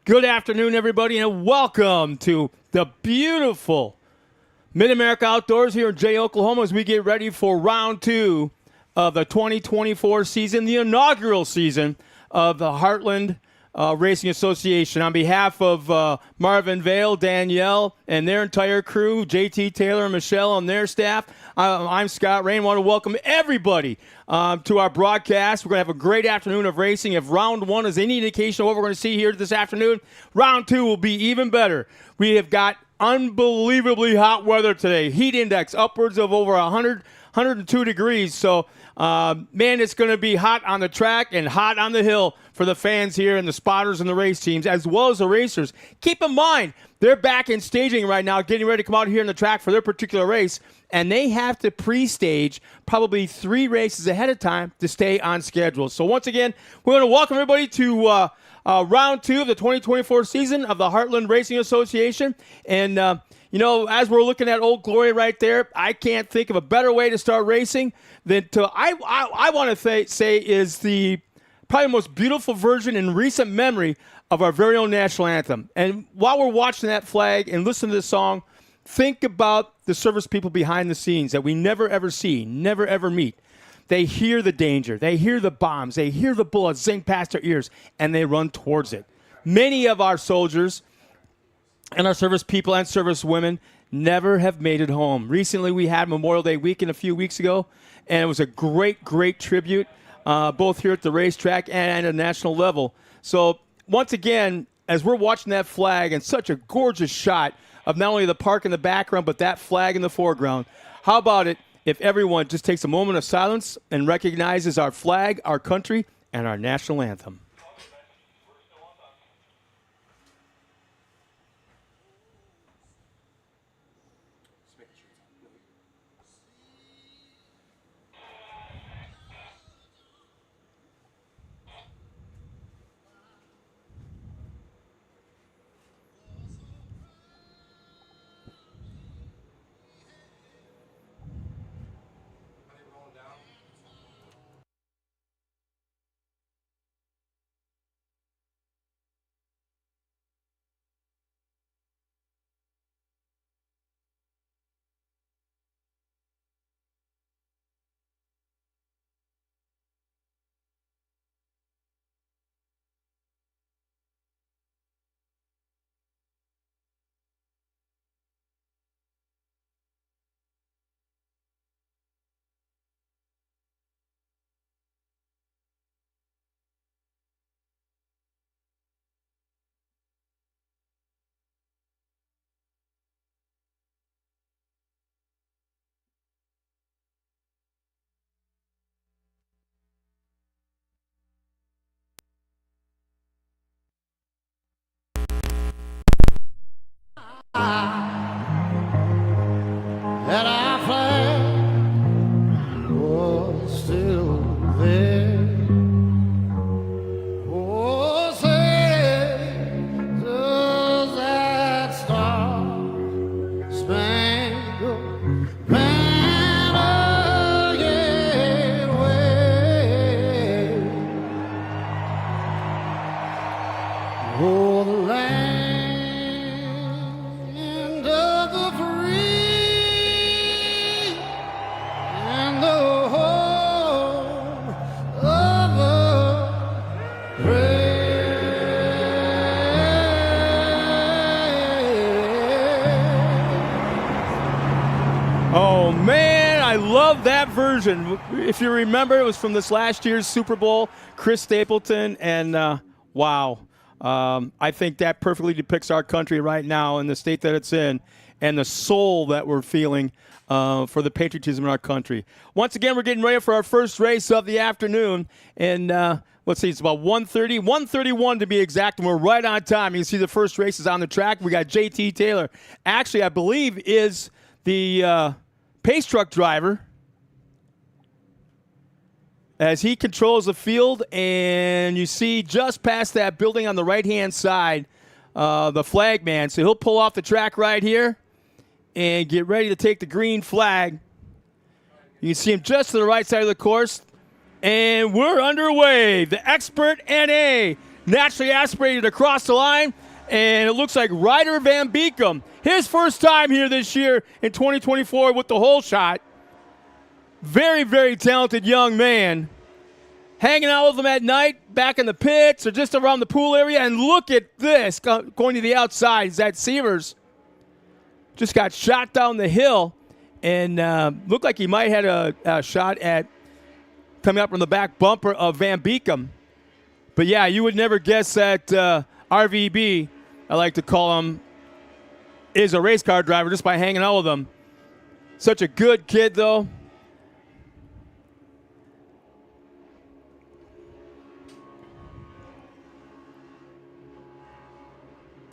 Good afternoon, everybody, and welcome to the beautiful Mid-America Outdoors here in Jay, Oklahoma, as we get ready for round two of the 2024 season, the inaugural season of the Heartland Racing Association. On behalf of Marvin Vale, Danielle, and their entire crew, JT Taylor and Michelle and their staff, I'm Scott Rain. I want to welcome everybody to our broadcast. We're going to have a great afternoon of racing. If round one is any indication of what we're going to see here this afternoon, round two will be even better. We have got unbelievably hot weather today. Heat index upwards of over 102 degrees. So, man, it's going to be hot on the track and hot on the hill for the fans here and the spotters and the race teams, as well as the racers. Keep in mind, they're back in staging right now, getting ready to come out here on the track for their particular race, and they have to pre-stage probably 3 races ahead of time to stay on schedule. So once again, we're going to welcome everybody to round two of the 2024 season of the Heartland Racing Association. And, you know, as we're looking at Old Glory right there, I can't think of a better way to start racing than to, I want to say is the probably most beautiful version in recent memory of our very own national anthem. And while we're watching that flag and listening to this song, think about the service people behind the scenes that we never ever see, never ever meet. They hear the danger. They hear the bombs. They hear the bullets zing past their ears, and they run towards it. Many of our soldiers and our service people and service women never have made it home. Recently, we had Memorial Day weekend a few weeks ago, and it was a great, great tribute, both here at the racetrack and at a national level. So once again, as we're watching that flag and such a gorgeous shot of not only the park in the background, but that flag in the foreground, how about it if everyone just takes a moment of silence and recognizes our flag, our country, and our national anthem? That our flag was still there. Oh, say, does that star-spangled banner yet wave? Oh, the land of the free and the home of the brave. Oh, man, I love that version. If you remember, it was from this last year's Super Bowl, Chris Stapleton, and wow. I think that perfectly depicts our country right now and the state that it's in and the soul that we're feeling for the patriotism in our country. Once again, we're getting ready for our first race of the afternoon. And let's see, it's about 1:30, 1:31 to be exact, and we're right on time. You can see the first race is on the track. We got JT Taylor. Actually, I believe is the pace truck driver as he controls the field, and you see just past that building on the right-hand side, the flag man. So he'll pull off the track right here and get ready to take the green flag. You can see him just to the right side of the course, and we're underway. The expert NA naturally aspirated across the line, and it looks like Ryder Van Beekem, his first time here this year in 2024 with the hole shot. Very, very talented young man. Hanging out with them at night, back in the pits or just around the pool area. And look at this, going to the outside. Zach Severs just got shot down the hill and looked like he might have had a shot at coming up from the back bumper of Van Beekem. But, yeah, you would never guess that RVB, I like to call him, is a race car driver just by hanging out with him. Such a good kid, though.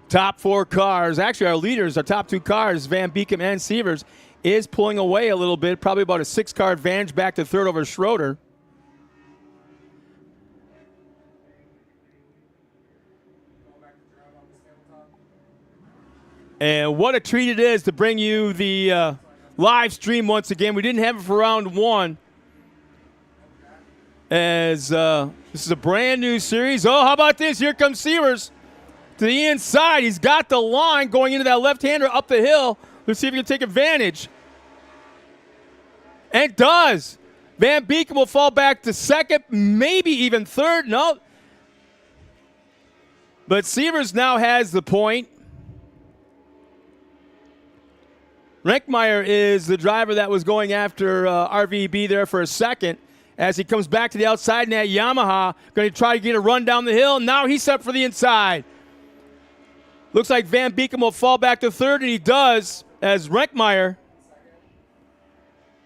Top 4 cars, actually our leaders, our top 2 cars, Van Beekem and Severs, is pulling away a little bit, probably about a 6-car advantage back to third over Schroeder. And what a treat it is to bring you the live stream once again. We didn't have it for round 1 as this is a brand new series. Oh, how about this? Here comes Severs. To the inside, he's got the line going into that left-hander up the hill. Let's see if he can take advantage. And does. Van Beekem will fall back to second, maybe even third. No. But Severs now has the point. Renkmeyer is the driver that was going after RVB there for a second as he comes back to the outside in that Yamaha, going to try to get a run down the hill. Now he's set for the inside. Looks like Van Beekem will fall back to third, and he does, as Renkmeyer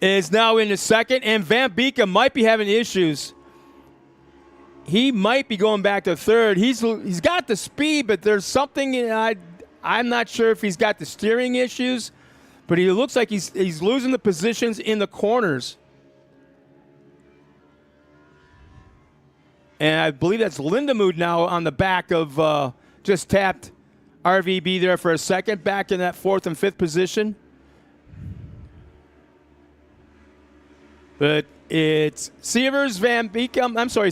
is now in the second, and Van Beekem might be having issues. He might be going back to third. He's got the speed, but there's something, I'm not sure if he's got the steering issues, but he looks like he's losing the positions in the corners. And I believe that's Lindemood now on the back of just tapped RVB there for a second, back in that 4th and 5th position. But it's Severs, Severs, Renkmeyer,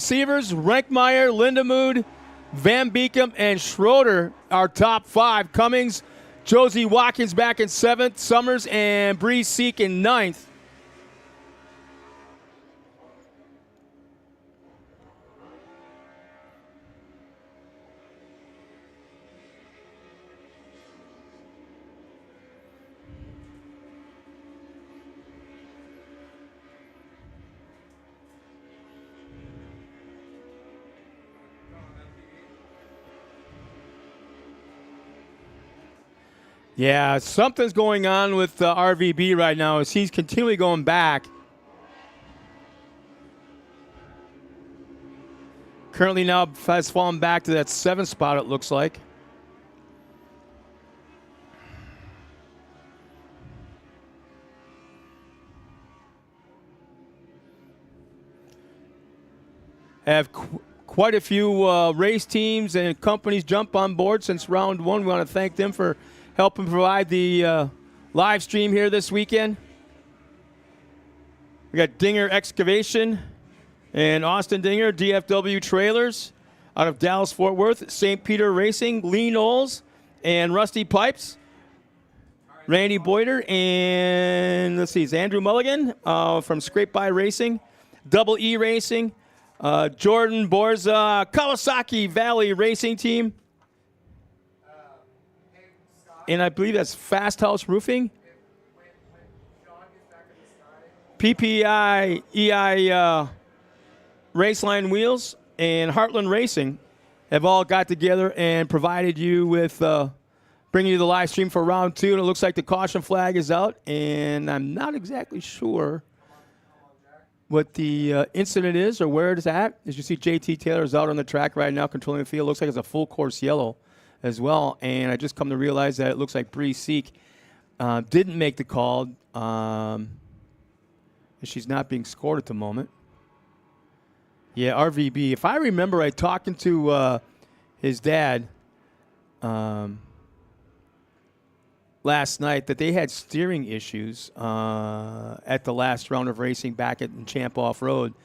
Lindemood, Van Beekem, and Schroeder, our top 5. Cummings, Josie Watkins back in 7th, Summers and Bree Seek in 9th. Yeah, something's going on with RVB right now as he's continually going back. Currently now has fallen back to that 7th spot, it looks like. Have quite a few race teams and companies jump on board since round 1. We want to thank them for helping provide the live stream here this weekend. We got Dinger Excavation and Austin Dinger, DFW Trailers out of Dallas-Fort Worth, St. Peter Racing, Lee Knowles, and Rusty Pipes, Randy Boyder, and let's see, it's Andrew Mulligan from Scrape By Racing, Double E Racing, Jordan Borza, Kawasaki Valley Racing Team, and I believe that's Fast House Roofing. PPI, EI Raceline Wheels, and Heartland Racing have all got together and provided you with bringing you the live stream for round 2. And it looks like the caution flag is out, and I'm not exactly sure what the incident is or where it's at. As you see, JT Taylor is out on the track right now controlling the field. Looks like it's a full course yellow as well, and I just come to realize that it looks like Bree Seek didn't make the call. She's not being scored at the moment. Yeah, RVB. If I remember right, talking to his dad last night, that they had steering issues at the last round of racing back at Champ Off-Road,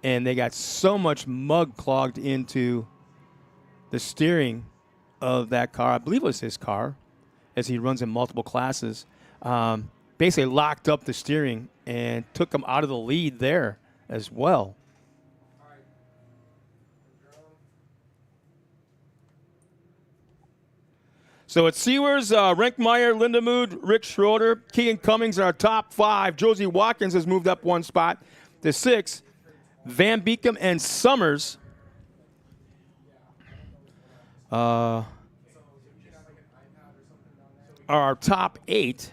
and they got so much mud clogged into the steering of that car. I believe it was his car, as he runs in multiple classes. Basically locked up the steering and took him out of the lead there as well. So it's Sewers, Renkmeyer, Lindemood, Rick Schroeder, Keegan Cummings in our top 5. Josie Watkins has moved up 1 spot to 6. Van Beekum and Summers are our top 8.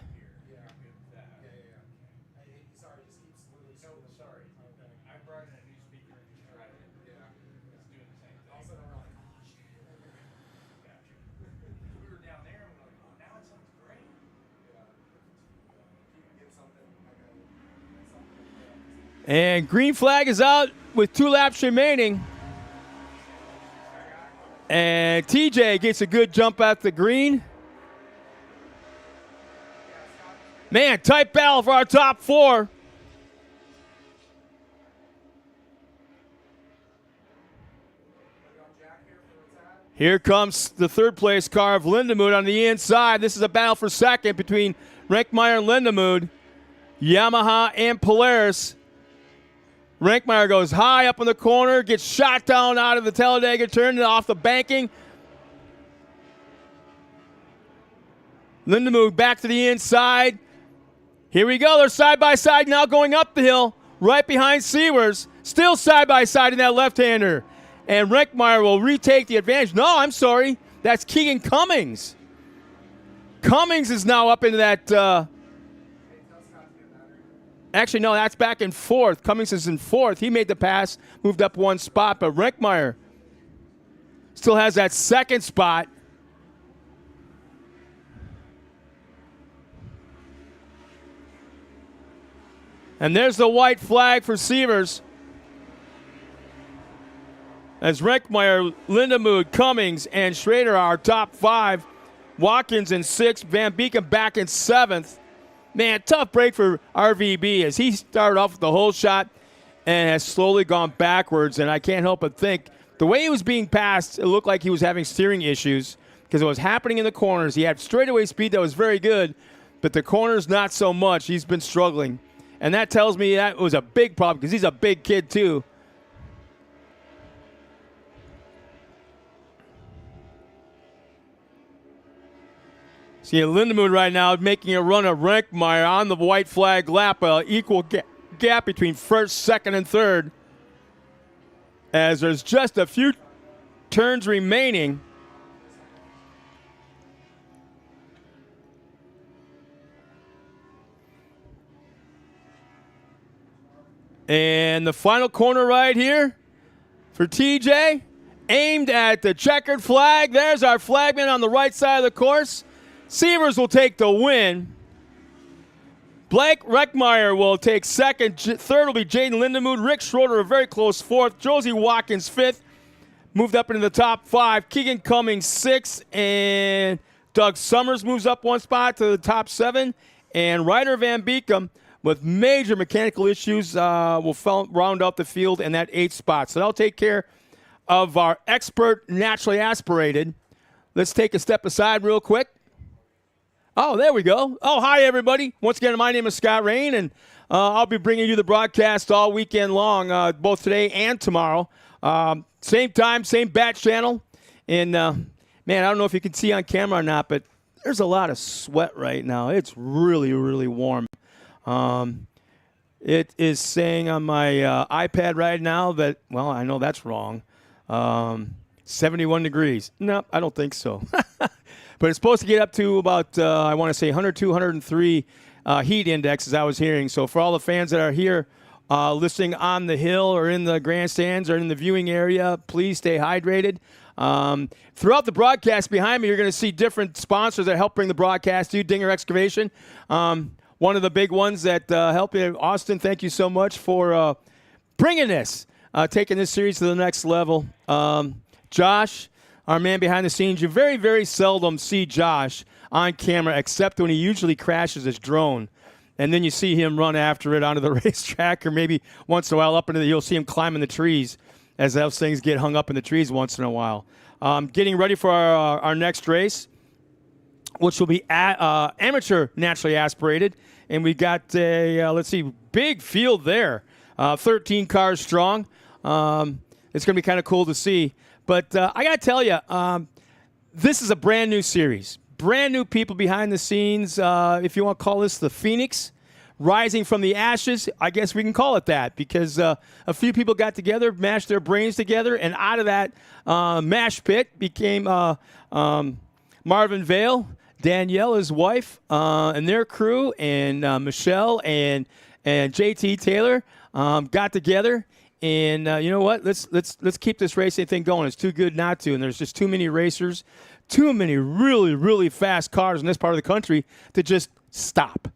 And green flag is out with 2 laps remaining. And TJ gets a good jump at the green. Man, tight battle for our top 4. Here comes the 3rd place car of Lindemood on the inside. This is a battle for second between Renkmeyer and Lindemood. Yamaha and Polaris. Renkmeyer goes high up in the corner, gets shot down out of the Talladega turn and off the banking. Lindemood back to the inside. Here we go. They're side by side now going up the hill, right behind Sewers. Still side by side in that left-hander. And Renkmeyer will retake the advantage. No, I'm sorry. That's Keegan Cummings. Cummings is now up into that. Actually, no, that's back in 4th. Cummings is in 4th. He made the pass, moved up 1 spot, but Renkmeyer still has that 2nd spot. And there's the white flag for Severs. As Renkmeyer, Lindemood, Cummings, and Schrader are our top 5. Watkins in 6th. Van Beekum back in 7th. Man, tough break for RVB as he started off with the whole shot and has slowly gone backwards. And I can't help but think the way he was being passed, it looked like he was having steering issues because it was happening in the corners. He had straightaway speed that was very good, but the corners not so much. He's been struggling. And that tells me that was a big problem because he's a big kid too. See Lindemood right now making a run of Renkmeyer on the white flag lap, equal gap between 1st, 2nd, and 3rd. As there's just a few turns remaining. And the final corner right here for TJ, aimed at the checkered flag. There's our flagman on the right side of the course. Severs will take the win. Blake Renkmeyer will take 2nd. 3rd will be Jaden Lindemood. Rick Schroeder, a very close 4th. Josie Watkins, 5th. Moved up into the top 5. Keegan Cummings, 6th. And Doug Summers moves up 1 spot to the top 7. And Ryder Van Beekum, with major mechanical issues, will round out the field in that 8th spot. So that'll take care of our expert naturally aspirated. Let's take a step aside real quick. Oh, there we go. Oh, hi, everybody. Once again, my name is Scott Rain, and I'll be bringing you the broadcast all weekend long, both today and tomorrow. Same time, same batch channel. And, man, I don't know if you can see on camera or not, but there's a lot of sweat right now. It's really, really warm. It is saying on my iPad right now that, well, I know that's wrong, 71 degrees. No, I don't think so. But it's supposed to get up to about, I want to say 102, 103 heat index, as I was hearing. So for all the fans that are here listening on the hill or in the grandstands or in the viewing area, please stay hydrated. Throughout the broadcast behind me, you're going to see different sponsors that help bring the broadcast to you. Dinger Excavation, one of the big ones that help you. Austin, thank you so much for bringing this, taking this series to the next level. Josh, our man behind the scenes, you very, very seldom see Josh on camera except when he usually crashes his drone. And then you see him run after it onto the racetrack, or maybe once in a while you'll see him climbing the trees as those things get hung up in the trees once in a while. getting ready for our next race, which will be amateur naturally aspirated. And we got a, big field there, 13 cars strong. It's going to be kind of cool to see. But I got to tell you, this is a brand new series. Brand new people behind the scenes, if you want to call this the Phoenix, rising from the ashes. I guess we can call it that because a few people got together, mashed their brains together, and out of that mash pit became Marvin Vale, Danielle, his wife, and their crew, and Michelle and JT Taylor got together. And you know what? Let's keep this racing thing going. It's too good not to. And there's just too many racers, too many really, really fast cars in this part of the country to just stop.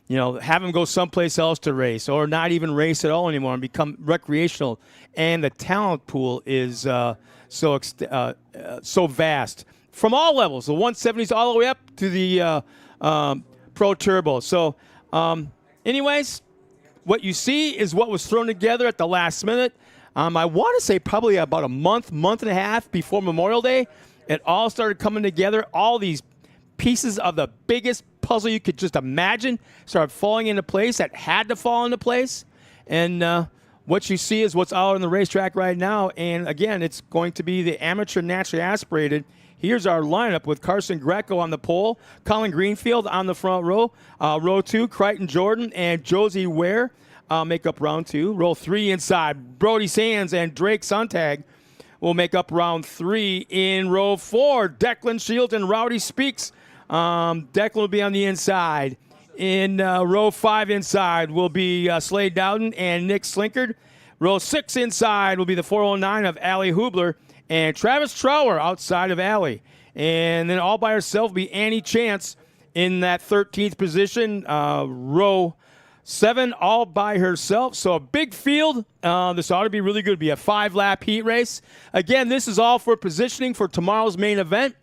You know, have them go someplace else to race or not even race at all anymore and become recreational. And the talent pool is so vast from all levels, the 170s all the way up to the Pro Turbo. So anyways, what you see is what was thrown together at the last minute. I want to say probably about a month and a half before Memorial Day, it all started coming together. All these pieces of the biggest puzzle you could just imagine started falling into place that had to fall into place. And what you see is what's out on the racetrack right now. And, again, it's going to be the amateur naturally aspirated. Here's our lineup with Carson Greco on the pole, Colin Greenfield on the front row, row 2, Crichton Jordan and Josie Ware make up round 2. Row 3 inside, Brody Sands and Drake Sontag will make up round 3. In row 4, Declan Shields and Rowdy Speaks. Declan will be on the inside. In row 5 inside will be Slade Dowden and Nick Slinkard. Row 6 inside will be the 409 of Allie Hubler and Travis Trower outside of Allie. And then all by herself will be Annie Chance in that 13th position. Row 7 all by herself. So a big field. This ought to be really good. It'll be a 5-lap heat race. Again, this is all for positioning for tomorrow's main event.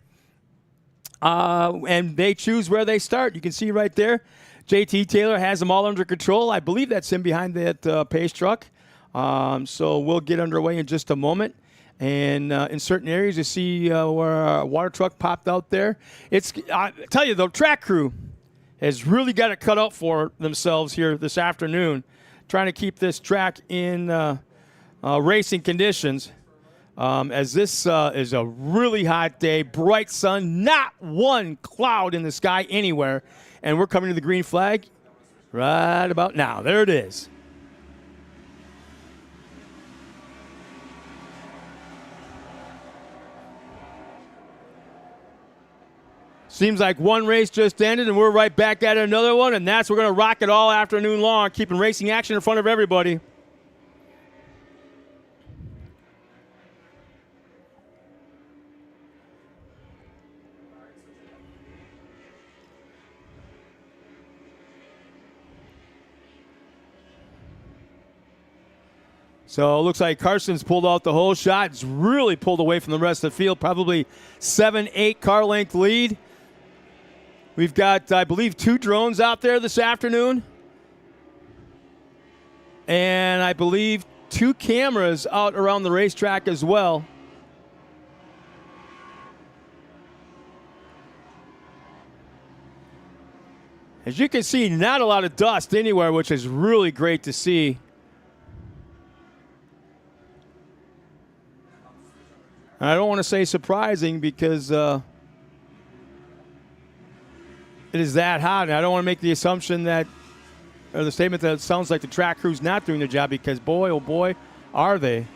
And they choose where they start. You can see right there, JT Taylor has them all under control. I believe that's him behind that pace truck. So we'll get underway in just a moment. And in certain areas, you see where a water truck popped out there. I tell you, the track crew has really got it cut out for themselves here this afternoon, trying to keep this track in racing conditions. As this is a really hot day, bright sun, not one cloud in the sky anywhere. And we're coming to the green flag right about now. There it is. Seems like one race just ended, and we're right back at another one, and we're going to rock it all afternoon long, keeping racing action in front of everybody. So it looks like Carson's pulled out the whole shot. It's really pulled away from the rest of the field, probably 7-8 car length lead. We've got, I believe, 2 drones out there this afternoon. And I believe 2 cameras out around the racetrack as well. As you can see, not a lot of dust anywhere, which is really great to see. I don't want to say surprising because it is that hot, and I don't want to make the assumption that, or the statement that it sounds like the track crew's not doing their job because, boy, oh boy, are they.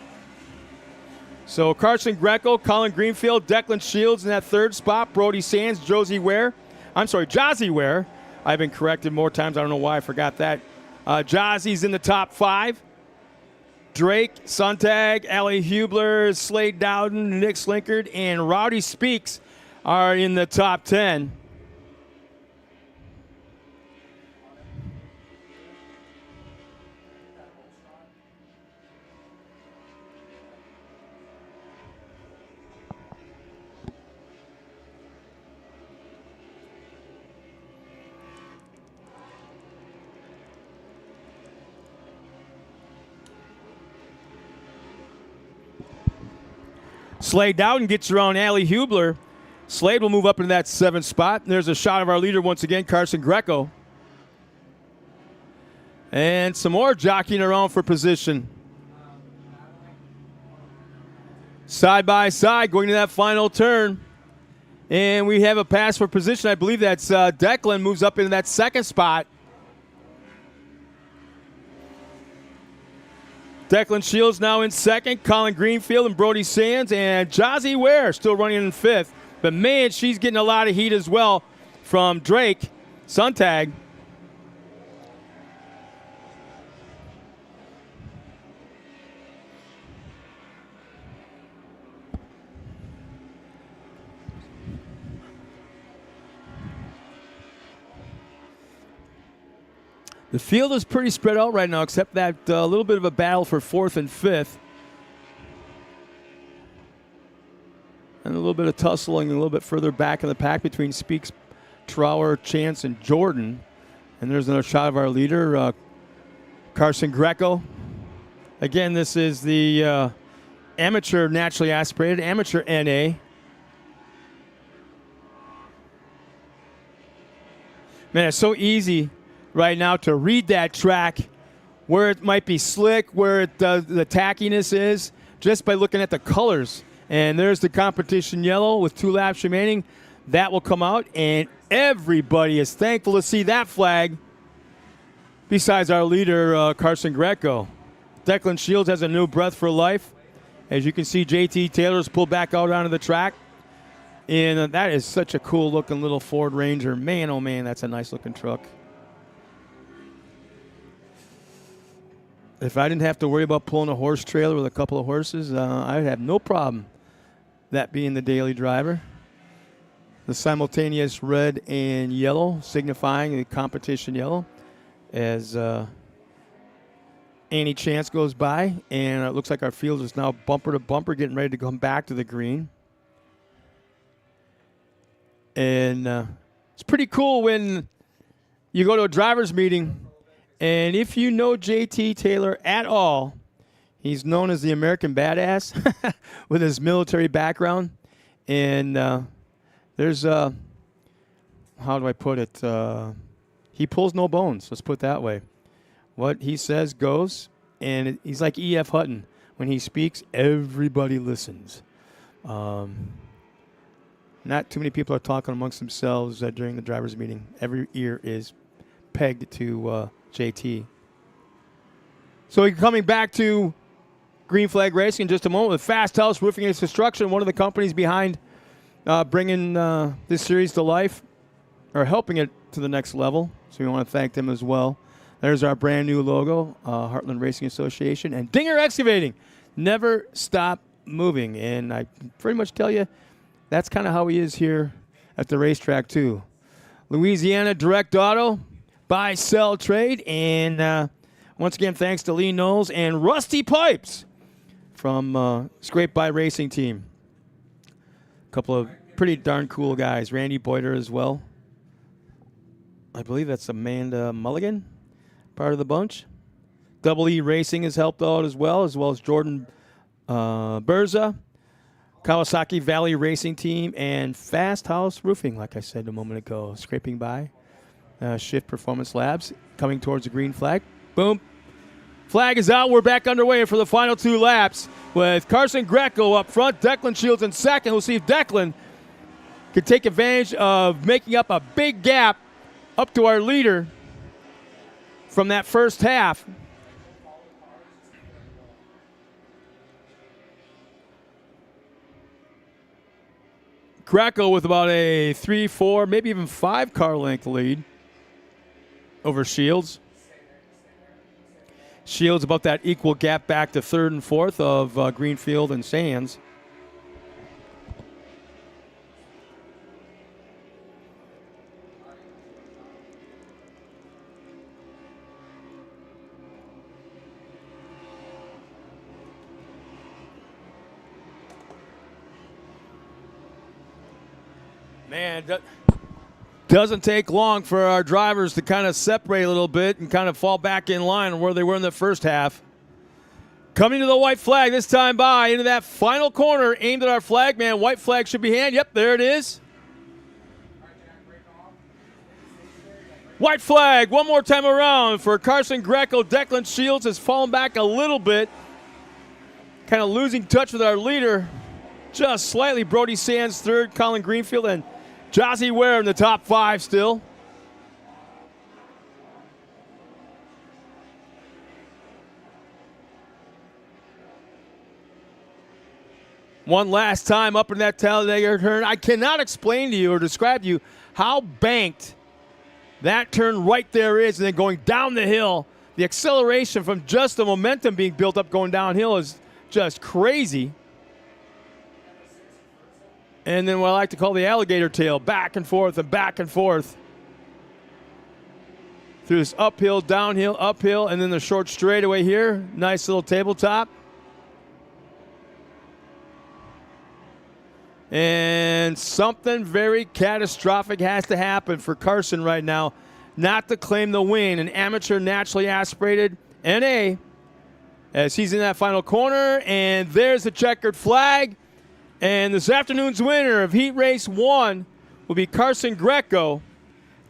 So Carson Greco, Colin Greenfield, Declan Shields in that 3rd spot, Brody Sands, Josie Ware. I've been corrected more times. I don't know why I forgot that. Jossie's in the top 5. Drake, Sontag, Allie Hubler, Slade Dowden, Nick Slinkard, and Rowdy Speaks are in the top 10. Slade Dowden gets around Allie Hubler. Slade will move up into that 7th spot. There's a shot of our leader once again, Carson Greco. And some more jockeying around for position. Side by side going to that final turn. And we have a pass for position. I believe that's Declan moves up into that 2nd spot. Declan Shields now in 2nd. Colin Greenfield and Brody Sands. And Jazzy Ware still running in 5th. But, man, she's getting a lot of heat as well from Drake Sontag. The field is pretty spread out right now, except that little bit of a battle for 4th and 5th. And a little bit of tussling a little bit further back in the pack between Speaks, Trower, Chance, and Jordan. And there's another shot of our leader, Carson Greco. Again, this is the amateur naturally aspirated, amateur NA. Man, it's so easy right now to read that track, where it might be slick, where the tackiness is, just by looking at the colors. And there's the competition yellow with 2 laps remaining. That will come out, and everybody is thankful to see that flag besides our leader, Carson Greco. Declan Shields has a new breath for life. As you can see, JT Taylor's pulled back out onto the track. And that is such a cool-looking little Ford Ranger. Man, oh, man, that's a nice-looking truck. If I didn't have to worry about pulling a horse trailer with a couple of horses, I'd have no problem that being the daily driver. The simultaneous red and yellow signifying the competition yellow as Annie Chance goes by. And it looks like our field is now bumper to bumper, getting ready to come back to the green. And it's pretty cool when you go to a driver's meeting, and if you know JT Taylor at all, he's known as the American Badass with his military background. And there's, how do I put it? He pulls no bones, let's put it that way. What he says goes, and he's like E.F. Hutton. When he speaks, everybody listens. Not too many people are talking amongst themselves during the driver's meeting. Every ear is pegged to JT. So we're coming back to Green Flag Racing in just a moment with Fast House Roofing and Construction, one of the companies behind bringing this series to life, or helping it to the next level. So we want to thank them as well. There's our brand new logo, Heartland Racing Association, and Dinger Excavating. Never stop moving. And I pretty much tell you, that's kind of how he is here at the racetrack too. Louisiana Direct Auto, buy, sell, trade. And once again, thanks to Lee Knowles and Rusty Pipes from Scrape By Racing Team. A couple of pretty darn cool guys. Randy Boyder as well. I believe that's Amanda Mulligan, part of the bunch. Double E Racing has helped out as well as Jordan Berza, Kawasaki Valley Racing Team, and Fast House Roofing, like I said a moment ago. Scraping By, Shift Performance Labs, coming towards the green flag. Boom. Flag is out. We're back underway for the final 2 laps with Carson Greco up front, Declan Shields in second. We'll see if Declan can take advantage of making up a big gap up to our leader from that first half. Greco with about a 3, 4, maybe even 5 car length lead over Shields. Shields about that equal gap back to 3rd and 4th of Greenfield and Sands. Man, doesn't take long for our drivers to kind of separate a little bit and kind of fall back in line where they were in the first half. Coming to the white flag this time by into that final corner, aimed at our flag man. White flag should be hand. Yep, there it is. White flag one more time around for Carson Greco. Declan Shields has fallen back a little bit. Kind of losing touch with our leader. Just slightly. Brody Sands third, Colin Greenfield, and Jossie Ware in the top 5 still. One last time up in that Talladega turn. I cannot explain to you or describe to you how banked that turn right there is, and then going down the hill. The acceleration from just the momentum being built up going downhill is just crazy. And then what I like to call the alligator tail, back and forth and back and forth. Through this uphill, downhill, uphill, and then the short straightaway here. Nice little tabletop. And something very catastrophic has to happen for Carson right now not to claim the win. An amateur naturally aspirated NA as he's in that final corner. And there's the checkered flag. And this afternoon's winner of Heat Race 1 will be Carson Greco.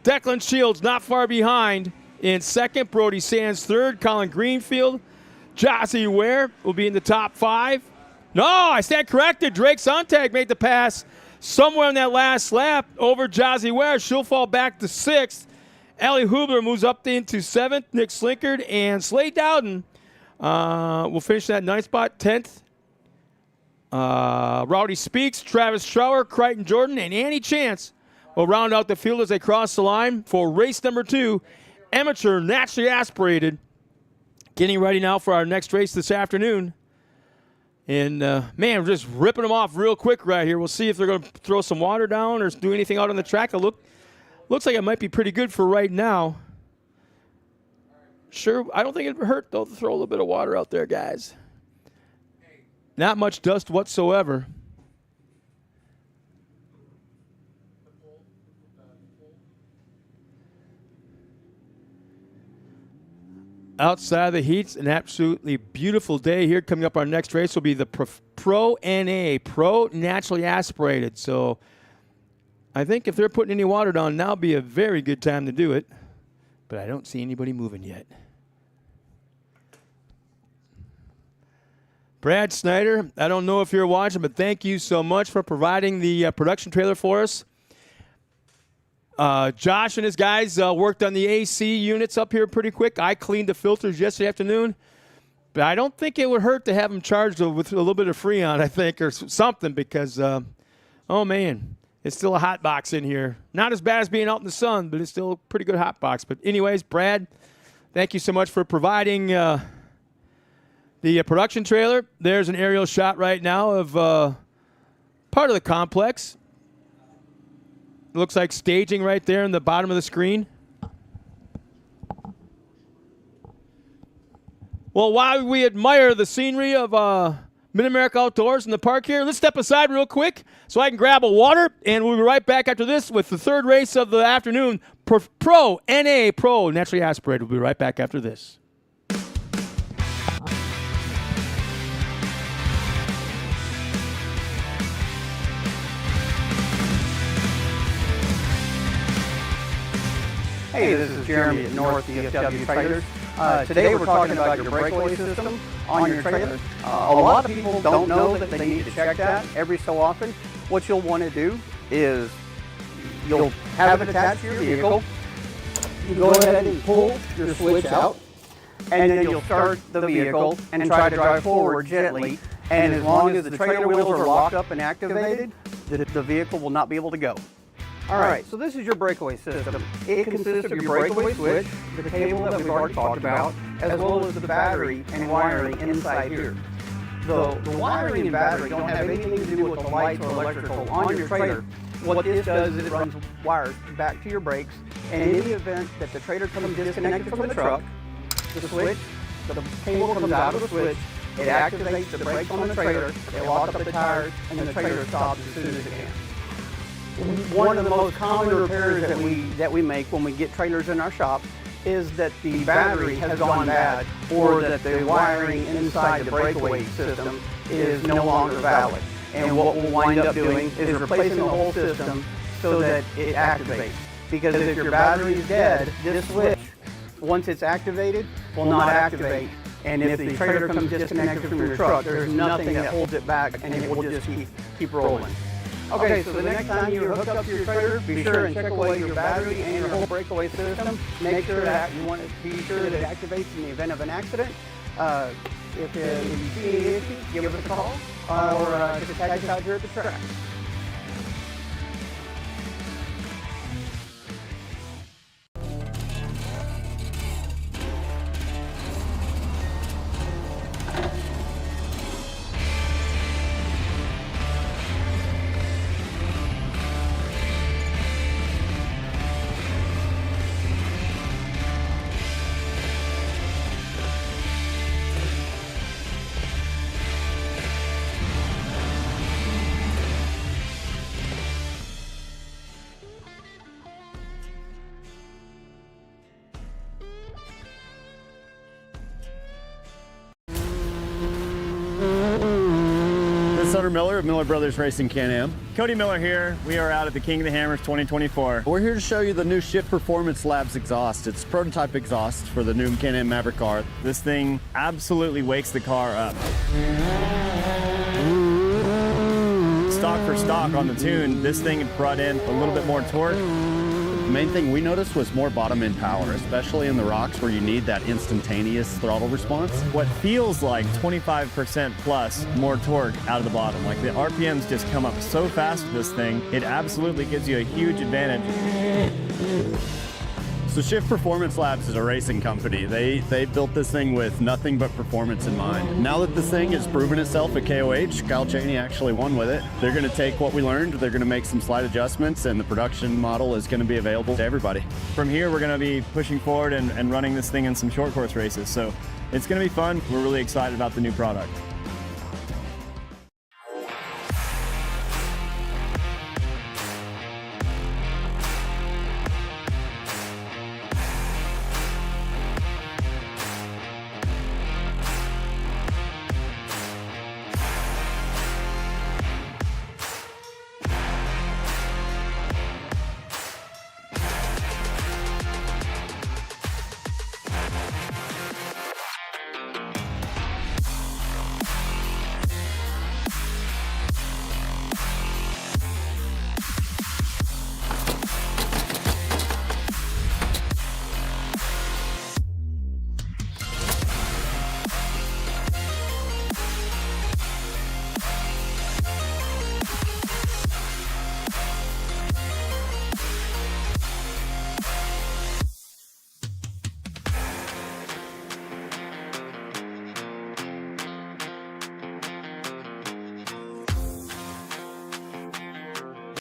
Declan Shields not far behind in second. Brody Sands third. Colin Greenfield. Jossie Ware will be in the top 5. No, I stand corrected. Drake Sontag made the pass somewhere in that last lap over Jossie Ware. She'll fall back to 6th. Allie Hubler moves up into 7th. Nick Slinkard and Slade Dowden will finish that 9th spot, 10th. Rowdy Speaks, Travis Trower, Crichton Jordan, and Annie Chance will round out the field as they cross the line for race number 2. Amateur naturally aspirated. Getting ready now for our next race this afternoon. And, man, we're just ripping them off real quick right here. We'll see if they're going to throw some water down or do anything out on the track. It looks like it might be pretty good for right now. Sure, I don't think it would hurt, though, to throw a little bit of water out there, guys. Not much dust whatsoever. Outside of the heats, an absolutely beautiful day here. Coming up, our next race will be the Pro NA, Pro Naturally Aspirated. So I think if they're putting any water down, now would be a very good time to do it. But I don't see anybody moving yet. Brad Snyder, I don't know if you're watching, but thank you so much for providing the production trailer for us. Josh and his guys worked on the AC units up here pretty quick. I cleaned the filters yesterday afternoon. But I don't think it would hurt to have them charged with a little bit of Freon, I think, or something, because, oh, man, it's still a hot box in here. Not as bad as being out in the sun, but it's still a pretty good hot box. But anyways, Brad, thank you so much for providing the production trailer. There's an aerial shot right now of part of the complex. Looks like staging right there in the bottom of the screen. Well, while we admire the scenery of Mid-America Outdoors in the park here, let's step aside real quick so I can grab a water, and we'll be right back after this with the third race of the afternoon, Pro NA Pro Naturally Aspirated. We'll be right back after this. Hey, this is Jeremy at North DFW Trailers. Today we're talking about your breakaway system on your trailer. A lot of people don't know that they need to check that every so often. What you'll want to do is you'll have it attached to your vehicle. You go ahead and pull your switch out, and then you'll start the vehicle and try to drive forward gently. And as long as the trailer wheels are locked up and activated, the vehicle will not be able to go. All right, so this is your breakaway system. It consists of your breakaway switch, the cable that we've already talked about, as well as the battery and wiring inside here. The wiring and battery don't have anything to do with the lights or electrical on your trailer. What this does is it runs wires back to your brakes, and in the event that the trailer comes disconnected from the truck, the switch, the cable comes out of the switch, it activates the brakes on the trailer, it locks up the tires, and the trailer stops as soon as it can. One of the most common repairs that we make when we get trailers in our shop is that the battery has gone bad or that the wiring inside the breakaway system is no longer valid. And what we'll wind up doing is replacing the whole system so that it activates. Because if your battery is dead, this switch, once it's activated, will not activate. And if the trailer comes disconnected from your truck, there's nothing that holds it back, and it will just keep rolling. Okay, so the next time you're hooked up to your trailer, be sure and check away your battery and your whole breakaway system. Make sure that you want to be sure that it activates in the event of an accident. If you see any issues, give us a call or just tag us out here at the track. This is Hunter Miller of Miller Brothers Racing Can-Am. Cody Miller here. We are out at the King of the Hammers 2024. We're here to show you the new Shift Performance Labs exhaust. It's prototype exhaust for the new Can-Am Maverick R. This thing absolutely wakes the car up. Stock for stock on the tune, this thing brought in a little bit more torque. The main thing we noticed was more bottom end power, especially in the rocks where you need that instantaneous throttle response. What feels like 25% plus more torque out of the bottom. Like the RPMs just come up so fast with this thing, it absolutely gives you a huge advantage. So Shift Performance Labs is a racing company. They built this thing with nothing but performance in mind. Now that this thing has proven itself at KOH, Kyle Chaney actually won with it. They're going to take what we learned, they're going to make some slight adjustments, and the production model is going to be available to everybody. From here, we're going to be pushing forward and running this thing in some short course races. So it's going to be fun. We're really excited about the new product.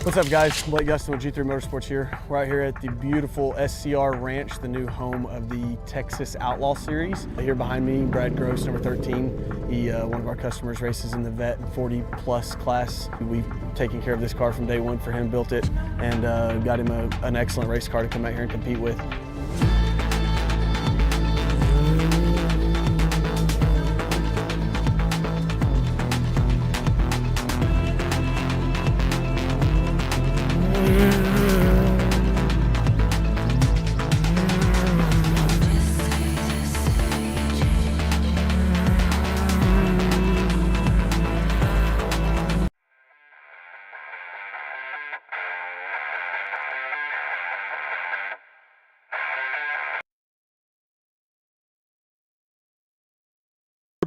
What's up, guys? Blake Gustin with G3 Motorsports here. We're out here at the beautiful SCR Ranch, the new home of the Texas Outlaw Series. Here behind me, Brad Gross, number 13. He, one of our customers, races in the vet 40-plus class. We've taken care of this car from day one for him, built it, and got him an excellent race car to come out here and compete with.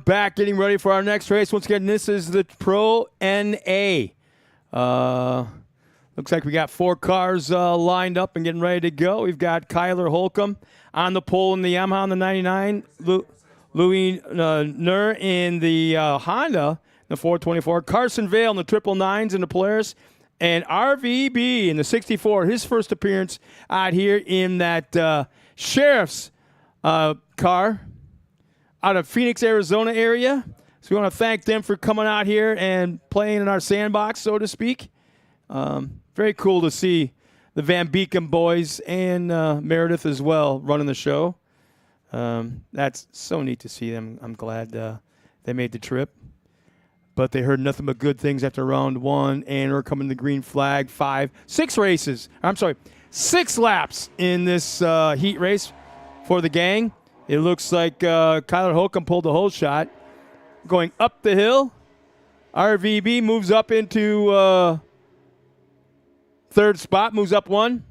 Back getting ready for our next race. Once again, this is the Pro NA. Looks like we got 4 cars lined up and getting ready to go. We've got Kyler Holcomb on the pole in the Yamaha on the 99. Louis Nur in the Honda, the 424. Carson Vale in the 999s in the Polaris. And RVB in the 64, his first appearance out here in that Sheriff's car out of Phoenix, Arizona area. So we want to thank them for coming out here and playing in our sandbox, so to speak. Very cool to see the Van Beekem boys and Meredith as well running the show. That's so neat to see them. I'm glad they made the trip. But they heard nothing but good things after round one. And we're coming to the green flag. 6 laps in this heat race for the gang. It looks like Kyler Holcomb pulled the whole shot. Going up the hill. RVB moves up into third spot, moves up 1.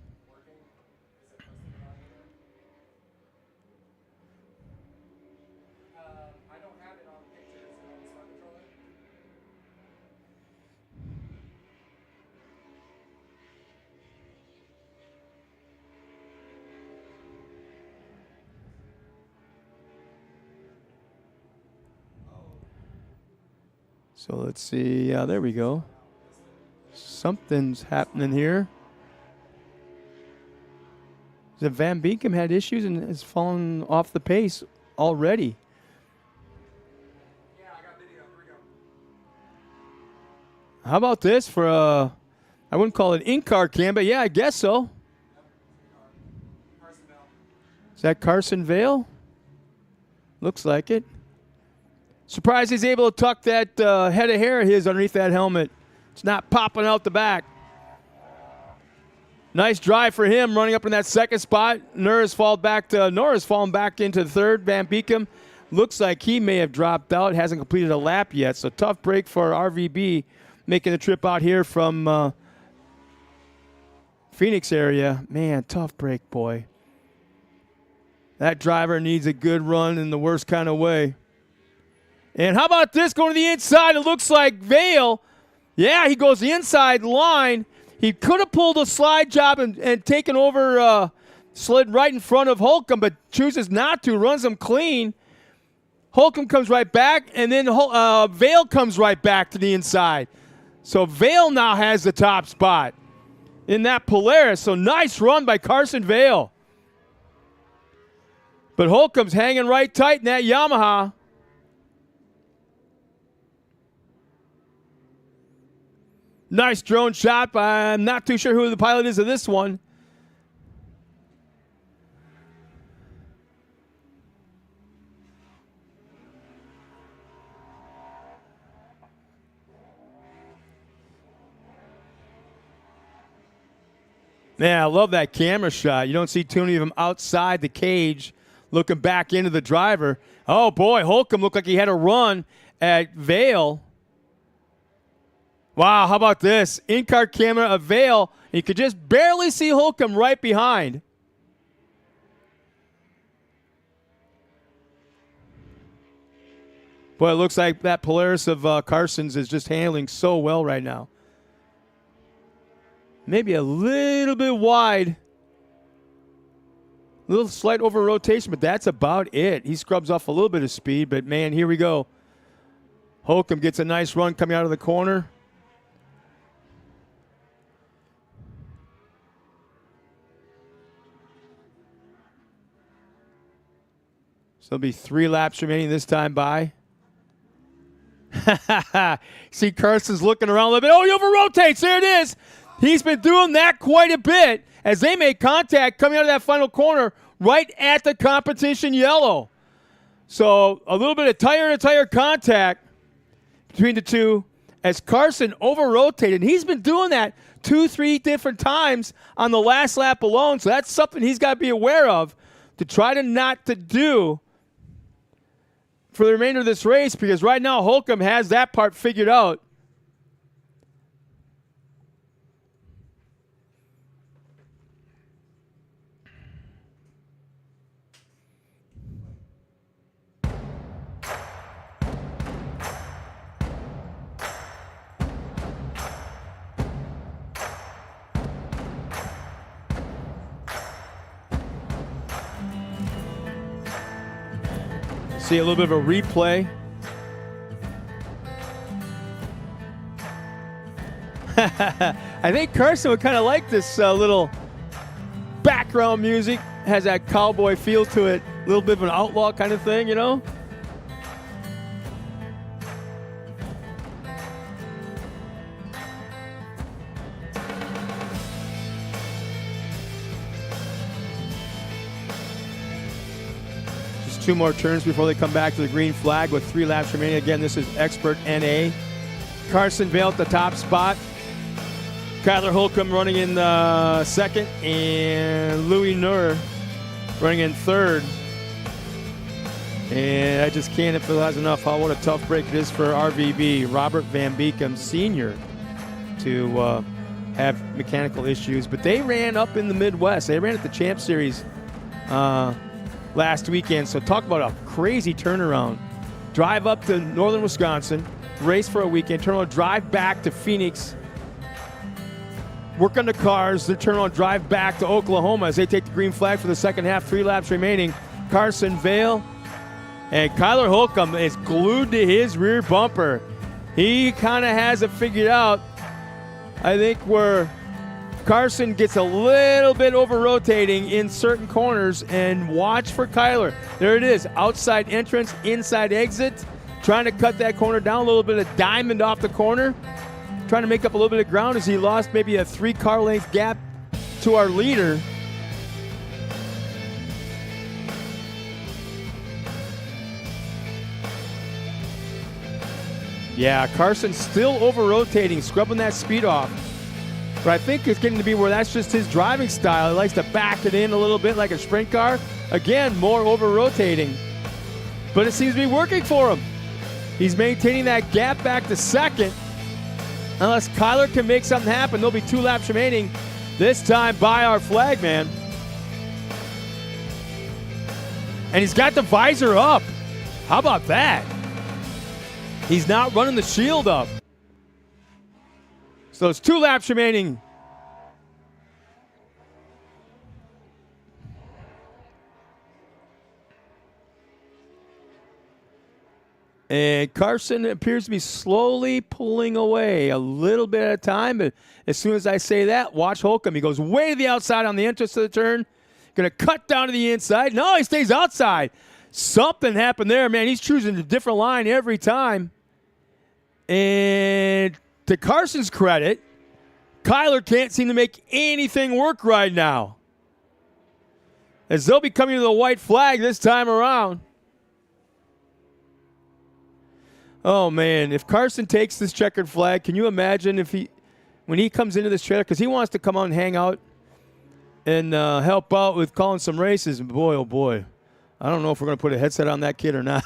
So let's see. Yeah, there we go. Something's happening here. The Van Beekem had issues and has fallen off the pace already. Yeah, I got video. Here we go. How about this for a, I wouldn't call it in-car cam, but yeah, I guess so. Is that Carson Vale? Looks like it. Surprised he's able to tuck that head of hair of his underneath that helmet. It's not popping out the back. Nice drive for him, running up in that second spot. Nora's fallen back into third. Van Beekem looks like he may have dropped out. Hasn't completed a lap yet. So tough break for RVB, making the trip out here from Phoenix area. Man, tough break, boy. That driver needs a good run in the worst kind of way. And how about this going to the inside? It looks like Vale. Yeah, he goes the inside line. He could have pulled a slide job and taken over, slid right in front of Holcomb, but chooses not to, runs him clean. Holcomb comes right back, and then Vale comes right back to the inside. So Vale now has the top spot in that Polaris. So nice run by Carson Vale. But Holcomb's hanging right tight in that Yamaha. Nice drone shot. I'm not too sure who the pilot is of this one. Man, I love that camera shot. You don't see too many of them outside the cage looking back into the driver. Oh, boy, Holcomb looked like he had a run at Vale. Wow, how about this? In-car camera of Vale. You could just barely see Holcomb right behind. Boy, it looks like that Polaris of Carson's is just handling so well right now. Maybe a little bit wide. A little slight over rotation, but that's about it. He scrubs off a little bit of speed, but man, here we go. Holcomb gets a nice run coming out of the corner. So there'll be 3 laps remaining this time by. See, Carson's looking around a little bit. Oh, he over-rotates. There it is. He's been doing that quite a bit as they make contact coming out of that final corner right at the competition yellow. So a little bit of tire-to-tire contact between the two as Carson over-rotated. He's been doing that 2-3 different times on the last lap alone. So that's something he's got to be aware of to try to not to do for the remainder of this race, because right now Holcomb has that part figured out. See a little bit of a replay. I think Carson would kind of like this little background music. Has that cowboy feel to it. A little bit of an outlaw kind of thing, you know? 2 more turns before they come back to the green flag with 3 laps remaining. Again, this is Expert NA. Carson Vale at the top spot. Kyler Holcomb running in second, and Louis Nur running in third. And I just can't emphasize enough what a tough break it is for RVB, Robert Van Beekem Sr., to have mechanical issues. But they ran up in the Midwest. They ran at the Champ Series last weekend. So talk about a crazy turnaround. Drive up to northern Wisconsin, race for a weekend, turn around, drive back to Phoenix, work on the cars, then turn around, drive back to Oklahoma as they take the green flag for the second half, 3 laps remaining. Carson Vale and Kyler Holcomb is glued to his rear bumper. He kind of has it figured out. I think where Carson gets a little bit over-rotating in certain corners, and watch for Kyler. There it is, outside entrance, inside exit, trying to cut that corner down, a little bit of diamond off the corner, trying to make up a little bit of ground as he lost maybe a 3-car length gap to our leader. Yeah, Carson still over-rotating, scrubbing that speed off. But I think it's getting to be where that's just his driving style. He likes to back it in a little bit like a sprint car. Again, more over-rotating. But it seems to be working for him. He's maintaining that gap back to second. Unless Kyler can make something happen, there'll be 2 laps remaining. This time by our flag man. And he's got the visor up. How about that? He's not running the shield up. So it's 2 laps remaining. And Carson appears to be slowly pulling away a little bit at a time. But as soon as I say that, watch Holcomb. He goes way to the outside on the entrance of the turn. Going to cut down to the inside. No, he stays outside. Something happened there, man. He's choosing a different line every time. And to Carson's credit, Kyler can't seem to make anything work right now, as they'll be coming to the white flag this time around. Oh, man, if Carson takes this checkered flag, can you imagine if when he comes into this trailer, because he wants to come out and hang out and help out with calling some races. And boy, oh, boy, I don't know if we're going to put a headset on that kid or not.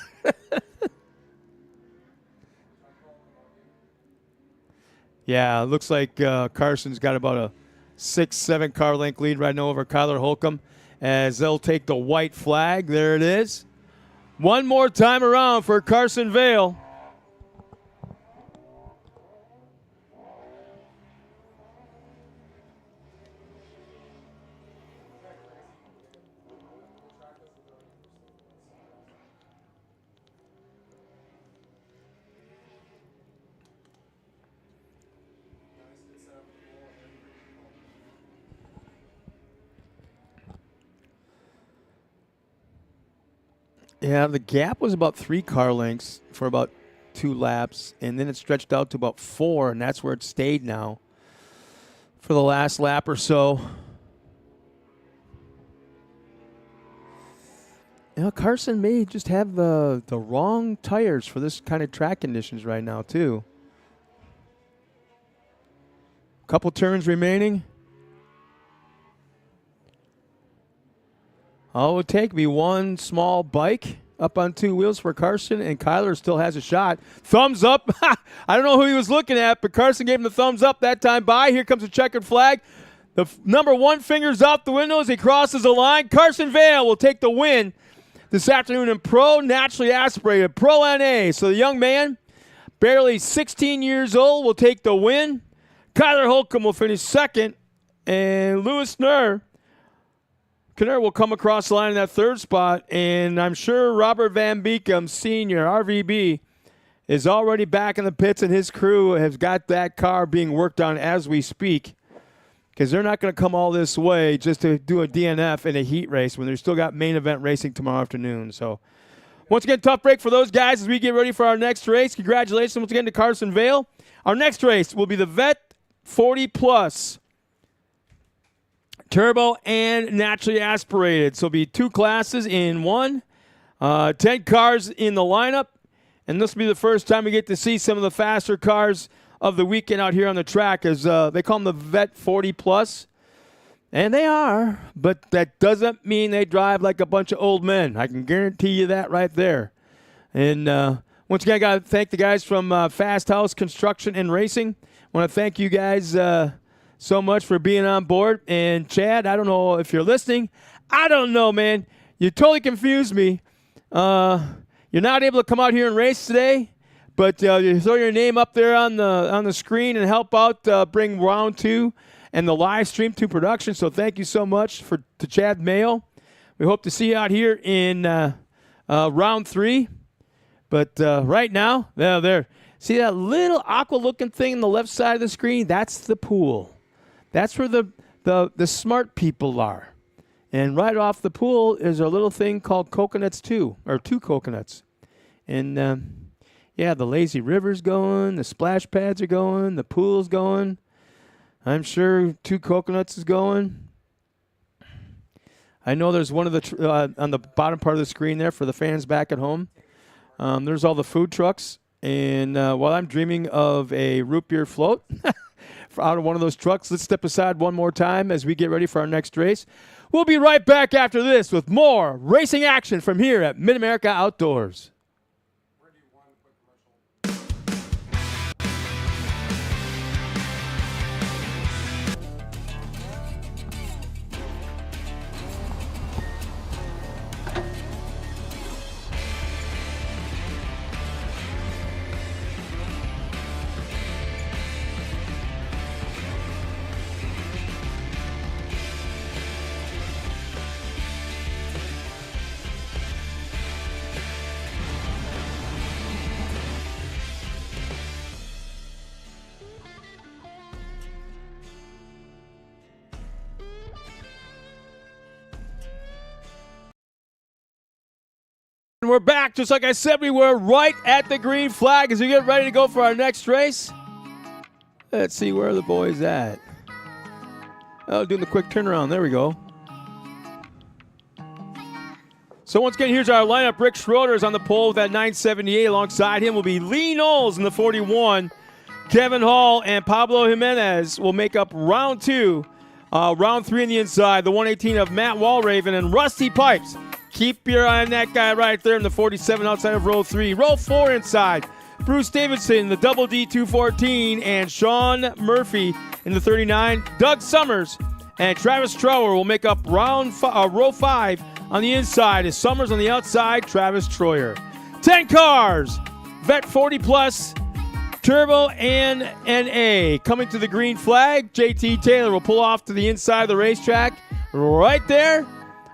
Yeah, it looks like Carson's got about a 6-7 car length lead right now over Kyler Holcomb as they'll take the white flag. There it is. One more time around for Carson Vale. Yeah, the gap was about 3 car lengths for about 2 laps, and then it stretched out to about 4, and that's where it stayed now for the last lap or so. You know, Carson may just have the wrong tires for this kind of track conditions right now, too. Couple turns remaining. All it would take be one small bike up on 2 wheels for Carson, and Kyler still has a shot. Thumbs up. I don't know who he was looking at, but Carson gave him the thumbs up that time by. Here comes a checkered flag. The number 1 finger's off the window as he crosses the line. Carson Vale will take the win this afternoon in Pro Naturally Aspirated, Pro NA. So the young man, barely 16 years old, will take the win. Kyler Holcomb will finish second, and Louis Nur will come across the line in that 3rd spot, and I'm sure Robert Van Beekem Sr., RVB, is already back in the pits, and his crew has got that car being worked on as we speak, because they're not going to come all this way just to do a DNF in a heat race when they've still got main event racing tomorrow afternoon. So once again, tough break for those guys as we get ready for our next race. Congratulations once again to Carson Vale. Our next race will be the Vet 40 Plus Turbo and Naturally Aspirated. So it'll be 2 classes in one. 10 cars in the lineup, and this will be the first time we get to see some of the faster cars of the weekend out here on the track, as they call them the Vet 40 Plus. And they are, but that doesn't mean they drive like a bunch of old men. I can guarantee you that right there. And once again, I got to thank the guys from Fast House Construction and Racing. I want to thank you guys so much for being on board. And Chad, I don't know if you're listening. I don't know, man. You totally confused me. You're not able to come out here and race today, but you throw your name up there on the screen and help out bring round 2 and the live stream to production. So thank you so much to Chad Mayo. We hope to see you out here in round 3. But right now, there. See that little aqua-looking thing on the left side of the screen? That's the pool. That's where the smart people are. And right off the pool is a little thing called Coconuts 2, or 2 coconuts. And, yeah, the lazy river's going, the splash pads are going, the pool's going. I'm sure 2 coconuts is going. I know there's one of the on the bottom part of the screen there for the fans back at home. There's all the food trucks. And while I'm dreaming of a root beer float out of one of those trucks, let's step aside one more time as we get ready for our next race. We'll be right back after this with more racing action from here at Mid-America Outdoors. And we're back. Just like I said, we were right at the green flag as we get ready to go for our next race. Let's see where the boys at. Oh, doing the quick turnaround. There we go. So once again, here's our lineup. Rick Schroeder is on the pole with that 978. Alongside him will be Lee Knowles in the 41. Kevin Hall and Pablo Jimenez will make up round 2. Round 3 on the inside, the 118 of Matt Walraven and Rusty Pipes. Keep your eye on that guy right there in the 47 outside of row 3. Row 4 inside, Bruce Davidson, the double D 214, and Sean Murphy in the 39. Doug Summers and Travis Trower will make up row 5 on the inside. Is Summers on the outside, Travis Troyer. 10 cars, Vet 40 Plus, Turbo and NA. Coming to the green flag, JT Taylor will pull off to the inside of the racetrack. Right there,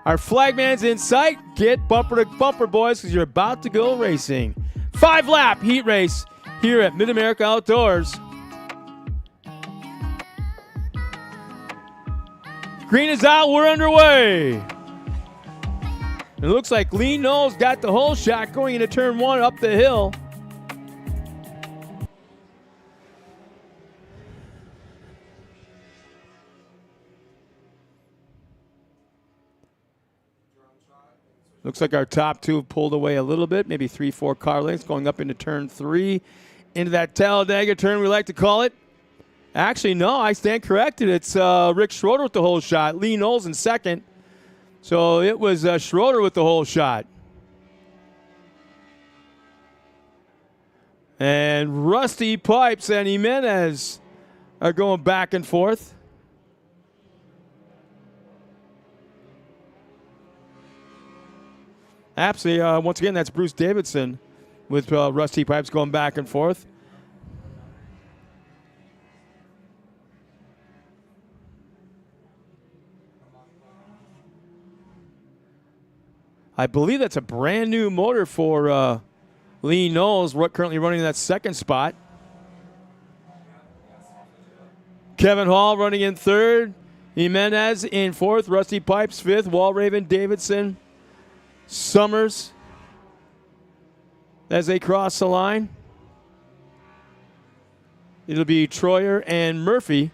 our flagman's in sight. Get bumper to bumper, boys, because you're about to go racing. 5-lap heat race here at Mid-America Outdoors. Green is out, we're underway. It looks like Lee Knowles got the whole shot going into turn 1 up the hill. Looks like our top 2 have pulled away a little bit, maybe 3-4 car lengths going up into turn 3, into that Talladega turn we like to call it. Actually, no, I stand corrected. It's Rick Schroeder with the whole shot. Lee Knowles in second. So it was Schroeder with the whole shot. And Rusty Pipes and Jimenez are going back and forth. Absolutely. Once again, that's Bruce Davidson with Rusty Pipes going back and forth. I believe that's a brand new motor for Lee Knowles, currently running in that second spot. Kevin Hall running in third. Jimenez in fourth. Rusty Pipes fifth. Walraven, Davidson, Summers as they cross the line. It'll be Troyer and Murphy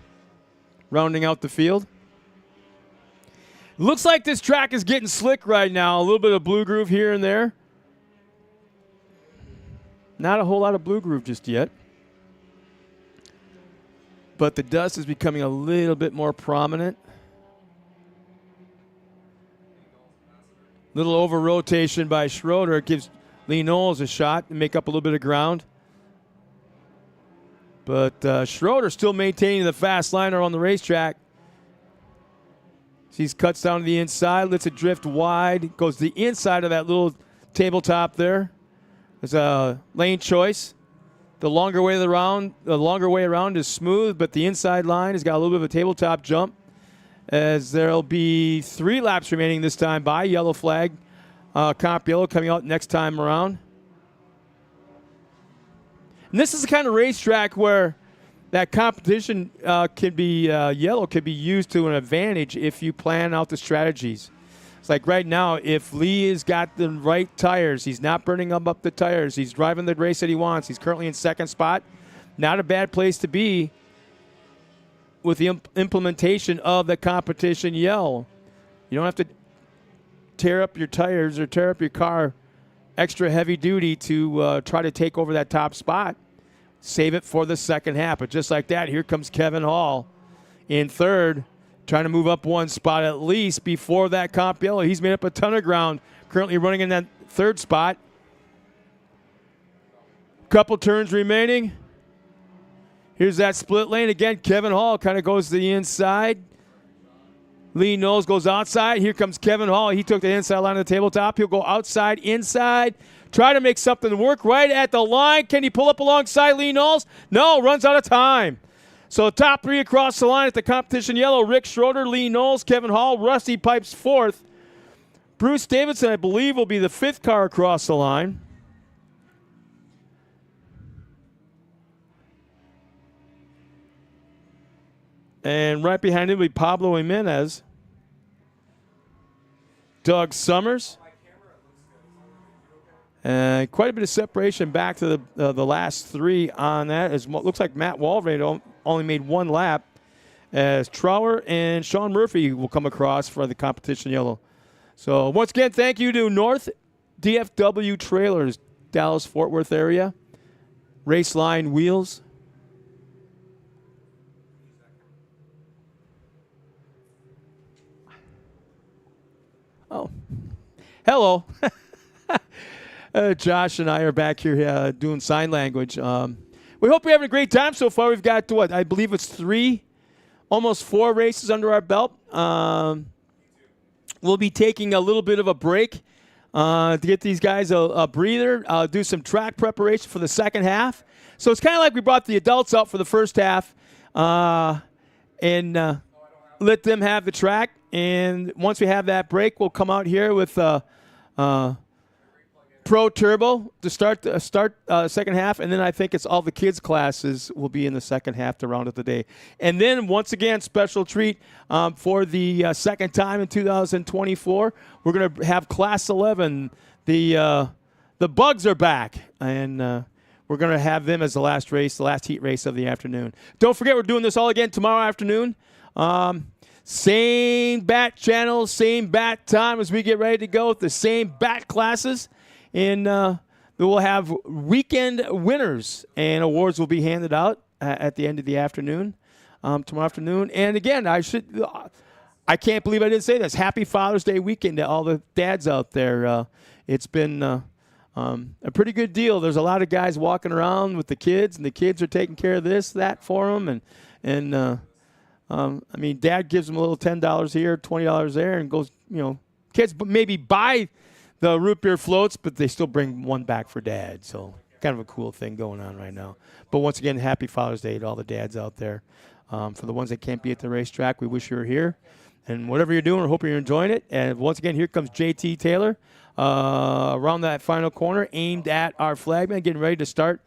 rounding out the field. Looks like this track is getting slick right now. A little bit of blue groove here and there. Not a whole lot of blue groove just yet. But the dust is becoming a little bit more prominent. Little over rotation by Schroeder. It gives Lee Knowles a shot to make up a little bit of ground. But Schroeder still maintaining the fast liner on the racetrack. He cuts down to the inside, lets it drift wide, goes to the inside of that little tabletop there. There's a lane choice. The longer way around is smooth, but the inside line has got a little bit of a tabletop jump. As there'll be 3 laps remaining this time by yellow flag. Comp yellow coming out next time around. And this is the kind of racetrack where that competition can be yellow can be used to an advantage if you plan out the strategies. It's like right now, if Lee has got the right tires, he's not burning up the tires, he's driving the race that he wants, he's currently in second spot, not a bad place to be with the implementation of the competition yellow. You don't have to tear up your tires or tear up your car extra heavy duty to try to take over that top spot. Save it for the second half. But just like that, here comes Kevin Hall in third, trying to move up 1 spot at least before that comp yellow. He's made up a ton of ground, currently running in that 3rd spot. Couple turns remaining. Here's that split lane. Again, Kevin Hall kind of goes to the inside. Lee Knowles goes outside. Here comes Kevin Hall. He took the inside line of the tabletop. He'll go outside, inside. Try to make something work right at the line. Can he pull up alongside Lee Knowles? No, runs out of time. So top 3 across the line at the competition yellow. Rick Schroeder, Lee Knowles, Kevin Hall. Rusty pipes 4th. Bruce Davidson, I believe, will be the 5th car across the line. And right behind him will be Pablo Jimenez. Doug Summers. Quite a bit of separation back to the last 3 on that. It looks like Matt Walraven only made 1 lap, as Trower and Sean Murphy will come across for the competition yellow. So once again, thank you to North DFW Trailers, Dallas-Fort Worth area. Raceline Wheels. Oh, hello. Josh and I are back here doing sign language. We hope you're having a great time so far. We've got, I believe it's 3, almost 4 races under our belt. We'll be taking a little bit of a break to get these guys a breather, do some track preparation for the second half. So it's kind of like we brought the adults out for the first half and let them have the track. And once we have that break, we'll come out here with Pro Turbo to start second half, and then I think it's all the kids' classes will be in the second half to round up the day. And then once again, special treat for the second time in 2024, we're going to have Class 11. The Bugs are back, and we're going to have them as the last race, the last heat race of the afternoon. Don't forget, we're doing this all again tomorrow afternoon. Same bat channel, same bat time as we get ready to go with the same bat classes. And we'll have weekend winners, and awards will be handed out at the end of the afternoon, tomorrow afternoon. And again, I can't believe I didn't say this. Happy Father's Day weekend to all the dads out there. It's been a pretty good deal. There's a lot of guys walking around with the kids, and the kids are taking care of this, that for them. And I mean, Dad gives them a little $10 here, $20 there, and goes, kids maybe buy the root beer floats, but they still bring one back for Dad. So kind of a cool thing going on right now. But once again, happy Father's Day to all the dads out there. For the ones that can't be at the racetrack, we wish you were here. And whatever you're doing, I hope you're enjoying it. And once again, here comes JT Taylor around that final corner, aimed at our flagman, getting ready to start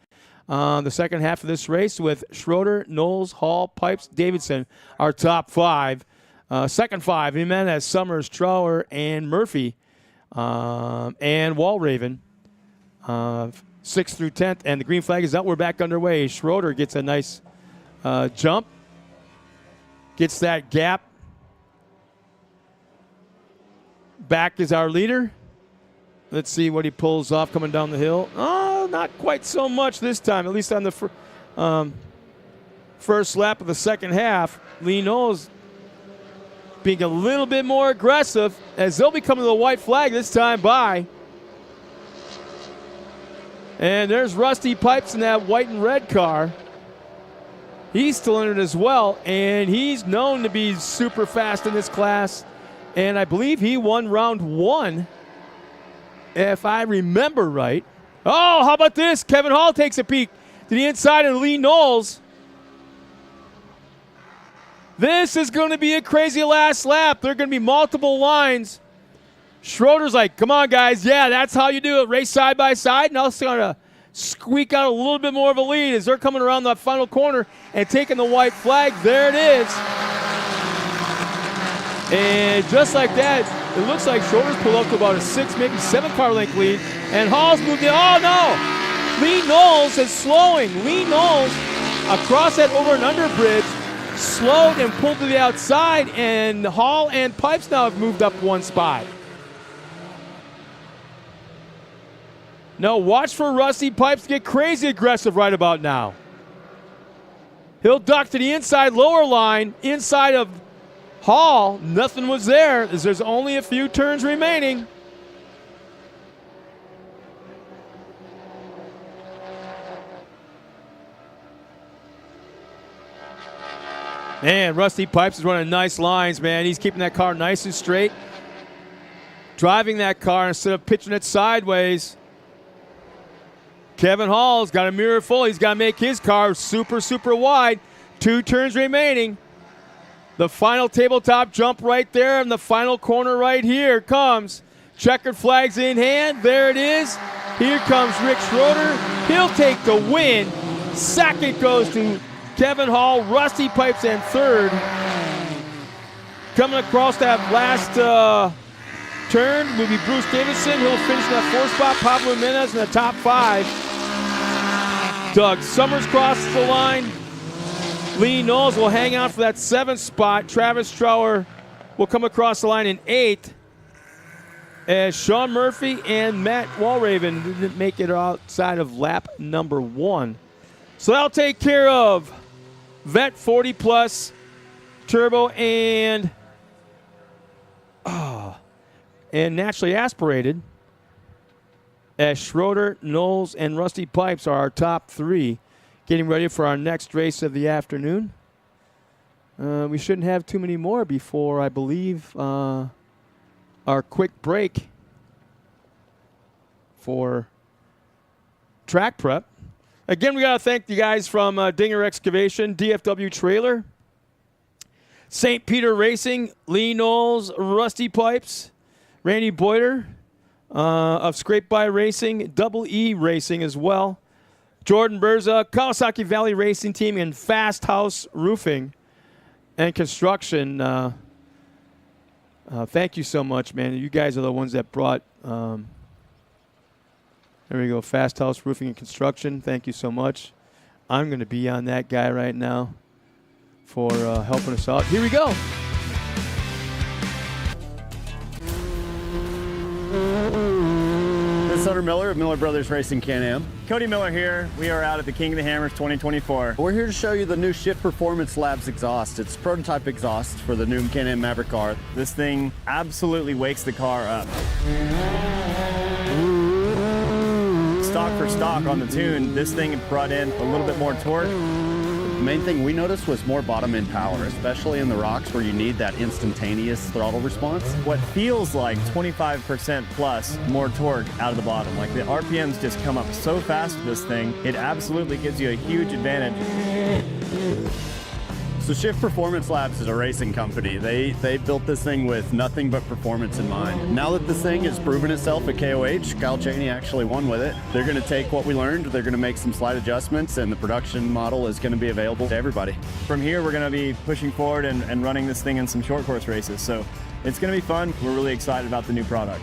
the second half of this race with Schroeder, Knowles, Hall, Pipes, Davidson, our top 5. Second 5, Jimenez, Summers, Trower, and Murphy. And Walraven, 6th through 10th, and the green flag is out. We're back underway. Schroeder gets a nice jump, gets that gap. Back is our leader. Let's see what he pulls off coming down the hill. Oh, not quite so much this time, at least on the first lap of the second half. Lee Knowles being a little bit more aggressive as they'll be coming to the white flag this time by. And there's Rusty Pipes in that white and red car. He's still in it as well, and he's known to be super fast in this class. And I believe he won round 1, if I remember right. Oh, how about this? Kevin Hall takes a peek to the inside of Lee Knowles. This is going to be a crazy last lap. There are going to be multiple lines. Schroeder's like, come on, guys. Yeah, that's how you do it. Race side by side. Now it's going to squeak out a little bit more of a lead as they're coming around that final corner and taking the white flag. There it is. And just like that, it looks like Schroeder's pulled up to about a 6, maybe 7 car length lead. And Hall's moved in. Oh, no. Lee Knowles is slowing. Lee Knowles across that over and under bridge slowed and pulled to the outside, and Hall and Pipes now have moved up 1 spot. No, watch for Rusty Pipes to get crazy aggressive right about now. He'll duck to the inside lower line, inside of Hall. Nothing was there as there's only a few turns remaining. Man, Rusty Pipes is running nice lines, man. He's keeping that car nice and straight. Driving that car instead of pitching it sideways. Kevin Hall's got a mirror full. He's got to make his car super, super wide. 2 turns remaining. The final tabletop jump right there in the final corner right here comes. Checkered flags in hand. There it is. Here comes Rick Schroeder. He'll take the win. Second goes to Kevin Hall. Rusty Pipes in third. Coming across that last turn will be Bruce Davison. He'll finish in that 4th spot. Pablo Jimenez in the top 5. Doug Summers crosses the line. Lee Knowles will hang out for that 7th spot. Travis Trower will come across the line in 8th. As Sean Murphy and Matt Walraven didn't make it outside of lap number 1. So that'll take care of Vet 40 Plus, Turbo, and naturally aspirated. As Schroeder, Knowles, and Rusty Pipes are our top 3. Getting ready for our next race of the afternoon. We shouldn't have too many more before, I believe, our quick break for track prep. Again, we got to thank the guys from Dinger Excavation, DFW Trailer, St. Peter Racing, Lee Knowles, Rusty Pipes, Randy Boyder of Scrape By Racing, Double E Racing as well, Jordan Berza, Kawasaki Valley Racing Team, and Fast House Roofing and Construction. Thank you so much, man. You guys are the ones that brought, there we go, Fast House Roofing and Construction. Thank you so much. I'm going to be on that guy right now for helping us out. Here we go. This is Hunter Miller of Miller Brothers Racing Can-Am. Cody Miller here. We are out at the King of the Hammers 2024. We're here to show you the new Shift Performance Labs exhaust. It's prototype exhaust for the new Can-Am Maverick car. This thing absolutely wakes the car up. Stock for stock on the tune, this thing brought in a little bit more torque. The main thing we noticed was more bottom end power, especially in the rocks where you need that instantaneous throttle response. What feels like 25% plus more torque out of the bottom. Like the RPMs just come up so fast with this thing, it absolutely gives you a huge advantage. So Shift Performance Labs is a racing company. They built this thing with nothing but performance in mind. Now that this thing has proven itself at KOH, Kyle Chaney actually won with it. They're going to take what we learned, they're going to make some slight adjustments, and the production model is going to be available to everybody. From here, we're going to be pushing forward and running this thing in some short course races. So it's going to be fun. We're really excited about the new product.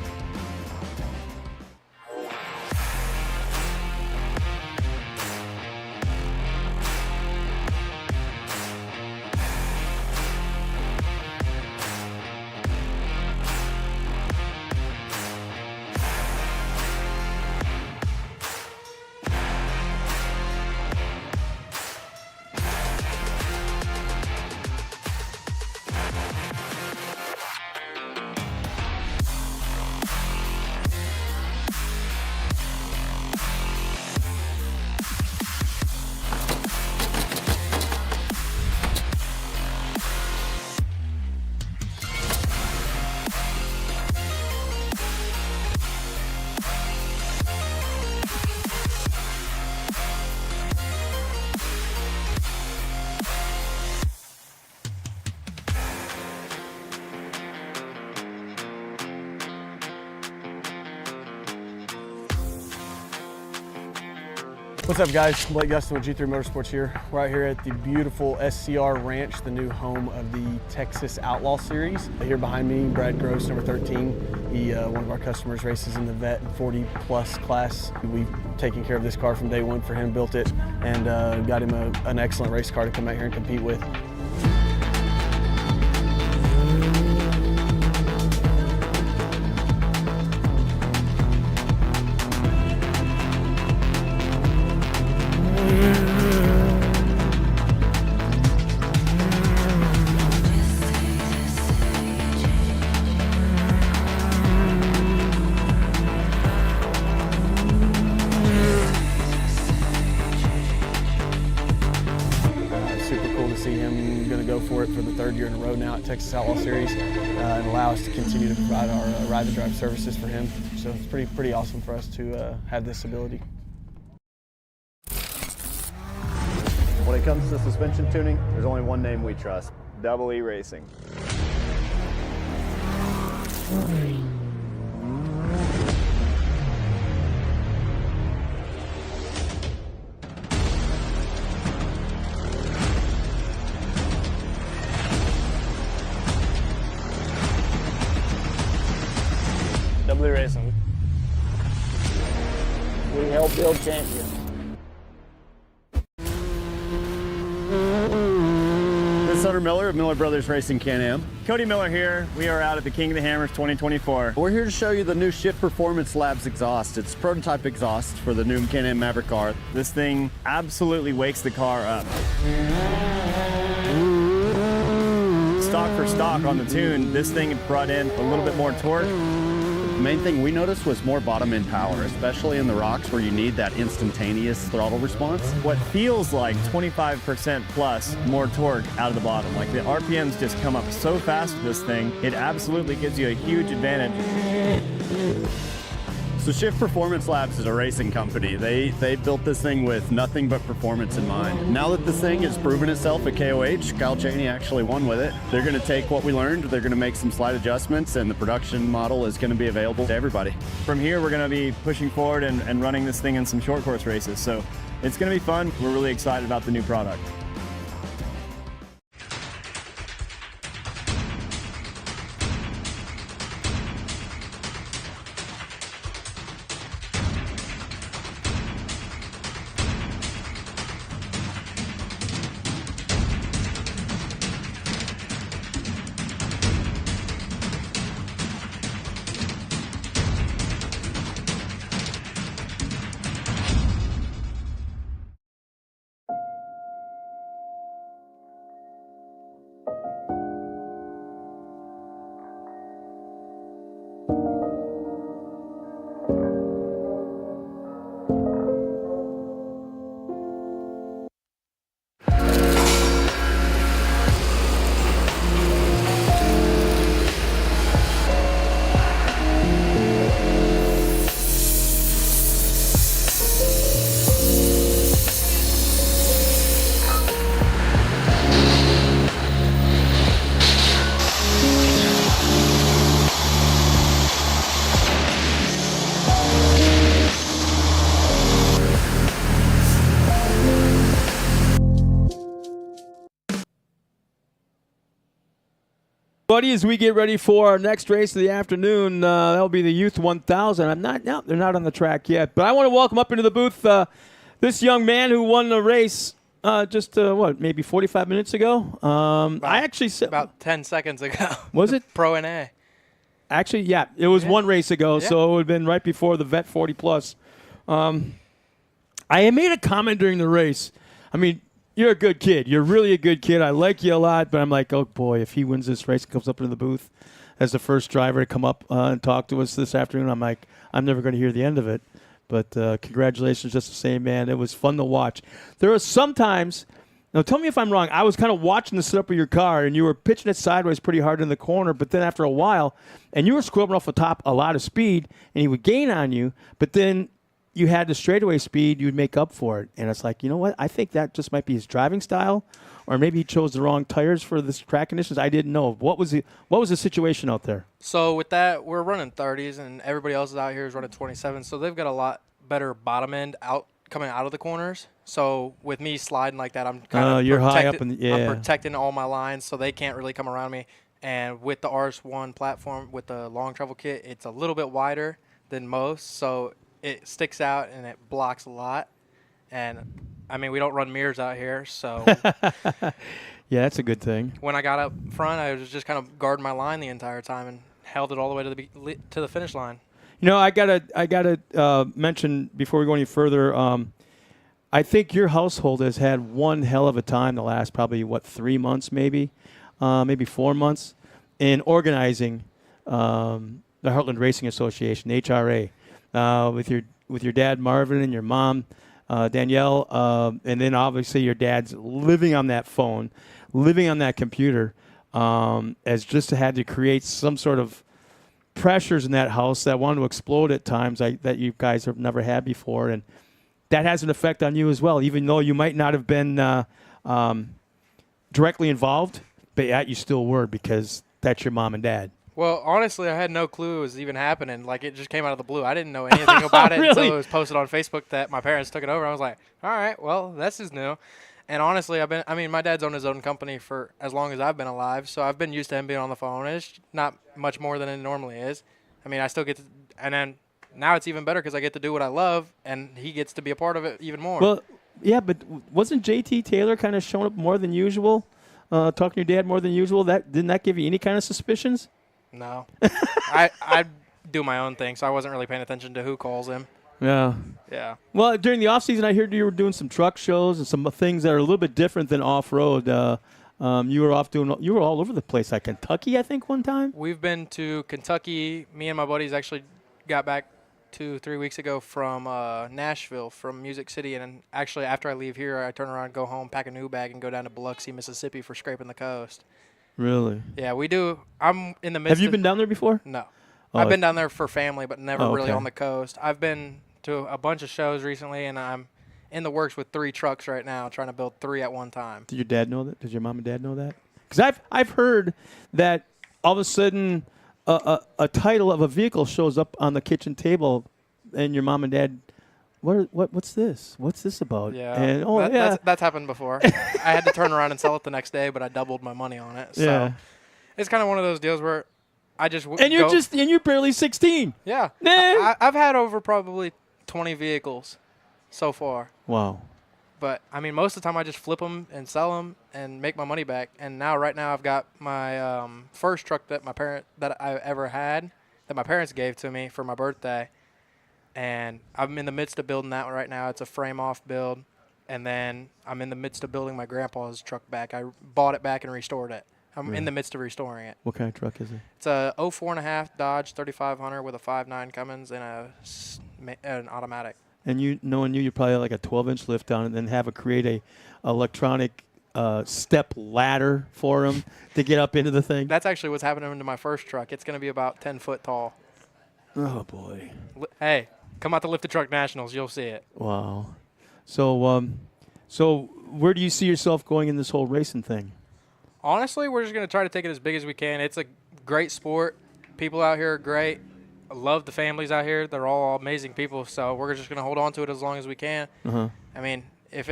What's up, guys? Blake Gustin with G3 Motorsports here. We're out here at the beautiful SCR Ranch, the new home of the Texas Outlaw Series. Here behind me, Brad Gross, number 13. He, one of our customers, races in the vet 40-plus class. We've taken care of this car from day one for him, built it, and got him an excellent race car to come out here and compete with. Super cool to see him going to go for it for the third year in a row now at Texas Outlaw Series and allow us to continue to provide our ride and drive services for him. So it's pretty awesome for us to have this ability. When it comes to suspension tuning, there's only one name we trust: Double E Racing. Double E Racing. We help build champions. This is Hunter Miller of Miller Brothers Racing Can-Am. Cody Miller here. We are out at the King of the Hammers 2024. We're here to show you the new Shift Performance Labs exhaust. It's prototype exhaust for the new Can-Am Maverick R. This thing absolutely wakes the car up. Stock for stock on the tune, this thing brought in a little bit more torque. The main thing we noticed was more bottom end power, especially in the rocks where you need that instantaneous throttle response. What feels like 25% plus more torque out of the bottom. Like the RPMs just come up so fast with this thing, it absolutely gives you a huge advantage. So Shift Performance Labs is a racing company. They built this thing with nothing but performance in mind. Now that this thing has proven itself at KOH, Kyle Chaney actually won with it. They're going to take what we learned, they're going to make some slight adjustments, and the production model is going to be available to everybody. From here, we're going to be pushing forward and running this thing in some short course races. So it's going to be fun. We're really excited about the new product. Buddy, as we get ready for our next race of the afternoon, that'll be the Youth 1000. No, they're not on the track yet. But I want to welcome up into the booth this young man who won the race maybe 45 minutes ago? I actually said about 10 seconds ago. Was it? Pro NA. Actually, yeah, it was one race ago, Yeah. so it would have been right before the Vet 40 Plus. I had made a comment during the race. I mean, you're a good kid. You're really a good kid. I like you a lot, but I'm like, oh boy, if he wins this race and comes up into the booth as the first driver to come up and talk to us this afternoon, I'm like, I'm never going to hear the end of it. But congratulations just the same, man. It was fun to watch. There are sometimes, now tell me if I'm wrong, I was kind of watching the setup of your car, and you were pitching it sideways pretty hard in the corner, but then after a while, and you were scrubbing off the top a lot of speed, and he would gain on you, but then you had the straightaway speed, you would make up for it. And it's like, you know what? I think that just might be his driving style, or maybe he chose the wrong tires for this track conditions. I didn't know. What was the situation out there? So with that, we're running 30s, and everybody else is out here is running 27. So they've got a lot better bottom end coming out of the corners. So with me sliding like that, I'm kind of you're high up in the, yeah. I'm protecting all my lines so they can't really come around me. And with the RS1 platform, with the long travel kit, it's a little bit wider than most, so it sticks out and it blocks a lot. And I mean, we don't run mirrors out here, so Yeah, that's a good thing. when I got up front, I was just kind of guarding my line the entire time and held it all the way to the finish line. You know, I gotta mention before we go any further. I think your household has had one hell of a time the last probably 3 months, maybe 4 months, in organizing the Heartland Racing Association, HRA, with your dad Marvin and your mom Danielle, and then obviously your dad's living on that phone, living on that computer, as just had to create some sort of pressures in that house that wanted to explode at times that you guys have never had before, and that has an effect on you as well, even though you might not have been directly involved, but yet you still were because that's your mom and dad. Well, honestly, I had no clue it was even happening. Like, it just came out of the blue. I didn't know anything about it Really? until it was posted on Facebook that my parents took it over. I was like, all right, well, this is new. And honestly, my dad's owned his own company for as long as I've been alive, so I've been used to him being on the phone. It's not much more than it normally is. I mean, I still get to, and then now it's even better because I get to do what I love, and he gets to be a part of it even more. Well, yeah, but wasn't JT Taylor kind of showing up more than usual, talking to your dad more than usual? Didn't that give you any kind of suspicions? No. I do my own thing, so I wasn't really paying attention to who calls him. Yeah. Yeah. Well, during the off season, I heard you were doing some truck shows and some things that are a little bit different than off road. You were all over the place, like Kentucky, I think, one time. We've been to Kentucky. Me and my buddies actually got back 2-3 weeks ago from Nashville, from Music City, and then actually after I leave here, I turn around, go home, pack a new bag, and go down to Biloxi, Mississippi for scraping the coast. Really? Yeah, we do. I'm in the midst. Have you been down there before? No. Oh, I've been down there for family, but never really okay. on the coast. I've been to a bunch of shows recently, and I'm in the works with 3 trucks right now, trying to build 3 at one time. Did your dad know that? Did your mom and dad know that? Because I've heard that all of a sudden a title of a vehicle shows up on the kitchen table, and your mom and dad, what's this? What's this about? Yeah, and, that's happened before. I had to turn around and sell it the next day, but I doubled my money on it. So yeah. it's kind of one of those deals where I just And you're barely 16. Yeah. Nah. I've had over probably 20 vehicles so far. Wow. But, I mean, most of the time I just flip them and sell them and make my money back. And right now I've got my first truck that I ever had that my parents gave to me for my birthday. And I'm in the midst of building that one right now. It's a frame-off build. And then I'm in the midst of building my grandpa's truck back. I bought it back and restored it. I'm in the midst of restoring it. What kind of truck is it? It's a 04.5 Dodge 3500 with a 5.9 Cummins and an automatic. And knowing you probably have like a 12-inch lift down and then create a electronic step ladder for him to get up into the thing. That's actually what's happening to my first truck. It's going to be about 10 foot tall. Oh, boy. Hey, come out to Lift the Truck Nationals. You'll see it. Wow. So where do you see yourself going in this whole racing thing? Honestly, we're just going to try to take it as big as we can. It's a great sport. People out here are great. I love the families out here. They're all amazing people, so we're just going to hold on to it as long as we can. Uh-huh. I mean, if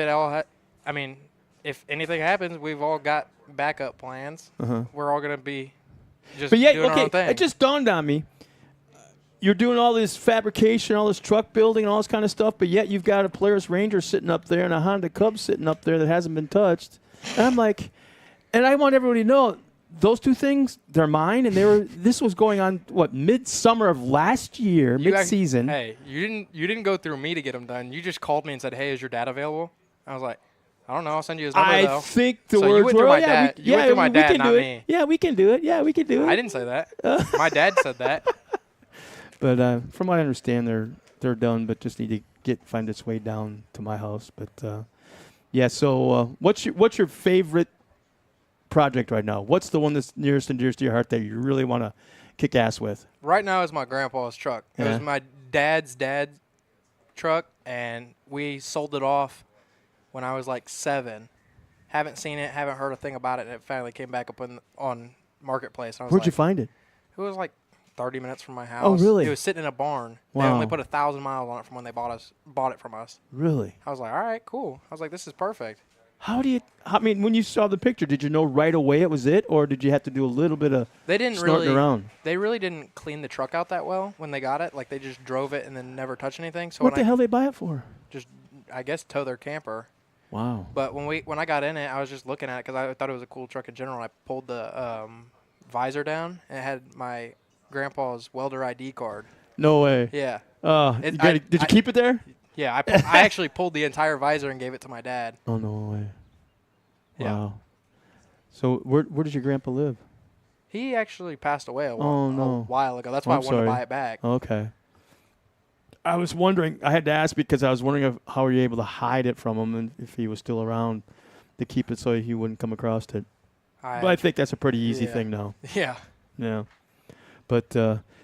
anything happens, we've all got backup plans. Uh-huh. We're all going to be just But yet, doing our own thing. it just dawned on me. You're doing all this fabrication, all this truck building, and all this kind of stuff, but yet you've got a Polaris Ranger sitting up there and a Honda Cub sitting up there that hasn't been touched. And I'm like, and I want everybody to know, those two things, they're mine, and this was going on, midsummer of last year, mid-season. Hey, you didn't go through me to get them done. You just called me and said, hey, is your dad available? I was like, I don't know. I'll send you his number, though. I think the so words you went were, through my dad. You went through my dad, not me. Yeah, we can do it. Yeah, we can do it. I didn't say that. My dad said that. But from what I understand, they're done, but just need to find its way down to my house. But yeah. So what's your favorite project right now? What's the one that's nearest and dearest to your heart that you really want to kick ass with? Right now is my grandpa's truck. It was my dad's truck, and we sold it off when I was like 7. Haven't seen it, haven't heard a thing about it, and it finally came back up on Marketplace. And I was Where'd like, you find it? It was like 30 minutes from my house. Oh, really? It was sitting in a barn. They Wow. only put 1,000 miles on it from when they bought it from us. Really? I was like, all right, cool. I was like, this is perfect. How do you? I mean, when you saw the picture, did you know right away it was it, or did you have to do a little bit of They didn't snorting really. around? They really didn't clean the truck out that well when they got it. Like they just drove it and then never touched anything. So What when the hell they buy it for? just, I guess, tow their camper. Wow. But when I got in it, I was just looking at it because I thought it was a cool truck in general. I pulled the visor down and it had my grandpa's welder ID card. No way. Yeah. Did you keep it there? Yeah, I actually pulled the entire visor and gave it to my dad. Oh, no way. Yeah. Wow. So where does your grandpa live? He actually passed away a Oh, no. while ago. That's why I I'm wanted sorry. to buy it back. Okay. I was wondering. I had to ask because I was wondering how were you able to hide it from him and if he was still around to keep it so he wouldn't come across it. But I think that's a pretty easy thing now. Yeah. Yeah. But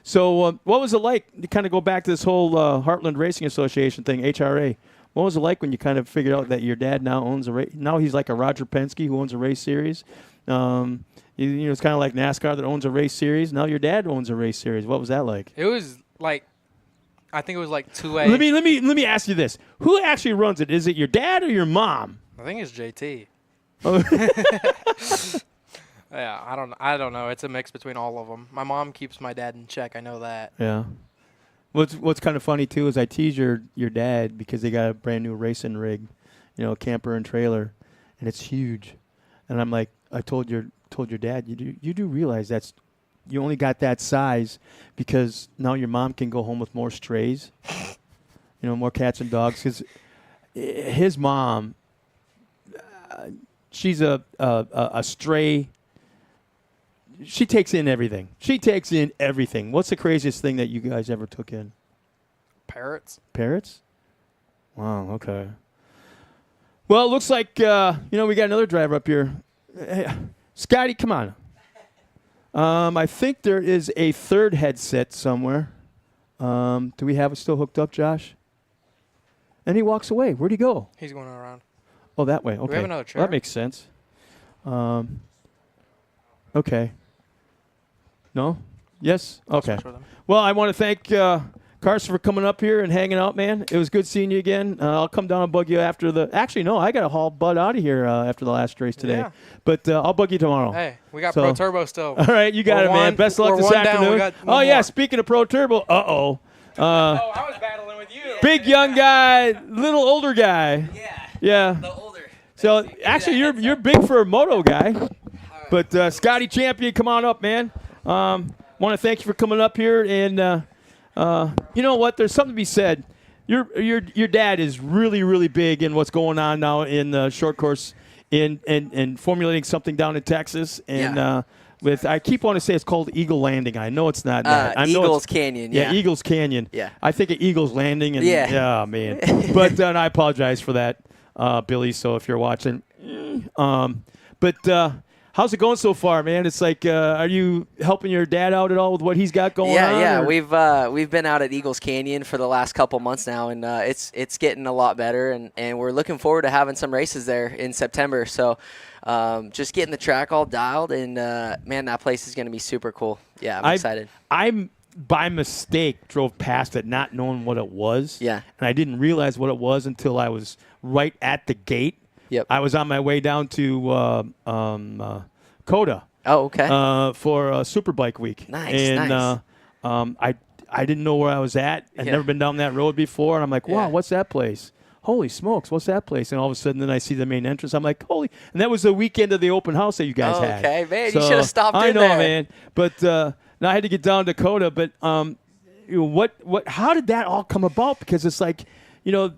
so what was it like to kind of go back to this whole Heartland Racing Association thing, HRA? What was it like when you kind of figured out that your dad now owns a race? Now he's like a Roger Penske who owns a race series. You know, it's kind of like NASCAR that owns a race series. Now your dad owns a race series. What was that like? It was like, I think it was like 2A. Let me ask you this: who actually runs it? Is it your dad or your mom? I think it's JT. Oh. Yeah, I don't know. It's a mix between all of them. My mom keeps my dad in check. I know that. Yeah. What's kind of funny too is I tease your dad because they got a brand new racing rig, you know, camper and trailer, and it's huge, and I'm like, I told your dad, you do realize you only got that size because now your mom can go home with more strays, you know, more cats and dogs. Because his mom, she's a stray. She takes in everything. What's the craziest thing that you guys ever took in? Parrots. Parrots? Wow, okay. Well, it looks like, we got another driver up here. Hey, Scotty, come on. I think there is a third headset somewhere. Do we have it still hooked up, Josh? And he walks away. Where'd he go? He's going around. Oh, that way. Okay. we have another chair? Well, that makes sense. Okay. No? Yes? Okay. Switch with him. Well, I want to thank Carson for coming up here and hanging out, man. It was good seeing you again. I'll come down and bug you after the – actually, no, I got to haul Bud out of here after the last race today. Yeah. But I'll bug you tomorrow. Hey, we got So- Pro Turbo still. All right, you got We're it, man. one- Best of luck we're this one down. afternoon. We got Oh, one yeah, more. speaking of Pro Turbo, Oh, I was battling with you. big young guy, little older guy. Yeah. The older. So actually, you're big for a moto guy. But Scotty Champion, come on up, man. Want to thank you for coming up here, and you know what? There's something to be said. Your dad is really, really big in what's going on now in the short course in formulating something down in Texas, and Yeah. I keep wanting to say it's called Eagle Landing. I know it's not that. I know Eagles it's- Canyon. Yeah, Yeah. Eagles Canyon. Yeah. I think of Eagles Landing, and Yeah. man. But and I apologize for that, Billy. So if you're watching, how's it going so far, man? It's like, are you helping your dad out at all with what he's got going on? Yeah. or- We've been out at Eagles Canyon for the last couple months now, and it's getting a lot better, and we're looking forward to having some races there in September. So just getting the track all dialed, and man, that place is going to be super cool. Yeah, I'm excited. I'm by mistake drove past it not knowing what it was. Yeah. And I didn't realize what it was until I was right at the gate. Yep. I was on my way down to Coda. Oh, okay. For Superbike Week. Nice, And nice. I didn't know where I was at. I'd Yeah. never been down that road before, and I'm like, wow, Yeah. what's that place? Holy smokes, what's that place? And all of a sudden, then I see the main entrance. I'm like, holy! And that was the weekend of the open house that you guys had. Okay, man, you should've stopped I in know, there. man. But now I had to get down to Coda. But how did that all come about? Because it's like, your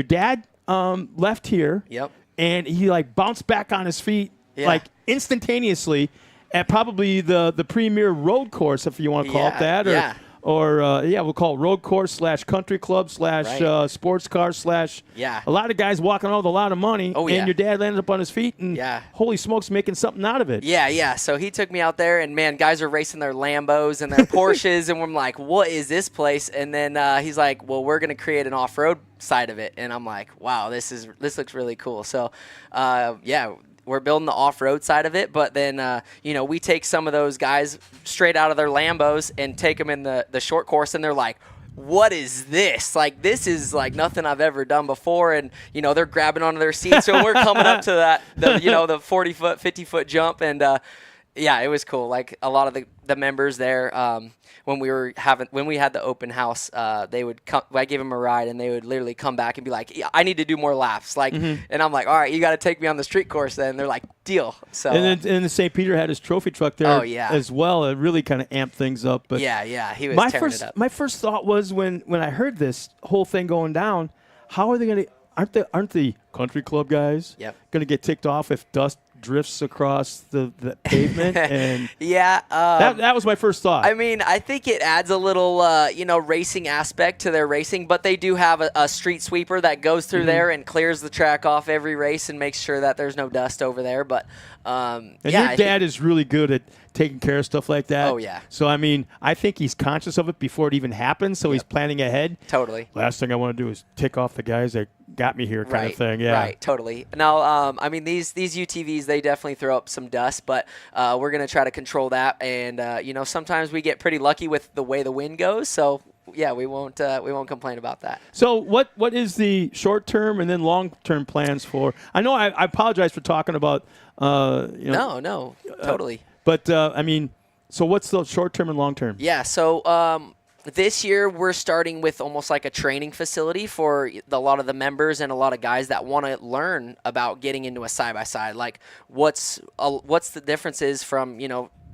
dad left here. Yep. And he like bounced back on his feet Yeah. like instantaneously at probably the premier road course, if you want to call it Yeah, that, yeah. or we'll call it road course / country club / Right. sports car / Yeah. a lot of guys walking out with a lot of money. Oh, and yeah. your dad landed up on his feet and Yeah. holy smokes, making something out of it. Yeah. So he took me out there, and man, guys are racing their Lambos and their Porsches, and we're like, what is this place? And then he's like, well, we're gonna create an off-road side of it, and I'm like, wow, this looks really cool. So, we're building the off-road side of it, but then we take some of those guys straight out of their Lambos and take them in the short course, and they're like, what is this? Like, this is like nothing I've ever done before. And, they're grabbing onto their seats. So we're coming up to the 40-foot, 50-foot jump. And, it was cool. Like, a lot of the members there, when we had the open house, they would come. I gave them a ride, and they would literally come back and be like, I need to do more laps. Like, and I'm like, all right, you got to take me on the street course then. And they're like, deal. So and then St. Peter had his trophy truck there as well. It really kind of amped things up. But he was tearing it up. My first thought was when I heard this whole thing going down, how are they going to? Aren't the country club guys going to get ticked off if dust drifts across the pavement? And that was my first thought. I mean, I think it adds a little racing aspect to their racing, but they do have a street sweeper that goes through there and clears the track off every race and makes sure that there's no dust over there. But your dad is really good at taking care of stuff like that. Oh, yeah. So, I mean, I think he's conscious of it before it even happens, so he's planning ahead. Totally. Last thing I want to do is tick off the guys that got me here kind of thing. Yeah. Right, totally. Now, I mean, these UTVs, they definitely throw up some dust, but we're going to try to control that. And, sometimes we get pretty lucky with the way the wind goes, so we won't complain about that. So what is the short-term and then long-term plans for? I know I apologize for talking about No, totally. But I mean, so what's the short-term and long-term? Yeah, so this year we're starting with almost like a training facility for a lot of the members and a lot of guys that want to learn about getting into a side-by-side. Like what's the differences from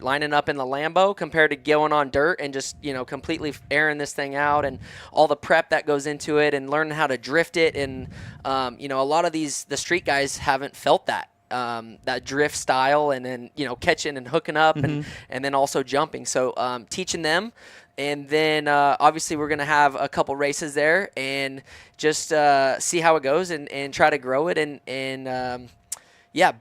lining up in the Lambo compared to going on dirt and just completely airing this thing out, and all the prep that goes into it, and learning how to drift it. And a lot of the street guys haven't felt that drift style, and then catching and hooking up, and then also jumping. So teaching them. And then obviously we're going to have a couple races there and just see how it goes, and try to grow it, and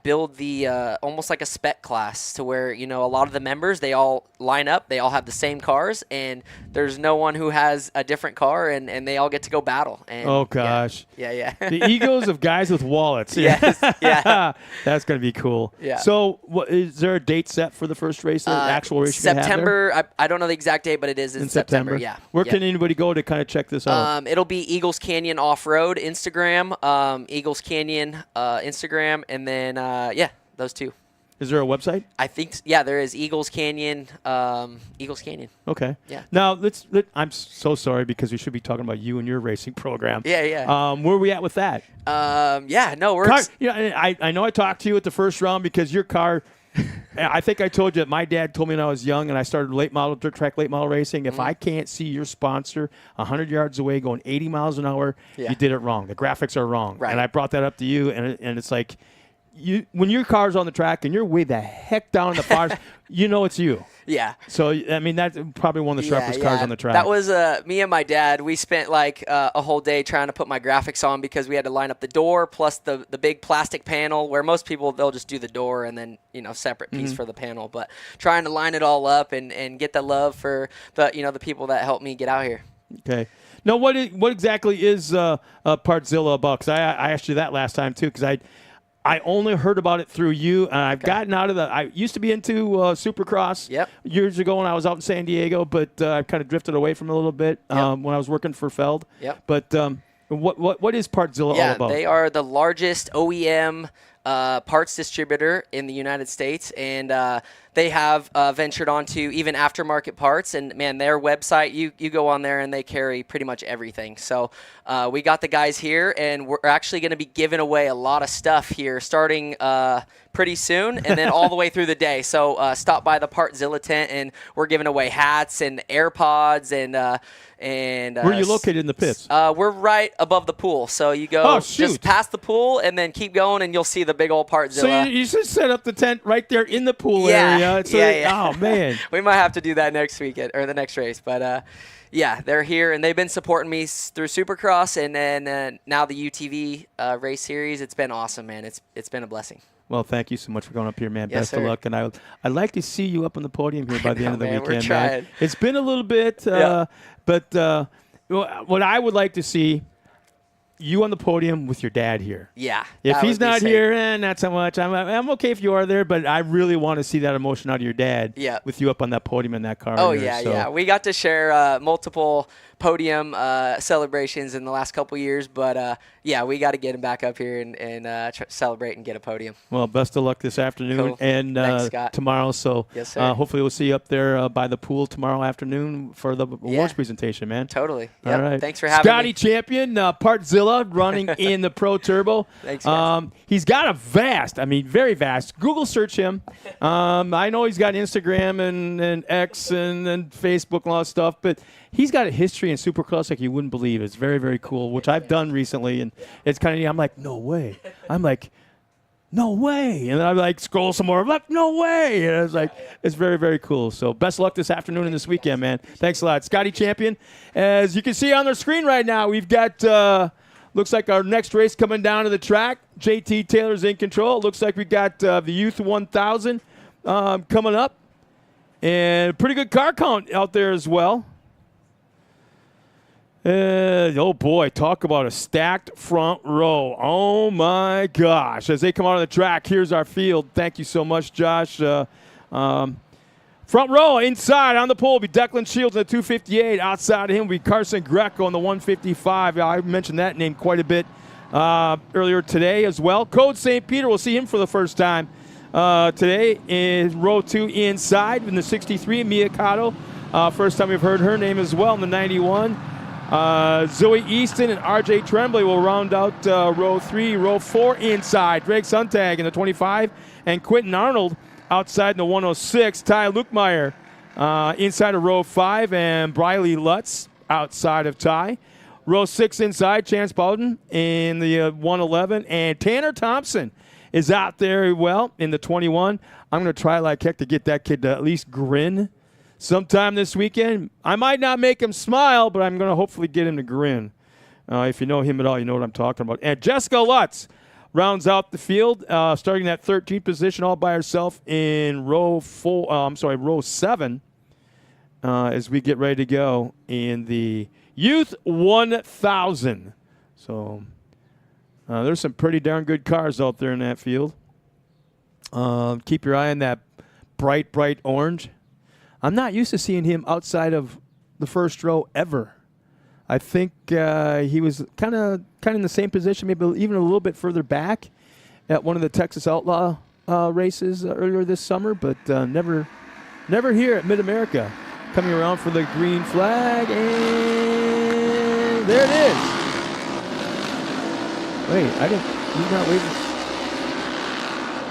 build the almost like a spec class to where, a lot of the members, they all line up, they all have the same cars, and there's no one who has a different car, and they all get to go battle. And, oh, gosh. Yeah. The egos of guys with wallets. Yes, yeah. That's going to be cool. Yeah. So is there a date set for the first race, the actual race you're going to have there? September. I don't know the exact date, but it is in September. Yeah. Where can anybody go to kind of check this out? It'll be Eagles Canyon Off-Road Instagram, Eagles Canyon Instagram, and then those two. Is there a website? I think there is Eagles Canyon. Eagles Canyon. Okay. Yeah. Now I'm so sorry because we should be talking about you and your racing program. Yeah. Where are we at with that? We're. I know I talked to you at the first round because your car. I think I told you that my dad told me when I was young and I started dirt track late model racing. If I can't see your sponsor 100 yards away going 80 miles an hour, you did it wrong. The graphics are wrong. Right. And I brought that up to you, and it's like, when your car's on the track and you're way the heck down in the bars, it's you. Yeah. So, I mean, that's probably one of the sharpest cars on the track. That was me and my dad. We spent like a whole day trying to put my graphics on because we had to line up the door plus the big plastic panel, where most people, they'll just do the door and then, separate piece for the panel. But trying to line it all up and get the love for the people that helped me get out here. Okay. Now, what exactly is Partzilla about? Because I asked you that last time, too, because I only heard about it through you, and I've gotten out of I used to be into Supercross years ago when I was out in San Diego, but I've kind of drifted away from it a little bit when I was working for Feld. Yep. But what is Partzilla all about? They are the largest OEM parts distributor in the United States, and they have ventured onto even aftermarket parts. And man, their website, you go on there and they carry pretty much everything. So we got the guys here, and we're actually going to be giving away a lot of stuff here starting pretty soon, and then all the way through the day. So stop by the Partzilla tent, and we're giving away hats and AirPods and where are you located in the pits? We're right above the pool. So you go just past the pool and then keep going, and you'll see the big old Partzilla. So you should set up the tent right there in the pool area. Oh, man. We might have to do that next weekend or the next race. But, they're here, and they've been supporting me through Supercross and then now the UTV race series. It's been awesome, man. It's been a blessing. Well, thank you so much for going up here, man. Yes, Best sir. of luck. And I'd like to see you up on the podium here by the end of the weekend, we're trying. man. It's been a little bit, but what I would like to see, you on the podium with your dad here. Yeah. If that he's would be not sick. here, not so much. I'm okay if you are there, but I really want to see that emotion out of your dad. Yeah. With you up on that podium in that car. Oh, here, yeah, so. yeah. We got to share multiple podium celebrations in the last couple years, but yeah, we got to get him back up here and celebrate and get a podium. Well, best of luck this afternoon Cool. and Thanks, Scott. tomorrow. So Yes, sir. hopefully we'll see you up there by the pool tomorrow afternoon for the awards presentation, man. Totally. All Yep. right. Thanks for having Scotty me. Champion, Partzilla, running in the Pro Turbo. Thanks, guys. He's got a very vast. Google search him. I know he's got Instagram and X and Facebook and all that stuff, but he's got a history in Supercross like you wouldn't believe. It's very, very cool, which I've done recently, and it's kind of neat. I'm like, no way. I'm like, no way. And then I like scroll some more. I'm like, no way. And I was like, it's very, very cool. So best luck this afternoon and this weekend, man. Thanks a lot. Scotty Champion. As you can see on the screen right now, we've got, looks like our next race coming down to the track. JT Taylor's in control. It looks like we got the Youth 1000 coming up. And pretty good car count out there as well. Oh, boy, talk about a stacked front row. Oh, my gosh. As they come out of the track, here's our field. Thank you so much, Josh. Front row inside on the pole will be Declan Shields in the 258. Outside of him will be Carson Greco in the 155. I mentioned that name quite a bit earlier today as well. Code St. Peter, we'll see him for the first time today in row 2 inside in the 63. Mia Cotto, first time we've heard her name as well in the 91. Zoe Easton and RJ Tremblay will round out row 3. Row 4 inside. Drake Suntag in the 25. And Quentin Arnold outside in the 106. Ty Lukmeyer inside of row 5. And Briley Lutz outside of Ty. Row 6 inside. Chance Bowden in the 111. And Tanner Thompson is out there well in the 21. I'm going to try like heck to get that kid to at least grin sometime this weekend. I might not make him smile, but I'm going to hopefully get him to grin. If you know him at all, you know what I'm talking about. And Jessica Lutz rounds out the field, starting at 13th position all by herself in row 7, as we get ready to go in the Youth 1000. So there's some pretty darn good cars out there in that field. Keep your eye on that bright orange. I'm not used to seeing him outside of the first row ever. I think he was kind of in the same position, maybe even a little bit further back at one of the Texas Outlaw races earlier this summer, but never here at Mid-America. Coming around for the green flag, and there it is. Wait, he's not waving.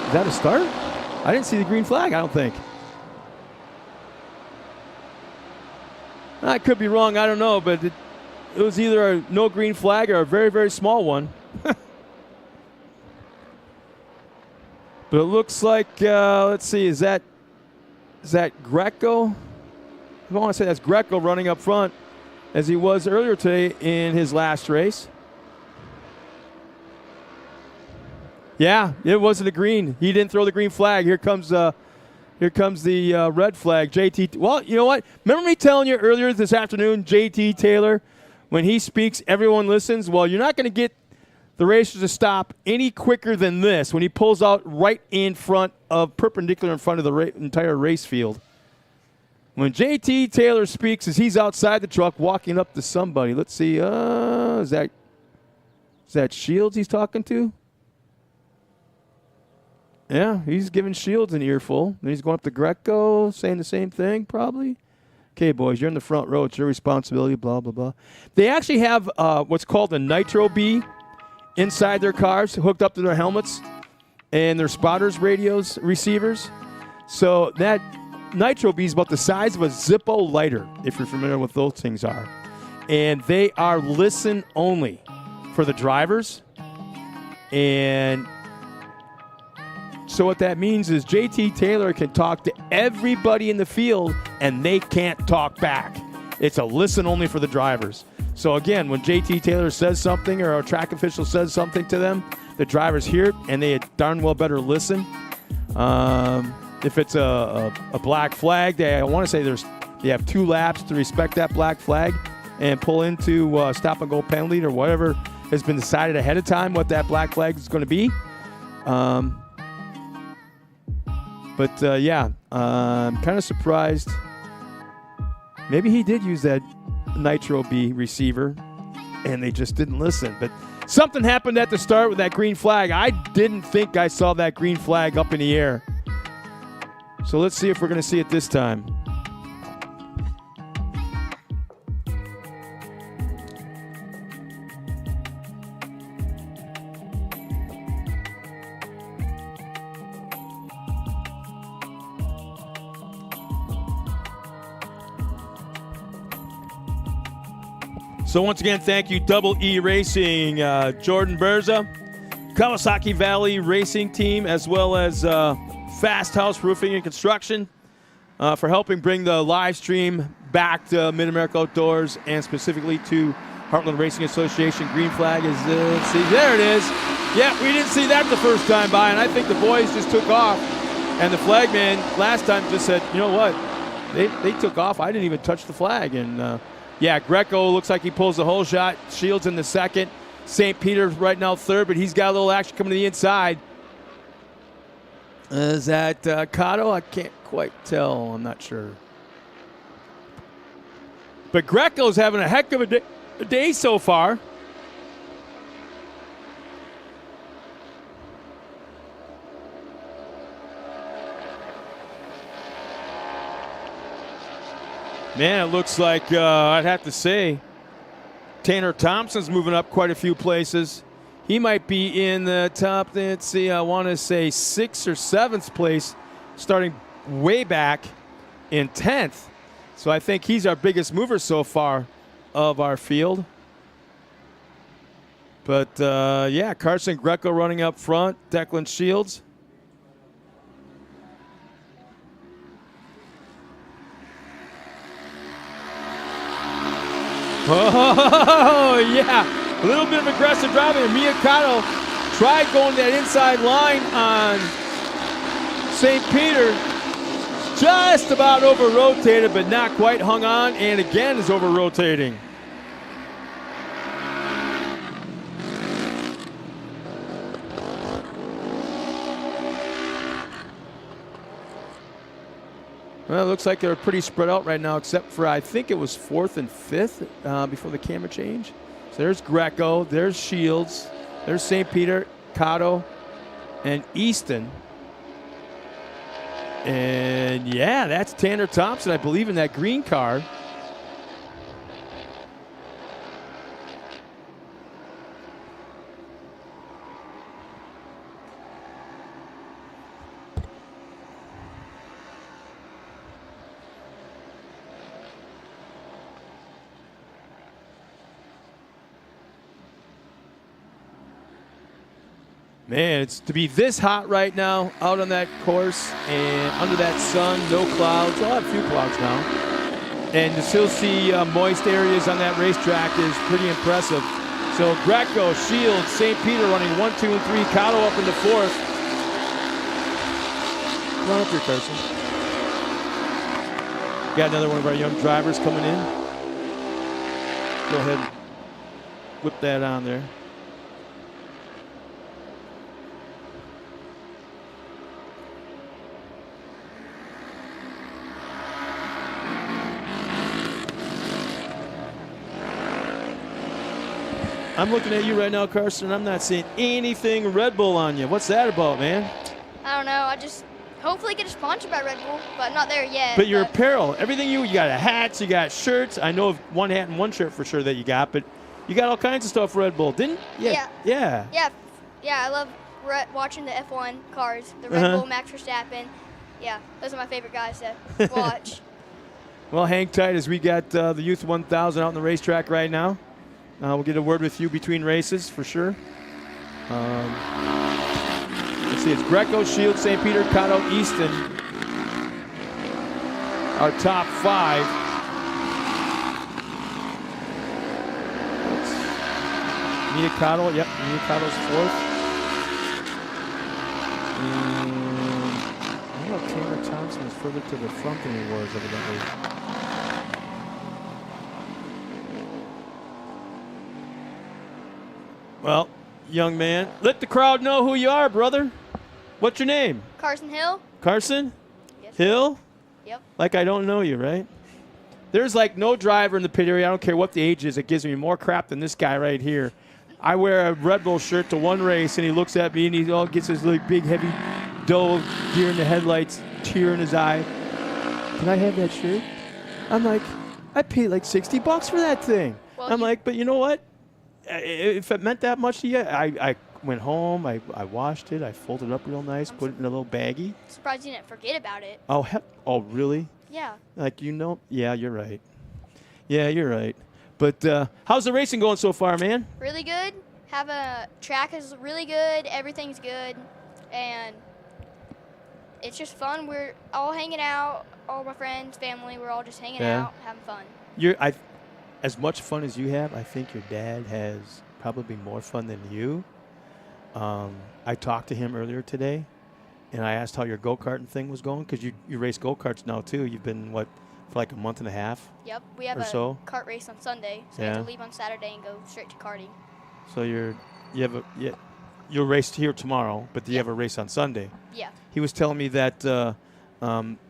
Is that a start? I didn't see the green flag, I don't think. I could be wrong, I don't know, but it was either a no green flag or a very, very small one. But it looks like, let's see, is that Greco? I want to say that's Greco running up front as he was earlier today in his last race. Yeah, it wasn't a green. He didn't throw the green flag. Here comes the red flag. JT. Well, you know what? Remember me telling you earlier this afternoon, JT Taylor, when he speaks, everyone listens. Well, you're not going to get the racers to stop any quicker than this when he pulls out right in front of, perpendicular in front of the entire race field. When JT Taylor speaks, as he's outside the truck walking up to somebody. Let's see. Is that Shields he's talking to? Yeah, he's giving Shields an earful. Then he's going up to Greco, saying the same thing, probably. Okay, boys, you're in the front row. It's your responsibility, blah, blah, blah. They actually have what's called a Nitro Bee inside their cars, hooked up to their helmets and their spotters radios, receivers. So that Nitro Bee is about the size of a Zippo lighter, if you're familiar with those things are. And they are listen only for the drivers. And so what that means is JT Taylor can talk to everybody in the field, and they can't talk back. It's a listen only for the drivers. So again, when JT Taylor says something or a track official says something to them, the drivers hear it, and they darn well better listen. If it's a black flag, I want to say they have 2 laps to respect that black flag and pull into stop and go penalty or whatever has been decided ahead of time what that black flag is going to be. Yeah, I'm kind of surprised. Maybe he did use that Nitro B receiver, and they just didn't listen. But something happened at the start with that green flag. I didn't think I saw that green flag up in the air. So let's see if we're going to see it this time. So once again, thank you, Double E Racing, Jordan Berza, Kawasaki Valley Racing Team, as well as Fast House Roofing and Construction for helping bring the live stream back to Mid-America Outdoors and specifically to Heartland Racing Association. Green flag is, see, there it is. Yeah, we didn't see that the first time by, and I think the boys just took off. And the flagman last time just said, you know what, they took off. I didn't even touch the flag. And yeah, Greco looks like he pulls the whole shot. Shields in the second. St. Peter right now third, but he's got a little action coming to the inside. Is that Cotto? I can't quite tell. I'm not sure. But Greco's having a heck of a day so far. Man, it looks like, I'd have to say, Tanner Thompson's moving up quite a few places. He might be in the top, let's see, I want to say 6th or 7th place, starting way back in 10th. So I think he's our biggest mover so far of our field. But, yeah, Carson Greco running up front, Declan Shields. Oh, yeah. A little bit of aggressive driving. And Miyakato tried going that inside line on St. Peter. Just about over-rotated, but not quite hung on. And again is over-rotating. Well, it looks like they're pretty spread out right now, except for I think it was 4th and 5th before the camera change. So there's Greco, there's Shields, there's St. Peter, Cotto, and Easton. And yeah, that's Tanner Thompson, I believe, in that green car. Man, it's to be this hot right now out on that course and under that sun, no clouds. I'll have a few clouds now. And to still see moist areas on that racetrack is pretty impressive. So Greco, Shields, St. Peter running 1, 2, and 3. Cotto up in the 4th. Come on up here, Carson. Got another one of our young drivers coming in. Go ahead and whip that on there. I'm looking at you right now, Carson. I'm not seeing anything Red Bull on you. What's that about, man? I don't know. I just hopefully get a sponsor by Red Bull, but I'm not there yet. But your apparel, everything you got hats, you got shirts. I know of one hat and one shirt for sure that you got, but you got all kinds of stuff Red Bull, didn't you? Yeah. I love watching the F1 cars, the Red Bull, Max Verstappen. Yeah, those are my favorite guys to watch. Well, hang tight as we got the Youth 1000 out on the racetrack right now. We'll get a word with you between races for sure. Let's see, it's Greco, Shields, St. Peter, Cotto, Easton. Our top 5. Mia Cotto, yep, Mia Cotto's 4th. I don't know if Tanner Thompson is further to the front than he was evidently. Well, young man, let the crowd know who you are, brother. What's your name? Carson Hill. Carson? Yes. Hill? Yep. Like I don't know you, right? There's like no driver in the pit area. I don't care what the age is. It gives me more crap than this guy right here. I wear a Red Bull shirt to one race, and he looks at me, and he all gets his like, big, heavy doe deer in the headlights, tear in his eye. Can I have that shirt? I'm like, I paid like $60 for that thing. Well, I'm like, but you know what? If it meant that much to you, I went home, I washed it, I folded it up real nice, put it in a little baggie. Surprised you didn't forget about it. Oh, really? Yeah. Like, yeah, you're right. Yeah, you're right. But how's the racing going so far, man? Really good. Track is really good. Everything's good. And it's just fun. We're all hanging out. All my friends, family, we're all just hanging out, having fun. As much fun as you have, I think your dad has probably more fun than you. I talked to him earlier today, and I asked how your go-karting thing was going, because you race go-karts now, too. You've been, for like a month and a half? Yep. We have a kart race on Sunday, so we have to leave on Saturday and go straight to karting. So you'll race here tomorrow, but you have a race on Sunday. Yeah. He was telling me that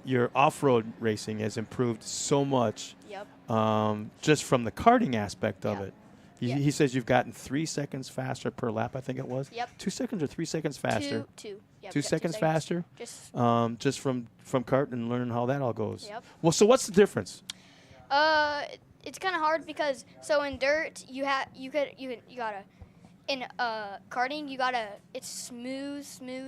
your off-road racing has improved so much. Yep. Just from the karting aspect of it. Yep. He says you've gotten 3 seconds faster per lap, I think it was. Yep. 2 seconds or 3 seconds faster? 2. Yep. 2 seconds faster? Just from karting and learning how that all goes. Yep. Well, so what's the difference? It's kind of hard because in dirt you gotta in karting it's smooth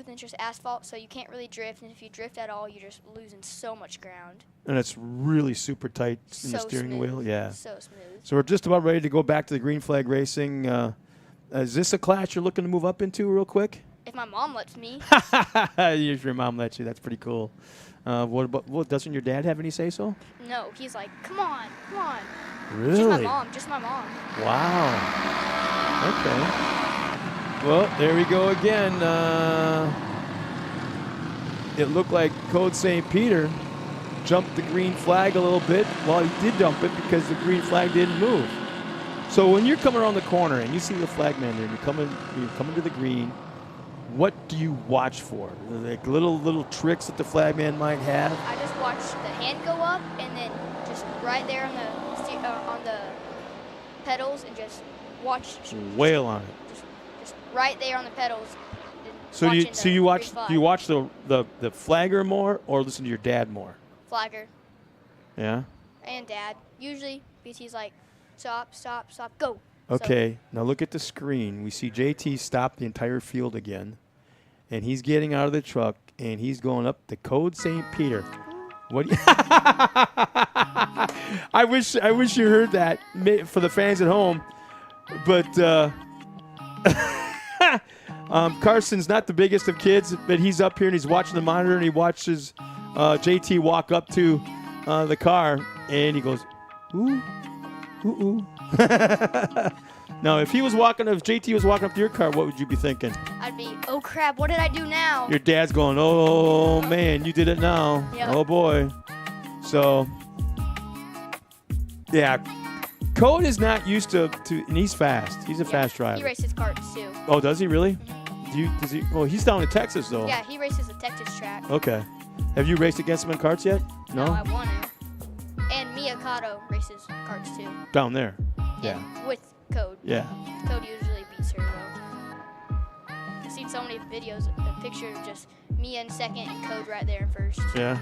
and just asphalt, so you can't really drift, and if you drift at all you're just losing so much ground. And it's really super tight in the So steering smooth. wheel. Yeah. So smooth. So we're just about ready to go back to the green flag racing. Is this a class you're looking to move up into real quick? If my mom lets me. If your mom lets you, that's pretty cool. Doesn't your dad have any say so? No, he's like, come on. Really? Just my mom. Wow. Okay. Well, there we go again. It looked like Code St. Peter jumped the green flag a little bit. Well, he did dump it because the green flag didn't move. So when you're coming around the corner and you see the flagman there, you're coming to the green, what do you watch for? Like little tricks that the flagman might have? I just watch the hand go up and then just right there on the pedals and just watch. Wail on it. Just right there on the pedals. So do you watch the flagger more or listen to your dad more? Flagger. Yeah. And dad. Usually BT's like, stop, go. Okay, now look at the screen. We see JT stop the entire field again, and he's getting out of the truck, and he's going up the Code St. Peter. What? I wish you heard that for the fans at home, but Carson's not the biggest of kids, but he's up here and he's watching the monitor, and he watches JT walk up to the car, and he goes, ooh, ooh, ooh. Now, if JT was walking up to your car, what would you be thinking? I'd be, oh crap, what did I do now? Your dad's going, oh man, you did it now. Yep. Oh boy. So, yeah, Code is not used to and he's fast. He's a fast driver. He races karts too. Oh, does he really? Does he? Oh, he's down in Texas though. Yeah, he races the Texas track. Okay. Have you raced against him in karts yet? No. No, I want to. And Miyakato races karts too. Down there. Yeah. And with Code. Yeah. Code usually beats her though. I've seen so many videos, a picture of just Mia in second and Code right there in first. Yeah.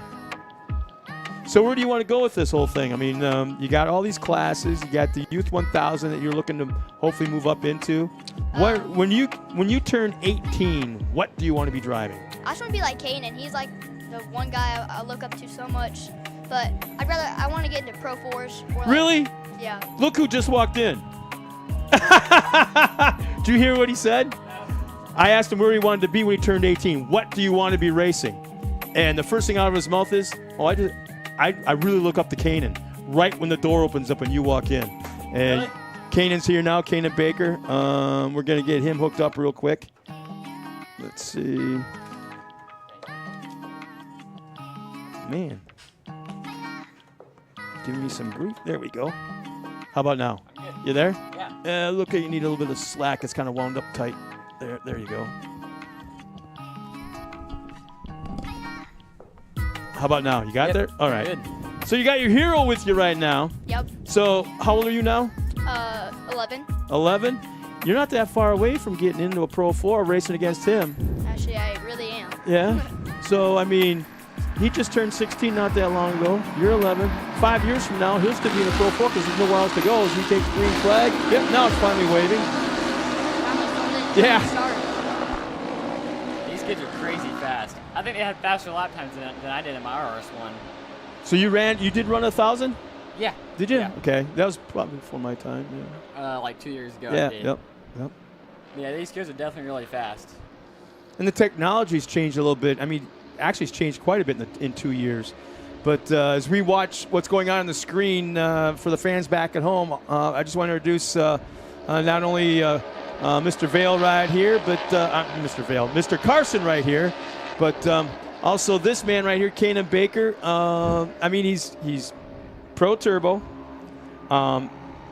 So where do you want to go with this whole thing? I mean, you got all these classes. You got the Youth 1000 that you're looking to hopefully move up into. When you turn 18, what do you want to be driving? I just want to be like Kanan. He's like the one guy I look up to so much. But I want to get into Pro 4s. Really? Yeah. Look who just walked in. Do you hear what he said? I asked him where he wanted to be when he turned 18. What do you want to be racing? And the first thing out of his mouth is, I really look up to Kanan right when the door opens up and you walk in. And really? Kanan's here now, Kanan Baker. We're going to get him hooked up real quick. Let's see. Man. Give me some grief. There we go. How about now? You there? Yeah. Look, you need a little bit of slack. It's kind of wound up tight. There you go. How about now? You got there? All right. Good. So you got your hero with you right now. Yep. So how old are you now? 11. 11. You're not that far away from getting into a Pro 4 racing against him. Actually, I really am. Yeah. So, I mean, he just turned 16 not that long ago. You're 11. 5 years from now, he'll still be in the Pro 4 because there's nowhere else to go. As he takes the green flag. Yep, now it's finally waving. Yeah. These kids are crazy fast. I think they had faster lap times than I did in my RS1. So you did run 1,000? Yeah. Did you? Yeah. Okay. That was probably before my time. Yeah. Like 2 years ago. I Yeah. did. Yep. Yeah, these kids are definitely really fast. And the technology's changed a little bit. I mean, actually, it's changed quite a bit in 2 years. But as we watch what's going on the screen for the fans back at home, I just want to introduce not only Mr. Vale right here, but Mr. Carson right here, but also this man right here, Kanan Baker. I mean, he's pro turbo,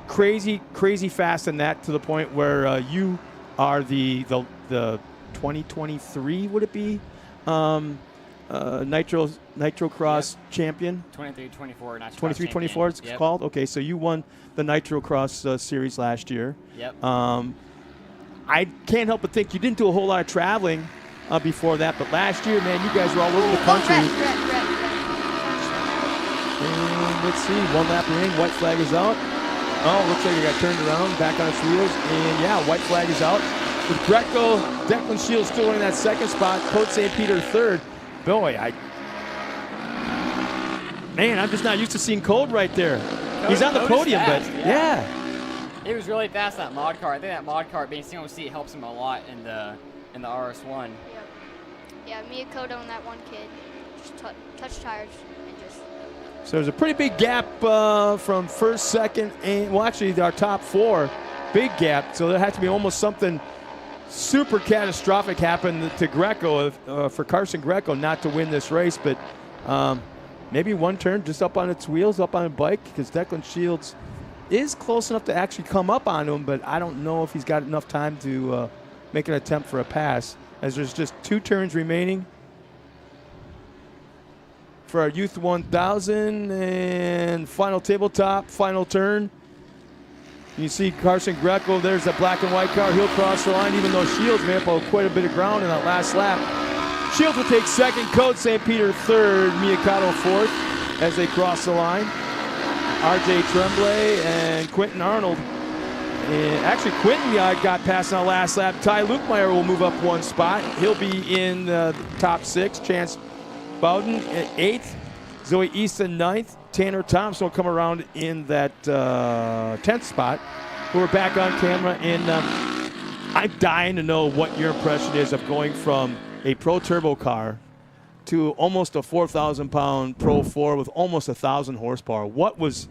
crazy fast in that, to the point where you are the 2023, would it be? Nitro Cross champion. 23-24 Nitro 23-24 it's called. Okay, so you won the Nitro Cross series last year. Yep. I can't help but think you didn't do a whole lot of traveling before that, but last year, man, you guys were all over the country. And let's see, one lap remaining, white flag is out. Oh, looks like it got turned around, back on its wheels, and yeah, white flag is out. With Greco, Declan Shields still in that second spot, Coach St. Peter third. Boy, I'm just not used to seeing Code right there. He's on the podium, fast, but yeah. He was really fast, that mod car. I think that mod car being single seat helps him a lot in the RS1. Yeah, me and Code on that one kid. Just touch tires and just. So there's a pretty big gap from first, second, and well, actually our top four, big gap. So there had to be almost something super catastrophic happen to Greco for Carson Greco not to win this race. But maybe one turn just up on its wheels, up on a bike, because Declan Shields is close enough to actually come up on him, but I don't know if he's got enough time to make an attempt for a pass, as there's just 2 turns remaining for our Youth 1000 and final tabletop, final turn. You see Carson Greco, there's that black and white car. He'll cross the line, even though Shields made up quite a bit of ground in that last lap. Shields will take second, Code St. Peter third, Miyakato fourth as they cross the line. RJ Tremblay and Quentin Arnold. And actually, Quentin got past on the last lap. Ty Lukemeyer will move up one spot. He'll be in the top 6. Chance Bowden at 8th. Zoe Easton 9th. Tanner Thompson will come around in that 10th spot. We're back on camera, and I'm dying to know what your impression is of going from a Pro Turbo car to almost a 4,000-pound Pro 4 with almost 1,000 horsepower. What was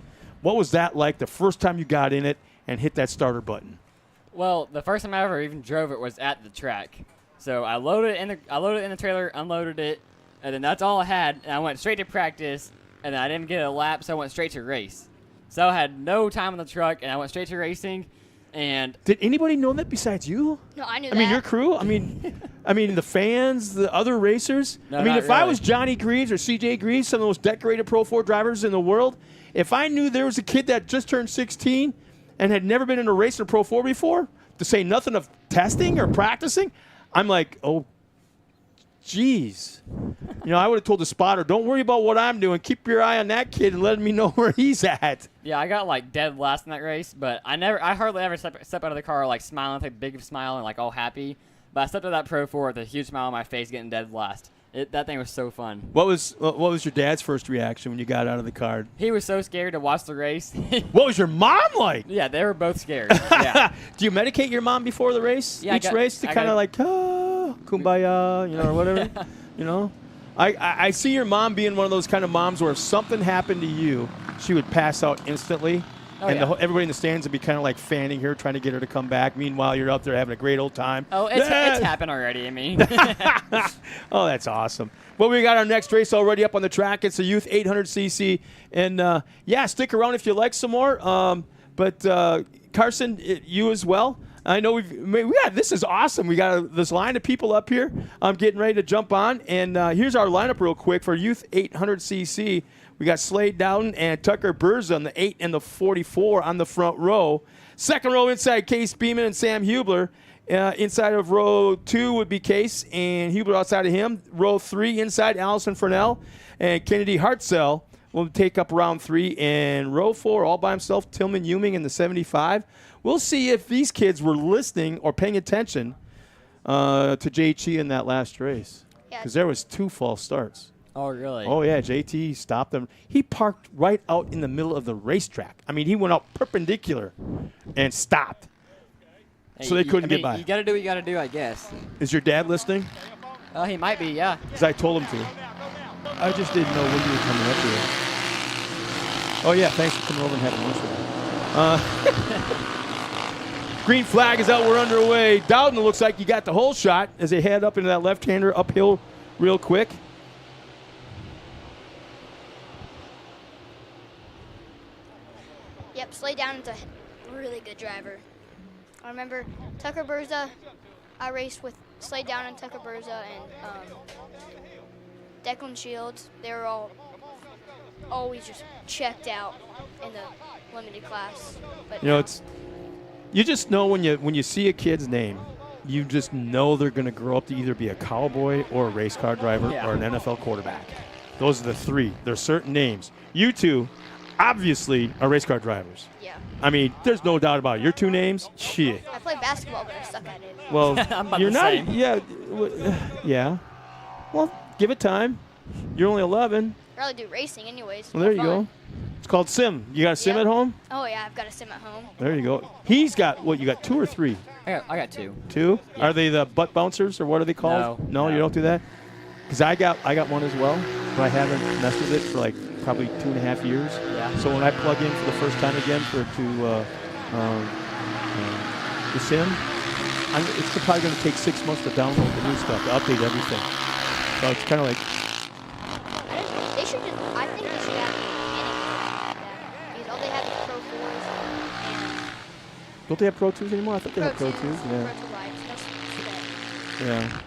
that like the first time you got in it and hit that starter button? Well, the first time I ever even drove it was at the track. So I loaded it in the trailer, unloaded it, and then that's all I had. And I went straight to practice, and then I didn't get a lap, so I went straight to race. So I had no time on the truck, and I went straight to racing. And did anybody know that besides you? No, I knew that. I mean, your crew? I mean, the fans, the other racers? No, I mean, not if I really. was Johnny Greaves or CJ Greaves, some of the most decorated Pro 4 drivers in the world, if I knew there was a kid that just turned 16 and had never been in a race in a Pro 4 before, to say nothing of testing or practicing, I'm like, oh, geez. I would have told the spotter, don't worry about what I'm doing. Keep your eye on that kid and let me know where he's at. yeah, I got like dead last in that race, but I hardly ever step out of the car like smiling, like a big smile and like all happy. But I stepped out of that Pro 4 with a huge smile on my face, getting dead last. That thing was so fun. What was your dad's first reaction when you got out of the car? He was so scared to watch the race. What was your mom like? Yeah, they were both scared. Yeah. Do you medicate your mom before the race? Yeah, Each race to kind of like, kumbaya, or whatever? I see your mom being one of those kind of moms where if something happened to you, she would pass out instantly. Oh, and yeah. Everybody in the stands would be kind of like fanning her, trying to get her to come back. Meanwhile, you're up there having a great old time. Oh, it's happened already. I mean. Oh, that's awesome. Well, we got our next race already up on the track. It's a Youth 800cc. And, stick around if you like some more. But Carson, you as well. I know this is awesome. We got this line of people up here. I'm getting ready to jump on. And here's our lineup real quick for Youth 800cc. We got Slade Dowden and Tucker Burza on the 8 and the 44 on the front row. Second row inside, Case Beeman and Sam Hubler. Inside of row 2 would be Case and Hubler outside of him. Row 3 inside, Allison Furnell and Kennedy Hartzell will take up round 3. And row 4 all by himself, Tillman Uming in the 75. We'll see if these kids were listening or paying attention to JT in that last race. Because there was 2 false starts. Oh, really? Oh, yeah. JT stopped them. He parked right out in the middle of the racetrack. I mean, he went out perpendicular and stopped. Hey, so they couldn't get by. You got to do what you got to do, I guess. Is your dad listening? He might be, yeah. Because I told him to. I just didn't know when you were coming up here. Oh, yeah. Thanks for coming over and having lunch with me. Green flag is out. We're underway. Dowden looks like he got the whole shot as they head up into that left-hander uphill real quick. Yep, Slade Down's a really good driver. I remember Tucker Burza. I raced with Slade Down and Tucker Burza and Declan Shields. They were all always just checked out in the limited class. But You know, you just know when you see a kid's name, you just know they're going to grow up to either be a cowboy or a race car driver or an NFL quarterback. Those are the 3. There's certain names. You 2, obviously, are race car drivers. Yeah. I mean, there's no doubt about it. Your 2 names, shit. I play basketball, but I suck at it. Well, I'm about you're the not. same. Yeah. Well, give it time. You're only 11. I really do racing anyways. Well, there For you fun. go. It's called sim. You got a sim Yep. at home? Oh, yeah, I've got a sim at home. There you go. He's got, what, you got 2 or 3? I got 2. 2? Yeah. Are they the butt bouncers or what are they called? No, you don't do that? Because I got one as well, but I haven't messed with it for like probably 2.5 years. Yeah. So when I plug in for the first time again to the sim, it's probably going to take 6 months to download the new stuff, to update everything. So it's kind of like, They should just, I think they should have anything. Because all they have is Pro 4s and don't they have Pro 2s anymore? I thought they had Pro 2s. Pro 2 Yeah. Lights. Yeah.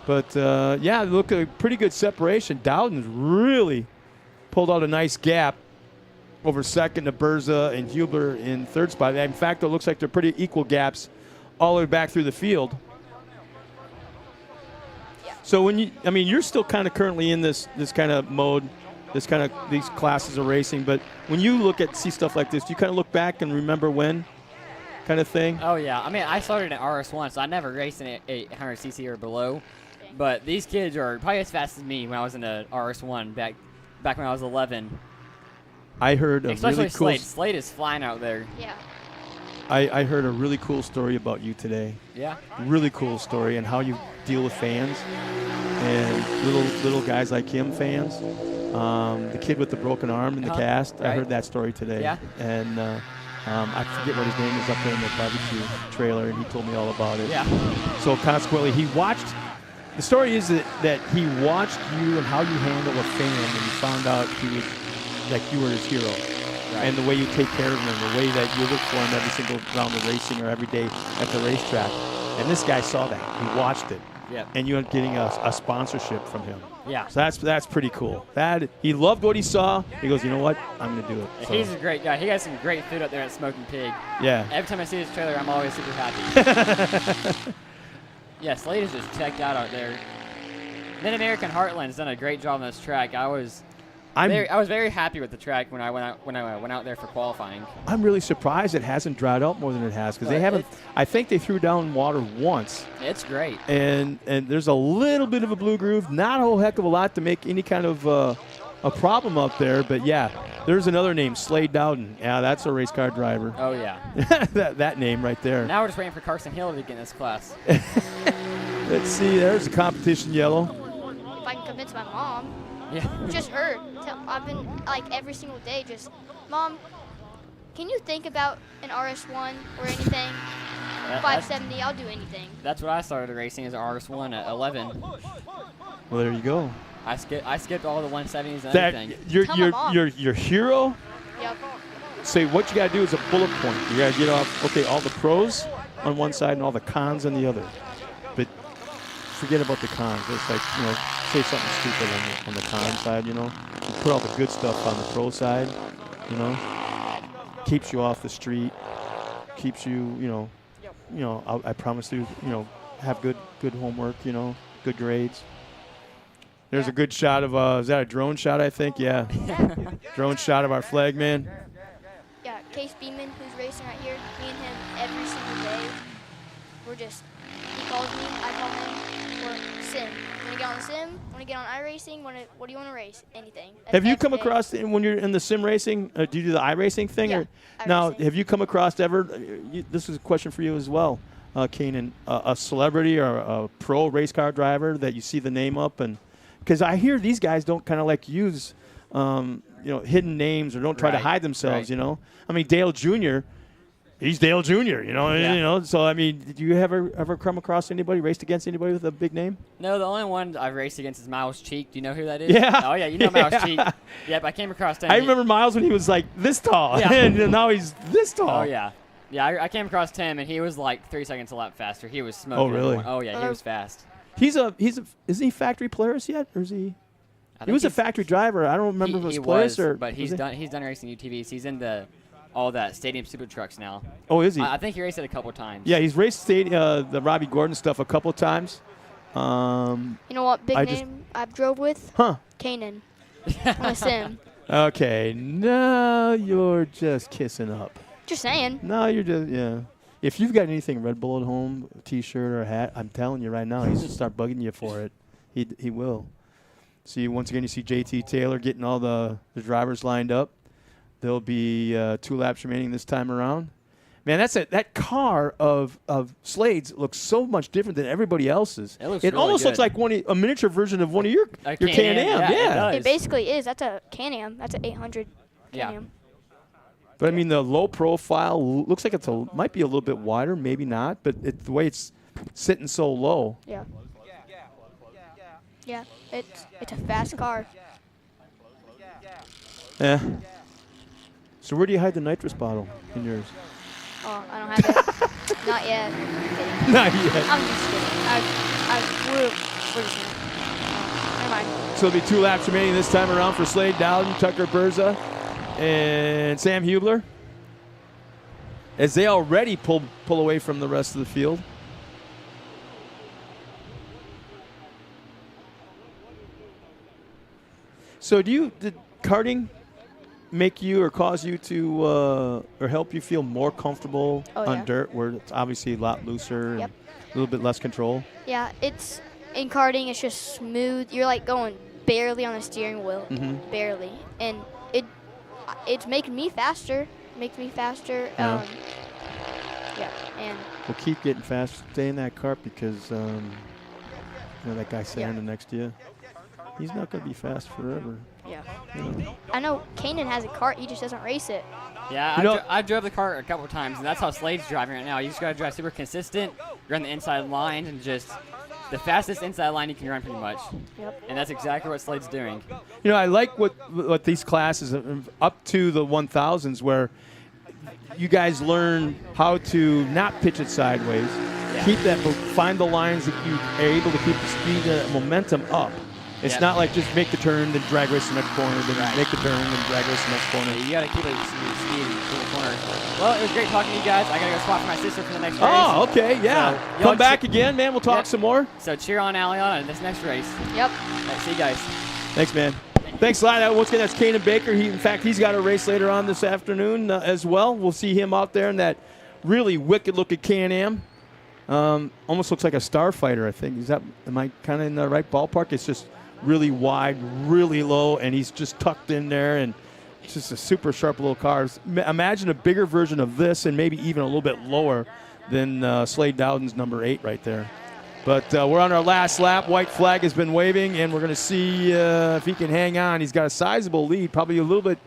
But, yeah, look, a pretty good separation. Dowden's really pulled out a nice gap over second to Burza and Hubler in third spot. In fact, it looks like they're pretty equal gaps all the way back through the field. Yeah. So you're still kind of currently in this kind of mode, these classes of racing. But when you see stuff like this, do you kind of look back and remember when kind of thing? Oh, yeah. I mean, I started at RS1, so I never raced in 800cc or below. But these kids are probably as fast as me when I was in a RS1 back when I was 11. I heard a Especially really cool. Slade. Slade is flying out there. Yeah. I heard a really cool story about you today. Yeah. Really cool story and how you deal with fans and little guys like him fans. The kid with the broken arm in the cast. Right. I heard that story today. Yeah. And I forget what his name is up there in the barbecue trailer, and he told me all about it. Yeah. So consequently, he watched. The story is that he watched you and how you handle a fan, and he found out you were his hero. Right. And the way you take care of him, the way that you look for him every single round of racing or every day at the racetrack. And this guy saw that. He watched it. Yeah. And you ended up getting a sponsorship from him. Yeah. So that's pretty cool. He loved what he saw. He goes, you know what? I'm going to do it. So. He's a great guy. He got some great food up there at Smoking Pig. Yeah. Every time I see his trailer, I'm always super happy. Yeah, Slade is just checked out there. Mid-American Heartland's done a great job on this track. I was very happy with the track when I went out there for qualifying. I'm really surprised it hasn't dried out more than it has because they haven't. I think they threw down water once. It's great. And there's a little bit of a blue groove, not a whole heck of a lot to make any kind of a problem up there. But yeah, there's another name, Slade Dowden. Yeah, that's a race car driver. Oh yeah. that name right there. Now we're just waiting for Carson Hill to get in this class. Let's see. There's the competition yellow. If I can convince my mom. Yeah. Just her. I've been like every single day just, Mom, can you think about an RS1 or anything? 570, I'll do anything. That's what I started racing as an RS1 at 11. Well, there you go. I skipped all the 170s and everything. Your hero? Yep. say what you got to do is a bullet point. You got to get off, okay, all the pros on one side and all the cons on the other. But forget about the cons. It's like, you know, say something stupid on the con side, you know. You put all the good stuff on the pro side, you know. Keeps you off the street. Keeps you, you know, I promise you, you know, have good homework, you know, good grades. There's a good shot of, is that a drone shot, I think? Yeah. Drone shot of our flag man. Yeah, Case Beeman, who's racing right here, me and him every single day. We're just, he calls me, I call him, we're sim. Want to get on the sim? Want to get on iRacing? What do you want to race? Anything. Have you come across, when you're in the sim racing, do you do the iRacing thing? Yeah, or, now, iRacing. have you come across ever, this is a question for you as well, Keenan, a celebrity or a pro race car driver that you see the name up? And because I hear these guys don't kind of like use, you know, hidden names or don't try to hide themselves, you know. I mean, Dale Jr., he's Dale Jr., you know. Yeah. You know. So, I mean, did you ever come across anybody, raced against anybody with a big name? No, the only one I've raced against is Miles Cheek. Do you know who that is? Yeah. Oh, yeah, you know Miles Cheek. Yep, I came across him. I remember Miles when he was like this tall, Yeah. and now he's this tall. Oh, yeah. Yeah, I came across him, and he was like 3 seconds a lap faster. He was smoking. Oh, really? everyone. Oh, yeah, he was fast. Isn't he factory players yet, or is he? I He think was a he's- factory driver. I don't remember if it was he Polaris or. but he's was done racing UTVs. He's in all that stadium super trucks now. Oh, is he? I think he raced it a couple times. Yeah, he's raced the Robbie Gordon stuff a couple times. You know what big name I've drove with? Huh. Kanan. On a sim. Okay, now you're just kissing up. Just saying. No, you're just, yeah. If you've got anything Red Bull at home, a T-shirt or a hat, I'm telling you right now, he's going to start bugging you for it. He will. See, once again, you see JT Taylor getting all the drivers lined up. There'll be 2 laps remaining this time around. Man, that car of Slade's looks so much different than everybody else's. It looks It really almost good. looks like a miniature version of one of your Can-Am, Can-Am. yeah, it Yeah. does. It basically is. That's a Can-Am. That's an 800 Yeah. Can-Am. But I mean, the low profile looks like might be a little bit wider, maybe not. But the way it's sitting so low. Yeah. Yeah, it's a fast car. Yeah. So where do you hide the nitrous bottle in yours? Oh, I don't have it. Not yet. I'm kidding. Not yet. I'm just kidding. We're just never mind. So it'll be 2 laps remaining this time around for Slade Dowden, Tucker Berza, and Sam Hubler, as they already pull away from the rest of the field. So did karting make you or cause you to or help you feel more comfortable on dirt where it's obviously a lot looser and a little bit less control? Yeah, in karting, it's just smooth. You're like going barely on the steering wheel, barely, and it's making me faster. Makes me faster. Yeah. And We'll keep getting fast. Stay in that cart because that guy standing next to you, he's not going to be fast forever. yeah. You know? I know Kanan has a cart. He just doesn't race it. Yeah, I drove the cart a couple times, and that's how Slade's driving right now. You just got to drive super consistent, run the inside line, and just the fastest inside line you can run pretty much. Yep. And that's exactly what Slade's doing. You know, I like what these classes up to the 1000s where you guys learn how to not pitch it sideways, find the lines that you are able to keep the speed and momentum up. It's not like just make the turn, then drag race the next corner, then make the turn, then drag race the next corner. You got to keep it speed in the corner. Well, it was great talking to you guys. I got to go swap for my sister for the next race. Oh, okay, yeah. So, Come back again, man. We'll talk some more. So cheer on Aliana in this next race. Yep. All right, see you guys. Thanks, man. Thanks a lot. Once again, that's Kanan Baker. In fact, he's got a race later on this afternoon as well. We'll see him out there in that really wicked-looking Can-Am. Almost looks like a Starfighter, I think. Am I kind of in the right ballpark? It's just really wide, really low, and he's just tucked in there, and it's just a super sharp little car. Imagine a bigger version of this and maybe even a little bit lower than Slade Dowden's number 8 right there. But we're on our last lap. White flag has been waving, and we're going to see if he can hang on. He's got a sizable lead, probably a little bit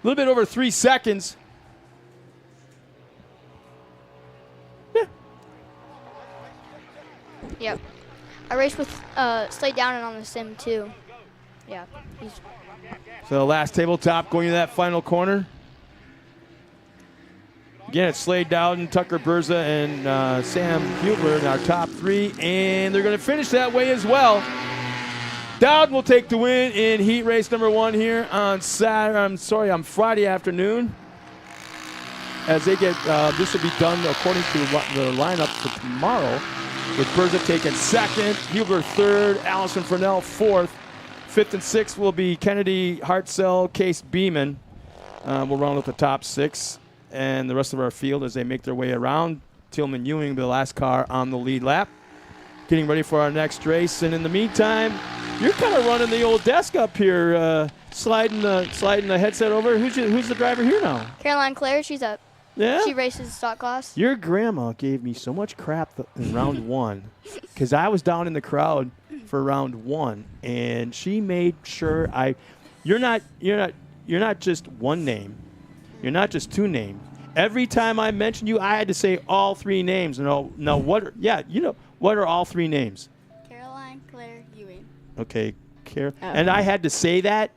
over 3 seconds. Yeah. Yep. I raced with Slade Dowden on the sim too. Yeah. So last tabletop going to that final corner. Again, it's Slade Dowden, Tucker Berza, and Sam Hubler in our top 3, and they're going to finish that way as well. Dowden will take the win in heat race number 1 here on Friday afternoon. As they get, this will be done according to the lineup for tomorrow, with Berza taking 2nd, Hubler 3rd, Allison Fresnel 4th. 5th and 6th will be Kennedy, Hartzell, Case Beeman. We'll round up the top 6. And the rest of our field as they make their way around. Tillman Ewing, the last car on the lead lap. Getting ready for our next race. And in the meantime, you're kind of running the old desk up here, sliding the headset over. Who's the driver here now? Caroline Clare, she's up. Yeah? She races stock class. Your grandma gave me so much crap in round 1 because I was down in the crowd for round 1, and she made sure you're not just one name. You're not just 2 names. Every time I mentioned you, I had to say all 3 names. No, what are all 3 names? Caroline Claire Ewing. Okay, and I had to say that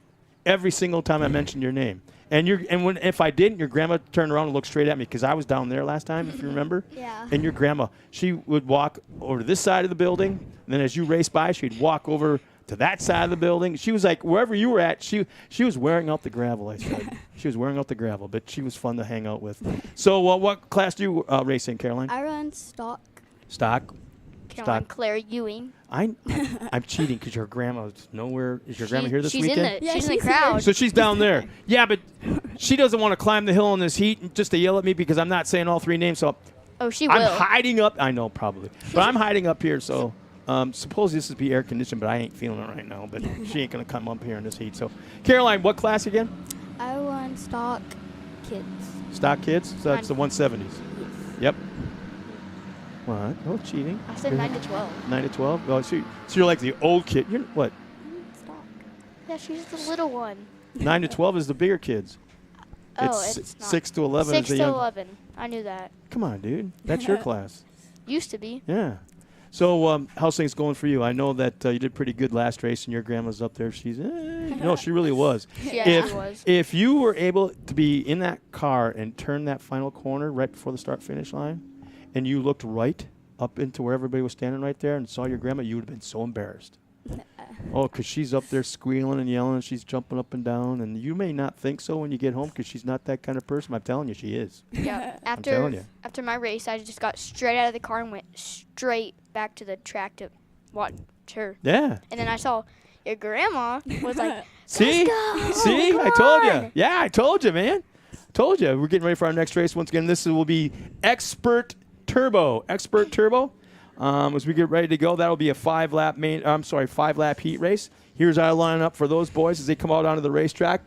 every single time I mentioned your name. And if I didn't, your grandma turned around and looked straight at me because I was down there last time, if you remember. Yeah. And your grandma, she would walk over to this side of the building, and then as you raced by, she'd walk over to that side of the building. She was like, wherever you were at, she was wearing out the gravel, I said. She was wearing out the gravel, but she was fun to hang out with. So what class do you race in, Caroline? I run stock. Stock? Caroline Claire Ewing. I'm cheating because your grandma's nowhere. Is your grandma here this weekend? She's in the crowd. So she's down there. Yeah, but she doesn't want to climb the hill in this heat just to yell at me because I'm not saying all 3 names. So she will. I'm hiding up. I know, probably. But I'm hiding up here, so suppose this would be air conditioned, but I ain't feeling it right now. But she ain't going to come up here in this heat. So, Caroline, what class again? I run stock kids. Stock kids? So that's the 170s. Yes. Yep. What? No cheating. I said 9 to 12. 9 to 12? Oh, so you're like the old kid. You're what? Stock. Yeah, she's the little one. 9 to 12 is the bigger kids. It's not. 6 to 11 6 is the to young. 11. I knew that. Come on, dude. That's your class. Used to be. Yeah. So how's things going for you? I know that you did pretty good last race, and your grandma's up there. She's no, she really was. Yeah, she was. If you were able to be in that car and turn that final corner right before the start-finish line, and you looked right up into where everybody was standing right there and saw your grandma, you would have been so embarrassed. Oh, because she's up there squealing and yelling, and she's jumping up and down, and you may not think so when you get home because she's not that kind of person. I'm telling you, she is. Yeah. I'm telling you. After my race, I just got straight out of the car and went straight back to the track to watch her. Yeah. And then I saw your grandma was like, See? Let's go. See? Come I told on. you. Yeah, I told you, man. Told you. We're getting ready for our next race. Once again, this will be Expert Turbo. As we get ready to go, that'll be a 5-lap heat race. Here's our lineup for those boys as they come out onto the racetrack.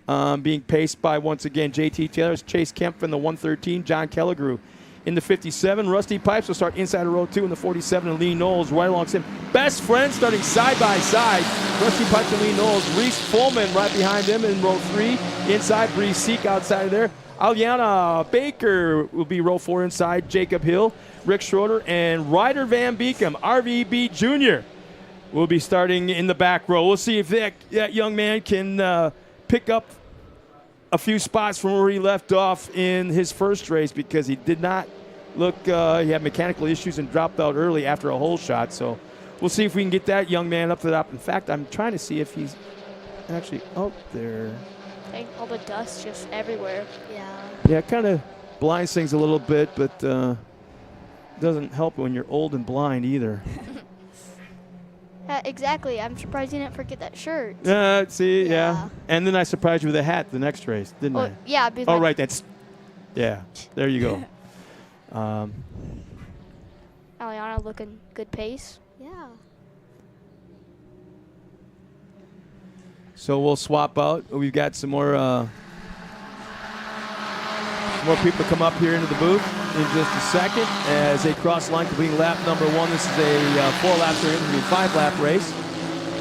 Being paced by, once again, JT Taylor, Chase Kemp in the 113, John Kelligrew in the 57. Rusty Pipes will start inside of row 2 in the 47, and Lee Knowles right alongside him. Best friends starting side by side. Rusty Pipes and Lee Knowles. Reese Fullman right behind him in row 3. Inside, Bree Seek outside of there. Aliana Baker will be row 4 inside. Jacob Hill, Rick Schroeder, and Ryder Van Beekum, RVB Jr. will be starting in the back row. We'll see if that young man can pick up a few spots from where he left off in his first race because he did not look, he had mechanical issues and dropped out early after a hole shot. So we'll see if we can get that young man up to the top. In fact, I'm trying to see if he's actually out there. Okay, all the dust just everywhere. Yeah. Yeah, it kind of blinds things a little bit, but doesn't help when you're old and blind either. Exactly. I'm surprised you didn't forget that shirt. See, yeah. And then I surprised you with a hat the next race, didn't I? Yeah. Oh, right. Yeah. There you go. Aliana looking good pace. Yeah. So we'll swap out. We've got some more people come up here into the booth in just a second as they cross the line, completing lap number 1. This is a 4-lap, so it's going to be a 5-lap race.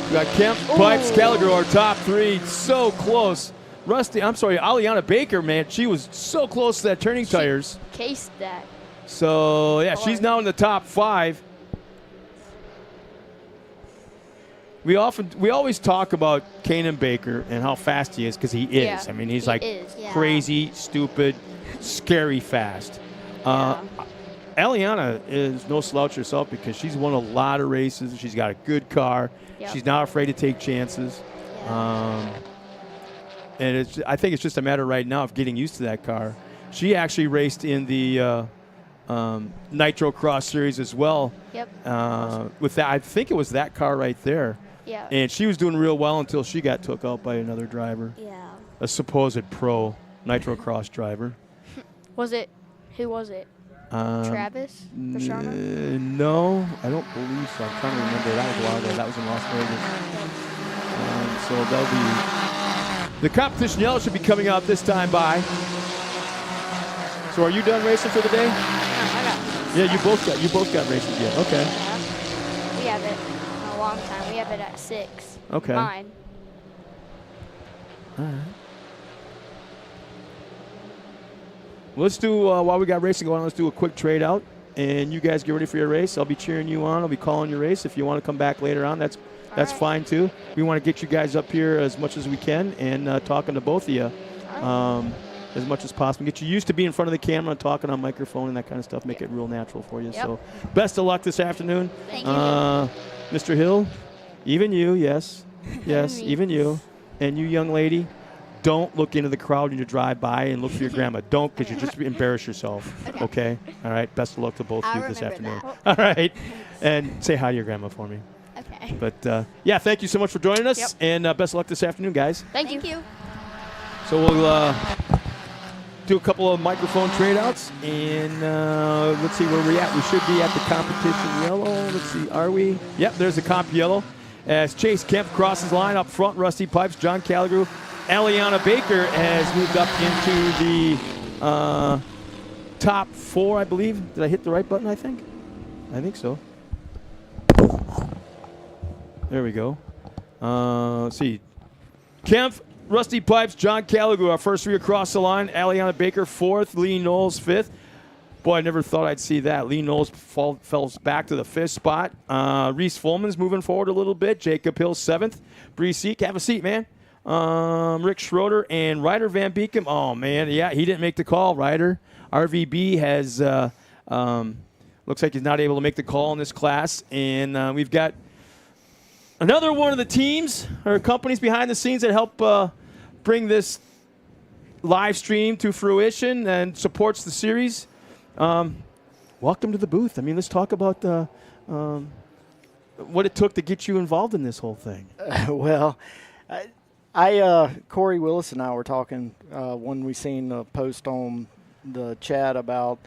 We got Kemp, Pipes, Gallagher, our top 3. So close. Aliana Baker, man, she was so close to that turning tires. Cased that. So, yeah, she's now in the top 5. We always talk about Kanan Baker and how fast he is because he is. Yeah, I mean, he's he like is. crazy, stupid, scary fast. Eliana is no slouch herself because she's won a lot of races. She's got a good car. Yep. She's not afraid to take chances. And I think it's just a matter right now of getting used to that car. She actually raced in the Nitro Cross Series as well. Yep. With that, I think it was that car right there. Yeah. And she was doing real well until she got took out by another driver. Yeah. A supposed pro Nitro Cross driver. Who was it? Travis? No, I don't believe so. I'm trying to remember. That was a while ago. That was in Las Vegas. So they'll be. The competition yellow should be coming out this time by. So are you done racing for the day? No, I got. Yeah, you both got races yet. Okay. We have it a long time. We have it at 6. Okay. Mine. All right. Let's do, while we got racing going on, let's do a quick trade out. And you guys get ready for your race. I'll be cheering you on. I'll be calling your race. If you want to come back later on, that's fine too. We want to get you guys up here as much as we can and talking to both of you as much as possible. Get you used to being in front of the camera and talking on microphone and that kind of stuff. Make it real natural for you. Yep. So best of luck this afternoon. Thank you. Mr. Hill, even you, yes. Yes, even you. And you, young lady, don't look into the crowd when you drive by and look for your grandma. Don't, because you just embarrass yourself. Okay? All right? Best of luck to both of you this afternoon. All right? And say hi to your grandma for me. Okay. But, yeah, thank you so much for joining us. Yep. And best of luck this afternoon, guys. Thank you. So we'll do a couple of microphone trade-outs. And let's see where we're at. We should be at the competition yellow. Let's see. Are we? Yep, there's the comp yellow. As Chase Kemp crosses line up front, Rusty Pipes, John Calgrew. Eliana Baker has moved up into the top 4, I believe. Did I hit the right button, I think? I think so. There we go. Let's see. Kemp, Rusty Pipes, John Calgrew, our first 3 across the line. Eliana Baker, 4th. Lee Knowles, 5th. Boy, I never thought I'd see that. Lee Knowles falls back to the 5th spot. Reese Fullman's moving forward a little bit. Jacob Hill, 7th. Bree Seek, have a seat, man. Rick Schroeder and Ryder Van Beekum. Oh, man, yeah, he didn't make the call, Ryder. RVB has looks like he's not able to make the call in this class. And we've got another one of the teams or companies behind the scenes that help bring this live stream to fruition and supports the series. Welcome to the booth. I mean, let's talk about what it took to get you involved in this whole thing. Well, Corey Willis and I were talking when we seen the post on the chat about.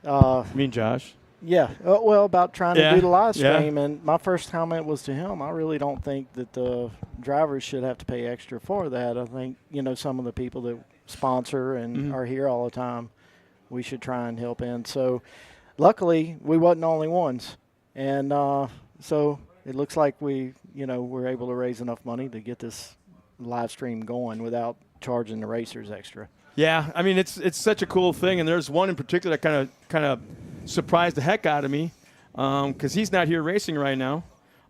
You mean Josh? Yeah, well, about trying to do the live stream, yeah. and my first comment was to him, I really don't think that the drivers should have to pay extra for that. I think, some of the people that sponsor and are here all the time, we should try and help in. So luckily, we wasn't the only ones. And so it looks like we're able to raise enough money to get this live stream going without charging the racers extra. Yeah, I mean, it's such a cool thing. And there's one in particular that kind of surprised the heck out of me because he's not here racing right now.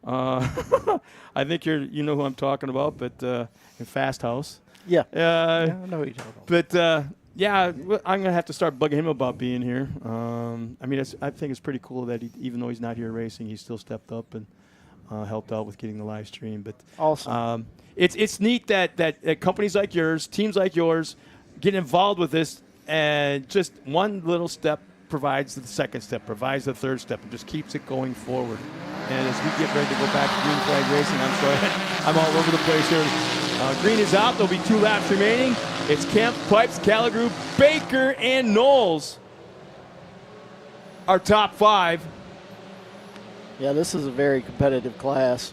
I think you know who I'm talking about, but in Fast House. Yeah. I know who you're talking about. But yeah, I'm gonna have to start bugging him about being here. I mean, I think it's pretty cool that even though he's not here racing, he still stepped up and helped out with getting the live stream. But awesome. It's neat that companies like yours, teams like yours, get involved with this, and just one little step provides the second step, provides the third step, and just keeps it going forward. And as we get ready to go back to green flag racing, I'm sorry, I'm all over the place here. Green is out. There'll be 2 laps remaining. It's Kemp, Pipes, Calgrew, Baker, and Knowles. Our top 5. Yeah, this is a very competitive class.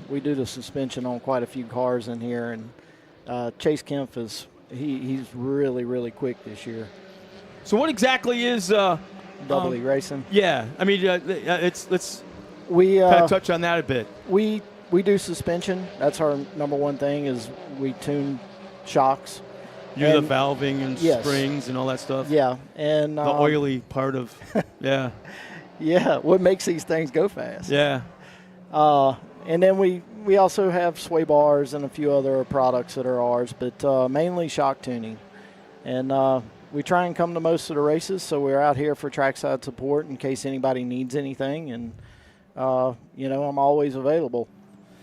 We do the suspension on quite a few cars in here, and Chase Kemp he's really, really quick this year. So what exactly is Double E Racing? Yeah, I mean, let's we kind of touch on that a bit. We do suspension. That's our number one thing is we tune shocks. You do the valving and springs and all that stuff? Yeah. And the oily part of, yeah. Yeah, what makes these things go fast. Yeah. And then we also have sway bars and a few other products that are ours, but mainly shock tuning. And we try and come to most of the races, so we're out here for trackside support in case anybody needs anything, and I'm always available.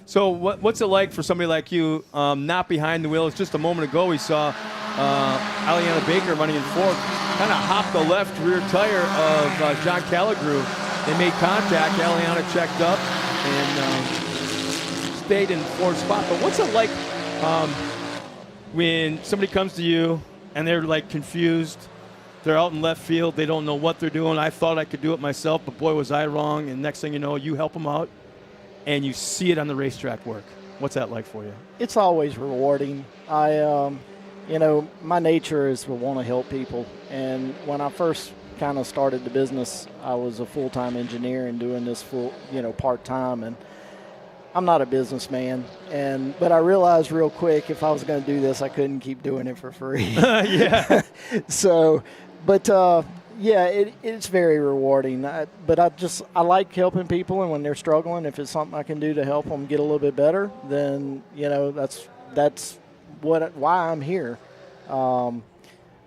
So what's it like for somebody like you, not behind the wheel? It's just a moment ago we saw Aliana Baker running in fourth, kind of hopped the left rear tire of John Callegrew. They made contact. Aliana checked up and stayed in fourth spot. But what's it like when somebody comes to you and they're like confused? They're out in left field. They don't know what they're doing. I thought I could do it myself, but boy, was I wrong. And next thing you know, you help them out, and you see it on the racetrack work. What's that like for you? It's always rewarding. My nature is to want to help people. And when I first kind of started the business, I was a full-time engineer and doing this part-time. And I'm not a businessman. But I realized real quick if I was going to do this, I couldn't keep doing it for free. Yeah. It's very rewarding. I like helping people, and when they're struggling, if it's something I can do to help them get a little bit better, then that's why I'm here.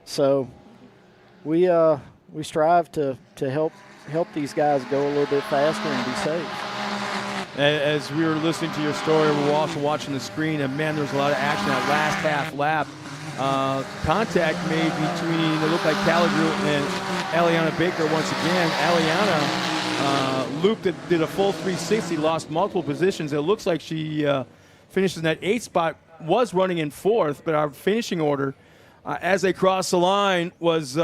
So we strive to help these guys go a little bit faster and be safe. As we were listening to your story, we were also watching the screen, and man, there's a lot of action that last half lap. Contact made between, it looked like Callegrew and Aliana Baker once again. Aliana looped it, did a full 360, lost multiple positions. It looks like she finishes in that 8th spot, was running in 4th, but our finishing order as they crossed the line was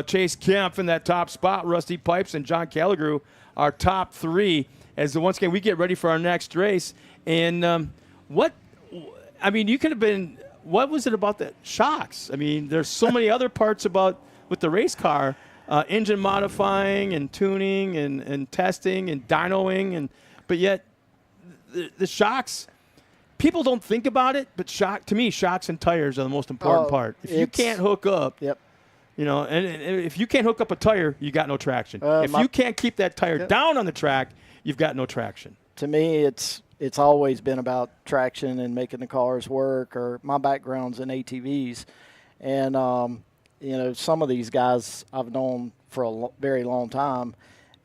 Chase Kemp in that top spot, Rusty Pipes and John Callegrew, our top 3. As once again we get ready for our next race. And you could have been, what was it about the shocks? I mean, there's so many other parts with the race car, engine modifying and tuning and testing and dynoing, but yet the shocks, people don't think about it, but to me, shocks and tires are the most important part. If you can't hook up, yep. And if you can't hook up a tire, you got no traction. If you can't keep that tire down on the track, you've got no traction. To me, it's always been about traction and making the cars work. Or my background's in ATVs, and some of these guys I've known for a very long time,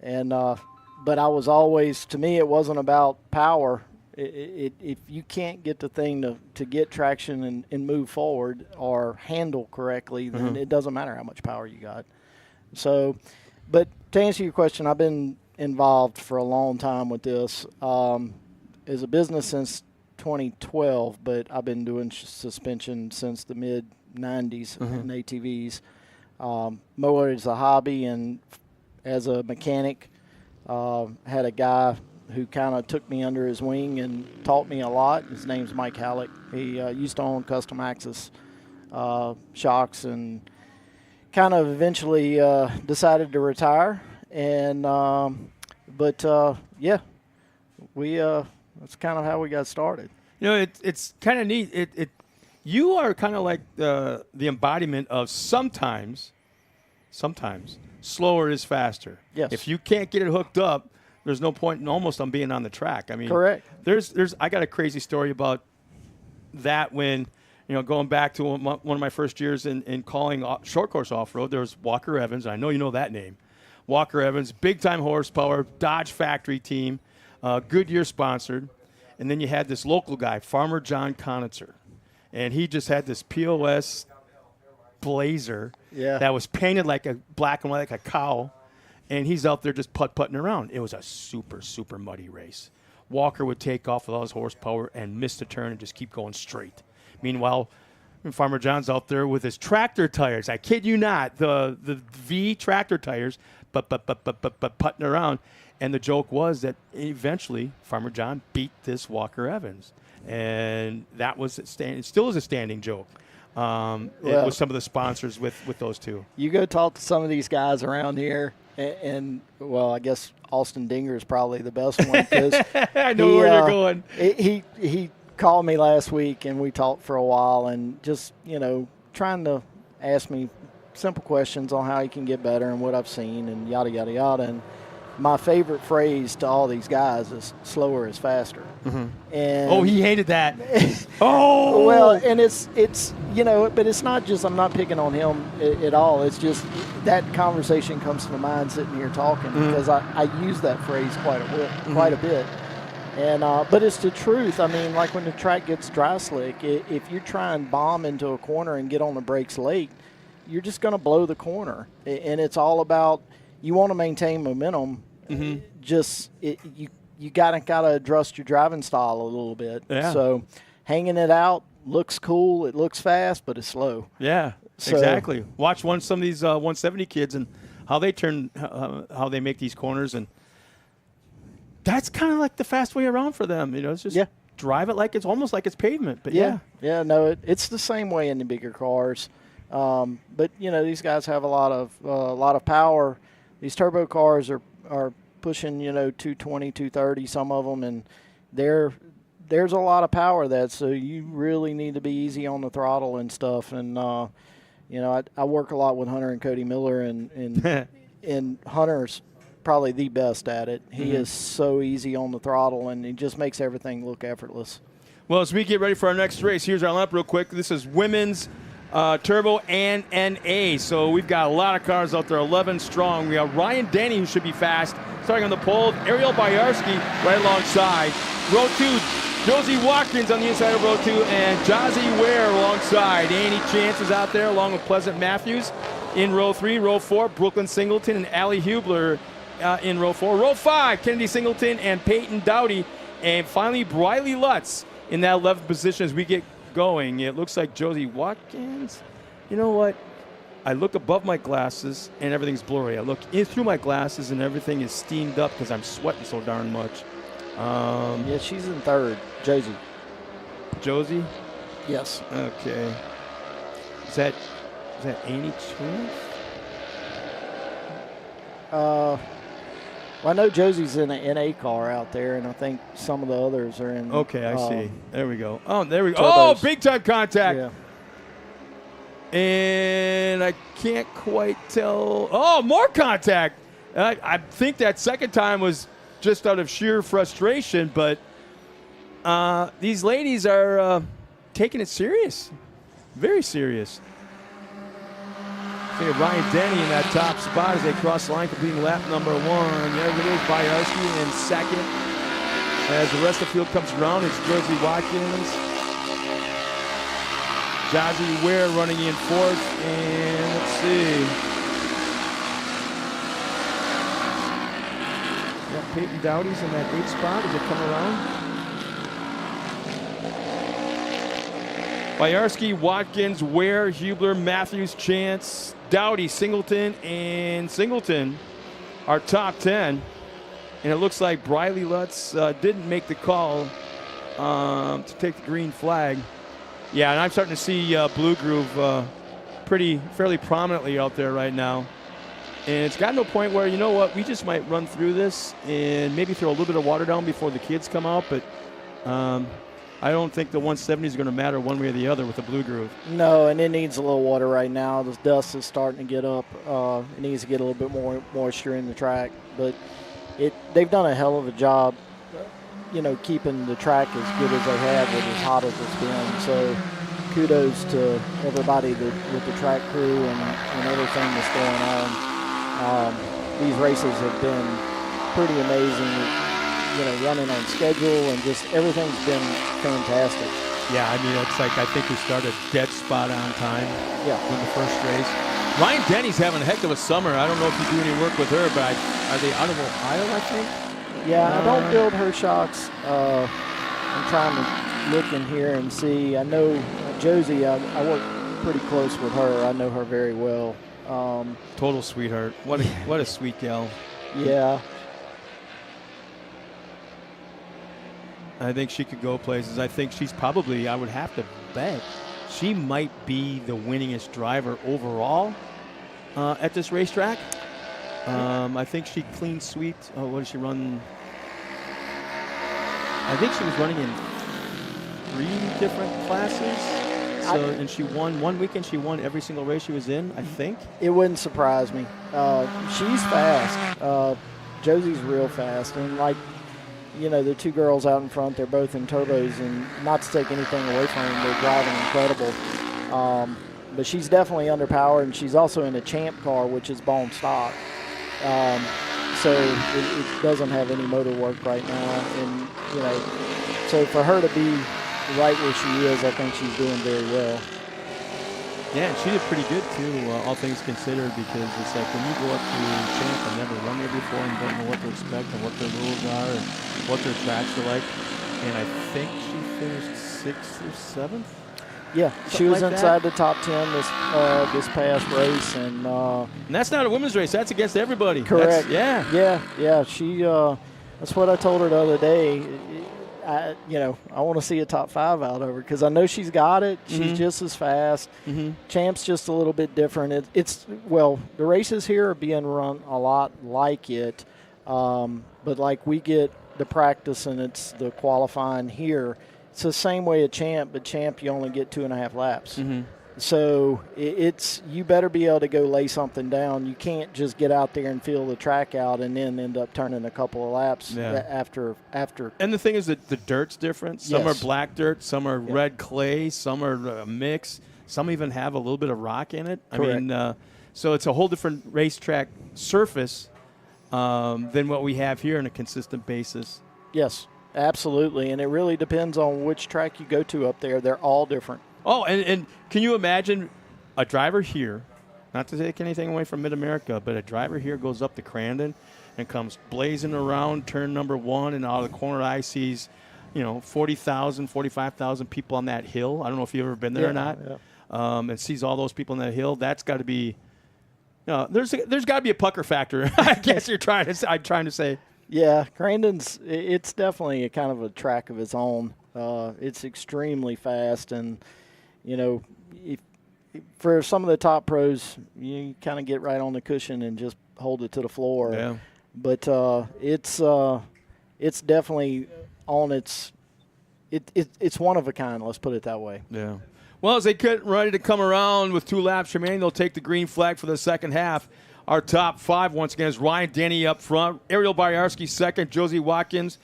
and but I was always, to me, it wasn't about power. If you can't get the thing to get traction and move forward or handle correctly, then it doesn't matter how much power you got. So, but to answer your question, I've been involved for a long time with this. As a business since 2012, but I've been doing suspension since the mid-90s in ATVs. More as a hobby, and as a mechanic, had a guy who kind of took me under his wing and taught me a lot. His name's Mike Halleck. He used to own Custom Axis shocks, and kind of eventually decided to retire. And that's kind of how we got started. It's kind of neat. You are kind of like the embodiment of sometimes slower is faster. Yes. If you can't get it hooked up, there's no point on being on the track. I mean, correct. I got a crazy story about that when, going back to one of my first years in calling short course off-road, there was Walker Evans. I know you know that name. Walker Evans, big-time horsepower, Dodge factory team, Goodyear sponsored. And then you had this local guy, Farmer John Conitzer. And he just had this POS Blazer that was painted like a black and white, like a cow. And he's out there just putt-putting around. It was a super, super muddy race. Walker would take off with all his horsepower and miss the turn and just keep going straight. Meanwhile, Farmer John's out there with his tractor tires. I kid you not, the V tractor tires, but putting around. And the joke was that eventually Farmer John beat this Walker Evans. And that was it still is a standing joke. With some of the sponsors with those two. You go talk to some of these guys around here, and I guess Austin Dinger is probably the best one. Cause I know where you're going. He called me last week, and we talked for a while, and just trying to ask me simple questions on how he can get better and what I've seen and yada yada yada. And my favorite phrase to all these guys is "slower is faster." And he hated that. Well, and it's you know, but it's not just, I'm not picking on him at all. It's just that conversation comes to mind sitting here talking because I use that phrase quite a bit. And but it's the truth. I mean, like when the track gets dry slick, if you try and bomb into a corner and get on the brakes late, you're just going to blow the corner. And it's all about, you want to maintain momentum. You gotta adjust your driving style a little bit. Yeah. So hanging it out looks cool. It looks fast, but it's slow. Yeah, So- exactly. Watch some of these 170 kids and how they how they make these corners, and that's kind of like the fast way around for them. You know, it's just drive it like it's almost like it's pavement. But yeah. No, it's the same way in the bigger cars. But you know, these guys have a lot of power. These turbo cars are pushing, you know, 220, 230, some of them, and there's a lot of power so you really need to be easy on the throttle and stuff. And you know, I work a lot with Hunter and Cody Miller, and Hunter's probably the best at it. He is so easy on the throttle, and he just makes everything look effortless. Well, as we get ready for our next race, here's our lineup real quick. This is women's turbo and NA. So we've got a lot of cars out there, 11 strong. We have Ryan Denny, who should be fast, starting on the pole. Ariel Boyarsky right alongside. Row 2, Josie Watkins on the inside of row 2, and Jazzy Ware alongside. Annie Chance is out there along with Pleasant Matthews in row 3. Row 4, Brooklyn Singleton and Allie Hubler in row 4. Row 5, Kennedy Singleton and Peyton Dowdy. And finally, Briley Lutz in that 11th position as we get going. It looks like Josie Watkins. You know what? I look above my glasses and everything's blurry. I look in through my glasses and everything is steamed up because I'm sweating so darn much. Yeah, she's in third. Josie? Yes. Okay. Is that Annie Chance? Well, I know Josie's in an NA car out there, and I think some of the others are in. Okay, I see. There we go. Oh, there we go. Turbos. Oh, big time contact. Yeah. And I can't quite tell. Oh, more contact. I think that second time was just out of sheer frustration, but these ladies are taking it serious. Very serious. See Ryan Denny in that top spot as they cross the line, completing lap number 1. There it is, Boyarsky in second. As the rest of the field comes around, it's Josie Watkins. Jazzy Ware running in fourth, and let's see. Yeah, Peyton Dowdy's in that 8th spot as they come around. Boyarsky, Watkins, Ware, Hubler, Matthews, Chance, Dowdy, Singleton, and Singleton are top 10. And it looks like Briley Lutz didn't make the call to take the green flag. Yeah, and I'm starting to see Blue Groove fairly prominently out there right now. And it's gotten to a point where, you know what, we just might run through this and maybe throw a little bit of water down before the kids come out. But I don't think the 170 is going to matter one way or the other with the Blue Groove. No, and it needs a little water right now. The dust is starting to get up. It needs to get a little bit more moisture in the track. But they've done a hell of a job, you know, keeping the track as good as they have with as hot as it's been. So kudos to everybody with the track crew and everything that's going on. These races have been pretty amazing. You know, running on schedule and just everything's been fantastic. Yeah, I mean, it's like I think we started dead spot on time. Yeah. In the first race. Ryan Denny's having a heck of a summer. I don't know if you do any work with her, but are they out of Ohio, I think? Yeah, I don't build her shocks. I'm trying to look in here and see. I know Josie, I work pretty close with her. I know her very well. Total sweetheart. What a sweet gal. Yeah. I think she could go places. I think she's probably, I would have to bet, she might be the winningest driver overall at this racetrack. I think she clean swept. Oh, what did she run? I think she was running in 3 different classes. So, and she won one weekend. She won every single race she was in, I think. It wouldn't surprise me. She's fast. Josie's real fast. And like, you know, the 2 girls out in front, they're both in turbos, and not to take anything away from them, they're driving incredible. But she's definitely underpowered, and she's also in a Champ car, which is bone stock. So it doesn't have any motor work right now. And, so for her to be right where she is, I think she's doing very well. Yeah, and she did pretty good, too, all things considered, because it's like when you go up to Champ and never run there before and don't know what to expect and what their rules are and what their tracks are like. And I think she finished 6th or 7th? Yeah, she was like inside the top 10 this past race. And that's not a women's race. That's against everybody. Correct. Yeah. She, that's what I told her the other day. I want to see a top 5 out of her because I know she's got it. She's just as fast. Champ's just a little bit different. The races here are being run a lot like it, but like we get the practice and it's the qualifying here. It's the same way at Champ, but Champ you only get 2.5 laps. So you better be able to go lay something down. You can't just get out there and feel the track out and then end up turning a couple of laps after. And the thing is that the dirt's different. Some are black dirt, some are red clay, some are a mix. Some even have a little bit of rock in it. Correct. I mean, so it's a whole different racetrack surface than what we have here on a consistent basis. Yes, absolutely. And it really depends on which track you go to up there. They're all different. Oh, and can you imagine a driver here, not to take anything away from Mid-America, but a driver here goes up to Crandon and comes blazing around turn number 1, and out of the corner eye sees, 40,000, 45,000 people on that hill. I don't know if you've ever been there or not. Yeah. And sees all those people on that hill. That's got to be, there's got to be a pucker factor. I guess I'm trying to say. Yeah, Crandon's, it's definitely a kind of a track of its own. It's extremely fast, and for some of the top pros, you kind of get right on the cushion and just hold it to the floor. Yeah. But it's definitely on its one of a kind. Let's put it that way. Yeah. Well, as they get ready to come around with 2 laps remaining, they'll take the green flag for the second half. Our top 5 once again is Ryan Denny up front, Ariel Boyarsky second, Josie Watkins,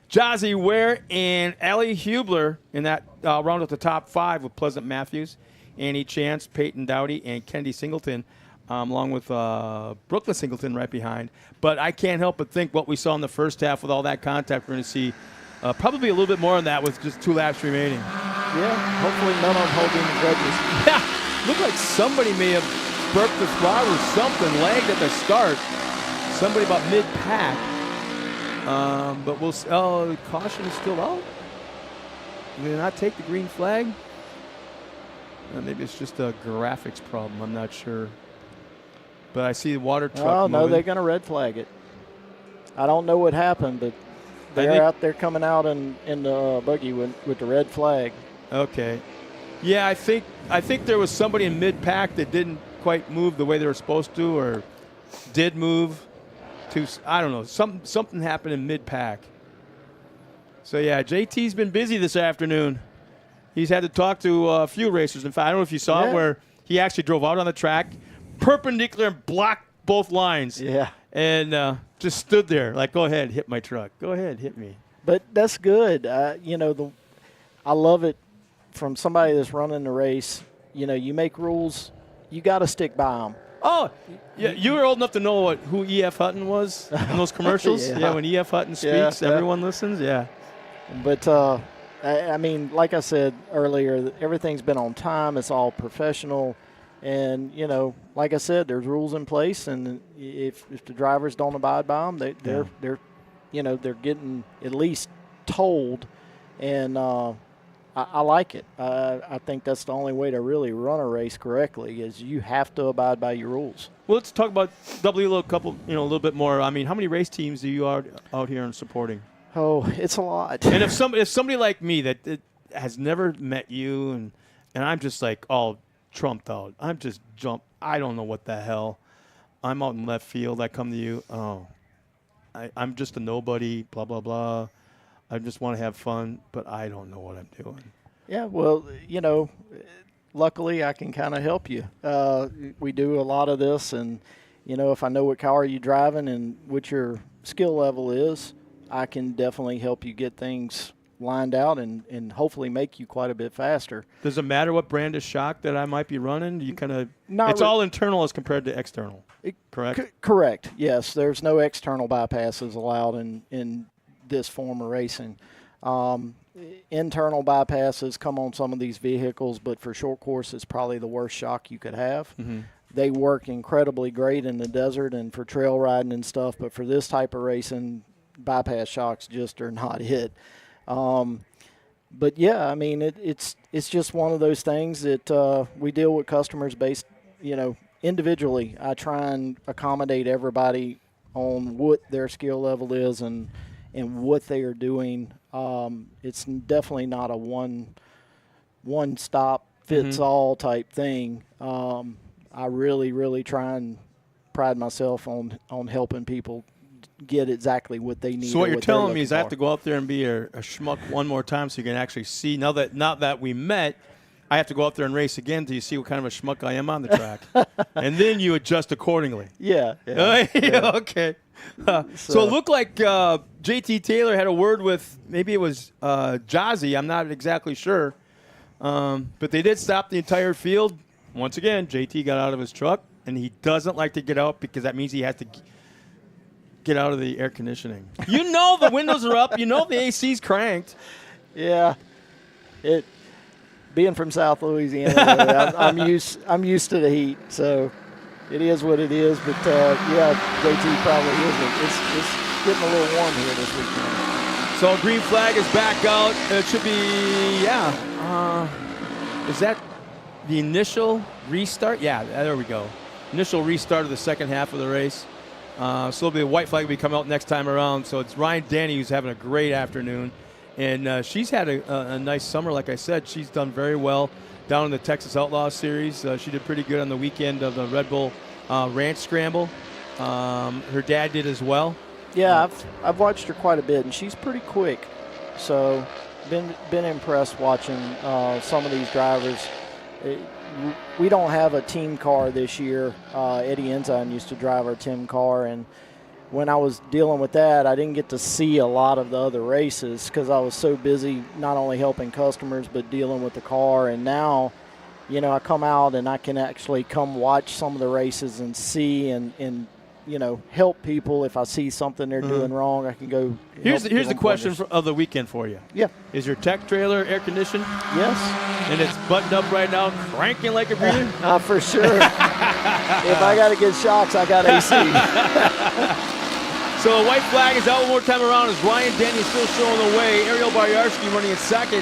Jazzy Ware, and Allie Hubler in that round at the top 5 with Pleasant Matthews, Annie Chance, Peyton Dowdy, and Kennedy Singleton, along with Brooklyn Singleton right behind. But I can't help but think what we saw in the first half with all that contact, we're going to see probably a little bit more on that with just 2 laps remaining. Yeah, hopefully none of them hold any grudges. Yeah, looked like somebody may have burped the throttle or something, lagged at the start. Somebody about mid-pack. But we'll see. Oh, caution is still out. Did they not take the green flag? Maybe it's just a graphics problem. I'm not sure. But I see the water truck moving. No, they're going to red flag it. I don't know what happened, but they're out there coming out in the buggy with the red flag. Okay. Yeah, I think there was somebody in mid-pack that didn't quite move the way they were supposed to, or did move. I don't know. Something happened in mid-pack. So, yeah, JT's been busy this afternoon. He's had to talk to a few racers. In fact, I don't know if you saw it, where he actually drove out on the track, perpendicular, and blocked both lines. Yeah. And just stood there like, go ahead, hit my truck. Go ahead, hit me. But that's good. I love it from somebody that's running the race. You make rules, you got to stick by them. Oh, yeah, you were old enough to know who E.F. Hutton was in those commercials? Yeah, when E.F. Hutton speaks, everyone listens, yeah. But, I mean, like I said earlier, everything's been on time. It's all professional. And, like I said, there's rules in place, and if the drivers don't abide by them, they're getting at least told. And I like it. I think that's the only way to really run a race correctly is you have to abide by your rules. Well, let's talk about W a little bit more. I mean, how many race teams are you out here and supporting? Oh, it's a lot. And if somebody like me that has never met you and I'm just like all trumped out, I'm just jumped. I don't know what the hell. I'm out in left field. I come to you. Oh, I'm just a nobody. Blah blah blah. I just want to have fun, but I don't know what I'm doing. Yeah, well, luckily I can kind of help you. We do a lot of this, and, if I know what car you're driving and what your skill level is, I can definitely help you get things lined out and hopefully make you quite a bit faster. Does it matter what brand of shock that I might be running? You kind of Not it's all internal as compared to external. Correct. Correct. Yes, there's no external bypasses allowed in this form of racing. Internal bypasses come on some of these vehicles, but for short course, it's probably the worst shock you could have. Mm-hmm. They work incredibly great in the desert and for trail riding and stuff, but for this type of racing, bypass shocks just are not it. But yeah, I mean, it's just one of those things that we deal with customers based, individually. I try and accommodate everybody on what their skill level is and what they are doing. It's definitely not a one stop fits all type thing. I really try and pride myself on helping people get exactly what they need. So what you're telling me is I have to go out there and be a schmuck one more time so you can actually see. Now that we met, I have to go out there and race again until you see what kind of a schmuck I am on the track. And then you adjust accordingly. Yeah. Okay. So it looked like JT Taylor had a word with, maybe it was Jazzy. I'm not exactly sure. But they did stop the entire field. Once again, JT got out of his truck, and he doesn't like to get out because that means he has to get out of the air conditioning. The windows are up. The AC's cranked. Yeah. Being from South Louisiana, I'm used to the heat, so it is what it is. But JT probably isn't. It's getting a little warm here this weekend. So green flag is back out. It should be is that the initial restart? Yeah, there we go. Initial restart of the second half of the race. So it'll be a white flag will be come out next time around. So it's Ryan Danny who's having a great afternoon. And she's had a nice summer, like I said. She's done very well down in the Texas Outlaw Series. She did pretty good on the weekend of the Red Bull Ranch Scramble. Her dad did as well. Yeah, I've watched her quite a bit, and she's pretty quick. So been impressed watching some of these drivers. We don't have a team car this year. Eddie Ensign used to drive our team car, and when I was dealing with that, I didn't get to see a lot of the other races because I was so busy not only helping customers but dealing with the car. And now, I come out and I can actually come watch some of the races and see and help people. If I see something they're doing wrong, I can go. Here's the question of the weekend for you. Yeah. Is your tech trailer air conditioned? Yes. And it's buttoned up right now, cranking like a breeder? For sure. If I got to get shocks, I got AC. So a white flag is out one more time around as Ryan Denny is still showing the way. Ariel Baryarski running in second.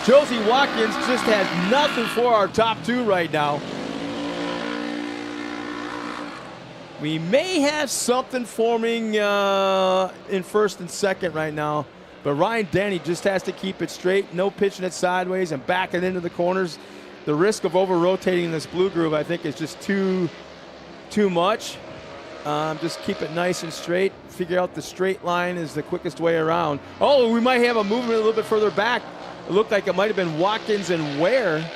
Josie Watkins just has nothing for our top two right now. We may have something forming in first and second right now, but Ryan Denny just has to keep it straight, no pitching it sideways and backing into the corners. The risk of over-rotating this blue groove, I think, is just too much. Just keep it nice and straight. Figure out the straight line is the quickest way around. Oh, we might have a movement a little bit further back. It looked like it might have been Watkins and Ware,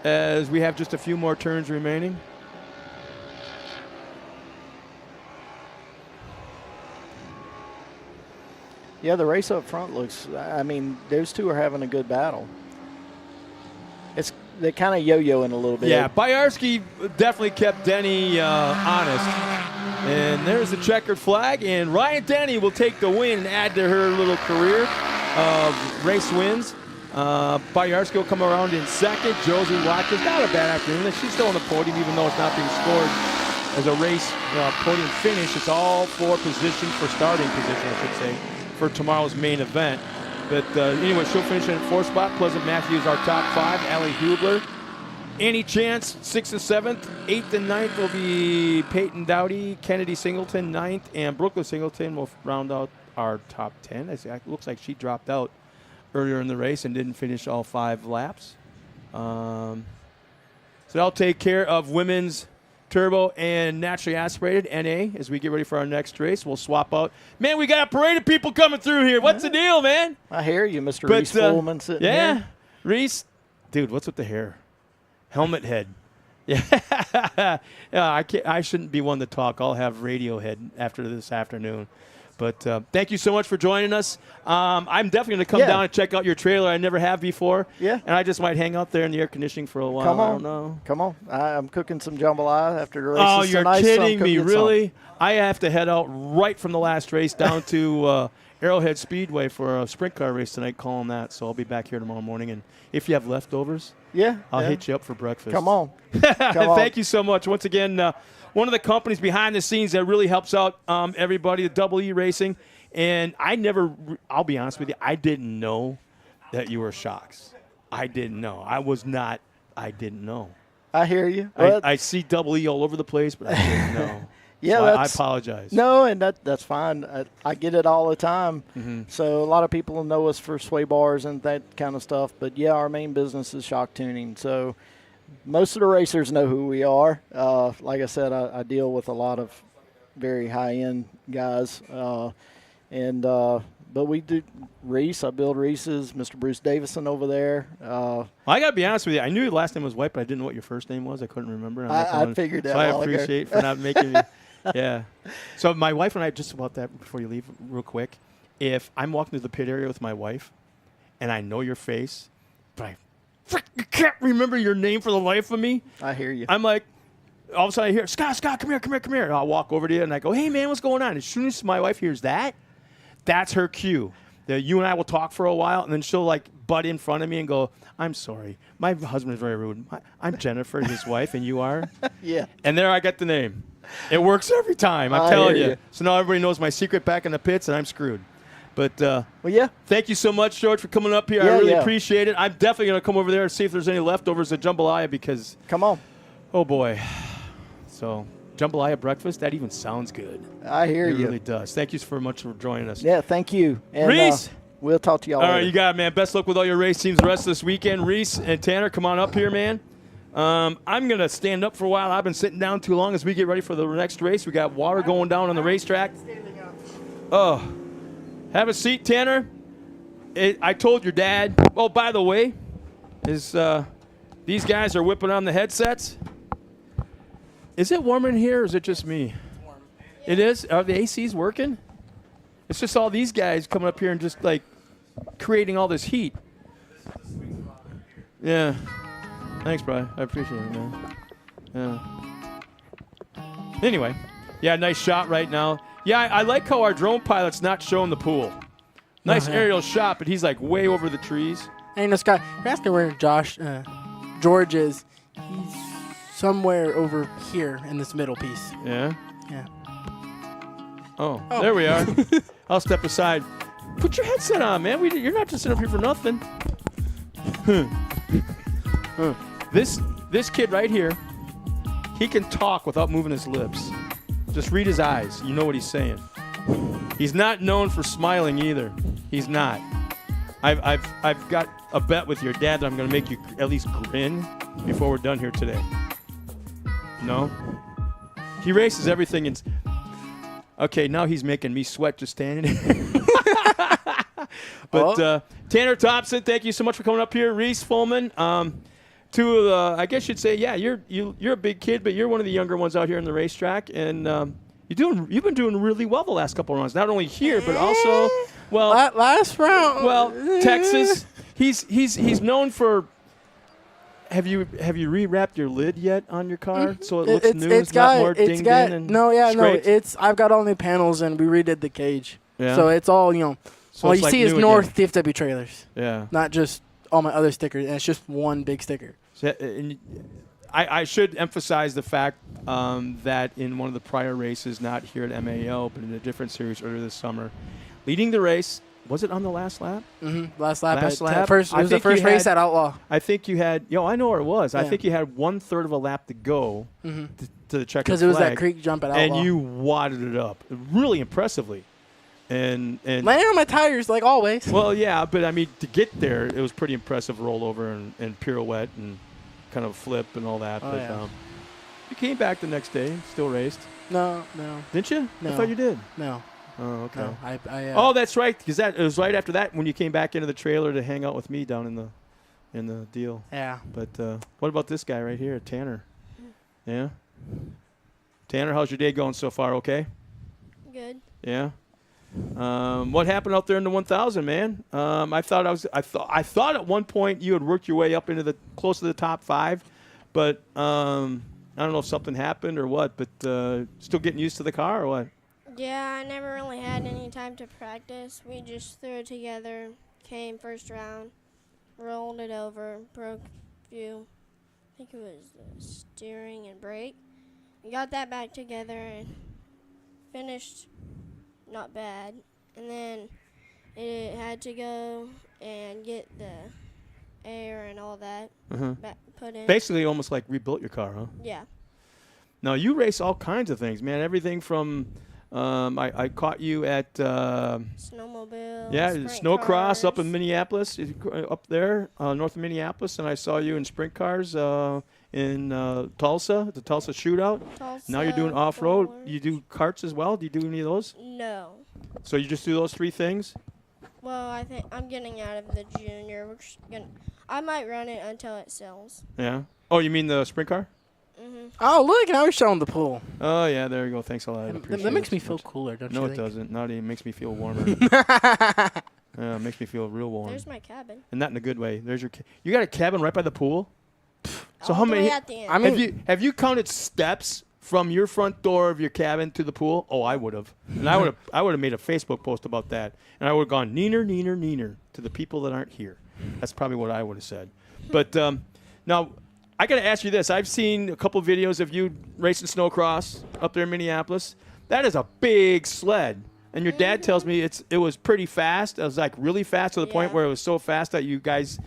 as we have just a few more turns remaining. Yeah, the race up front looks, those two are having a good battle. They're kind of yo-yoing a little bit. Yeah, Baryarski definitely kept Denny honest. And there's the checkered flag, and Ryan Denny will take the win and add to her little career of race wins. Baryarski will come around in second. Josie Watkins, not a bad afternoon. She's still on the podium, even though it's not being scored as a race podium finish. It's all for position, for starting position, I should say, for tomorrow's main event. But anyway, she'll finish in fourth spot. Pleasant Matthews, our top five. Allie Hubler. Any chance, 6th and 7th. 8th and 9th will be Peyton Dowdy, Kennedy Singleton, 9th, and Brooklyn Singleton will round out our top 10. It looks like she dropped out earlier in the race and didn't finish all 5 laps. So that'll take care of women's turbo and naturally aspirated NA as we get ready for our next race. We'll swap out. Man, we got a parade of people coming through here. What's the deal, man? I hear you, Mr. Reese Fullman sitting here. Yeah, Reese. Dude, what's with the hair? Helmet head. Yeah, I shouldn't be one to talk. I'll have radio head after this afternoon. But thank you so much for joining us. I'm definitely going to come down and check out your trailer. I never have before. Yeah. And I just might hang out there in the air conditioning for a while. Come on. I don't know. Come on. I'm cooking some jambalaya after the race. Oh, you're kidding me, really? I have to head out right from the last race down to Arrowhead Speedway for a sprint car race tonight, calling that. So I'll be back here tomorrow morning. And if you have leftovers, I'll hit you up for breakfast. Come on. Come on. Thank you so much. Once again, one of the companies behind the scenes that really helps out everybody, the Double E Racing. And I'll be honest with you, I didn't know that you were Shocks. I didn't know. I didn't know. I hear you. I see Double E all over the place, but I didn't know. So I apologize. No, and that's fine. I get it all the time. Mm-hmm. So a lot of people know us for sway bars and that kind of stuff. But, yeah, our main business is shock tuning. So most of the racers know who we are. Like I said, I deal with a lot of very high-end guys. But we do Reese. I build Reese's. Mr. Bruce Davison over there. I got to be honest with you. I knew your last name was White, but I didn't know what your first name was. I couldn't remember. I figured that So I all ago. appreciate for not making me. Yeah. So my wife and I, just about that before you leave real quick, if I'm walking through the pit area with my wife and I know your face, but I can't remember your name for the life of me. I hear you. I'm like, all of a sudden I hear, Scott, come here. And I'll walk over to you and I go, hey, man, what's going on? As soon as my wife hears that, that's her cue. That you and I will talk for a while, and then she'll, like, butt in front of me and go, I'm sorry. My husband is very rude. I'm Jennifer, his wife, and you are? Yeah. And there I get the name. It works every time, I'm telling you. So now everybody knows my secret back in the pits, and I'm screwed. But, thank you so much, George, for coming up here. I really appreciate it. I'm definitely going to come over there and see if there's any leftovers at jambalaya because – come on. Oh, boy. So – jambalaya breakfast, that even sounds good. I hear you. It really does. Thank you so much for joining us. Yeah, thank you. And, Reese! We'll talk to y'all All later. right, you got it, man. Best luck with all your race teams the rest of this weekend. Reese and Tanner, come on up here, man. I'm going to stand up for a while. I've been sitting down too long as we get ready for the next race. We got water going down on the racetrack. Oh, have a seat, Tanner. I told your dad. Oh, by the way, these guys are whipping on the headsets. Is it warm in here or is it just me? It's warm. It is? Are the ACs working? It's just all these guys coming up here and just, like, creating all this heat. Yeah. Thanks, bro. I appreciate it, man. Yeah. Anyway. Yeah, nice shot right now. Yeah, I like how our drone pilot's not showing the pool. Nice aerial shot, but he's, like, way over the trees. Hey, no, Scott, you're asking where George is. He's somewhere over here in this middle piece. Yeah? Yeah. Oh, there we are. I'll step aside. Put your headset on, man. You're not just sitting up here for nothing. This kid right here, he can talk without moving his lips. Just read his eyes. You know what he's saying. He's not known for smiling either. He's not. I've got a bet with your dad that I'm going to make you at least grin before we're done here today. No? He races everything. Okay, now he's making me sweat just standing here. But Tanner Thompson, thank you so much for coming up here. Reese Fullman, two of the, I guess you'd say, yeah, you're a big kid, but you're one of the younger ones out here in the racetrack, and you've been doing really well the last couple of runs. Not only here, but also, well, last round. Well, Texas. He's known for. Have you rewrapped your lid yet on your car so it looks new? It's not more dinged in and no. I've got all new panels and we redid the cage. Yeah. So it's all So all you like see is new North DFW trailers. Yeah. Not just all my other stickers, and it's just one big sticker. So, and I should emphasize the fact that in one of the prior races, not here at MAO, but in a different series earlier this summer, leading the race. Was it on the last lap? Mm-hmm. Last lap. It was the first race at Outlaw. I think you had. I know where it was. Yeah. I think you had 1/3 of a lap to go to the checkered flag. Because it was that creek jump at Outlaw. And you wadded it up really impressively. And landing on my tires like always. Well, yeah, but I mean to get there, it was pretty impressive rollover and pirouette and kind of flip and all that. Oh, but yeah. You came back the next day, still raced. No. Didn't you? No. I thought you did. No. Oh, okay. No, oh, that's right, because it was right after that when you came back into the trailer to hang out with me down in the deal. Yeah. But what about this guy right here, Tanner? Yeah. Tanner, how's your day going so far? Okay. Good. Yeah. What happened out there in the 1,000, man? I thought at one point you had worked your way up into close to the top 5, but I don't know if something happened or what. But still getting used to the car or what? Yeah, I never really had any time to practice. We just threw it together, came first round, rolled it over, broke a few. I think it was the steering and brake. We got that back together and finished not bad. And then it had to go and get the air and all that back put in. Basically, almost like rebuilt your car, huh? Yeah. Now you race all kinds of things, man. Everything from I caught you at snowmobile. Yeah, sprint snowcross cars. up in Minneapolis, up there north of Minneapolis, and I saw you in sprint cars in Tulsa, the Tulsa Shootout. Tulsa, Now you're doing off-road. Fort You do karts as well? Do you do any of those? No. So you just do those 3 things? Well, I think I'm getting out of the junior. I might run it until it sells. Yeah. Oh, you mean the sprint car? Oh, look, now we're showing the pool. Oh, yeah, there you go. Thanks a lot. I appreciate That makes it me so feel much. cooler, don't No, you it think? doesn't. Not even makes me feel warmer. It makes me feel real warm. There's my cabin. And not in a good way. There's your. You got a cabin right by the pool. So All how the many? way at the end. have you counted steps from your front door of your cabin to the pool? Oh, I would have. And I would have made a Facebook post about that. And I would have gone neener to the people that aren't here. That's probably what I would have said. But now I got to ask you this. I've seen a couple videos of you racing snowcross up there in Minneapolis. That is a big sled. And your dad tells me it was pretty fast. It was like really fast to the point where it was so fast that you guys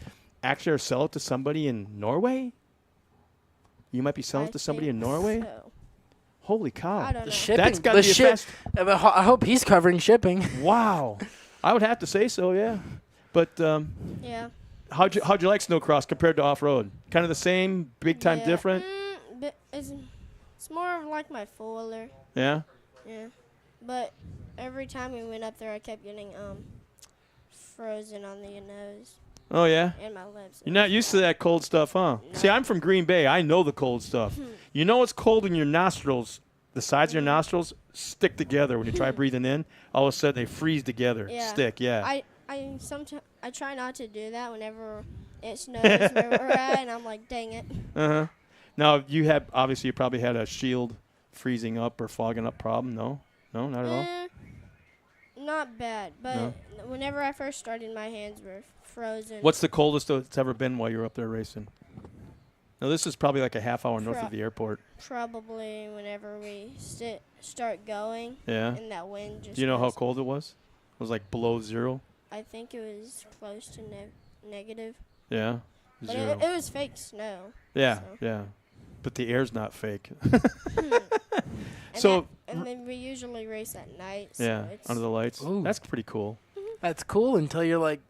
actually are selling it to somebody in Norway? You might be selling it to somebody in Norway? So. Holy cow. I don't know. The shipping. That's got to be a fast. I hope he's covering shipping. Wow. I would have to say so, yeah. But Yeah. how'd you like snowcross compared to off-road? Kind of the same, big time Yeah. different? It's more of like my four-wheeler. Yeah? Yeah. But every time we went up there, I kept getting frozen on the nose Oh, yeah? and my lips. You're not used to that cold stuff, huh? See, I'm from Green Bay. I know the cold stuff. You know it's cold in your nostrils. The sides of your nostrils stick together when you try breathing in. All of a sudden, they freeze together. Yeah. Stick, yeah. I sometimes I try not to do that whenever it snows where we're at, and I'm like, dang it. Uh-huh. Now, obviously, you probably had a shield freezing up or fogging up problem. No? No, not at all? Not bad, but whenever I first started, my hands were frozen. What's the coldest it's ever been while you were up there racing? Now, this is probably like a half hour north of the airport. Probably whenever we start going. Yeah. And that wind just. Do you know how goes- cold it was? It was like below 0? I think it was close to negative. Yeah. But 0. it was fake snow. Yeah, so. yeah. But the air's not fake. And So, and then we usually race at night. So yeah, it's under the lights. Ooh. That's pretty cool. That's cool until you're like,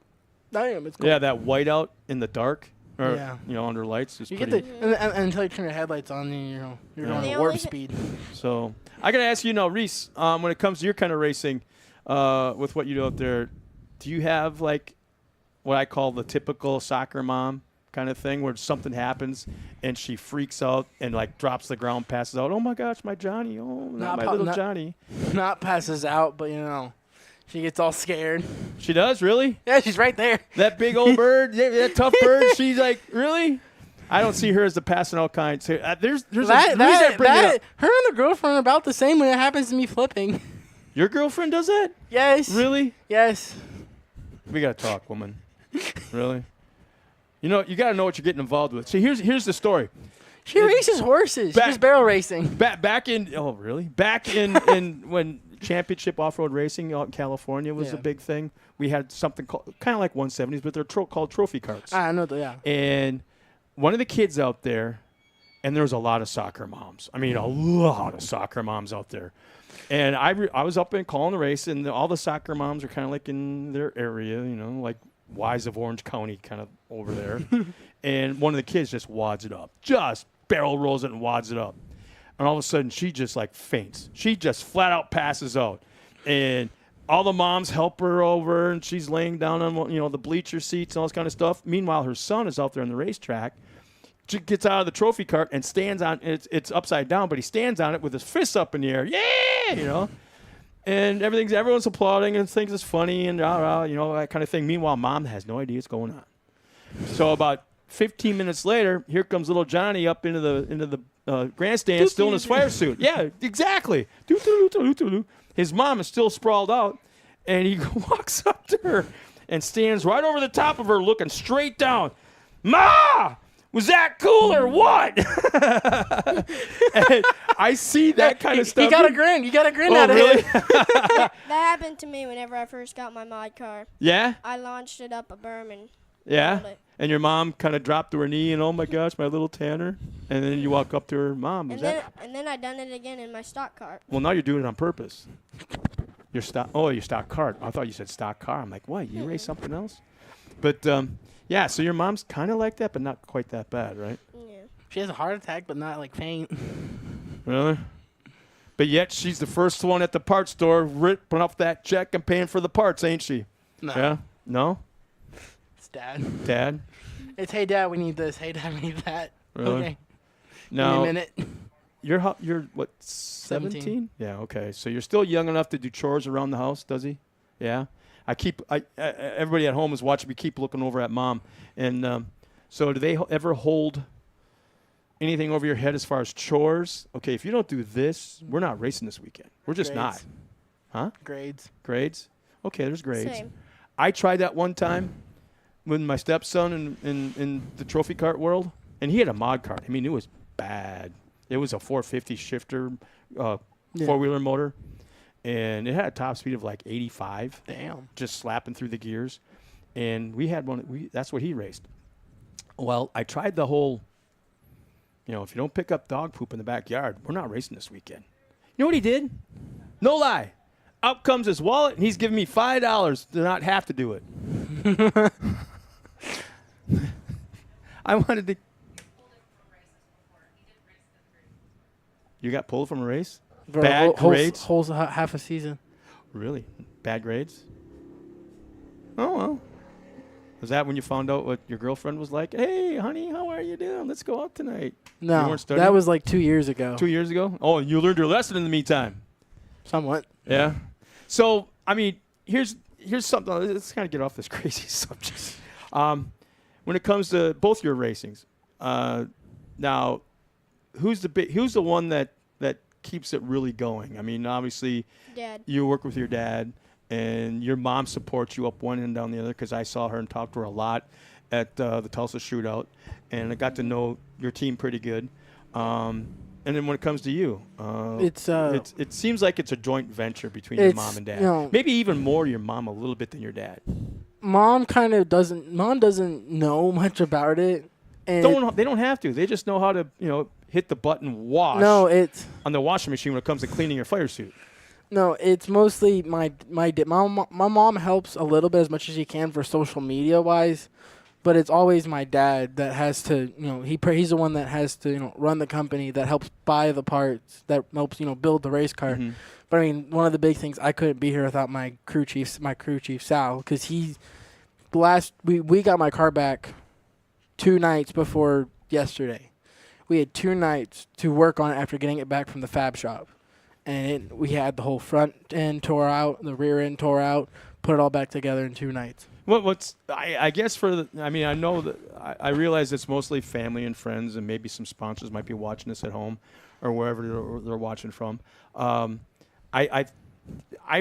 damn, it's cool. Yeah, that whiteout in the dark, or Yeah. under lights is You pretty. get and until you turn your headlights on, and you're Yeah. going The at warp only- speed. So I gotta ask you now, Reese. When it comes to your kind of racing, with what you do out there, do you have like what I call the typical soccer mom kind of thing, where something happens and she freaks out and like drops the ground, passes out? Oh my gosh, my Johnny! Oh, not my little Johnny! Not passes out, but she gets all scared. She does, really? Yeah, she's right there. That big old bird, that tough bird. She's like, really? I don't see her as the passing out kind. So, there's a reason I bring it up. her and her girlfriend are about the same when it happens to me flipping. Your girlfriend does that? Yes. Really? Yes. We gotta talk, woman. Really? You got to know what you're getting involved with. See, here's the story. She races horses. She's barrel racing. Back in when championship off-road racing out in California was a big thing. We had something called kind of like 170s, but they're called trophy carts. I know that. Yeah. And one of the kids out there, and there was a lot of soccer moms. I mean, a lot of soccer moms out there. And I was up and calling the race, and all the soccer moms are kind of like in their area, like Wise of Orange County kind of over there. And one of the kids just wads it up. Just barrel rolls it and wads it up. And all of a sudden, she just like faints. She just flat out passes out. And all the moms help her over, and she's laying down on the bleacher seats and all this kind of stuff. Meanwhile, her son is out there on the racetrack. She gets out of the trophy cart and stands on it. It's upside down, but he stands on it with his fists up in the air. Yeah, And everyone's applauding and thinks it's funny and that kind of thing. Meanwhile, Mom has no idea what's going on. So about 15 minutes later, here comes little Johnny up into the grandstand, still in his fire suit. Yeah, exactly. His mom is still sprawled out, and he walks up to her and stands right over the top of her, looking straight down. Ma! Was that cool or what? And I see that kind of stuff. You got a grin. You got a grin Oh, out of really? him. That happened to me whenever I first got my mod car. Yeah? I launched it up a berm and Yeah? rolled it. And your mom kind of dropped to her knee and, oh, my gosh, my little Tanner. And then you walk up to her, Mom, was that? And then I done it again in my stock car. Well, now you're doing it on purpose. Your stock car. I thought you said stock car. I'm like, what? You race something else? But, yeah, so your mom's kind of like that, but not quite that bad, right? Yeah. She has a heart attack, but not like faint. Really? But yet she's the first one at the parts store ripping off that check and paying for the parts, ain't she? No. Yeah? No? It's Dad. Dad? It's, hey, Dad, we need this. Hey, Dad, we need that. Really? Okay. No. Give me a minute. You're what, 17? Yeah, okay. So you're still young enough to do chores around the house, does he? Yeah? Everybody at home is watching me keep looking over at Mom. And so do they ever hold anything over your head as far as chores? Okay, if you don't do this, we're not racing this weekend. We're just not. Grades. Huh? Grades. Okay, there's grades. Same. I tried that one time with my stepson in the trophy kart world, and he had a mod kart. I mean, it was bad. It was a 450 shifter four-wheeler motor. And it had a top speed of like 85. Damn. Just slapping through the gears. And we had one. That's what he raced. Well, I tried the whole, if you don't pick up dog poop in the backyard, we're not racing this weekend. You know what he did? No lie. Out comes his wallet, and he's giving me $5 to not have to do it. I wanted to. You got pulled from a race? Bad grades? Holes half a season. Really? Bad grades? Oh, well. Was that when you found out what your girlfriend was like? Hey, honey, how are you doing? Let's go out tonight. You No, weren't studying? that was like 2 years ago. 2 years ago? Oh, and you learned your lesson in the meantime. Somewhat. Yeah. So, I mean, here's something. Let's kind of get off this crazy subject. When it comes to both your racings, now, who's the one that keeps it really going? I mean, obviously, Dad. you work with your dad, and your mom supports you up one and down the other, because I saw her and talked to her a lot at the Tulsa Shootout, and I got to know your team pretty good. And then when it comes to you, it seems like it's a joint venture between your mom and dad. Maybe even more your mom a little bit than your dad. Mom doesn't know much about it. And They don't have to. They just know how to, hit the button wash. No, it's on the washing machine when it comes to cleaning your fire suit. No, it's mostly my mom helps a little bit, as much as she can for social media wise, but it's always my dad that has to, he's the one that has to, run the company, that helps buy the parts, that helps, build the race car. Mm-hmm. But I mean, one of the big things, I couldn't be here without my crew chief Sal, because we got my car back 2 nights before yesterday. We had 2 nights to work on it after getting it back from the fab shop. And we had the whole front end tore out, the rear end tore out, put it all back together in 2 nights. I guess I know that I realize it's mostly family and friends, and maybe some sponsors might be watching this at home or wherever they're watching from. I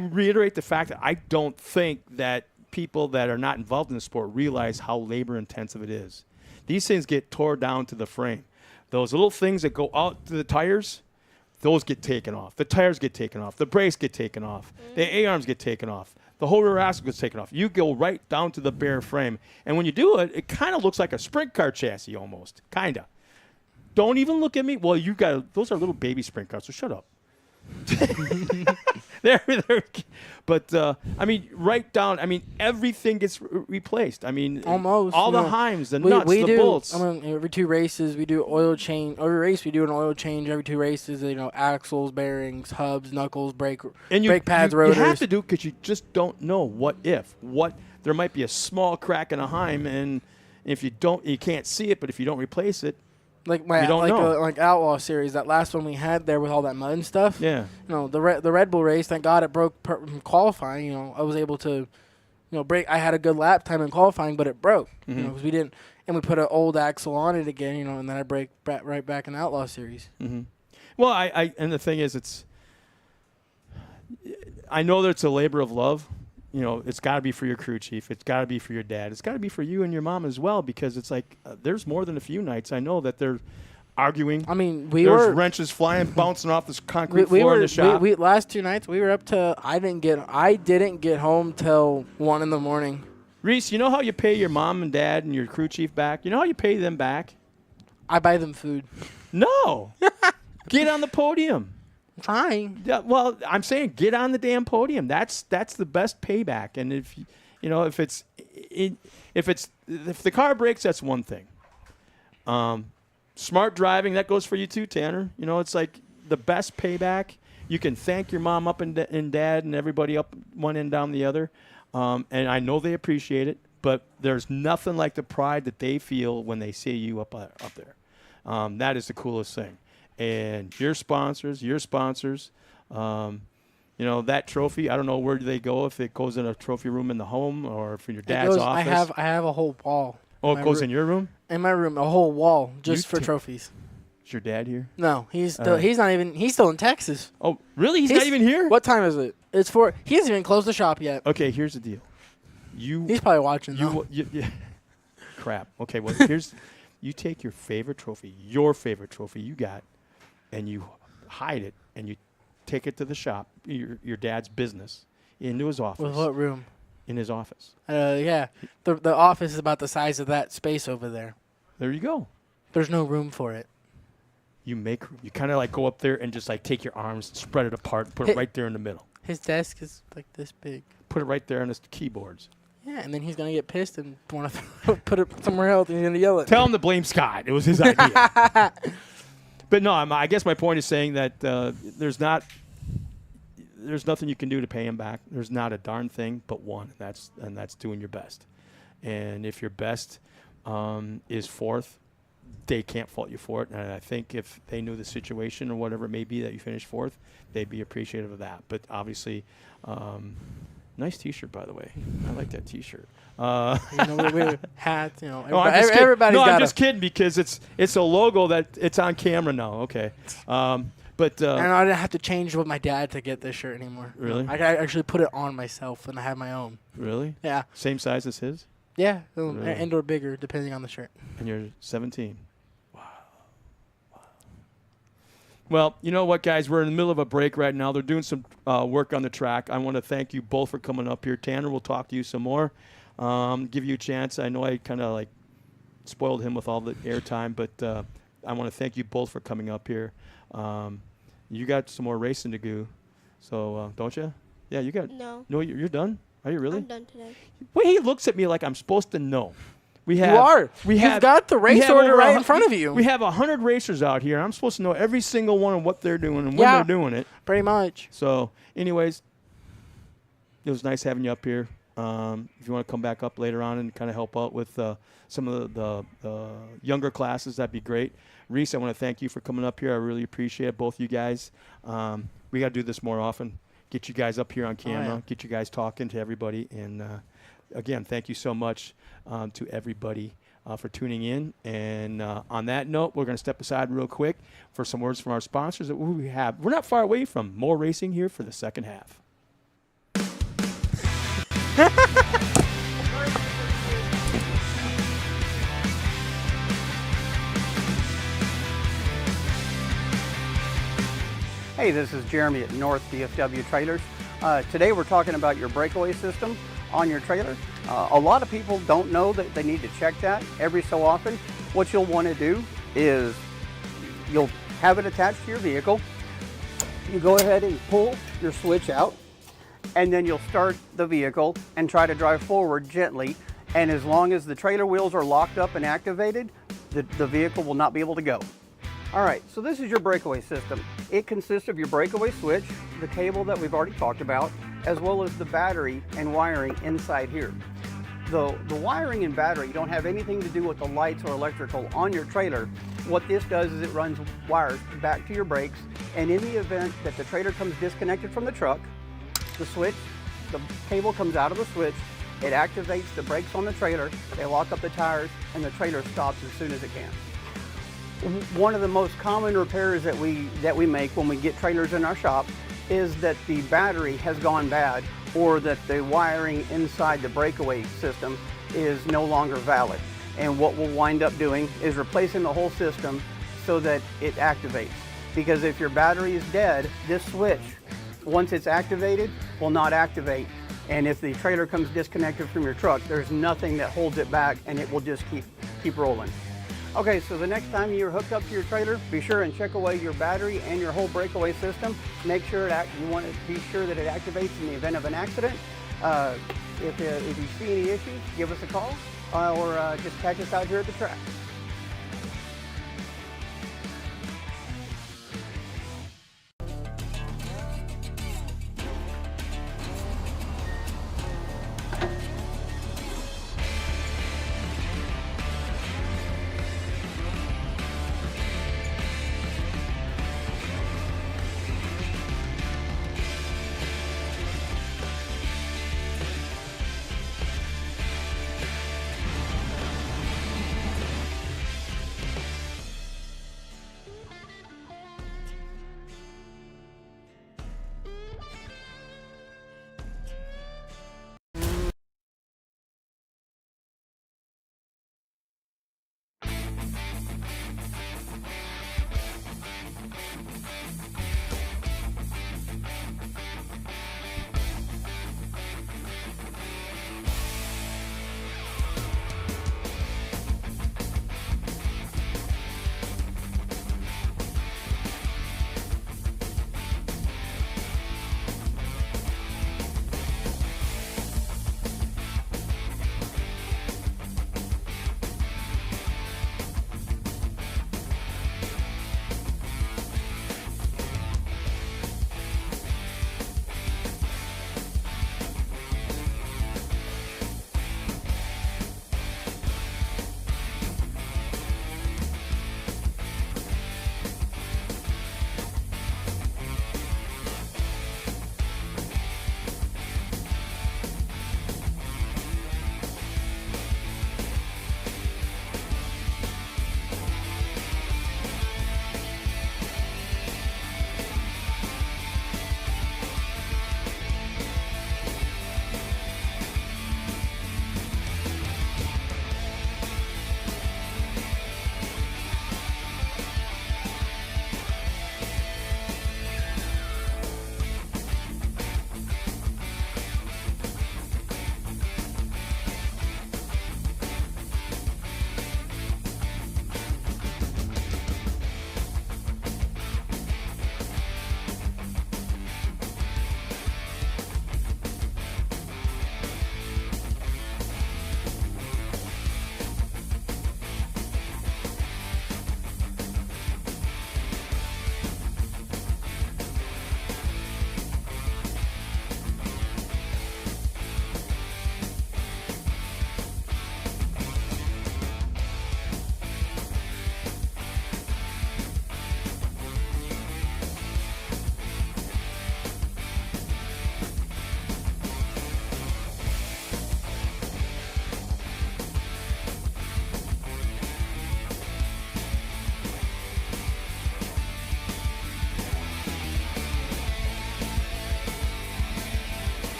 reiterate the fact that I don't think that people that are not involved in the sport realize how labor intensive it is. These things get tore down to the frame. Those little things that go out to the tires, those get taken off. The tires get taken off. The brakes get taken off. The A-arms get taken off. The whole rear axle gets taken off. You go right down to the bare frame. And when you do it, it kind of looks like a sprint car chassis almost. Kind of. Don't even look at me. Well, those are little baby sprint cars, so shut up. But right down. Everything gets replaced. Almost all the heims, the nuts, the bolts. Every 2 races we do oil change. Every race we do an oil change. Every 2 races, axles, bearings, hubs, knuckles, brake pads, rotors. You have to do it because you just don't know what there might be a small crack in a heim, and if you can't see it, but if you don't replace it, Like You don't know. like Outlaw series, that last one we had there with all that mud and stuff. Yeah. You know, the Red Bull race, thank God it broke qualifying. You know, I was able to, break. I had a good lap time in qualifying, but it broke. You know, because we didn't, and we put an old axle on it again. You know, and then I break right back in the Outlaw series. Well, and the thing is, I know that it's a labor of love. You know, it's got to be for your crew chief. It's got to be for your dad. It's got to be for you and your mom as well, because it's like there's more than a few nights I know that they're arguing. I mean, there's wrenches flying, bouncing off this concrete floor in the shop. We last 2 nights we were up to. I didn't get home till 1 in the morning. Reese, you know how you pay your mom and dad and your crew chief back? You know how you pay them back? I buy them food. No. Get on the podium. Fine. Yeah, well, I'm saying get on the damn podium. That's the best payback. And if if the car breaks, that's one thing. Smart driving, that goes for you too, Tanner. You know, it's like the best payback. You can thank your mom up and dad and everybody up one end down the other. And I know they appreciate it, but there's nothing like the pride that they feel when they see you up there. That is the coolest thing. And your sponsors, that trophy, I don't know where do they go, if it goes in a trophy room in the home or for your dad's office. I have a whole wall. Oh, it goes in your room? In my room, a whole wall just for trophies. Is your dad here? No, he's still he's still in Texas. Oh, really? He's not even here? What time is it? He hasn't even closed the shop yet. Okay, here's the deal. He's probably watching though. Crap. Okay, well, you take your favorite trophy you got, and you hide it, and you take it to the shop, your dad's business, into his office. With what room? In his office. Yeah. The office is about the size of that space over there. There you go. There's no room for it. You kind of like go up there and just like take your arms, spread it apart, and put it right there in the middle. His desk is like this big. Put it right there on his keyboards. Yeah, and then he's going to get pissed and want to put it somewhere else, and he's going to yell at Tell him to blame Scott. It was his idea. But no, I guess my point is saying that there's nothing you can do to pay him back. There's not a darn thing but one, and that's doing your best. And if your best is fourth, they can't fault you for it. And I think if they knew the situation or whatever it may be that you finished fourth, they'd be appreciative of that. But obviously, nice T-shirt, by the way. I like that T-shirt. We hats, everybody's got I'm just kidding because it's a logo that it's on camera now. Okay. But and I didn't have to change with my dad to get this shirt anymore. Really? I actually put it on myself, and I have my own. Really? Yeah. Same size as his? Yeah, Really? and or bigger, depending on the shirt. And you're 17. Wow. Well, you know what, guys? We're in the middle of a break right now. They're doing some work on the track. I want to thank you both for coming up here. Tanner, we'll talk to you some more. Give you a chance. I know I kind of like spoiled him with all the airtime, but I want to thank you both for coming up here. You got some more racing to do, so don't you? Yeah, you got. No, you're done. Are you really? I'm done today. Well, he looks at me like I'm supposed to know. You've got the race order right in front of you. We have 100 racers out here. I'm supposed to know every single one of what they're doing and when they're doing it. Pretty much. So, anyways, it was nice having you up here. If you want to come back up later on and kind of help out with some of the younger classes, that'd be great. Reese, I want to thank you for coming up here. I really appreciate it, both you guys. We got to do this more often. Get you guys up here on camera. Get you guys talking to everybody. And, again, thank you so much to everybody for tuning in. And on that note, we're going to step aside real quick for some words from our sponsors that we have. We're not far away from more racing here for the second half. Hey, this is Jeremy at North DFW Trailers. Today we're talking about your breakaway system on your trailer. A lot of people don't know that they need to check that every so often. What you'll want to do is you'll have it attached to your vehicle. You go ahead and pull your switch out, and then you'll start the vehicle and try to drive forward gently. And as long as the trailer wheels are locked up and activated, the vehicle will not be able to go. All right, so this is your breakaway system. It consists of your breakaway switch, the cable that we've already talked about, as well as the battery and wiring inside here. The wiring and battery don't have anything to do with the lights or electrical on your trailer. What this does is it runs wires back to your brakes, and in the event that the trailer comes disconnected from the truck, the cable comes out of the switch, it activates the brakes on the trailer, they lock up the tires, and the trailer stops as soon as it can. One of the most common repairs that we make when we get trailers in our shop is that the battery has gone bad, or that the wiring inside the breakaway system is no longer valid. And what we'll wind up doing is replacing the whole system so that it activates. Because if your battery is dead, this switch, once it's activated, will not activate. And if the trailer comes disconnected from your truck, there's nothing that holds it back, and it will just keep rolling. Okay, so the next time you're hooked up to your trailer, be sure and check away your battery and your whole breakaway system. Make sure you want to be sure that it activates in the event of an accident. If you see any issues, give us a call or just catch us out here at the track.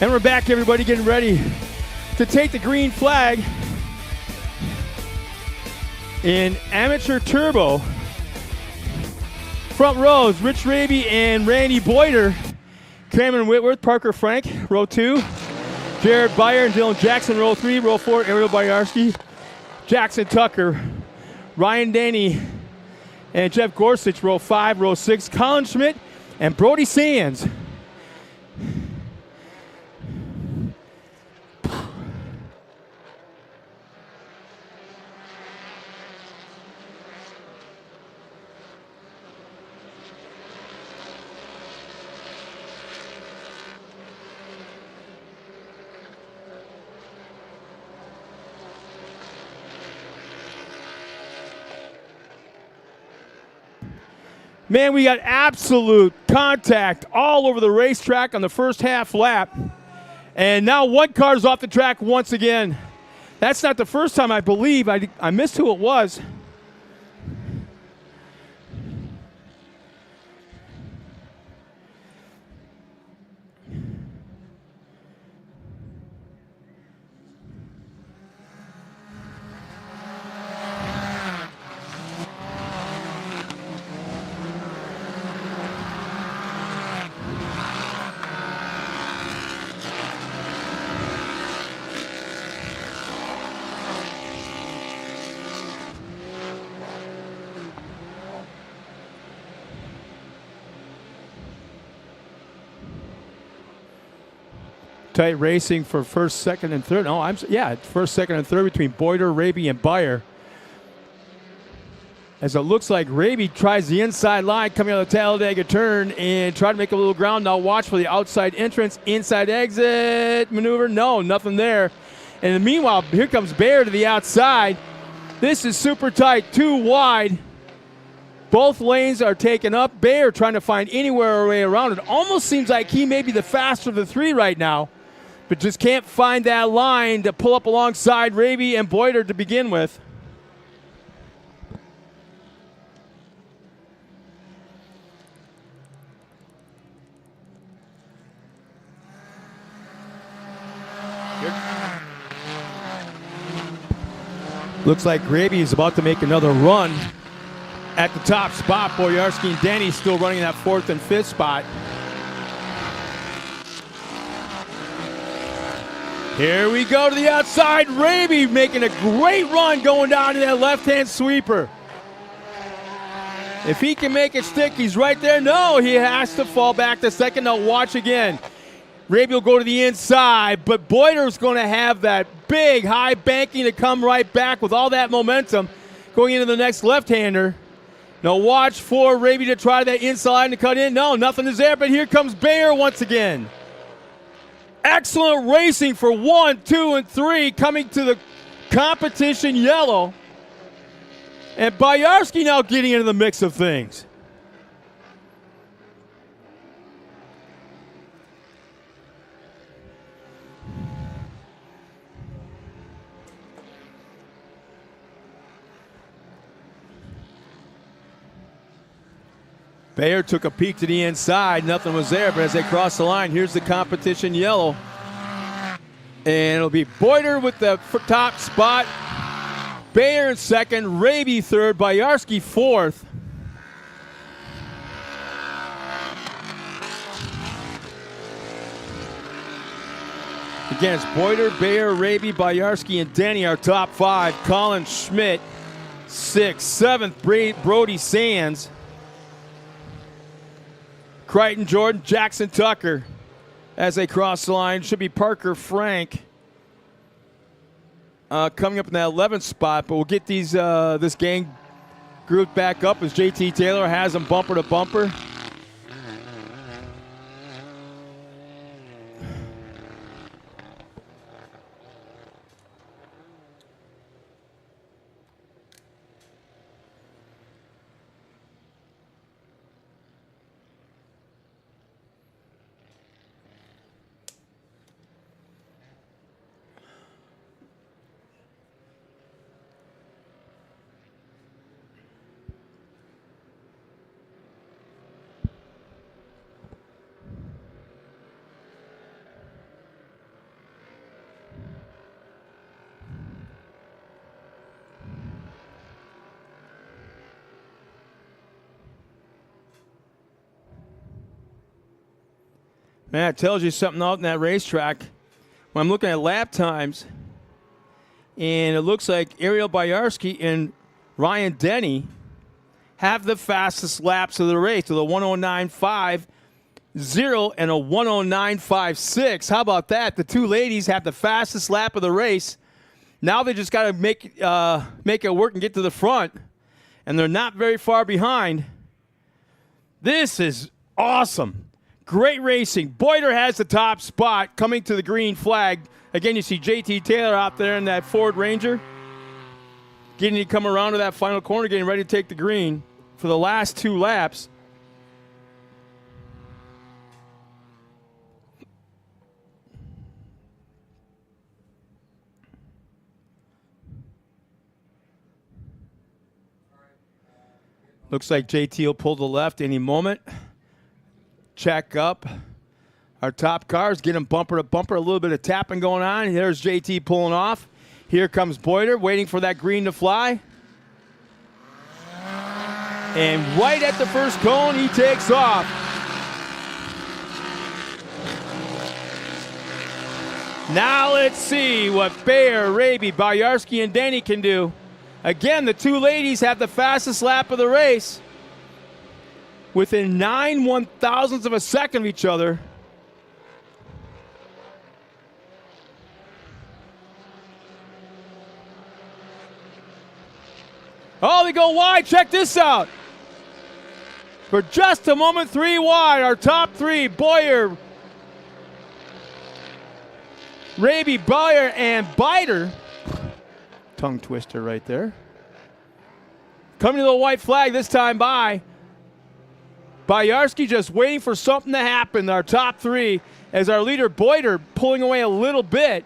And we're back, everybody, getting ready to take the green flag in Amateur Turbo. Front rows, Rich Raby and Randy Boyder. Cameron Whitworth, Parker Frank, row 2. Jared Byer and Dylan Jackson, row 3. Row 4, Ariel Boyarsky. Jackson Tucker, Ryan Danny, and Jeff Gorsuch, row 5. Row 6, Colin Schmidt and Brody Sands. Man, we got absolute contact all over the racetrack on the first half lap. And now one car's off the track once again. That's not the first time, I believe. I missed who it was. Tight racing for first, second, and third. Oh, first, second, and third between Boyder, Raby, and Beyer. As it looks like Raby tries the inside line coming out of the Talladega turn and try to make a little ground. Now watch for the outside entrance, inside exit maneuver. No, nothing there. And meanwhile, here comes Beyer to the outside. This is super tight, too wide. Both lanes are taken up. Beyer trying to find anywhere a way around it. Almost seems like he may be the faster of the three right now, but just can't find that line to pull up alongside Raby and Boyder to begin with. Looks like Raby is about to make another run at the top spot. Boyarsky and Denny still running that fourth and fifth spot. Here we go to the outside. Raby making a great run going down to that left-hand sweeper. If he can make it stick, he's right there. No, he has to fall back to second. Now watch again. Raby will go to the inside, but Boyder's going to have that big high banking to come right back with all that momentum going into the next left-hander. Now watch for Raby to try that inside and to cut in. No, nothing is there, but here comes Beyer once again. Excellent racing for 1, 2, and 3 coming to the competition yellow. And Boyarsky now getting into the mix of things. Beyer took a peek to the inside. Nothing was there, but as they cross the line, here's the competition yellow. And it'll be Boyder with the top spot. Beyer in second, Raby third, Boyarsky fourth. Again, it's Boyder, Beyer, Raby, Boyarsky, and Denny, our top five. Colin Schmidt, sixth. Seventh, Brody Sands. Crichton Jordan, Jackson Tucker as they cross the line. Should be Parker Frank coming up in that 11th spot, but we'll get these this gang grouped back up as JT Taylor has them bumper to bumper. Man, it tells you something out in that racetrack. When I'm looking at lap times, and it looks like Ariel Boyarsky and Ryan Denny have the fastest laps of the race with a 109.50 and a 109.56. How about that? The two ladies have the fastest lap of the race. Now they just got to make it work and get to the front, and they're not very far behind. This is awesome. Great racing. Boyder has the top spot coming to the green flag. Again, you see JT Taylor out there in that Ford Ranger. Getting to come around to that final corner, getting ready to take the green for the last two laps. Looks like JT will pull the left any moment. Check up. Our top cars getting bumper to bumper. A little bit of tapping going on. There's JT pulling off. Here comes Boyer waiting for that green to fly. And right at the first cone, he takes off. Now let's see what Bayer, Raby, Boyarsky, and Denny can do. Again, the two ladies have the fastest lap of the race. Within 9 1,000ths of a second of each other. Oh, they go wide. Check this out. For just a moment, 3 wide. Our top 3, Boyer, Raby, Boyer, and Biter. Tongue twister right there. Coming to the white flag this time by Boyarsky, just waiting for something to happen. Our top 3, as our leader, Boyer, pulling away a little bit.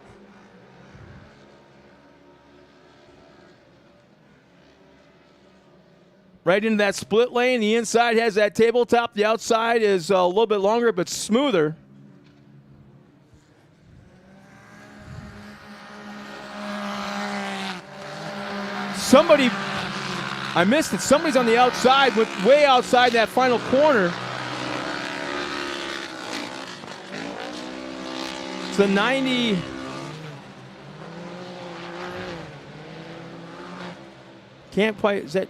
Right into that split lane. The inside has that tabletop. The outside is a little bit longer but smoother. Somebody, I missed it. Somebody's on the outside, way outside that final corner. It's the 90. Can't quite, is that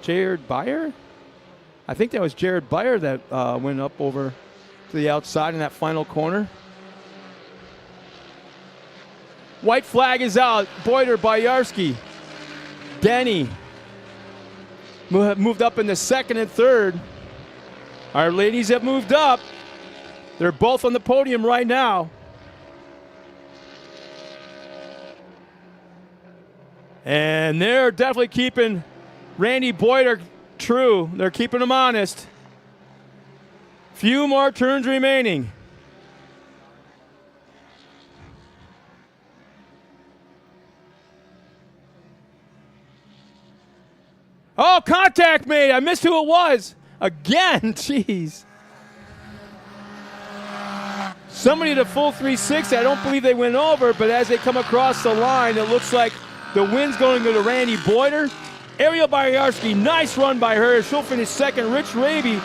Jared Beyer? I think that was Jared Beyer that went up over to the outside in that final corner. White flag is out. Boyer, Boyarsky, Denny moved up in the second and third. Our ladies have moved up. They're both on the podium right now. And they're definitely keeping Randy Boyer true. They're keeping him honest. Few more turns remaining. Oh, contact made. I missed who it was. Again, jeez. Somebody to full 360. I don't believe they went over, but as they come across the line, it looks like the win's going to Randy Boyer. Ariel Boyarsky, nice run by her. She'll finish second. Rich Raby.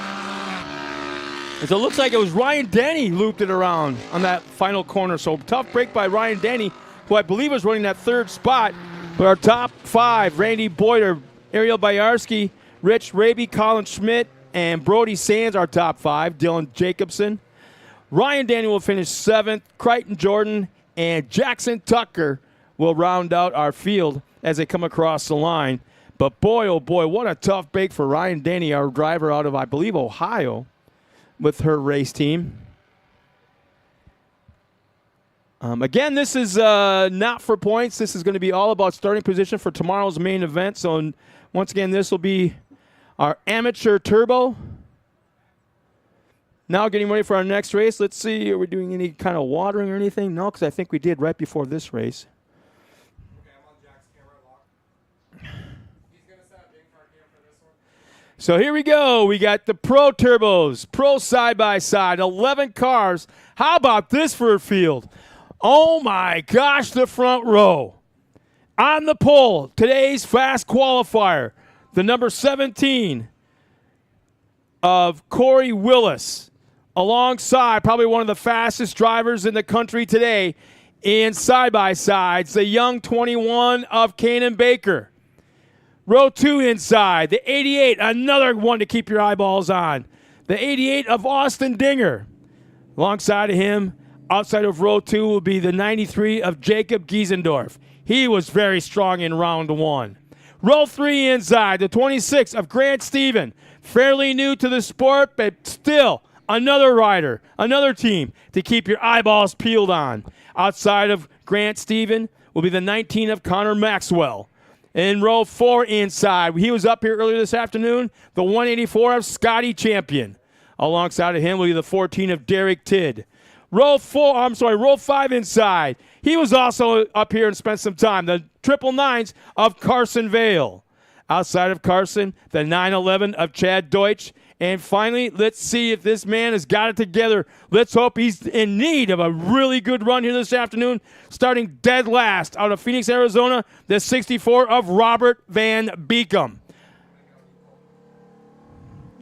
As it looks like it was Ryan Denny looped it around on that final corner. So tough break by Ryan Denny, who I believe was running that third spot. But our top 5, Randy Boyer, Ariel Boyarsky, Rich Raby, Colin Schmidt, and Brody Sands, our top 5. Dylan Jacobson. Ryan Denny will finish 7th. Crichton Jordan and Jackson Tucker will round out our field as they come across the line. But boy, oh boy, what a tough break for Ryan Denny, our driver out of, I believe, Ohio, with her race team. Again, this is not for points. This is going to be all about starting position for tomorrow's main event. So once again, this will be our amateur turbo. Now getting ready for our next race. Let's see, are we doing any kind of watering or anything? No, because I think we did right before this race. So here we go. We got the Pro Turbos, Pro Side-by-Side, 11 cars. How about this for a field? Oh, my gosh, the front row. On the pole, today's fast qualifier, the number 17 of Corey Willis, alongside probably one of the fastest drivers in the country today in side-by-sides, the young 21 of Kanan Baker. Row 2 inside, the 88, another one to keep your eyeballs on. The 88 of Austin Dinger. Alongside of him, outside of row 2, will be the 93 of Jacob Giesendorf. He was very strong in round 1. Row 3 inside, the 26 of Grant Stephen. Fairly new to the sport, but still another rider, another team to keep your eyeballs peeled on. Outside of Grant Stephen will be the 19 of Connor Maxwell. In row 4 inside, he was up here earlier this afternoon, the 184 of Scotty Champion. Alongside of him will be the 14 of Derek Tidd. Row 5 inside. He was also up here and spent some time. The 999s of Carson Vale. outside of Carson, the 911 of Chad Deutsch. And finally, let's see if this man has got it together. Let's hope he's in need of a really good run here this afternoon. Starting dead last out of Phoenix, Arizona, the 64 of Robert Van Beekum.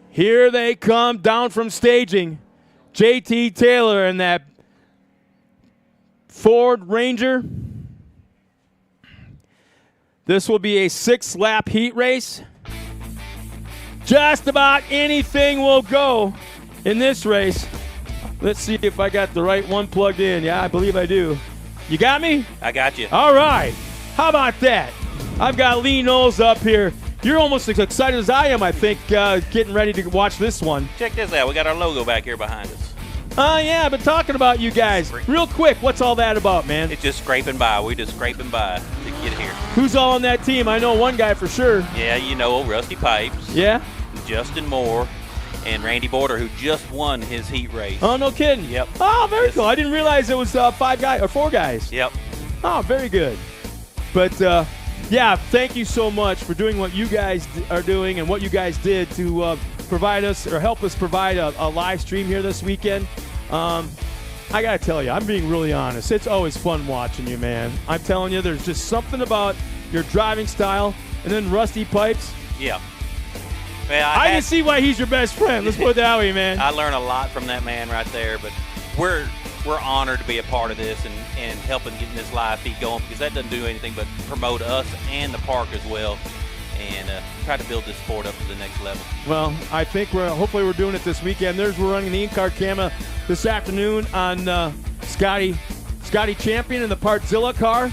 Here they come down from staging. JT Taylor and that Ford Ranger. This will be a 6-lap heat race. Just about anything will go in this race. Let's see if I got the right one plugged in. Yeah, I believe I do. You got me? I got you. All right. How about that? I've got Lee Knowles up here. You're almost as excited as I am, I think, getting ready to watch this one. Check this out. We got our logo back here behind us. Yeah, but talking about you guys. Real quick, what's all that about, man? It's just scraping by. We just scraping by to get here. Who's all on that team? I know one guy for sure. Yeah, you know Rusty Pipes. Yeah? Justin Moore and Randy Border, who just won his heat race. Oh, no kidding. Yep. Oh, very cool. I didn't realize it was 5 guys or 4 guys. Yep. Oh, very good. But, yeah, thank you so much for doing what you guys are doing and what you guys did to provide us or help us provide a live stream here this weekend. I got to tell you, I'm being really honest. It's always fun watching you, man. I'm telling you, there's just something about your driving style. And then Rusty Pipes. Yeah. Well, I can see why he's your best friend. Let's put it that way, man. I learned a lot from that man right there, but we're honored to be a part of this and helping getting this live feed going, because that doesn't do anything but promote us and the park as well, and try to build this sport up to the next level. Well, I think hopefully we're doing it this weekend. We're running the in-car camera this afternoon on Scotty Champion in the Partzilla car.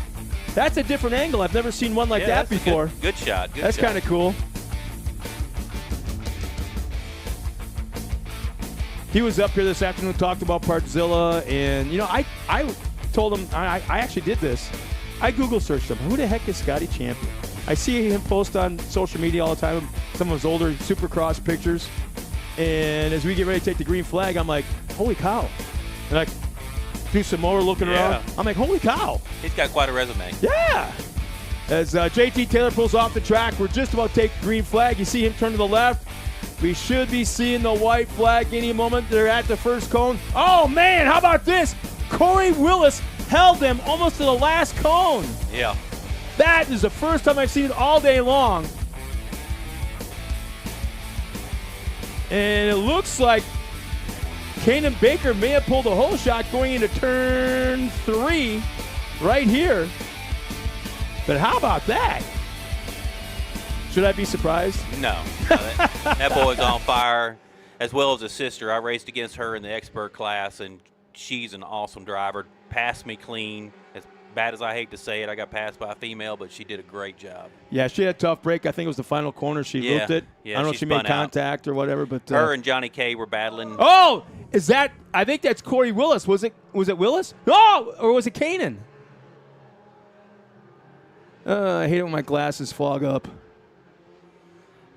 That's a different angle. I've never seen one like that before. Good shot. That's kind of cool. He was up here this afternoon, talked about Partzilla, and, I told him, I actually did this. I Google searched him. Who the heck is Scotty Champion? I see him post on social media all the time, some of his older Supercross pictures. And as we get ready to take the green flag, I'm like, holy cow. And I do some more looking around. I'm like, holy cow. He's got quite a resume. Yeah. As JT Taylor pulls off the track, we're just about to take the green flag. You see him turn to the left. We should be seeing the white flag any moment. They're at the first cone. Oh, man, how about this? Corey Willis held them almost to the last cone. Yeah. That is the first time I've seen it all day long. And it looks like Kanan Baker may have pulled a hole shot going into turn 3 right here. But how about that? Should I be surprised? No. That boy's on fire, as well as his sister. I raced against her in the expert class, and she's an awesome driver. Passed me clean. As bad as I hate to say it, I got passed by a female, but she did a great job. Yeah, she had a tough break. I think it was the final corner. She looped it. Yeah, I don't know if she made contact or whatever. But her and Johnny K were battling. Oh, is that? I think that's Corey Willis. Was it Willis? Oh, or was it Kanan? I hate it when my glasses fog up.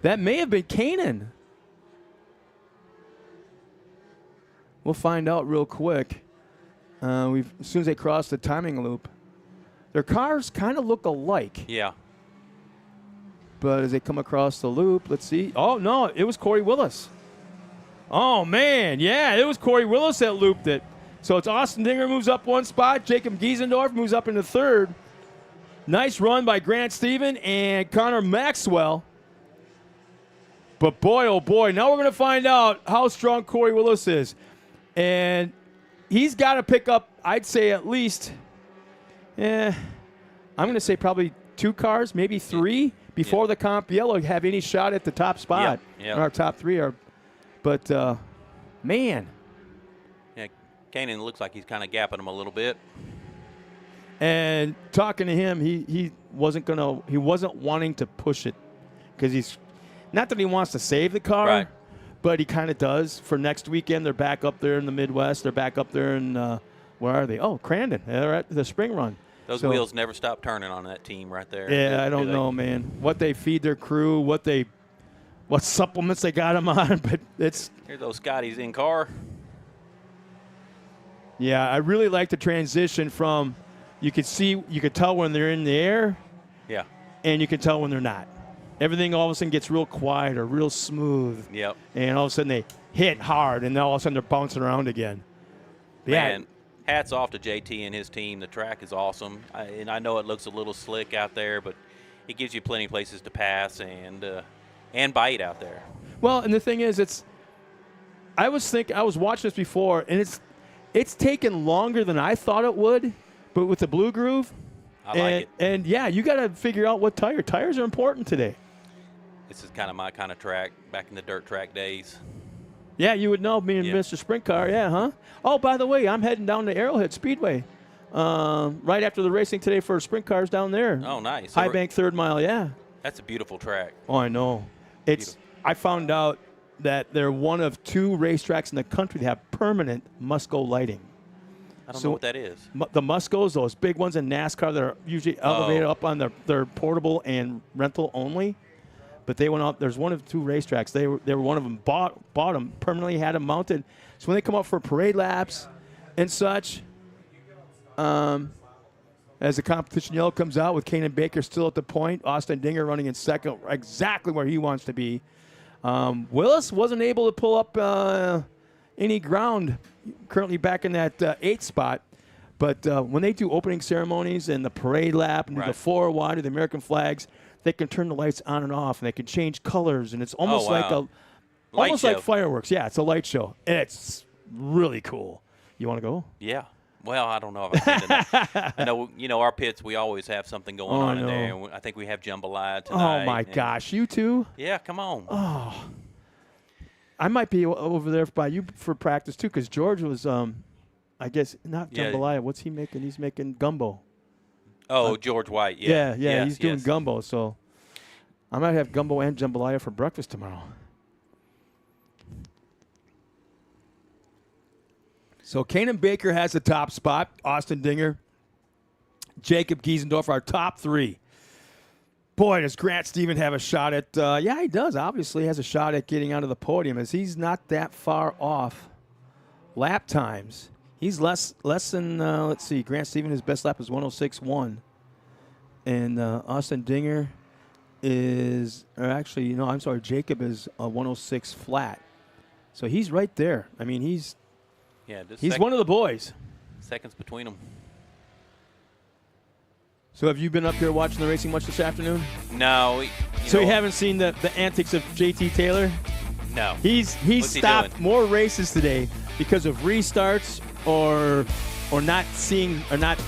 That may have been Kanan. We'll find out real quick. As soon as they cross the timing loop. Their cars kind of look alike. Yeah. But as they come across the loop, let's see. Oh, no, it was Corey Willis. Oh, man, yeah, it was Corey Willis that looped it. So it's Austin Dinger moves up one spot. Jacob Giesendorf moves up into third. Nice run by Grant Stephen and Connor Maxwell. But boy, oh boy, now we're going to find out how strong Corey Willis is. And he's got to pick up, I'd say at least, I'm going to say probably 2 cars, maybe 3, before the Comp Yellow have any shot at the top spot. Yeah. Our top 3 are. But, man. Yeah, Kanan looks like he's kind of gapping him a little bit. And talking to him, he wasn't wanting to push it, because he's not that he wants to save the car, right, but he kind of does. For next weekend, they're back up there in the Midwest. They're back up there in where are they? Oh, Crandon. They're at the spring run. Those wheels never stop turning on that team right there. Yeah, I don't know, man. What they feed their crew, what supplements they got them on, but it's. Here's those Scotties in car. Yeah, I really like the transition from. You could tell when they're in the air. Yeah. And you can tell when they're not. everything all of a sudden gets real quiet or real smooth. Yep. And all of a sudden they hit hard, and then all of a sudden they're bouncing around again. Man, hats off to JT and his team. The track is awesome. And I know it looks a little slick out there, but it gives you plenty of places to pass and bite out there. Well, and the thing is, I was watching this before, and it's taken longer than I thought it would, but with the Blue Groove. I like it. And, yeah, you got to figure out what tire. Tires are important today. This is kind of my kind of track back in the dirt track days. Yeah, you would know, me and Mr. Sprint Car, yeah, huh? Oh, by the way, I'm heading down to Arrowhead Speedway right after the racing today for sprint cars down there. Oh, nice. High Bank 3rd Mile, yeah. That's a beautiful track. Oh, I know. I found out that they're one of 2 racetracks in the country that have permanent Musco lighting. I don't know what that is. The Muscos, those big ones in NASCAR that are usually elevated up on their portable and rental only. But they went out. There's one of 2 racetracks. They were one of them. Bought them permanently, had them mounted. So when they come up for parade laps and such, as the competition yellow comes out with Kanan Baker still at the point, Austin Dinger running in second, exactly where he wants to be. Willis wasn't able to pull up any ground, currently back in that 8th spot. But when they do opening ceremonies and the parade lap and do the 4 wide of the American flags, they can turn the lights on and off, and they can change colors, and it's almost like fireworks. Yeah, it's a light show, and it's really cool. You want to go? Yeah. Well, I don't know if I've been to that. I know, our pits, we always have something going on in there. And I think we have jambalaya tonight. Oh, my gosh. You too? Yeah, come on. Oh. I might be over there by you for practice, too, because George was, I guess, not jambalaya. What's he making? He's making gumbo. Oh, George White, yeah. Yeah, he's doing gumbo, so I might have gumbo and jambalaya for breakfast tomorrow. So Kanan Baker has the top spot. Austin Dinger, Jacob Giesendorf, our top 3. Boy, does Grant Stephen have a shot at yeah, he does. Obviously has a shot at getting onto the podium, as he's not that far off lap times. He's less than, let's see, Grant Stephen, his best lap is 106.1. And Austin Dinger is, Jacob is a 106 flat. So he's right there. I mean, he's one of the boys. Seconds between them. So have you been up here watching the racing much this afternoon? No. You haven't seen the antics of JT Taylor? No. He's stopped more races today because of restarts or not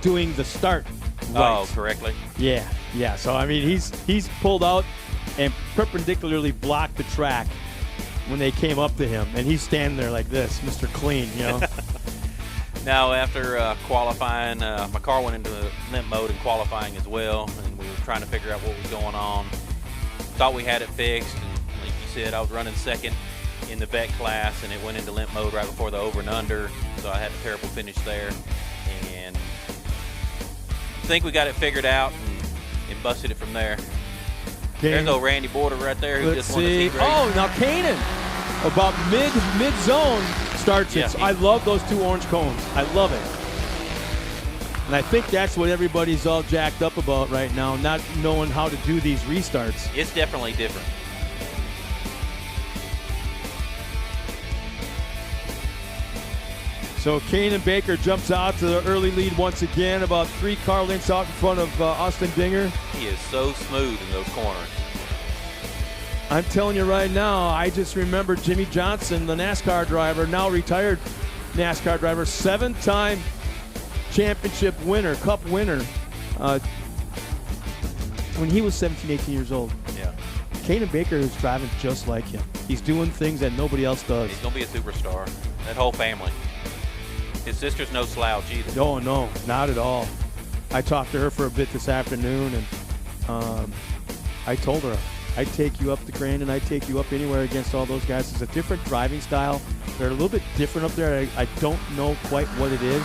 doing the start right. Oh, correctly. Yeah. So I mean, he's pulled out and perpendicularly blocked the track when they came up to him, and he's standing there like this, Mr. Clean, Now, after qualifying, my car went into limp mode in qualifying as well, and we were trying to figure out what was going on. Thought we had it fixed, and like you said, I was running second in the vet class, and it went into limp mode right before the over and under, so I had a terrible finish there. And I think we got it figured out and busted it from there. There's no Randy Border right there who just won the Seed race. Oh, now Kanan, about mid-zone starts it. I love those 2 orange cones. I love it. And I think that's what everybody's all jacked up about right now, not knowing how to do these restarts. It's definitely different. So Kanan Baker jumps out to the early lead once again, about 3 car lengths out in front of Austin Dinger. He is so smooth in those corners. I'm telling you right now, I just remember Jimmy Johnson, the NASCAR driver, now retired NASCAR driver, 7-time championship winner, cup winner, when he was 17, 18 years old. Yeah. Kanan Baker is driving just like him. He's doing things that nobody else does. He's going to be a superstar. That whole family. His sister's no slouch either. Oh, no, not at all. I talked to her for a bit this afternoon, and I told her, I'd take you up the Grand and I'd take you up anywhere against all those guys. It's a different driving style. They're a little bit different up there. I don't know quite what it is.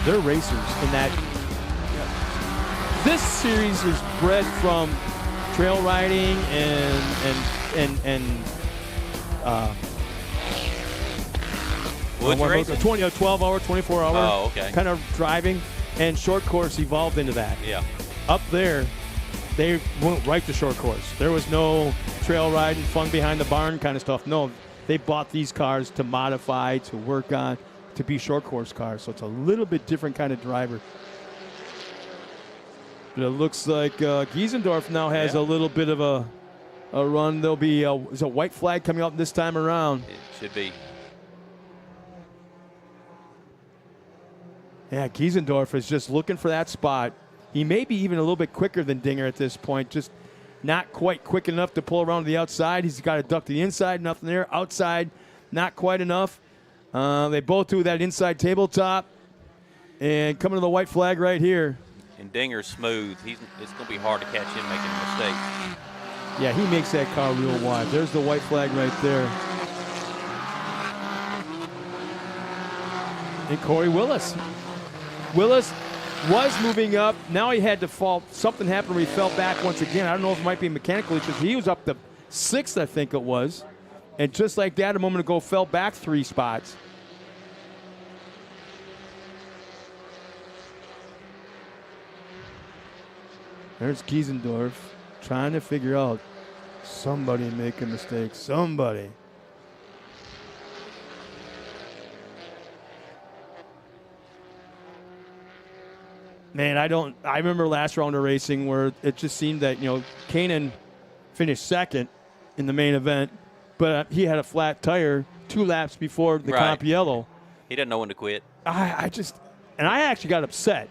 They're racers in that. This series is bred from trail riding and Woods racing? 12-hour, 24-hour kind of driving, and short course evolved into that. Yeah. Up there, they went right to short course. There was no trail riding, fun behind the barn kind of stuff. No, they bought these cars to modify, to work on, to be short course cars. So it's a little bit different kind of driver. But it looks like Giesendorf now has a little bit of a run. There'll be a white flag coming up this time around. It should be. Yeah, Giesendorf is just looking for that spot. He may be even a little bit quicker than Dinger at this point, just not quite quick enough to pull around to the outside. He's got to duck to the inside, nothing there. Outside, not quite enough. They both do that inside tabletop. And coming to the white flag right here. And Dinger's smooth. It's going to be hard to catch him making a mistake. Yeah, he makes that car real wide. There's the white flag right there. And Corey Willis. Willis was moving up. Now he had to fall. Something happened where he fell back once again. I don't know if it might be mechanical issues. He was up to 6th, I think it was. And just like that, a moment ago, fell back 3 spots. There's Giesendorf trying to figure out somebody make a mistake. Somebody. Man, I remember last round of racing where it just seemed that, Kanan finished 2nd in the main event, but he had a flat tire 2 laps before the comp yellow. He doesn't know when to quit. I actually got upset.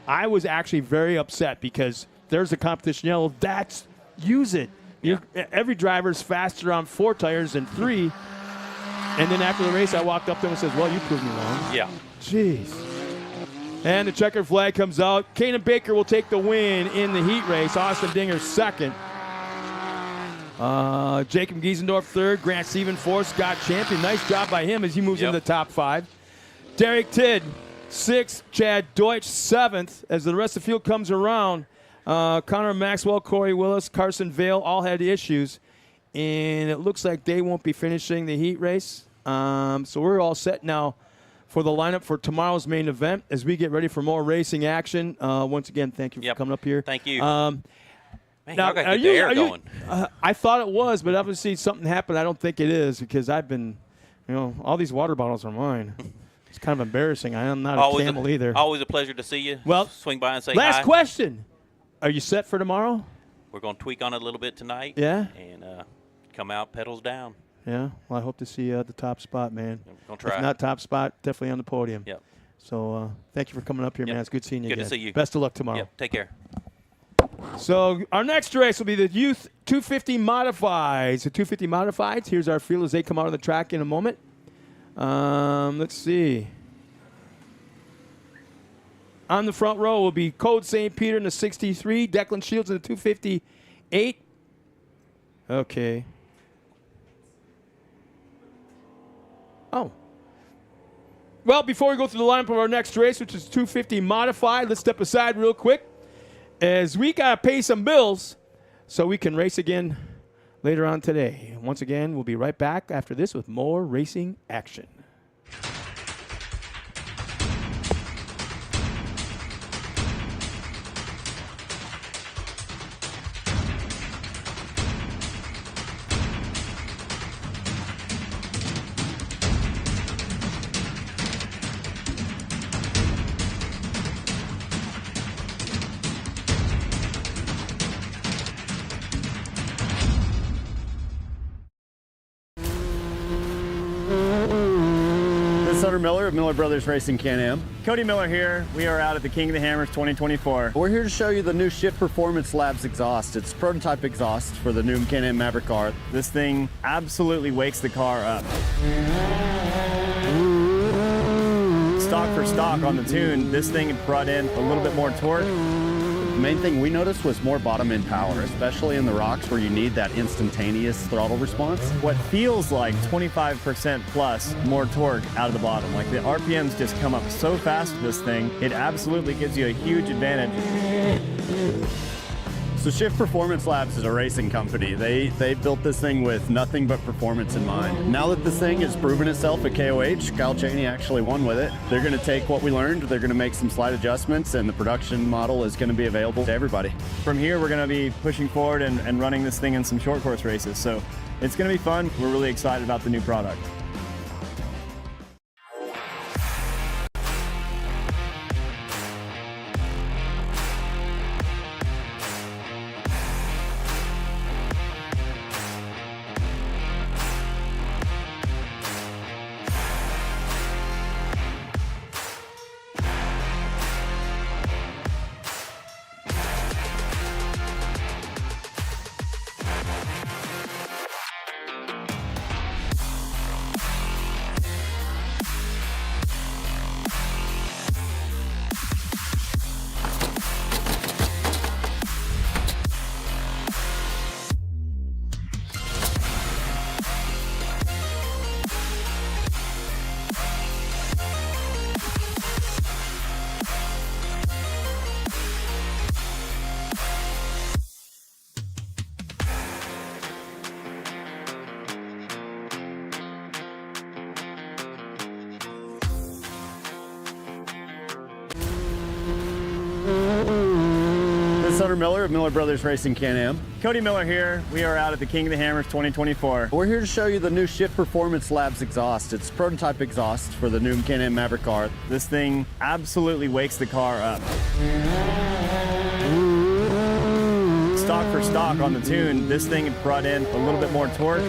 I was actually very upset because there's a competition yellow. Use it. Every driver's faster on 4 tires than 3. And then after the race, I walked up to him and says, well, you proved me wrong. Yeah. Jeez. And the checkered flag comes out. Kanan Baker will take the win in the heat race. Austin Dinger 2nd. Jacob Giesendorf 3rd. Grant Stephen 4th. Scott Champion. Nice job by him as he moves into the top 5. Derek Tidd 6th. Chad Deutsch 7th. As the rest of the field comes around, Connor Maxwell, Corey Willis, Carson Vale all had issues. And it looks like they won't be finishing the heat race. So we're all set now for the lineup for tomorrow's main event as we get ready for more racing action. Once again, thank you for coming up here. Thank you. Man, now, got the air going. I thought it was, but obviously something happened. I don't think it is because I've been, all these water bottles are mine. It's kind of embarrassing. I am not a camel either. Always a pleasure to see you. Well, swing by and say last hi. question. Are you set for tomorrow? We're going to tweak on it a little bit tonight. Yeah. And come out pedals down. Yeah. Well, I hope to see you at the top spot, man. Gonna try. If not top spot, definitely on the podium. Yep. So thank you for coming up here, man. It's good seeing you Good again. to see you. Best of luck tomorrow. Yep. Take care. So our next race will be the Youth 250 Modifieds. The 250 Modifieds, here's our field as they come out on the track in a moment. Let's see. On the front row will be Code St. Peter in the 63, Declan Shields in the 258. Okay. Oh. Well, before we go through the lineup of our next race, which is 250 Modified, let's step aside real quick as we got to pay some bills so we can race again later on today. Once again, we'll be right back after this with more racing action. Miller of Miller Brothers Racing Can-Am. Cody Miller here. We are out at the King of the Hammers 2024. We're here to show you the new Shift Performance Labs exhaust. It's prototype exhaust for the new Can-Am Maverick car. This thing absolutely wakes the car up. Stock for stock on the tune, this thing brought in a little bit more torque. The main thing we noticed was more bottom end power, especially in the rocks where you need that instantaneous throttle response. What feels like 25% plus more torque out of the bottom. Like the RPMs just come up so fast with this thing, it absolutely gives you a huge advantage. So Shift Performance Labs is a racing company. They built this thing with nothing but performance in mind. Now that this thing has proven itself at KOH, Kyle Chaney actually won with it. They're going to take what we learned, they're going to make some slight adjustments, and the production model is going to be available to everybody. From here, we're going to be pushing forward and running this thing in some short course races. So it's going to be fun. We're really excited about the new product. This is Hunter Miller of Miller Brothers Racing Can-Am. Cody Miller here. We are out at the King of the Hammers 2024. We're here to show you the new Shift Performance Labs exhaust. It's prototype exhaust for the new Can-Am Maverick R. This thing absolutely wakes the car up. Stock for stock on the tune, this thing brought in a little bit more torque.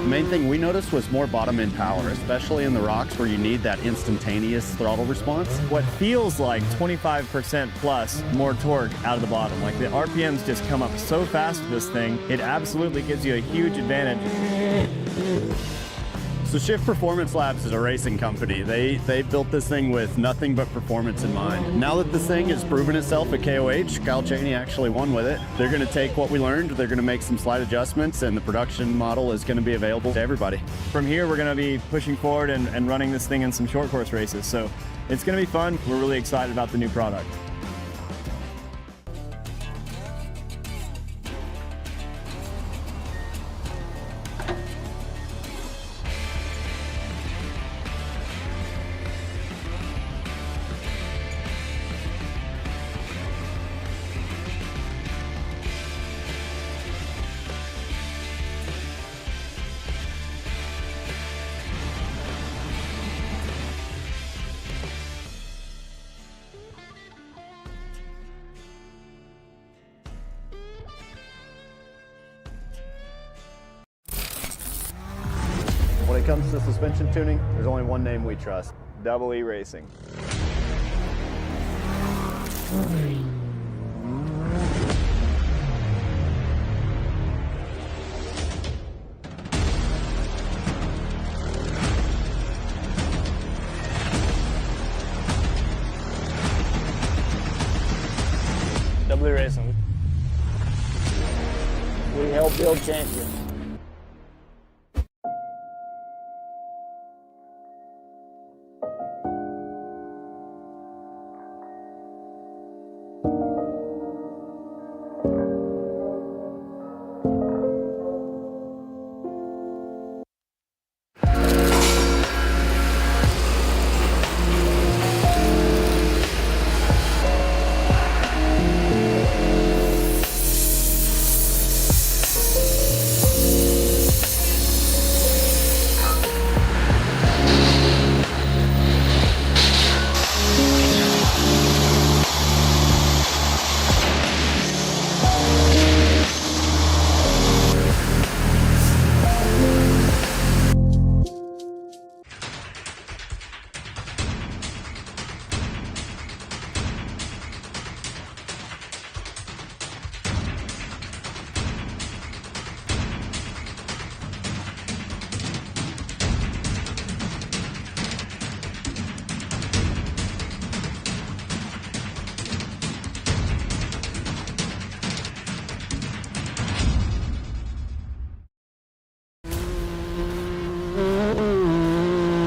The main thing we noticed was more bottom end power, especially in the rocks where you need that instantaneous throttle response. What feels like 25% plus more torque out of the bottom. Like the RPMs just come up so fast with this thing, it absolutely gives you a huge advantage. So Shift Performance Labs is a racing company. They built this thing with nothing but performance in mind. Now that this thing has proven itself at KOH, Kyle Chaney actually won with it. They're going to take what we learned, they're going to make some slight adjustments, and the production model is going to be available to everybody. From here, we're going to be pushing forward and running this thing in some short course races. So it's going to be fun. We're really excited about the new product. When it comes to suspension tuning, there's only one name we trust. Double E Racing. W Racing. We help build champions.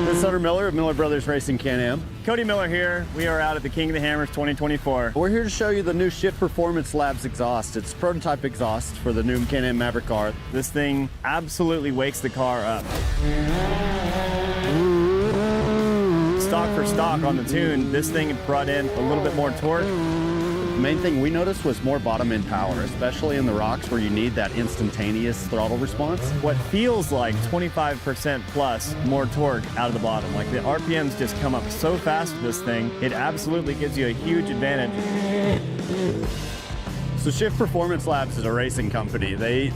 This is Hunter Miller of Miller Brothers Racing Can-Am. Cody Miller here. We are out at the King of the Hammers 2024. We're here to show you the new Shift Performance Labs exhaust. It's prototype exhaust for the new Can-Am Maverick R. This thing absolutely wakes the car up. Stock for stock on the tune, this thing brought in a little bit more torque. The main thing we noticed was more bottom end power, especially in the rocks where you need that instantaneous throttle response. What feels like 25% plus more torque out of the bottom. Like the RPMs just come up so fast with this thing, it absolutely gives you a huge advantage. So Shift Performance Labs is a racing company. They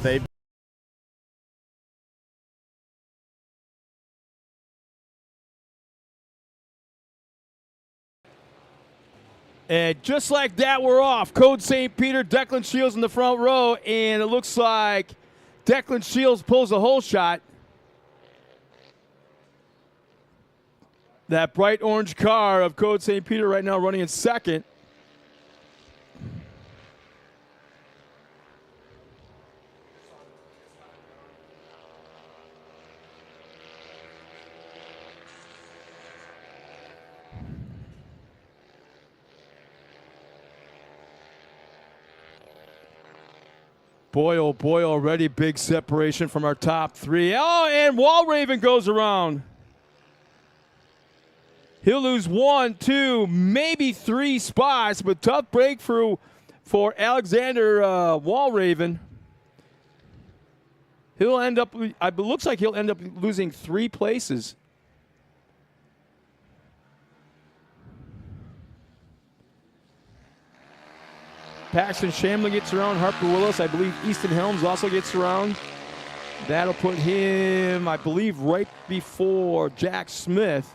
And just like that, we're off. Code St. Peter, Declan Shields in the front row, and it looks like Declan Shields pulls a hole shot. That bright orange car of Code St. Peter right now running in second. Boy, oh boy, already big separation from our top three. Oh, and Walraven goes around. He'll lose 1, 2, maybe 3 spots, but tough breakthrough for Alexander Walraven. He'll end up, it looks like he'll end up losing 3 places. Paxton Shamlin gets around. Harper Willis, I believe Easton Helms also gets around. That'll put him, I believe, right before Jack Smith.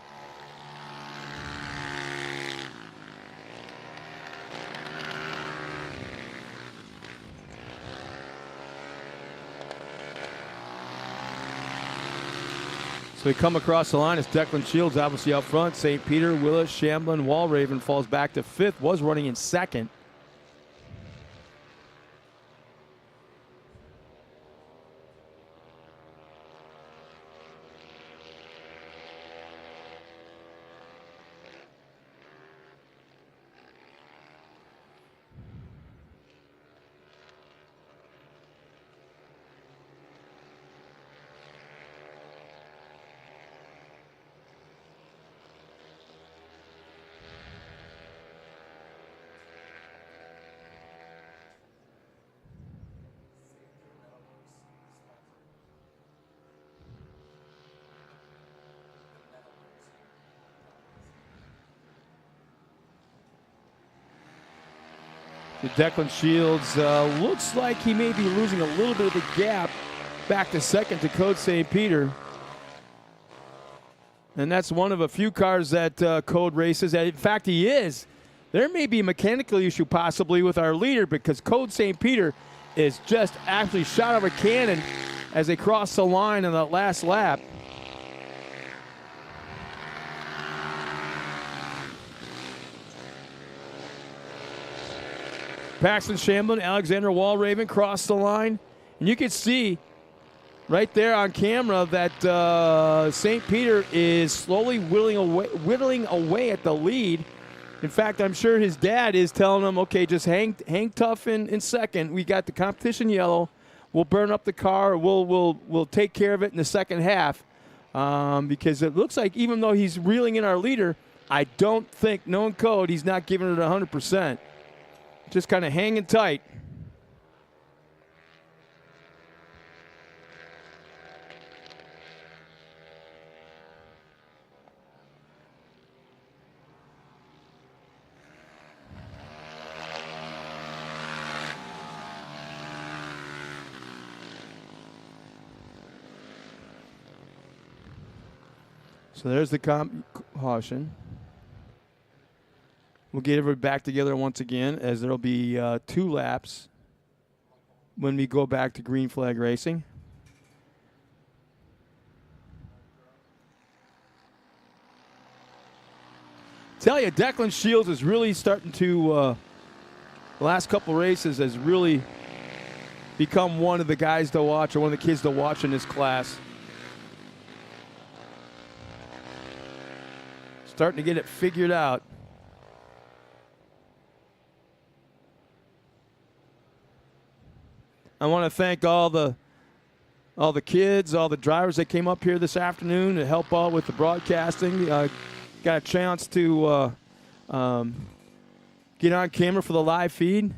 So we come across the line. It's Declan Shields obviously out front. St. Peter, Willis, Shamblin, Walraven falls back to 5th. Was running in 2nd. Declan Shields looks like he may be losing a little bit of the gap back to 2nd to Code St. Peter. And that's one of a few cars that Code races. In fact, he is. There may be a mechanical issue possibly with our leader because Code St. Peter is just actually shot out of a cannon as they cross the line on that last lap. Paxton Shamblin, Alexander Walraven crossed the line. And you can see right there on camera that St. Peter is slowly whittling away at the lead. In fact, I'm sure his dad is telling him, okay, just hang tough in 2nd. We got the competition yellow. We'll burn up the car. We'll take care of it in the second half. Because it looks like even though he's reeling in our leader, I don't think, knowing Code, he's not giving it 100%. Just kind of hanging tight. So there's the caution. We'll get everybody back together once again as there will be 2 laps when we go back to green flag racing. Tell you, Declan Shields is really starting to, the last couple races, has really become one of the guys to watch or one of the kids to watch in this class. starting to get it figured out. I want to thank all the kids, all the drivers that came up here this afternoon to help out with the broadcasting. Got a chance to get on camera for the live feed.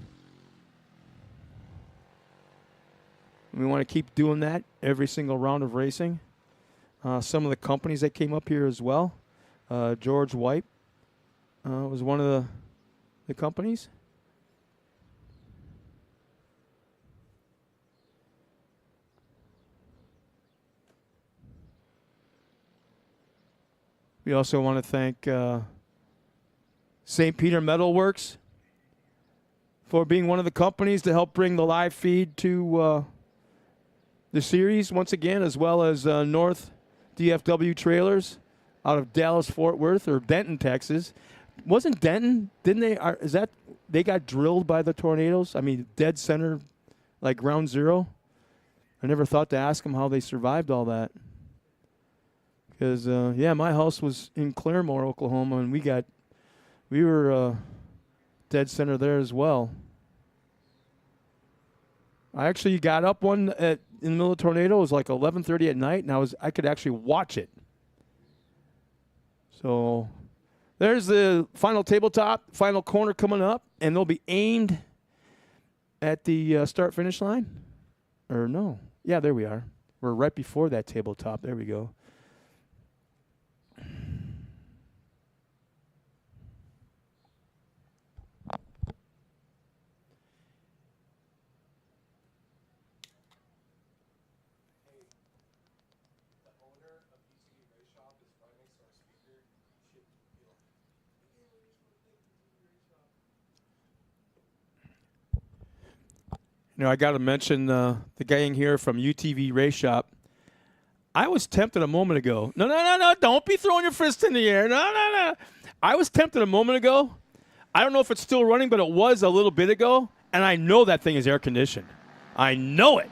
We want to keep doing that every single round of racing. Some of the companies that came up here as well. George White was one of the companies. We also want to thank St. Peter Metal Works for being one of the companies to help bring the live feed to the series once again, as well as North DFW Trailers out of Dallas-Fort Worth or Denton, Texas. Wasn't Denton? Didn't they? Is that they got drilled by the tornadoes? I mean, dead center, like ground zero. I never thought to ask them how they survived all that. Because, my house was in Claremore, Oklahoma, and we were dead center there as well. I actually got up in the middle of the tornado. It was like 11:30 at night, and I could actually watch it. So there's the final tabletop, final corner coming up, and they'll be aimed at the start-finish line. Or no. Yeah, there we are. We're right before that tabletop. There we go. I got to mention the gang here from UTV Race Shop. I was tempted a moment ago. No. Don't be throwing your fist in the air. No. I was tempted a moment ago. I don't know if it's still running, but it was a little bit ago. And I know that thing is air conditioned. I know it.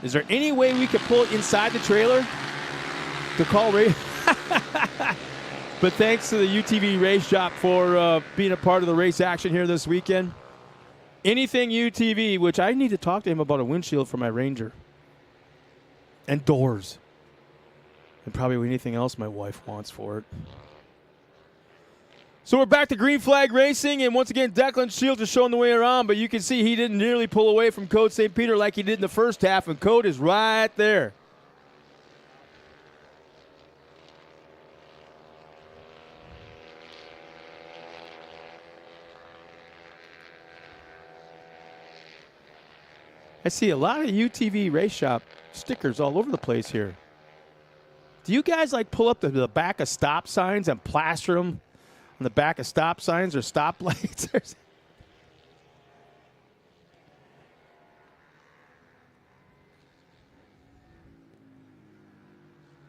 Is there any way we could pull it inside the trailer to call race? But thanks to the UTV Race Shop for being a part of the race action here this weekend. Anything UTV, which I need to talk to him about a windshield for my Ranger. And doors. And probably anything else my wife wants for it. So we're back to green flag racing, and once again, Declan Shields is showing the way around, but you can see he didn't nearly pull away from Code St. Peter like he did in the first half, and Code is right there. I see a lot of UTV Race Shop stickers all over the place here. Do you guys pull up to the back of stop signs and plaster them on the back of stop signs or stoplights?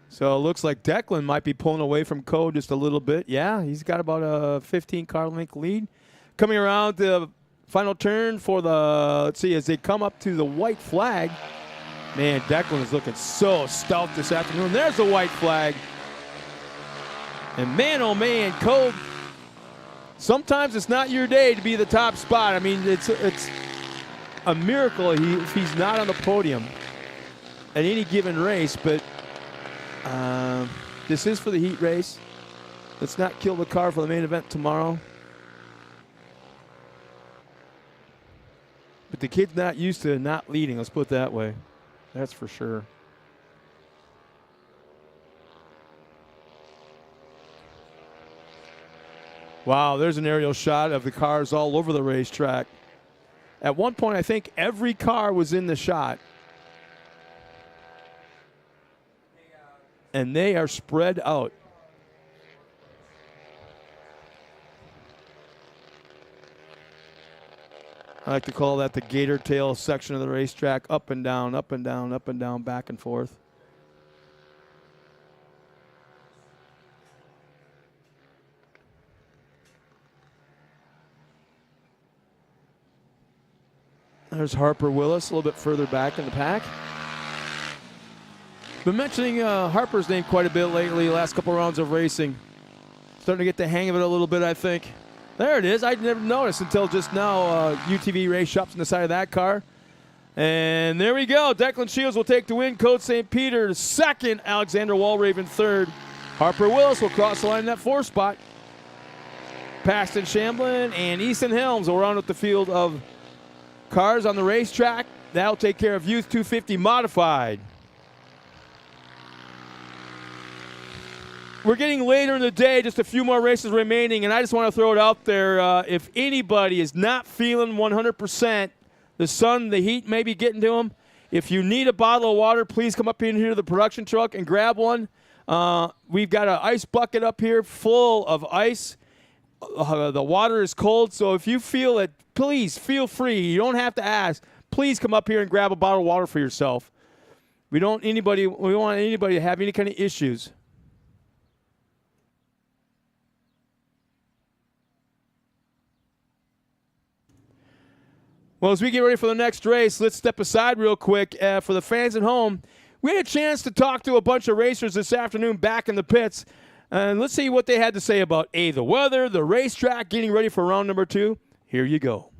So it looks like Declan might be pulling away from Code just a little bit. Yeah, he's got about a 15-car length lead. Coming around the final turn for let's see, as they come up to the white flag. Man, Declan is looking so stout this afternoon. There's the white flag. And man, oh man, Code, sometimes it's not your day to be the top spot. I mean, it's a miracle if he's not on the podium at any given race, but this is for the heat race. Let's not kill the car for the main event tomorrow. But the kid's not used to not leading, let's put it that way. That's for sure. Wow, there's an aerial shot of the cars all over the racetrack. At one point, I think every car was in the shot. And they are spread out. I like to call that the gator tail section of the racetrack. Up and down, up and down, up and down, back and forth. There's Harper Willis a little bit further back in the pack. Been mentioning Harper's name quite a bit lately, last couple rounds of racing. Starting to get the hang of it a little bit, I think. There it is. I never noticed until just now. UTV Race Shops on the side of that car. And there we go. Declan Shields will take the win. Code St. Peter second. Alexander Walraven third. Harper Willis will cross the line in that 4th spot. Paxton Shamblin and Easton Helms will round up the field of cars on the racetrack. That'll take care of Youth 250 Modified. We're getting later in the day, just a few more races remaining, and I just want to throw it out there. If anybody is not feeling 100%, the sun, the heat may be getting to them. If you need a bottle of water, please come up in here to the production truck and grab one. We've got an ice bucket up here full of ice. The water is cold, so if you feel it, please feel free. You don't have to ask. Please come up here and grab a bottle of water for yourself. We don't want anybody to have any kind of issues. Well, as we get ready for the next race, let's step aside real quick. For the fans at home, we had a chance to talk to a bunch of racers this afternoon back in the pits. And let's see what they had to say about, the weather, the racetrack, getting ready for round number 2. Here you go.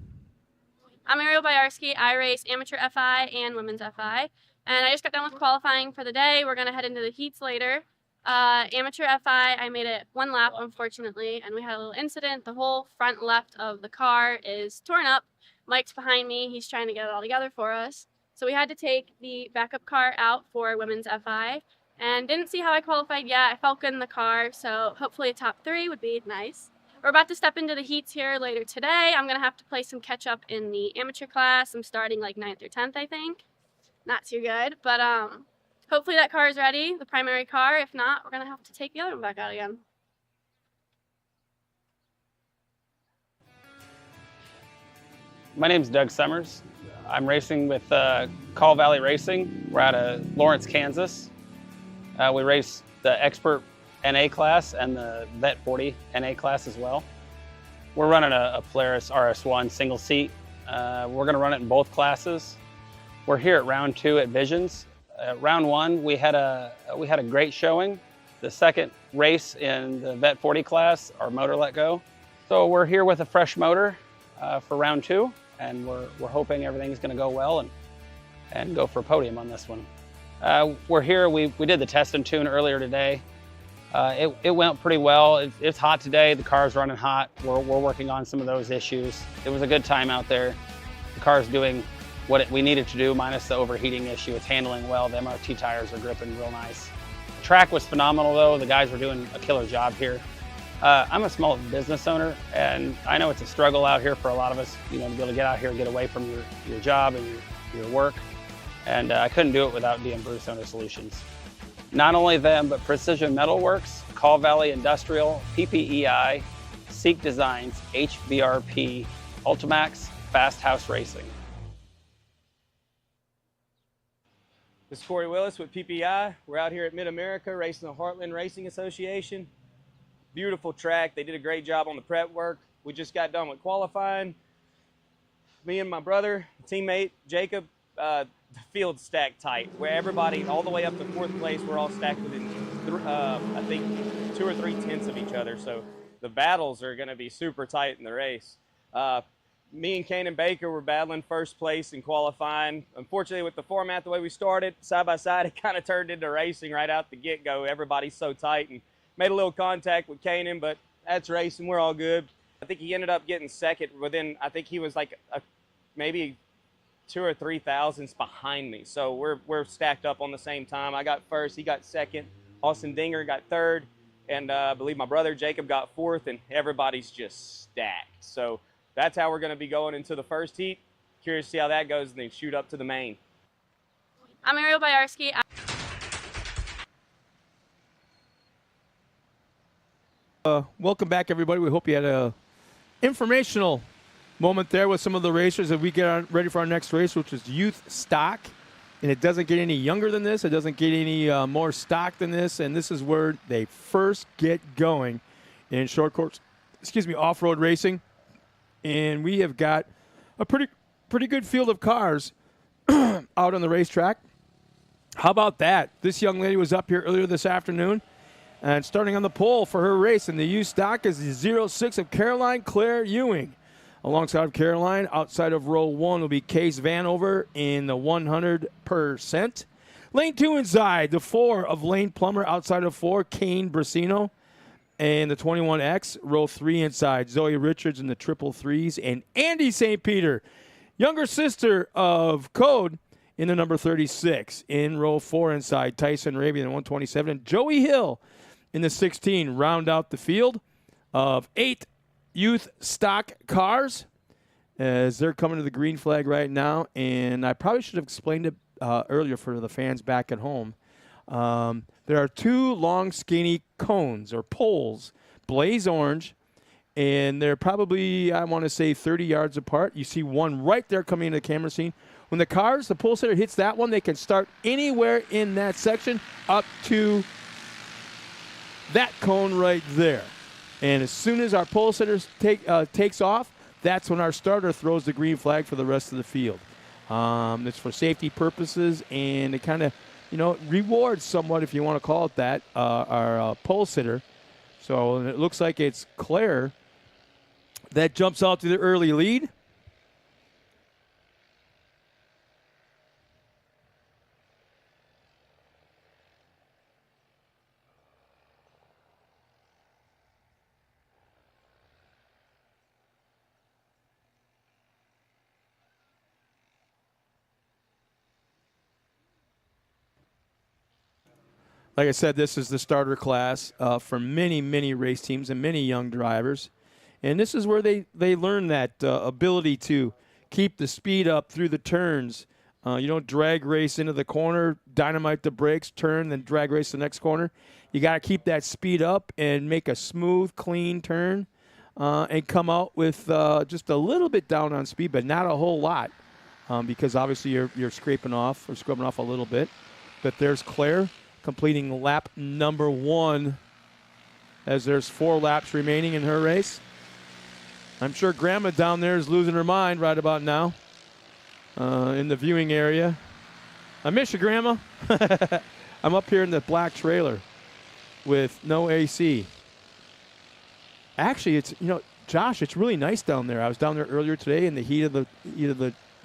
I'm Ariel Bayarski. I race amateur FI and women's FI. And I just got done with qualifying for the day. We're going to head into the heats later. Amateur FI, I made it 1 lap, unfortunately, and we had a little incident. The whole front left of the car is torn up. Mike's behind me. He's trying to get it all together for us. So we had to take the backup car out for women's FI. And didn't see how I qualified yet. I felt good in the car, so hopefully a top 3 would be nice. We're about to step into the heats here later today. I'm going to have to play some catch up in the amateur class. I'm starting like 9th or 10th, I think. Not too good, but hopefully that car is ready, the primary car. If not, we're going to have to take the other one back out again. My name's Doug Summers. I'm racing with Call Valley Racing. We're out of Lawrence, Kansas. We race the Expert NA class and the Vet 40 NA class as well. We're running a Polaris RS1 single seat. We're going to run it in both classes. We're here at round 2 at Visions. Round 1, we had a great showing. The second race in the Vet 40 class, our motor let go. So we're here with a fresh motor for round 2, and we're hoping everything's going to go well and go for a podium on this one. We're here. We did the test and tune earlier today. It went pretty well. It's hot today. The car's running hot. We're working on some of those issues. It was a good time out there. The car's doing what we needed to do, minus the overheating issue. It's handling well. The MRT tires are gripping real nice. The track was phenomenal, though. The guys were doing a killer job here. I'm a small business owner, and I know it's a struggle out here for a lot of us, to be able to get out here and get away from your job and your work. And I couldn't do it without DM Bruce Owner Solutions. Not only them, but Precision Metalworks, Call Valley Industrial, PPEI, Seek Designs, HVRP, Ultimax, Fast House Racing. This is Corey Willis with PPI. We're out here at Mid-America racing the Heartland Racing Association. Beautiful track. They did a great job on the prep work. We just got done with qualifying. Me and my brother, teammate, Jacob, the field stacked tight, where everybody, all the way up to 4th place, we're all stacked within, I think, 2 or 3 tenths of each other. So the battles are going to be super tight in the race. Me and Kanan Baker were battling 1st place in qualifying. Unfortunately, with the format, the way we started, side by side, it kind of turned into racing right out the get-go. Everybody's so tight, and made a little contact with Kanan, but that's racing. We're all good. I think he ended up getting second within, I think he was like maybe 2 or 3 thousandths behind me. So we're stacked up on the same time. I got 1st, he got 2nd. Austin Dinger got 3rd, and I believe my brother Jacob got 4th, and everybody's just stacked. So that's how we're going to be going into the 1st heat. Curious to see how that goes, and then shoot up to the main. I'm Ariel Bayarski. Welcome back, everybody. We hope you had a informational moment there with some of the racers as we get ready for our next race, which is youth stock. And it doesn't get any younger than this. It doesn't get any more stock than this. And this is where they first get going in short course, off-road racing. And we have got a pretty good field of cars out on the racetrack. How about that? This young lady was up here earlier this afternoon. And starting on the pole for her race in the U stock is the 06 of Caroline Claire Ewing. Alongside of Caroline, outside of row 1 will be Case Vanover in the 100%. Lane 2 inside, the 4 of Lane Plummer. Outside of 4, Kane Brasino. And the 21X, row 3 inside, Zoe Richards in the 333s. And Andy St. Peter, younger sister of Code, in the number 36. In row 4 inside, Tyson Raby in the 127. And Joey Hill in the 16. Round out the field of 8 youth stock cars as they're coming to the green flag right now. And I probably should have explained it earlier for the fans back at home. There are 2 long, skinny cones or poles, blaze orange, and they're probably, I want to say, 30 yards apart. You see one right there coming into the camera scene. When the pole sitter hits that one, they can start anywhere in that section up to that cone right there. And as soon as our pole sitter takes off, that's when our starter throws the green flag for the rest of the field. It's for safety purposes, and it kind of, rewards somewhat, if you want to call it that, our pole sitter. So it looks like it's Claire that jumps out to the early lead. Like I said, this is the starter class for many, many race teams and many young drivers. And this is where they learn that ability to keep the speed up through the turns. You don't drag race into the corner, dynamite the brakes, turn, then drag race the next corner. You got to keep that speed up and make a smooth, clean turn and come out with just a little bit down on speed, but not a whole lot because obviously you're scraping off or scrubbing off a little bit. But there's Claire completing lap number 1 as there's 4 laps remaining in her race. I'm sure Grandma down there is losing her mind right about now in the viewing area. I miss you, Grandma. I'm up here in the black trailer with no AC. Actually, it's, Josh, it's really nice down there. I was down there earlier today in the heat of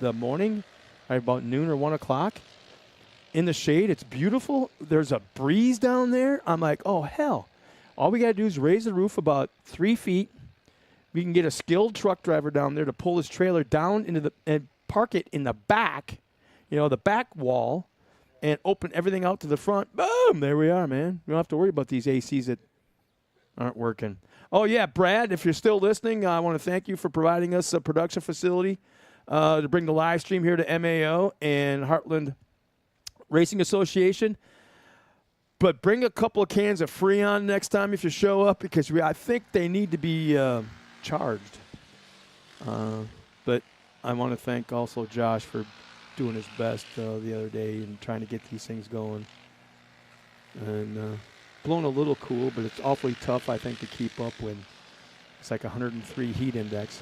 the morning, right about noon or 1 o'clock. In the shade, it's beautiful. There's a breeze down there. I'm like, oh, hell. All we got to do is raise the roof about 3 feet. We can get a skilled truck driver down there to pull his trailer down into and park it in the back, the back wall, and open everything out to the front. Boom! There we are, man. We don't have to worry about these ACs that aren't working. Oh, yeah, Brad, if you're still listening, I want to thank you for providing us a production facility to bring the live stream here to MAO and Heartland Racing Association. But bring a couple of cans of Freon next time if you show up, because I think they need to be charged. But I want to thank also Josh for doing his best the other day and trying to get these things going. And blowing a little cool, but it's awfully tough, I think, to keep up when it's like 103 heat index.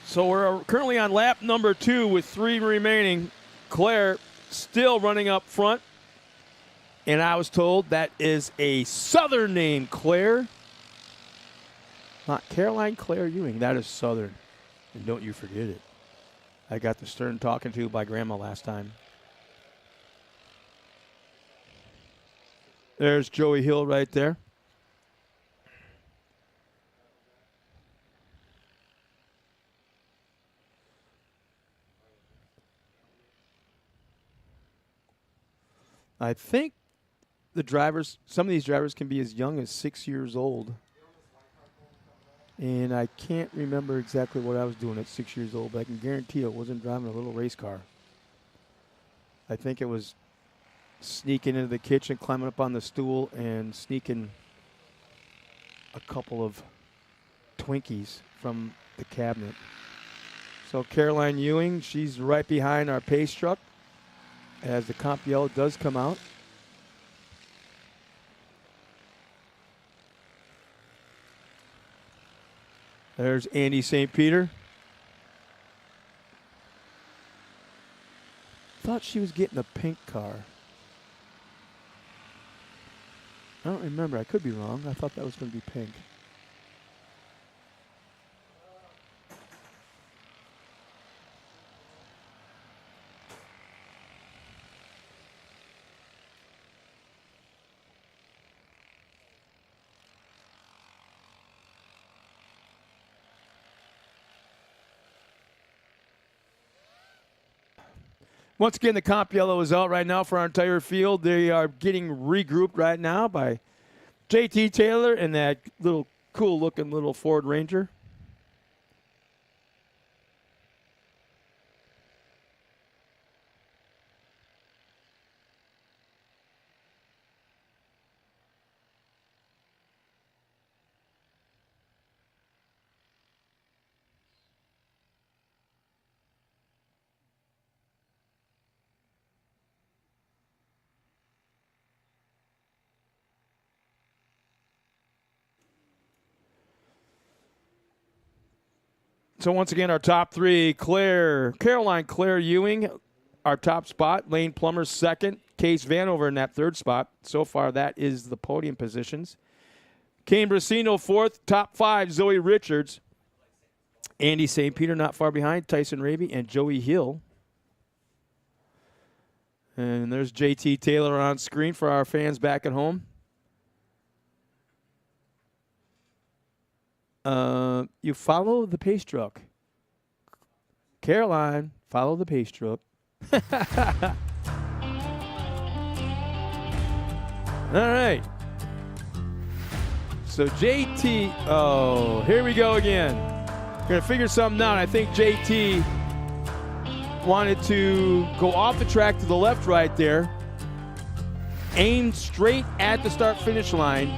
So we're currently on lap number 2 with 3 remaining. Claire still running up front. And I was told that is a Southern name, Claire. Not Caroline Claire Ewing. That is Southern. And don't you forget it. I got the stern talking to by Grandma last time. There's Joey Hill right there. I think some of these drivers can be as young as 6 years old. And I can't remember exactly what I was doing at 6 years old, but I can guarantee it wasn't driving a little race car. I think it was sneaking into the kitchen, climbing up on the stool, and sneaking a couple of Twinkies from the cabinet. So Caroline Ewing, she's right behind our pace truck as the comp yellow does come out. There's Andy St. Peter. thought she was getting a pink car. I don't remember. I could be wrong. I thought that was going to be pink. Once again, the comp yellow is out right now for our entire field. They are getting regrouped right now by JT Taylor and that little cool-looking little Ford Ranger. So once again, our top three, Caroline Claire Ewing, our top spot. Lane Plummer second. Case Vanover in that third spot. So far, that is the podium positions. Kane Brasino fourth. Top five, Zoe Richards. Andy St. Peter not far behind. Tyson Raby and Joey Hill. And there's JT Taylor on screen for our fans back at home. You follow the pace truck. Caroline, follow the pace truck. All right. So JT, here we go again. We're going to figure something out. I think JT wanted to go off the track to the left right there. Aim straight at the start-finish line.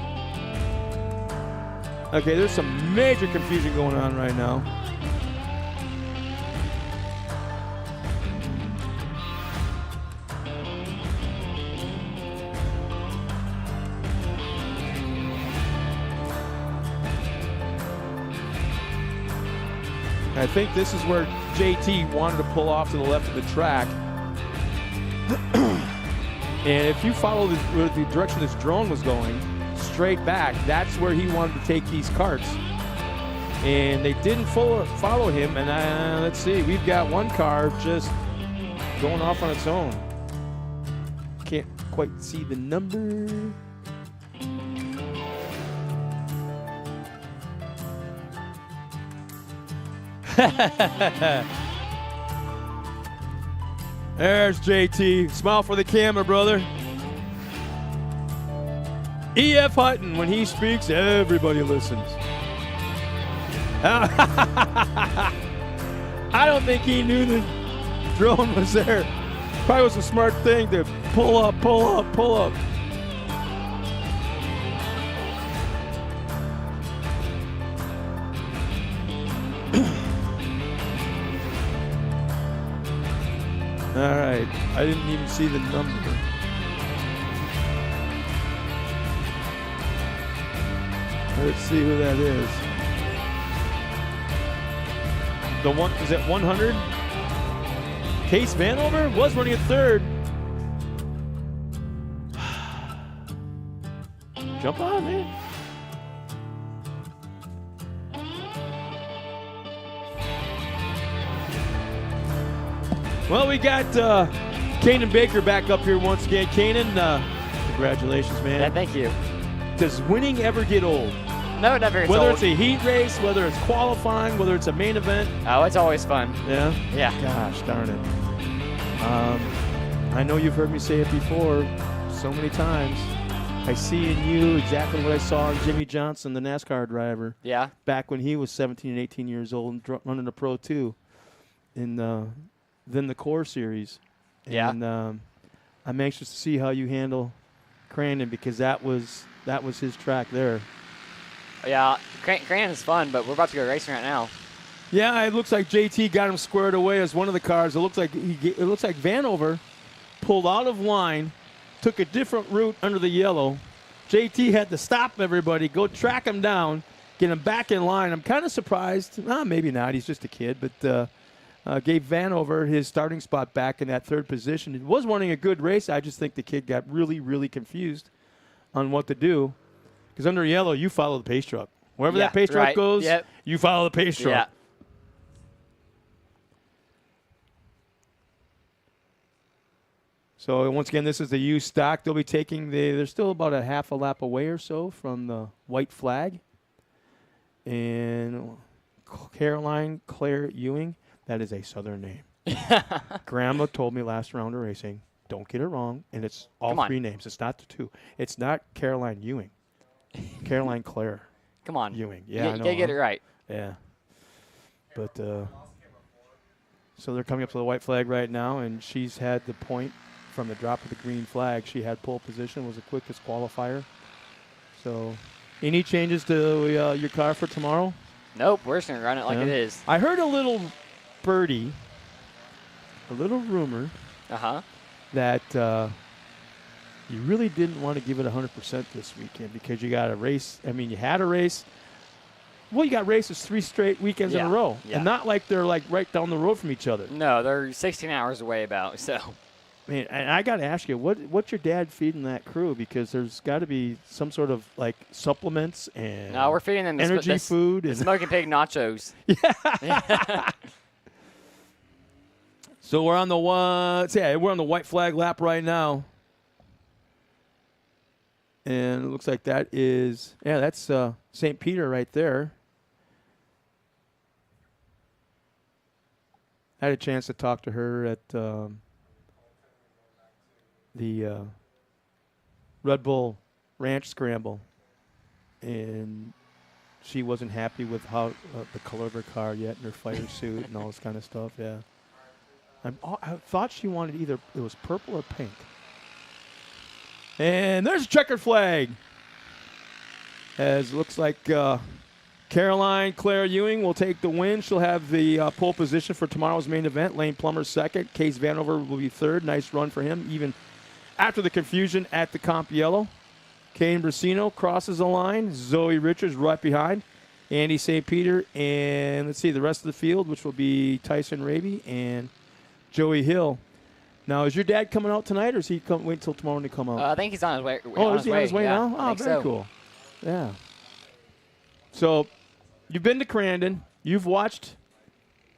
Okay, there's some major confusion going on right now. I think this is where JT wanted to pull off to the left of the track. And if you follow the direction this drone was going, straight back, that's where he wanted to take these carts. And they didn't follow him. And let's see, we've got one car just going off on its own. Can't quite see the number. There's JT. Smile for the camera, brother. E.F. Hutton, when he speaks, everybody listens. I don't think he knew the drone was there. Probably was a smart thing to pull up, pull up, pull up. All right, I didn't even see the number. Let's see who that is. The one is at 100. Case Vanover was running at third. Jump on, man. Well, we got Kanan Baker back up here once again. Kanan, congratulations, man. Yeah, thank you. Does winning ever get old? No, it never gets Whether old. it's a heat race, whether it's qualifying, whether it's a main event. Oh, it's always fun. Yeah? Yeah. Gosh, darn it. I know you've heard me say it before so many times. I see in you exactly what I saw in Jimmy Johnson, the NASCAR driver. Yeah. Back when he was 17 and 18 years old and running a Pro 2 in then the Core Series. Yeah. And I'm anxious to see how you handle Crandon because that was his track there. Yeah, Crandon's fun, but we're about to go racing right now. Yeah, it looks like JT got him squared away as one of the cars. It looks like Vanover pulled out of line, took a different route under the yellow. JT had to stop everybody, go track him down, get him back in line. I'm kind of surprised. Maybe not. He's just a kid, but gave Vanover his starting spot back in that third position. He was running a good race. I just think the kid got really, really confused on what to do. Because under yellow, you follow the pace truck. Wherever that pace truck goes, you follow the pace truck. Yeah. So once again, this is the U stock. They'll be taking they're still about a half a lap away or so from the white flag. And Caroline Claire Ewing, that is a Southern name. Grandma told me last round of racing, don't get it wrong, and it's all three names. It's not the two. It's not Caroline Ewing. Caroline Claire. Come on. Ewing. Yeah, I know. You gotta get it right. Yeah. But so they're coming up to the white flag right now, and she's had the point from the drop of the green flag. She had pole position, was the quickest qualifier. So any changes to your car for tomorrow? Nope, we're just going to run it like it is. I heard a little birdie, a little rumor that you really didn't want to give it 100% this weekend because you got a race. I mean, you had a race. Well, you got races 3 straight weekends in a row. Yeah. And not like they're like right down the road from each other. No, they're 16 hours away about, so. Man, and I got to ask you, what's your dad feeding that crew? Because there's got to be some sort of like supplements and no, we're feeding them energy food and smoking pig nachos. Yeah. So we're on the we're on the white flag lap right now, and it looks like that is that's St. Peter right there. I had a chance to talk to her at the Red Bull Ranch Scramble, and she wasn't happy with how the color of her car yet, and her fire suit and all this kind of stuff. Yeah, I thought she wanted either it was purple or pink. And there's a checkered flag. As it looks like Caroline Claire Ewing will take the win. She'll have the pole position for tomorrow's main event. Lane Plummer second. Case Vanover will be third. Nice run for him, even after the confusion at the comp yellow. Kane Brasino crosses the line. Zoe Richards right behind. Andy St. Peter. And let's see, the rest of the field, which will be Tyson Raby and Joey Hill. Now, is your dad coming out tonight, or is he wait until tomorrow to come out? I think he's on his way. Is he on his way now? Oh, very cool. Yeah. So, you've been to Crandon. You've watched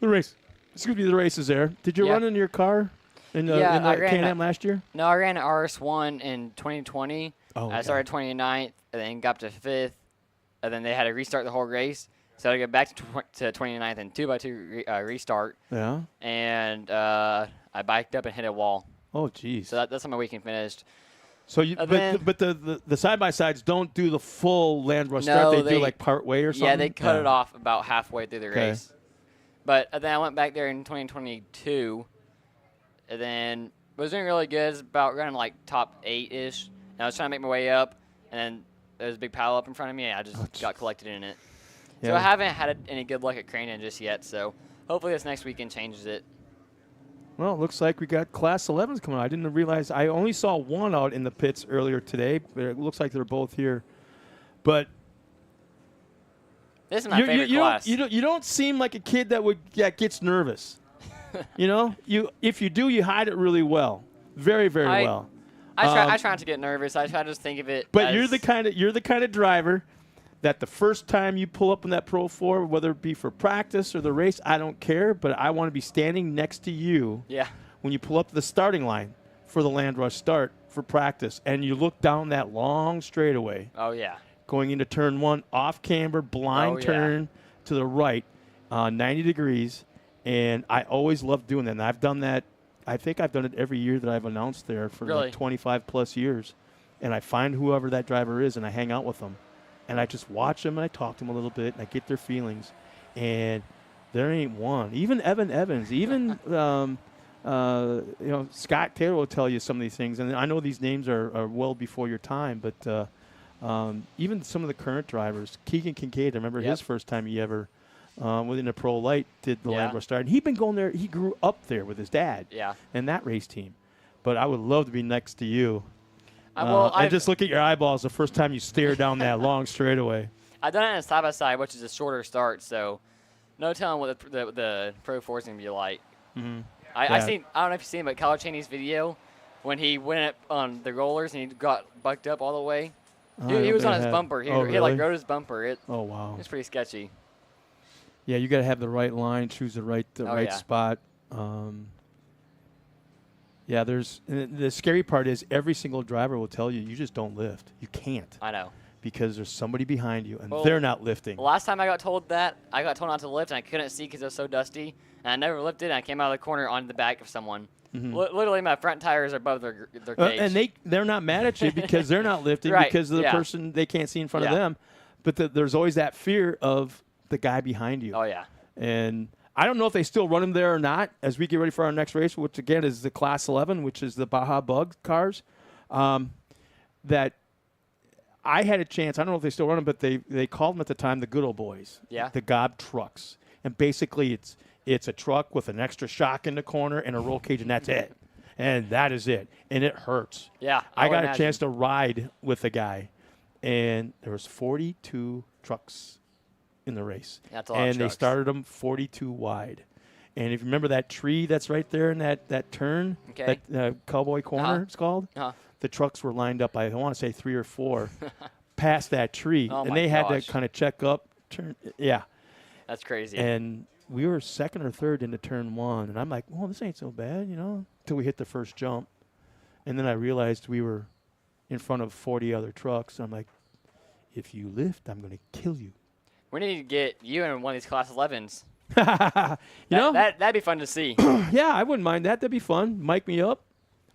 the race. Excuse me, the races there. Did you run in your car in the Can-Am last year? No, I ran an RS1 in 2020. Oh, I started 29th, and then got to 5th, and then they had to restart the whole race. So I got back to 29th and 2x2 restart. Yeah. And I biked up and hit a wall. Oh, geez. So that's how my weekend finished. So you, but the side by sides don't do the full land rush start. They do like part way or something. Yeah, they cut it off about halfway through the race. But then I went back there in 2022, and then was doing really good. It was about running like top 8-ish. And I was trying to make my way up, and then there was a big pile up in front of me, and I just got collected in it. Yeah. So I haven't had any good luck at Crandon just yet. So hopefully this next weekend changes it. Well, it looks like we got Class 11s coming out. I didn't realize. I only saw one out in the pits earlier today, but it looks like they're both here. But this is my favorite class. You don't seem like a kid that gets nervous. You know, if you do, you hide it really well, very well. I try not to get nervous. I try to just think of it. But you're the kind of driver that the first time you pull up in that Pro 4, whether it be for practice or the race, I don't care, but I want to be standing next to you when you pull up to the starting line for the land rush start for practice, and you look down that long straightaway. Oh, yeah. Going into turn 1, off camber, blind turn to the right, 90 degrees, and I always love doing that. And I've done that. I think I've done it every year that I've announced there for like 25-plus years, and I find whoever that driver is, and I hang out with them. And I just watch them, and I talk to them a little bit, and I get their feelings. And there ain't one. Even Evan Evans, even Scott Taylor will tell you some of these things. And I know these names are well before your time, but even some of the current drivers, Keegan Kincaid, I remember his first time he ever, within a Pro Light, did the land rush start. And he'd been going there. He grew up there with his dad and that race team. But I would love to be next to you. And just look at your eyeballs the first time you stare down that long straightaway. I've done it in a side-by-side, which is a shorter start, so No telling what the Pro 4 is going to be like. Mm-hmm. I don't know if you've seen, but Kyle Cheney's video when he went up on the rollers and he got bucked up all the way. He was on his bumper. He like rode his bumper. Oh, wow. It's pretty sketchy. Yeah, you got to have the right line, choose the right spot. Yeah, the scary part is every single driver will tell you just don't lift. You can't. I know. Because there's somebody behind you, and they're not lifting. Last time I got told that, I got told not to lift, and I couldn't see because it was so dusty. And I never lifted, and I came out of the corner onto the back of someone. Mm-hmm. Literally, my front tires are above their cage. And they're not mad at you because they're not lifting because of the person they can't see in front of them. But there's always that fear of the guy behind you. Oh, yeah. And I don't know if they still run them there or not as we get ready for our next race, which, again, is the Class 11, which is the Baja Bug cars. That I had a chance. I don't know if they still run them, but they called them at the time the good old boys. Yeah. The Gob trucks. And basically it's a truck with an extra shock in the corner and a roll cage, and that's it. And that is it. And it hurts. Yeah. I got a chance to ride with a guy, and there was 42 trucks in the race. That's a lot of and they trucks. started them 42 wide. And if you remember that tree that's right there in that turn, that Cowboy Corner, it's called, the trucks were lined up, I want to say 3 or 4, past that tree. Oh, and my they had gosh. to kind of check up, turn. Yeah. That's crazy. And we were second or third into turn 1. And I'm like, well, this ain't so bad, until we hit the first jump. And then I realized we were in front of 40 other trucks. I'm like, if you lift, I'm going to kill you. We need to get you in one of these Class 11s. That'd be fun to see. Yeah, I wouldn't mind that. That'd be fun. Mic me up.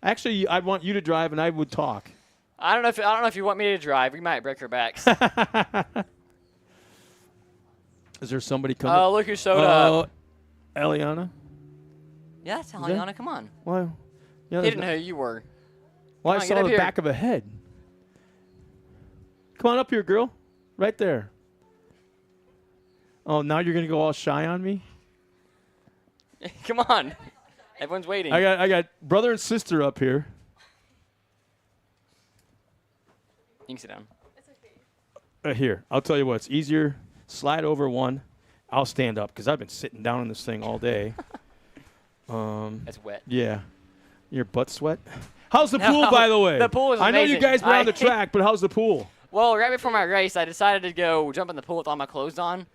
Actually, I'd want you to drive, and I would talk. I don't know if you want me to drive. We might break our backs. Is there somebody coming? Oh, look who showed up. Eliana? Yeah, that's Eliana. Come on. Well, yeah, He didn't know who you were. Well, Come I on, saw get up the here. back of a head. Come on up here, girl. Right there. Oh, now you're going to go all shy on me? Come on. Everyone's waiting. I got brother and sister up here. You can sit down. Here, I'll tell you what. It's easier. Slide over one. I'll stand up because I've been sitting down in this thing all day. It's wet. Yeah. Your butt sweat? How's the pool, by the way? The pool is I know you amazing. guys were on the track, but how's the pool? Well, right before my race, I decided to go jump in the pool with all my clothes on,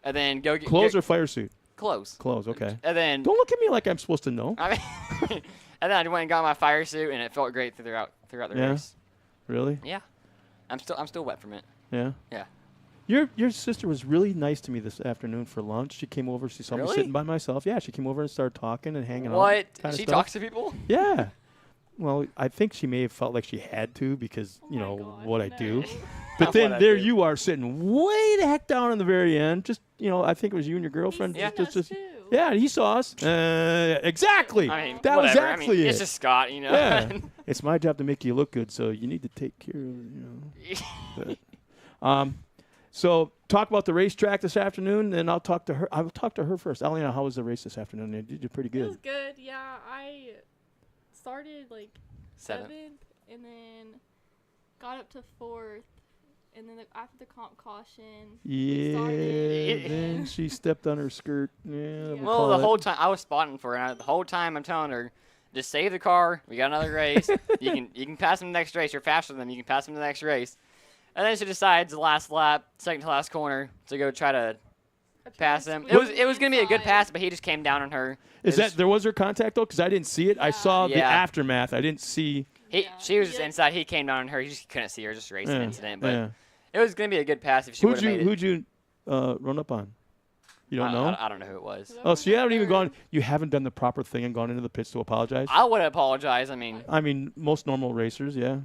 and then go get Clothes or fire suit? Clothes. Clothes, okay. And then Don't look at me like I'm supposed to know. I mean, and then I went and got my fire suit, and it felt great throughout the Yeah? race. Really? Yeah. I'm still wet from it. Yeah? Yeah. Your sister was really nice to me this afternoon for lunch. She came over. She saw me Really? sitting by myself. Yeah, she came over and started talking and hanging out. What? kinda She stuff. talks to people? Yeah. Well, I think she may have felt like she had to because, what I do. But then What I there do. you are sitting way the heck down in the very end. Just, I think it was you and your girlfriend. Yeah. Yeah, he saw us. Exactly. I mean, that was whatever. actually it. It's just Scott, Yeah. It's my job to make you look good, so you need to take care of, but, so talk about the racetrack this afternoon, and I'll talk to her. I will talk to her first. Eliana, how was the race this afternoon? You did pretty It was good. good, yeah. I started like Seventh. 7th and then got up to 4th. And then after the comp caution, we Yeah, started. then she stepped on her skirt. Yeah. we'll Well, call the it. whole time I was spotting for her. And the whole time I'm telling her, just save the car. We got another race. you can pass them the next race. You're faster than them. You can pass them the next race. And then she decides the last lap, second to last corner, to go try to pass him. It was gonna be a good pass, but he just came down on her. There was her contact though? Because I didn't see it. I saw the Yeah. aftermath. I didn't see. She was just inside. He came down on her. You just couldn't see her. Just a racing Yeah, incident. But yeah. it was gonna be a good pass if she would have made it. Who'd you run up on? You don't know? I don't know who it was. Oh, so you haven't even gone. You haven't done the proper thing and gone into the pits to apologize. I would apologize. I mean, most normal racers, yeah.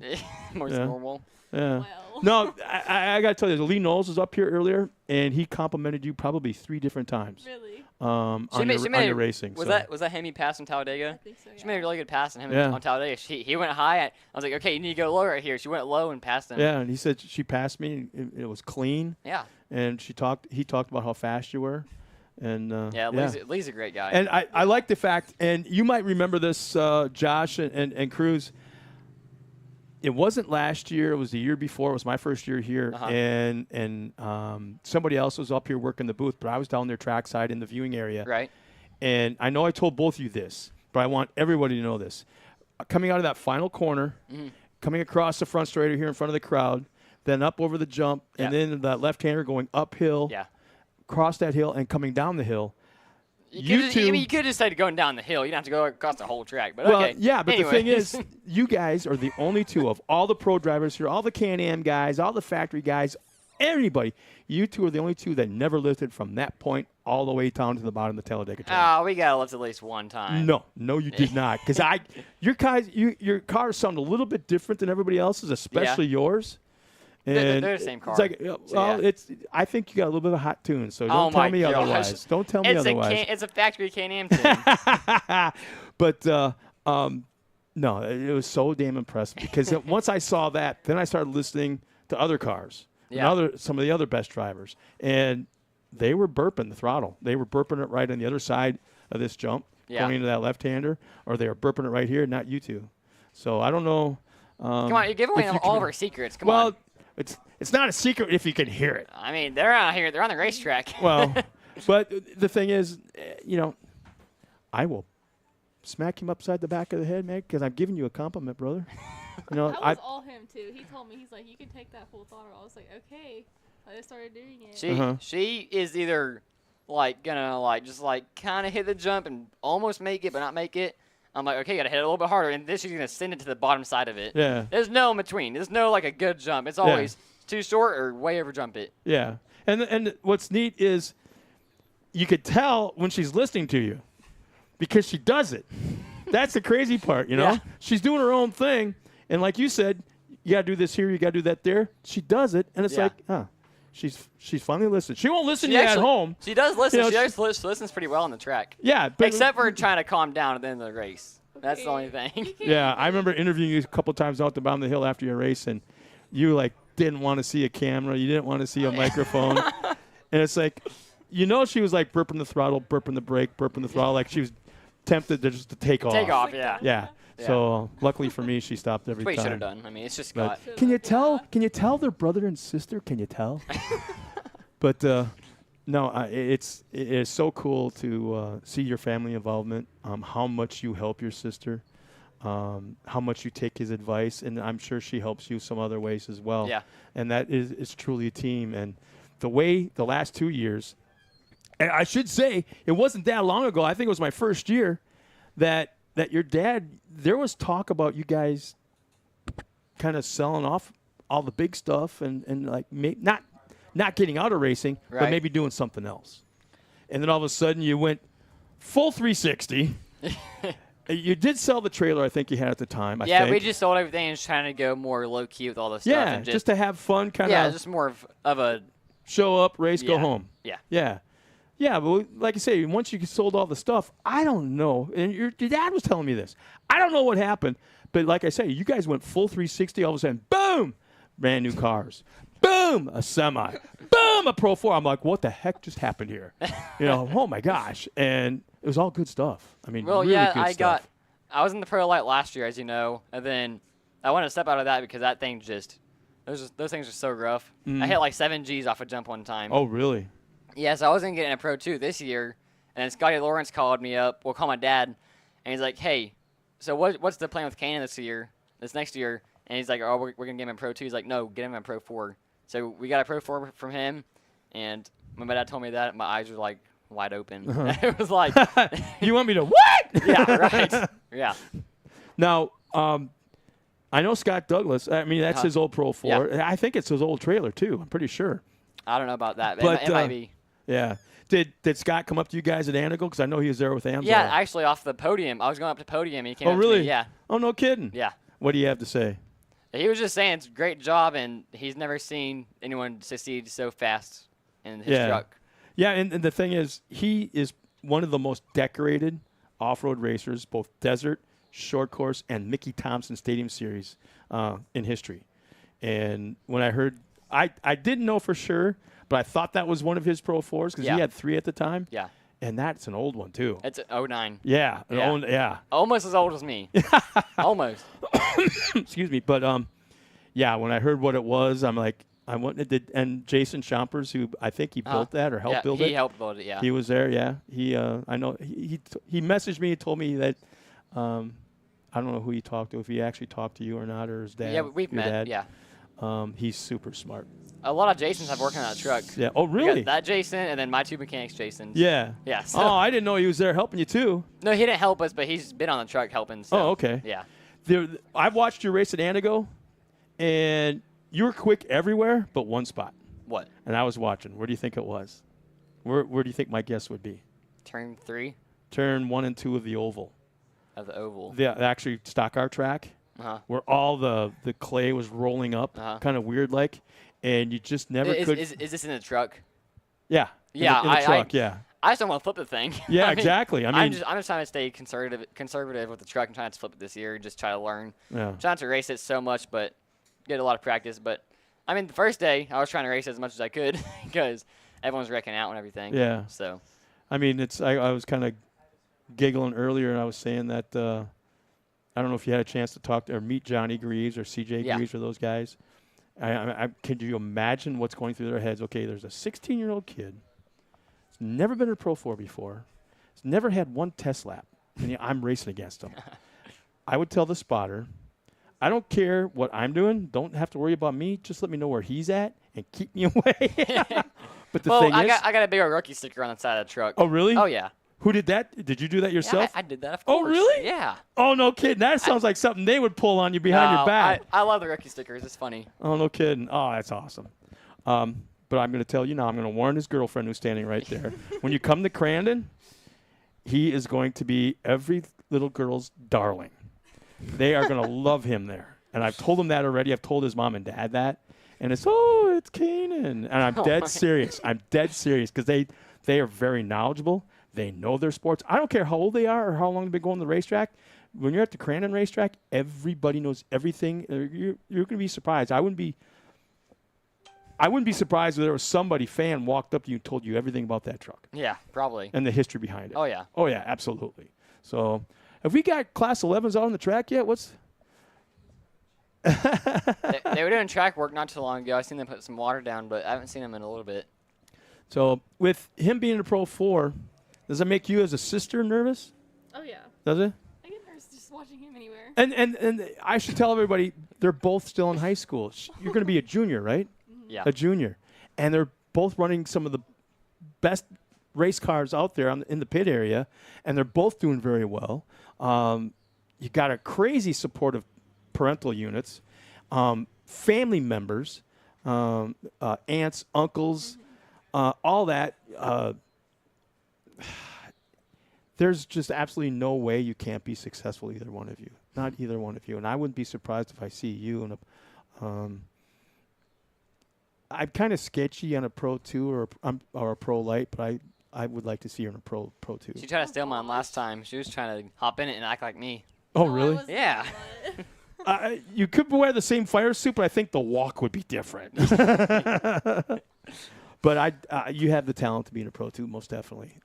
most Yeah. normal. Yeah. No, I got to tell you, Lee Knowles was up here earlier, and he complimented you probably 3 different times. Really? On your racing. Was so. that him he passed in Talladega? I think so, She made a really good pass on him Yeah. on Talladega. He went high. I was like, okay, you need to go low right here. She went low and passed him. Yeah, and he said she passed me. And it was clean. Yeah. And he talked about how fast you were. And Yeah, Lee's a great guy. And I like the fact, and you might remember this, Josh and Cruz. it wasn't last year. It was the year before. It was my first year here, and somebody else was up here working the booth, but I was down there trackside in the viewing area. Right. And I know I told both of you this, but I want everybody to know this. Coming out of that final corner, coming across the front straighter here in front of the crowd, then up over the jump, and then that left-hander going uphill, across that hill, and coming down the hill. You could have just said going down the hill. You don't have to go across the whole track. But Well, okay. yeah, but Anyway. the thing is, you guys are the only two of all the pro drivers here, all the Can-Am guys, all the factory guys, anybody. You two are the only two that never lifted from that point all the way down to the bottom of the Talladega Trail. Oh, we got to lift at least one time. No, you did not. Because your car is something a little bit different than everybody else's, especially yours. And They're the same car. It's like, I think you got a little bit of a hot tune, so don't tell me otherwise. Don't tell me otherwise. It's a factory Can-Am tune. But no, it was so damn impressive because once I saw that, then I started listening to other cars, some of the other best drivers, and they were burping the throttle. They were burping it right on the other side of this jump, going into that left-hander, or they were burping it right here, not you two. So I don't know. Come on, you're giving away all of our secrets. Come on. It's not a secret if you can hear it. I mean, they're out here. They're on the racetrack. Well, but the thing is, I will smack him upside the back of the head, man, because I'm giving you a compliment, brother. That was all him, too. He told me, he's like, you can take that full throttle. I was like, okay. I just started doing it. She is either, gonna, just kind of hit the jump and almost make it, but not make it. I'm like, okay, you got to hit it a little bit harder, and then she's going to send it to the bottom side of it. Yeah. There's no in between. There's no, a good jump. It's always too short or way over jump it. Yeah. And what's neat is you could tell when she's listening to you because she does it. That's the crazy part, Yeah. She's doing her own thing, and like you said, you got to do this here, you got to do that there. She does it, and it's like, she's finally listening. She won't listen to you at home. She does listen. She listens pretty well on the track. Yeah. Except for trying to calm down at the end of the race. That's the only thing. Yeah, I remember interviewing you a couple times out the bottom of the hill after your race, and you didn't want to see a camera. You didn't want to see a microphone. And it's like, she was burping the throttle, burping the brake, burping the throttle, like she was tempted to just take off. Take off, yeah. Yeah. So luckily for me, she stopped every That's time. what you should have done. I mean, it's just Scott. Can you tell they're brother and sister? Can you tell? But no, it is so cool to see your family involvement, how much you help your sister, how much you take his advice, and I'm sure she helps you some other ways as well. Yeah. And that is truly a team. And the way the last 2 years, and I should say, it wasn't that long ago, I think it was my first year, that your dad, there was talk about you guys kind of selling off all the big stuff and not getting out of racing, but maybe doing something else. And then all of a sudden you went full 360. You did sell the trailer I think you had at the time. I think. We just sold everything and trying to go more low-key with all this stuff. Yeah, and just to have fun kind of. Yeah, just more of a. Show up, race, go home. Yeah. Yeah. Yeah, but like I say, once you sold all the stuff, I don't know. And your dad was telling me this. I don't know what happened, but like I say, you guys went full 360. All of a sudden, boom, brand new cars. Boom, a semi. Boom, a Pro 4. I'm like, what the heck just happened here? Oh my gosh. And it was all good stuff. I mean, really good stuff. I was in the Pro Light last year, as you know, and then I wanted to step out of that because that thing those things are so rough. I hit 7 Gs off a jump one time. Oh, really? Yeah, so I was going to get in a Pro 2 this year, and then Scotty Lawrence called me up. Called my dad, and he's like, hey, so what's the plan with Cannon this next year? And he's like, oh, we're going to get him in Pro 2. He's like, no, get him in Pro 4. So we got a Pro 4 from him, and when my dad told me that, my eyes were wide open. It was like, you want me to what? Yeah, right. Yeah. Now, I know Scott Douglas. I mean, that's his old Pro 4. Yeah. I think it's his old trailer too. I'm pretty sure. I don't know about that, but it might be. Yeah. Did Scott come up to you guys at Anagle? Because I know he was there with Amzar. Yeah, actually off the podium. I was going up to podium, and he came up really? to me. Yeah. Oh, no kidding. Yeah. What do you have to say? He was just saying it's a great job, and he's never seen anyone succeed so fast in his truck. Yeah, and the thing is, he is one of the most decorated off-road racers, both desert, short course, and Mickey Thompson Stadium Series in history. And when I heard, I didn't know for sure, but I thought that was one of his Pro 4s because he had 3 at the time. Yeah. And that's an old one, too. It's an 09. Yeah. Almost as old as me. Almost. excuse me, but yeah, when I heard what it was, I'm like, I went and did, and Jason Chompers, who I think he built that or helped build it. He helped build it. Yeah. He was there. Yeah. He I know he messaged me and told me that I don't know who he talked to, if he actually talked to you or not, or his dad. Yeah, we've met. Dad. Yeah. He's super smart. A lot of Jasons have worked on that truck. Yeah. Oh, We really? got that Jason, and then my 2 mechanics Jasons. Yeah. Yeah. So. Oh, I didn't know he was there helping you too. No, he didn't help us, but he's been on the truck helping. So. Oh, okay. Yeah. I watched you race at Antigo, and you were quick everywhere but one spot. What? And I was watching. Where do you think it was? Where do you think my guess would be? Turn 3. Turn 1 and 2 of the oval. Of the oval. The actually stock car track, where all the clay was rolling up, kind of weird like, and you just never could. Is this in the truck? Yeah. Yeah. In the truck. Yeah. I just don't want to flip the thing. Yeah, I mean, exactly. I mean, I'm just trying to stay conservative with the truck and trying to flip it this year and just try to learn. Yeah. Trying to race it so much, but get a lot of practice. But I mean, the first day I was trying to race as much as I could because everyone was wrecking out and everything. Yeah. So. I mean, I was kind of giggling earlier, and I was saying that I don't know if you had a chance to talk to or meet Johnny Greaves or CJ Greaves or those guys. Could you imagine what's going through their heads? Okay, there's a 16-year-old kid. He's never been to Pro 4 before. He's never had one test lap, and I'm racing against him. I would tell the spotter, I don't care what I'm doing. Don't have to worry about me. Just let me know where he's at and keep me away. But the thing is, I got a big old rookie sticker on the side of the truck. Oh, really? Oh, yeah. Who did that? Did you do that yourself? Yeah, I did that, of course. Oh, really? Yeah. Oh, no kidding. That sounds like something they would pull on you behind your back. I love the rookie stickers. It's funny. Oh, no kidding. Oh, that's awesome. But I'm going to tell you now, I'm going to warn his girlfriend who's standing right there. When you come to Crandon, he is going to be every little girl's darling. They are going to love him there. And I've told him that already. I've told his mom and dad that. And it's Kanan. And I'm dead serious. I'm dead serious because they are very knowledgeable. They know their sports. I don't care how old they are or how long they've been going to the racetrack. When you're at the Crandon racetrack, everybody knows everything. You're going to be surprised. I wouldn't be surprised if there was somebody fan walked up to you and told you everything about that truck. Yeah, probably. And the history behind it. Oh, yeah. Oh, yeah, absolutely. So have we got Class 11s out on the track yet? They were doing track work not too long ago. I seen them put some water down, but I haven't seen them in a little bit. So with him being a Pro 4, does that make you as a sister nervous? Oh, yeah. Does it? I get nervous just watching him anywhere. And I should tell everybody, they're both still in high school. You're going to be a junior, right? Yeah. A junior. And they're both running some of the best race cars out there in the pit area, and they're both doing very well. You got a crazy supportive parental units, family members, aunts, uncles, all that. There's just absolutely no way you can't be successful, either one of you. Not either one of you. And I wouldn't be surprised if I see you in a I'm kind of sketchy on a Pro 2 or a Pro Light, but I would like to see her in a Pro 2. She tried to steal mine last time. She was trying to hop in it and act like me. Oh, really? Yeah. You could wear the same fire suit, but I think the walk would be different. But you have the talent to be in a Pro 2, most definitely.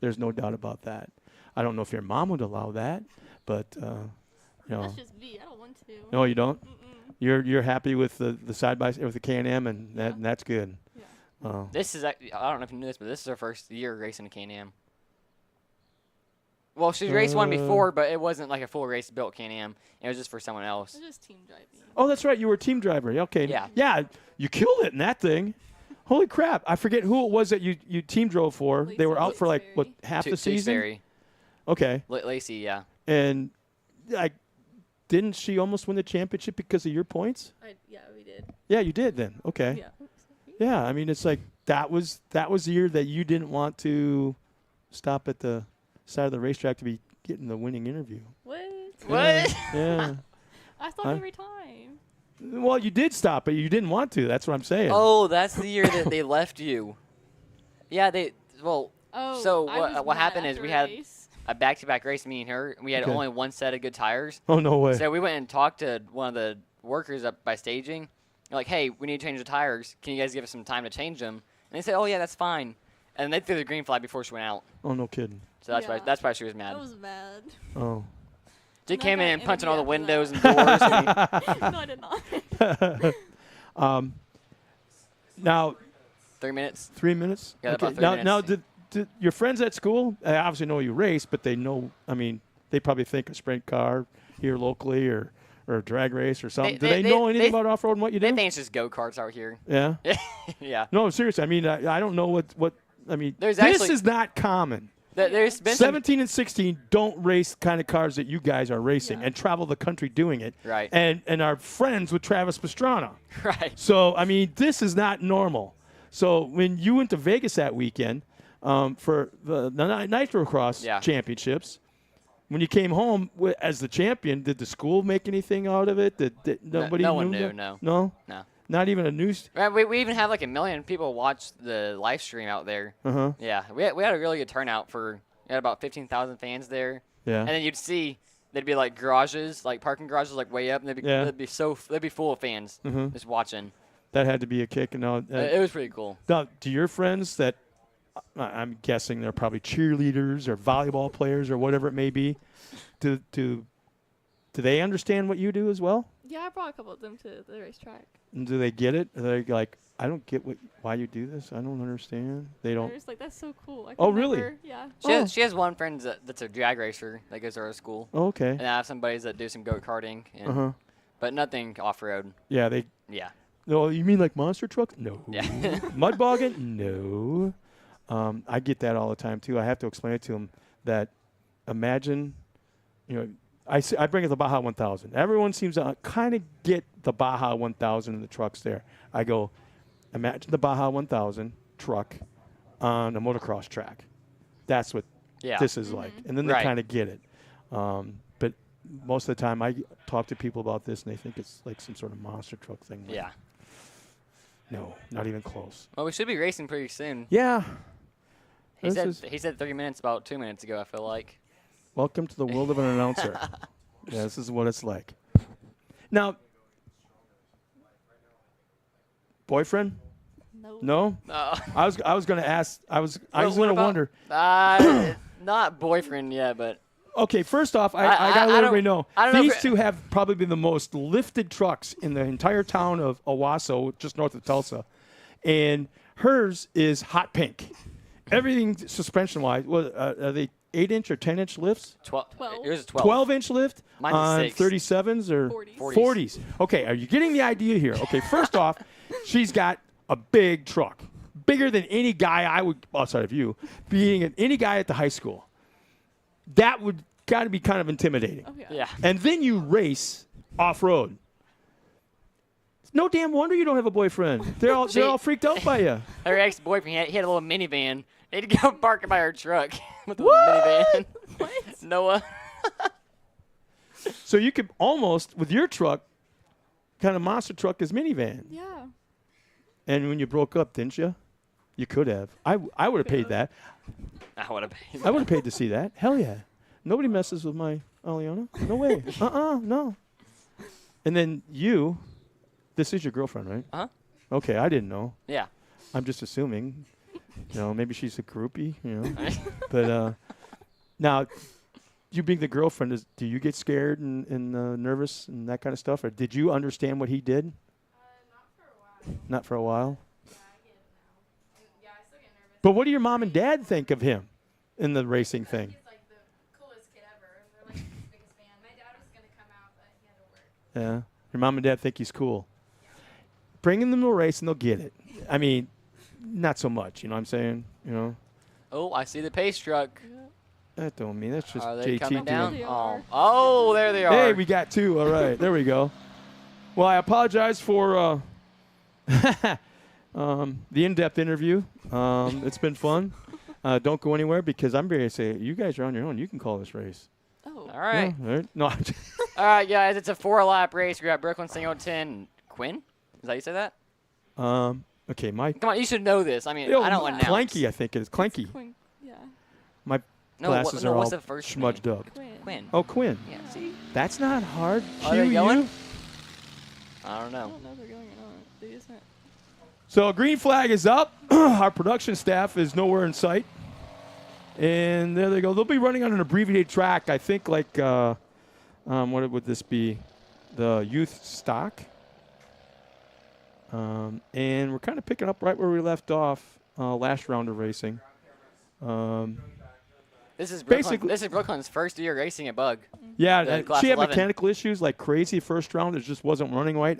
There's no doubt about that. I don't know if your mom would allow that, but That's just me. I don't want to. No, you don't. You're happy with the side by side with the K&M, and that's good. Yeah. This is I don't know if you knew this, but this is her first year racing a K&M. Well, she raced one before, but it wasn't like a full race built Can-Am. It was just for someone else. It was just team driving. Oh, that's right. You were a team driver. Okay. Yeah. Yeah, you killed it in that thing. Holy crap. I forget who it was that you team drove for. They were out for like, what, half the season? Tewksbury. Okay. Lacey, yeah. And didn't she almost win the championship because of your points? Yeah, we did. Yeah, you did then. Okay. Yeah. Yeah, I mean, it's like that was the year that you didn't want to stop at the side of the racetrack to be getting the winning interview. What? Yeah. I stop every time. Well, you did stop, but you didn't want to. That's what I'm saying. Oh, that's the year that they left you. Yeah, Oh, so I was what mad happened is after we a had race. a back-to-back race, me and her. We had Okay. only one set of good tires. Oh, no way. So we went and talked to one of the workers up by staging. They're like, hey, we need to change the tires. Can you guys give us some time to change them? And they said, oh, yeah, that's fine. And they threw the green flag before she went out. Oh, no kidding. So that's why she was mad. I was mad. Oh. She came in and punching all the windows and doors. And No, I did not. Now, 3 minutes. 3 minutes? Yeah, about 3 now, minutes. Now, did your friends at school, they obviously know you race, but they know, I mean, they probably think a sprint car here locally or a drag race or something. Do they know anything about off-road and what you do? They think it's just go-karts out here. Yeah? Yeah. No, seriously. I mean, I don't know what I mean, There's this actually- is not common. There's been some- 17 and 16 don't race kind of cars that you guys are racing and travel the country doing it. Right. And are friends with Travis Pastrana. Right. So, I mean, this is not normal. So when you went to Vegas that weekend for the Nitro Cross Championships, when you came home as the champion, did the school make anything out of it? Did nobody no one knew knew, that? no. No? No. Not even a news? We even had like 1 million people watch the live stream out there. Uh-huh. Yeah, we had a really good turnout we had about 15,000 fans there. Yeah. And then you'd see there'd be like garages, like parking garages, like way up, and they'd be full of fans just watching. That had to be a kick. And It was pretty cool. Now, do your friends that I'm guessing they're probably cheerleaders or volleyball players or whatever it may be, do they understand what you do as well? Yeah, I brought a couple of them to the racetrack. And do they get it? Are they like, I don't get why you do this. I don't understand. They don't. They're just like, that's so cool. I Oh, could really? never- yeah. She has one friend that's a drag racer that goes to our school. Oh, okay. And I have some buddies that do some go-karting. Uh-huh. But nothing off-road. Yeah, they. Yeah. No, you mean like monster trucks? No. Yeah. Mud bogging? No. I get that all the time too. I have to explain it to them that imagine, I bring it the Baja 1000. Everyone seems to kind of get the Baja 1000 and the trucks there. I go, imagine the Baja 1000 truck on a motocross track. That's what this is like. And then they kind of get it. But most of the time I talk to people about this and they think it's like some sort of monster truck thing. Yeah. No, not even close. Well, we should be racing pretty soon. Yeah. He said 30 minutes about 2 minutes ago, I feel like. Welcome to the world of an announcer. Yeah, this is what it's like. Now, boyfriend? No. I was going to ask. I was going to wonder. Not boyfriend, yeah, but. Okay, first off, I got to let everybody know. I don't know These two have probably been the most lifted trucks in the entire town of Owasso, just north of Tulsa. And hers is hot pink. Everything suspension-wise, are they 8-inch or 10-inch lifts? 12. Yours is 12. 12-inch lift Mine's on 6. 37s or 40s. 40s. Okay, are you getting the idea here? Okay, first off, she's got a big truck, bigger than any guy outside of you, being any guy at the high school. That would got to be kind of intimidating. Oh, yeah. Yeah. And then you race off-road. No damn wonder you don't have a boyfriend. They're all freaked out by you. Her ex-boyfriend, he had a little minivan. They had to go park by her truck with the minivan. What? Noah. So you could almost, with your truck, kind of monster truck his minivan. Yeah. And when you broke up, didn't you? You could have. I would have paid that. I would have paid. I would have paid to see that. Hell yeah. Nobody messes with my Aliana. No way. No. And then this is your girlfriend, right? Uh-huh. Okay, I didn't know. Yeah. I'm just assuming. Maybe she's a groupie, But now, you being the girlfriend, do you get scared and nervous and that kind of stuff? Or did you understand what he did? Not for a while. But what do your mom and dad think of him in the racing thing? Yeah. Your mom and dad think he's cool. Bringing them to a race and they'll get it. I mean, not so much, you know what I'm saying? Oh, I see the pace truck. That don't mean that's just Are they JT coming down? doing. Oh, there they are. Hey, we got 2. All right, there we go. Well, I apologize for the in-depth interview. It's been fun. Don't go anywhere because I'm ready to say you guys are on your own. You can call this race. Oh. All right. Yeah, all right. No. All right, guys. It's a 4-lap race. We got Brooklyn Singleton. Quinn? Is that how you say that? Okay, Mike. Come on, you should know this. I mean, I don't announce. Clanky, I think it is. Clanky. Yeah. My glasses are what's all the first smudged name? up. Quinn. Oh, Quinn. Yeah, see? That's not hard. Are they going? Q-U? I don't I know. don't know if they're going or not. They just went. So green flag is up. Our production staff is nowhere in sight. And there they go. They'll be running on an abbreviated track, I think like What would this be? The youth stock. And we're kind of picking up right where we left off last round of racing. This is basically this is Brooklyn's first year racing a bug. Yeah, Class she had 11. mechanical issues like crazy first round. It just wasn't running right.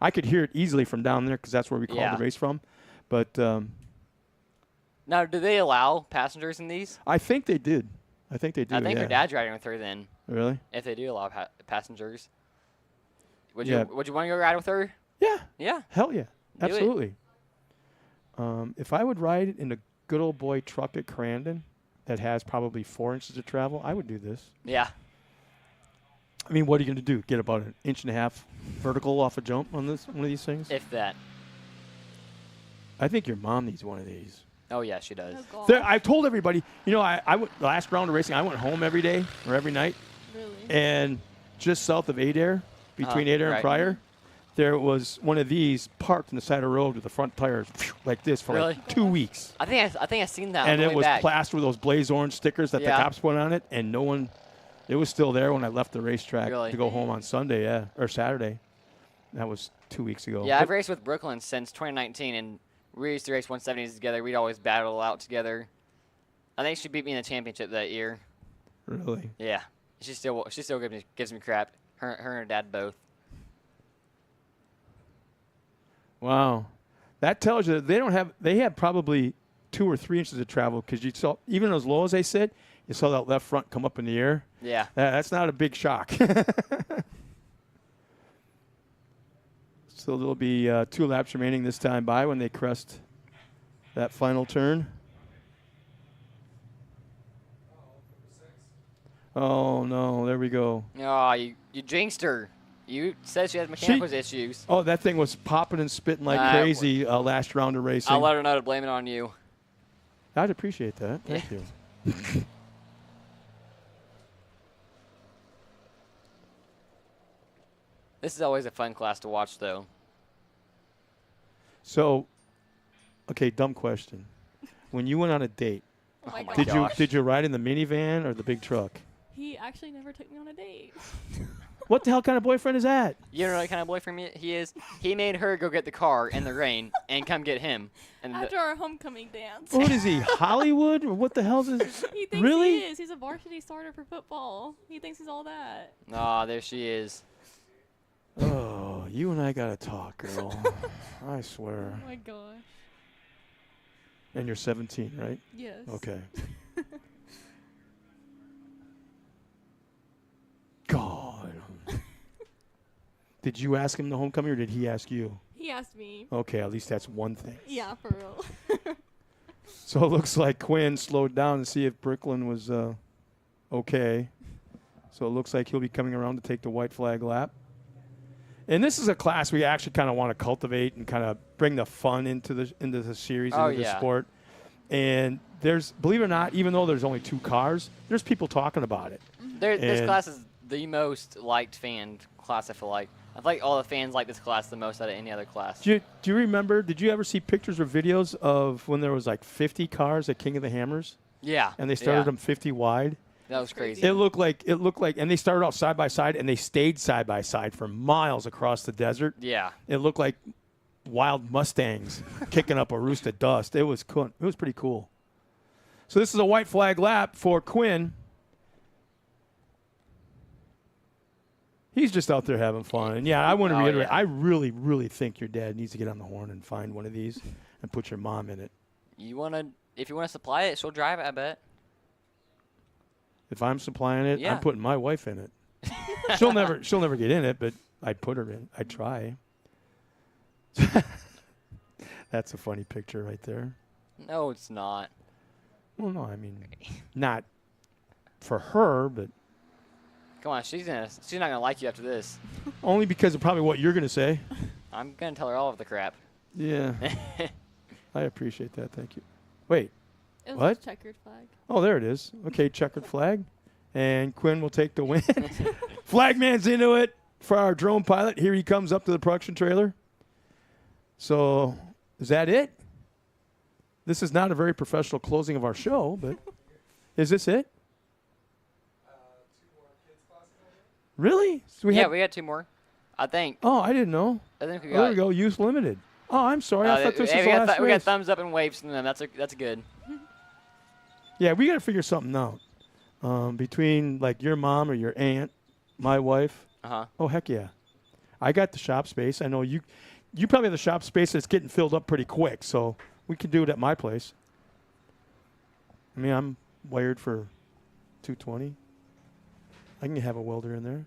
I could hear it easily from down there because that's where we called Yeah. the race from. But Now, do they allow passengers in these? I think they did. I think they do. I think yeah. her dad's riding with her then. Really? If they do allow passengers. Would Yeah. you want to go ride with her? Yeah. Yeah. Hell yeah. Do it. Absolutely. If I would ride in a good old boy truck at Crandon that has probably 4 inches of travel, I would do this. Yeah. I mean, what are you going to do? Get about 1.5 inches vertical off a jump on one of these things? If that. I think your mom needs one of these. Oh, yeah, she does. I've told everybody, I went last round of racing, I went home every day or every night. Really? And just south of Adair, between Adair and right. Pryor, there was one of these parked on the side of the road with the front tires like this for Really? like 2 weeks. I think I've seen that. And on the it way was back. plastered with those blaze orange stickers that Yeah. the cops put on it, and no one, it was still there when I left the racetrack Really? to go home on Sunday, or Saturday. That was 2 weeks ago. Yeah, But- I've raced with Brooklyn since 2019, and we used to race 170s together. We'd always battle out together. I think she beat me in the championship that year. Really? Yeah, she still gives me crap. Her and her dad both. Wow. That tells you that they have probably 2 or 3 inches of travel because you saw, even as low as they sit, you saw that left front come up in the air. Yeah. That's not a big shock. So there'll be 2 laps remaining this time by when they crest that final turn. Oh, no. There we go. Oh, you jinxed her. You said she had mechanical issues. Oh, that thing was popping and spitting like crazy last round of racing. I'll let her know to blame it on you. I'd appreciate that. Thank you. This is always a fun class to watch, though. So, okay, dumb question. When you went on a date, Oh my did you ride in the minivan or the big truck? He actually never took me on a date. What the hell kind of boyfriend is that? You know what kind of boyfriend he is? He made her go get the car in the rain and come get him. And After our homecoming dance. What is he, Hollywood? Or what the hell is this? He thinks Really? he is. He's a varsity starter for football. He thinks he's all that. Aw, there she is. Oh, you and I got to talk, girl. I swear. Oh my gosh. And you're 17, right? Yes. Okay. God. Did you ask him the homecoming or did he ask you? He asked me. Okay, at least that's one thing. Yeah, for real. So it looks like Quinn slowed down to see if Brooklyn was okay. So it looks like he'll be coming around to take the white flag lap. And this is a class we actually kind of want to cultivate and kind of bring the fun into the series, into the sport. And there's, believe it or not, even though there's only 2 cars, there's people talking about it. This class is the most liked fan class, I feel like. I feel like all the fans like this class the most out of any other class. Do you remember, did you ever see pictures or videos of when there was like 50 cars at King of the Hammers? Yeah. And they started them 50 wide? That was crazy. It looked like, and they started out side by side, and they stayed side by side for miles across the desert. Yeah. It looked like wild Mustangs kicking up a roost of dust. It was cool. It was pretty cool. So this is a white flag lap for Quinn. He's just out there having fun. And, yeah, I want to reiterate, I really, really think your dad needs to get on the horn and find one of these and put your mom in it. If you want to supply it, she'll drive it, I bet. If I'm supplying it, Yeah. I'm putting my wife in it. she'll never get in it, but I'd put her in. I'd try. That's a funny picture right there. No, it's not. Well, no, I mean, not for her, but Come on, she's not gonna like you after this. only because of probably what you're going to say. I'm gonna tell her all of the crap. Yeah. I appreciate that. Thank you. Wait. It was What? a checkered flag. Oh, there it is. Okay, checkered flag. And Quinn will take the win. Flagman's into it for our drone pilot. Here he comes up to the production trailer. So, is that it? This is not a very professional closing of our show, but is this it? Really? So we got 2 more, I think. Oh, I didn't know. I think we Oh, there got. we go. Youth limited. Oh, I'm sorry. I thought this was the last we got race. thumbs up and waves from them. That's good. Yeah, we got to figure something out. Between like your mom or your aunt, my wife. Uh-huh. Oh, heck yeah. I got the shop space. I know you probably have the shop space that's getting filled up pretty quick, so we could do it at my place. I mean, I'm wired for 220. I can have a welder in there.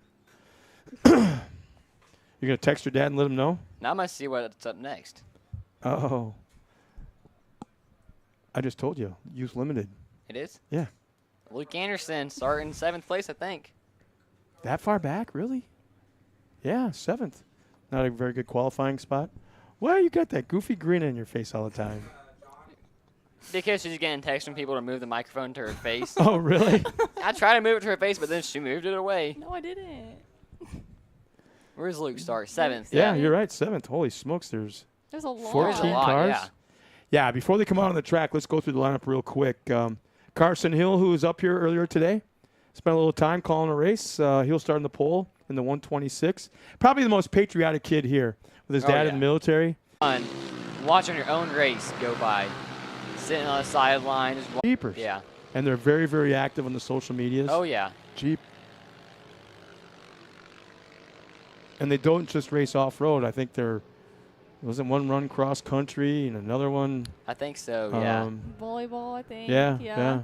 You're going to text your dad and let him know? Now I must see what's up next. Oh. I just told you. Youth limited. It is? Yeah. Luke Anderson starting 7th place, I think. That far back, really? Yeah, 7th. Not a very good qualifying spot. Why you got that goofy grin on your face all the time? Because she's getting texts from people to move the microphone to her face. Oh, really? I tried to move it to her face, but then she moved it away. No, I didn't. Where's Luke start? 7th. Yeah, you're right. 7th. Holy smokes, there's a lot. 14 cars. Yeah. Yeah, before they come out on the track, let's go through the lineup real quick. Carson Hill, who was up here earlier today, spent a little time calling a race. He'll start in the pole in the 126. Probably the most patriotic kid here with his dad in the military. Fun. Watching your own race go by. Sitting on the sideline. Jeepers. Yeah. And they're very, very active on the social medias. Oh, yeah. Jeep. And they don't just race off-road. I think wasn't one run cross-country and another one. I think so, yeah. Volleyball, I think. Yeah.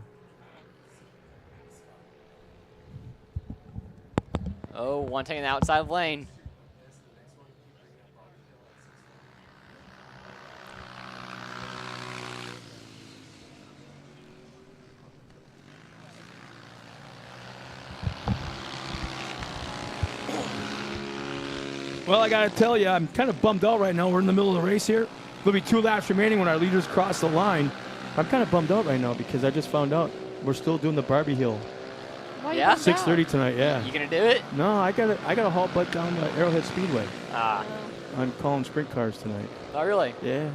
Oh, one taking the outside lane. Well, I got to tell you, I'm kind of bummed out right now. We're in the middle of the race here. There'll be 2 laps remaining when our leaders cross the line. I'm kind of bummed out right now because I just found out we're still doing the Barbie Hill. Yeah? 6:30 tonight, yeah. You gonna do it? No, I got to haul butt down the Arrowhead Speedway. Ah. I'm calling sprint cars tonight. Oh, really? Yeah.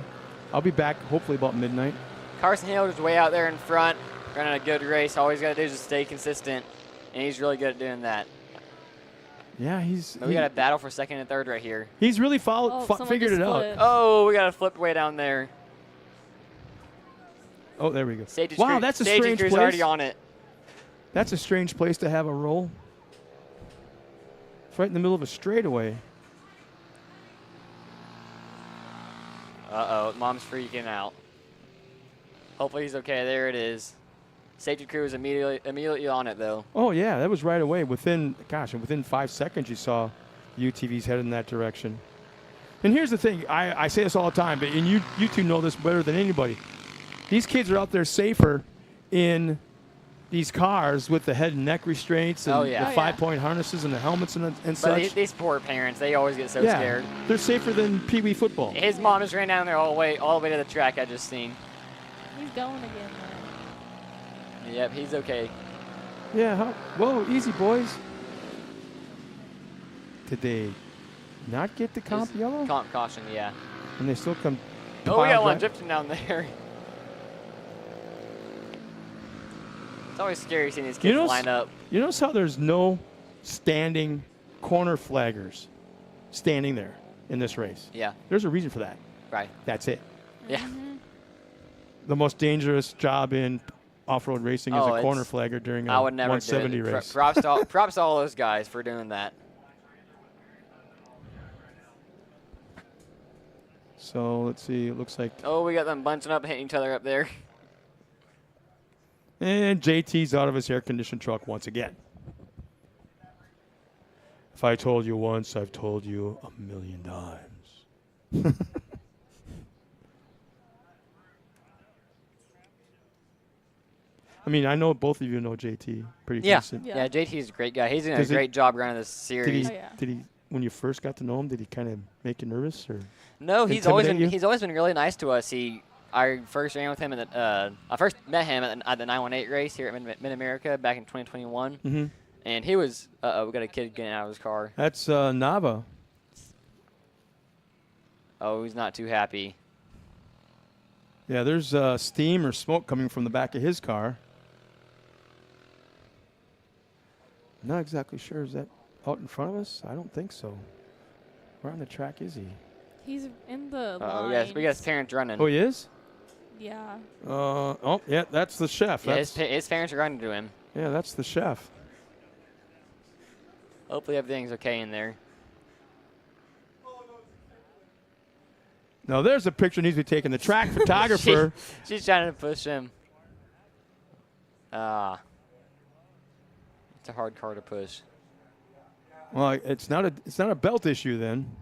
I'll be back hopefully about midnight. Carson Hill is way out there in front, running a good race. All he's got to do is just stay consistent, and he's really good at doing that. Yeah, We got a battle for 2nd and 3rd right here. He's really figured it out. Oh, we got a flipped way down there. Oh, there we go. Safety wow, screw, that's a safety strange screw's place. already on it. That's a strange place to have a roll. It's right in the middle of a straightaway. Uh-oh, mom's freaking out. Hopefully he's okay. There it is. Safety crew is immediately on it, though. Oh, yeah, that was right away. Within 5 seconds, you saw UTVs headed in that direction. And here's the thing. I say this all the time, and you two know this better than anybody. These kids are out there safer in these cars with the head and neck restraints and the 5-point harnesses and the helmets and But such. these poor parents, they always get so scared. They're safer than Pee Wee football. His mom just ran down there all the way to the track I just seen. He's going again, though. Yep, he's okay. Yeah, whoa, easy, boys. Did they not get the comp yellow? Comp caution, yeah. And they still come. Oh, we got one drifting down there. It's always scary seeing these kids line up. You notice how there's no standing corner flaggers standing there in this race? Yeah. There's a reason for that. Right. That's it. Yeah. The most dangerous job in off-road racing is a corner flagger during a I would never 170 do it. race. Props to all those guys for doing that. So let's see. It looks like. Oh, we got them bunching up, hitting each other up there. And JT's out of his air-conditioned truck once again. If I told you once, I've told you 1,000,000 times. I mean, I know both of you know JT pretty decent. Yeah, JT's a great guy. He's doing a great job running this series. Did he, when you first got to know him, did he kind of make you nervous or? No, he's always been really nice to us. I first ran with him I first met him at the 918 race here at Mid-America back in 2021. Mm-hmm. And he was, we got a kid getting out of his car. That's Nava. Oh, he's not too happy. Yeah, there's steam or smoke coming from the back of his car. Not exactly sure. Is that out in front of us? I don't think so. Where on the track is he? He's in the Oh, line. we got his parents running. Oh, he is? Yeah. Oh, yeah, that's the chef. Yeah, That's, his parents are running to him. yeah, that's the chef. Hopefully everything's okay in there. Now, there's a picture needs to be taken. The track photographer. She's trying to push him. It's a hard car to push. Well, it's not a belt issue then.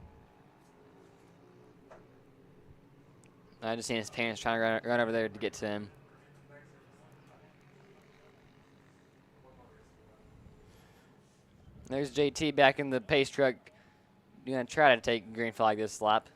I just seen his parents trying to run over there to get to him. There's JT back in the pace truck. You're going to try to take green flag this lap.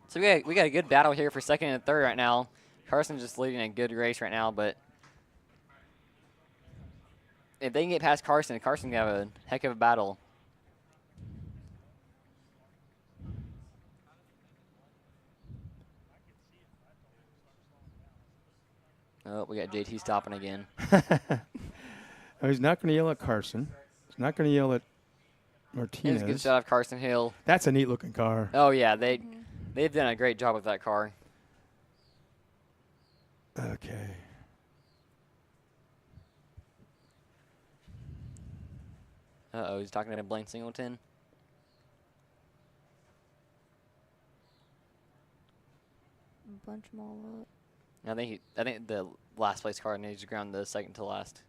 So we got a good battle here for second and third right now. Carson's just leading a good race right now, but if they can get past Carson can have a heck of a battle. Oh, we got JT stopping again. Oh, he's not going to yell at Carson. He's not going to yell at Martinez. Here's a good shot of Carson Hill. That's a neat looking car. Oh yeah, they've done a great job with that car. Okay. Uh-oh, he's talking to Blaine Singleton. Bunch them all up. I think the last place car needs to ground the second to last.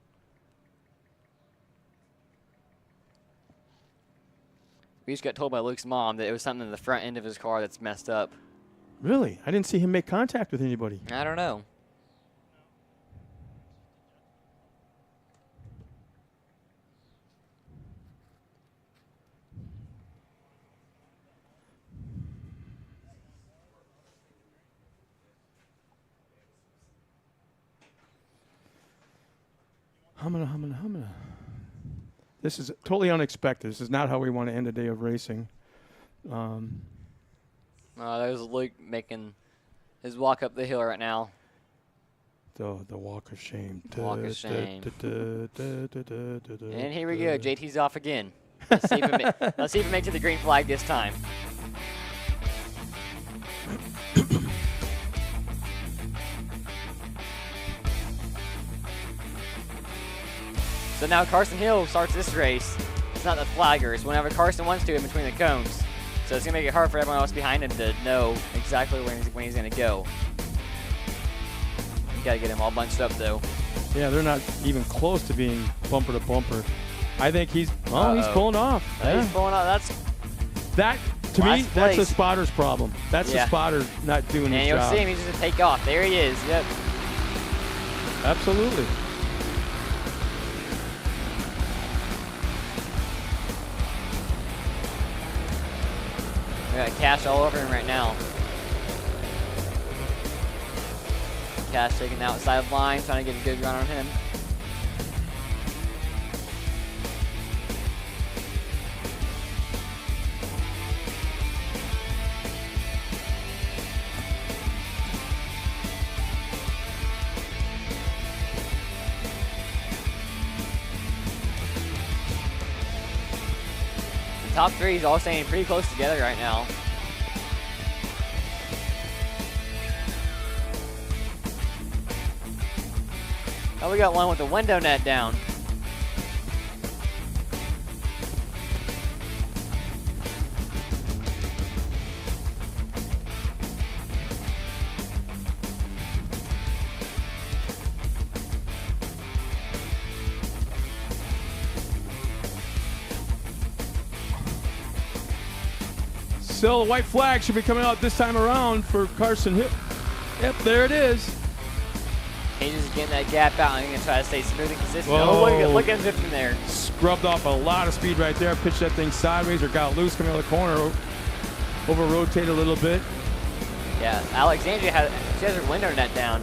We just got told by Luke's mom that it was something in the front end of his car that's messed up. Really? I didn't see him make contact with anybody. I don't know. Humming. This is totally unexpected. This is not how we want to end a day of racing. There's Luke making his walk up the hill right now. The walk of shame. Walk of shame. And And here we go. JT's off again. Let's see if it makes it to the green flag this time. So now Carson Hill starts this race. It's not the flaggers. Whenever Carson wants to in between the cones. So it's going to make it hard for everyone else behind him to know exactly when he's going to go. You got to get him all bunched up, though. Yeah, they're not even close to being bumper to bumper. I think he's pulling off. Yeah. He's pulling off. To me, that's the spotter's problem. That's the spotter not doing his job. And you'll see him, he's just going to take off. There he is. Yep. Absolutely. We got Cash all over him right now. Cash taking the outside line, trying to get a good run on him. The top three is all staying pretty close together right now. Oh, we got one with the window net down. So the white flag should be coming out this time around for Carson Hill. Yep, there it is. He's just getting that gap out and he's going to try to stay smooth and consistent. Whoa. Oh, look at him from there. Scrubbed off a lot of speed right there. Pitched that thing sideways or got loose coming out of the corner. Over-rotate a little bit. Yeah, Alexandria has her window net down.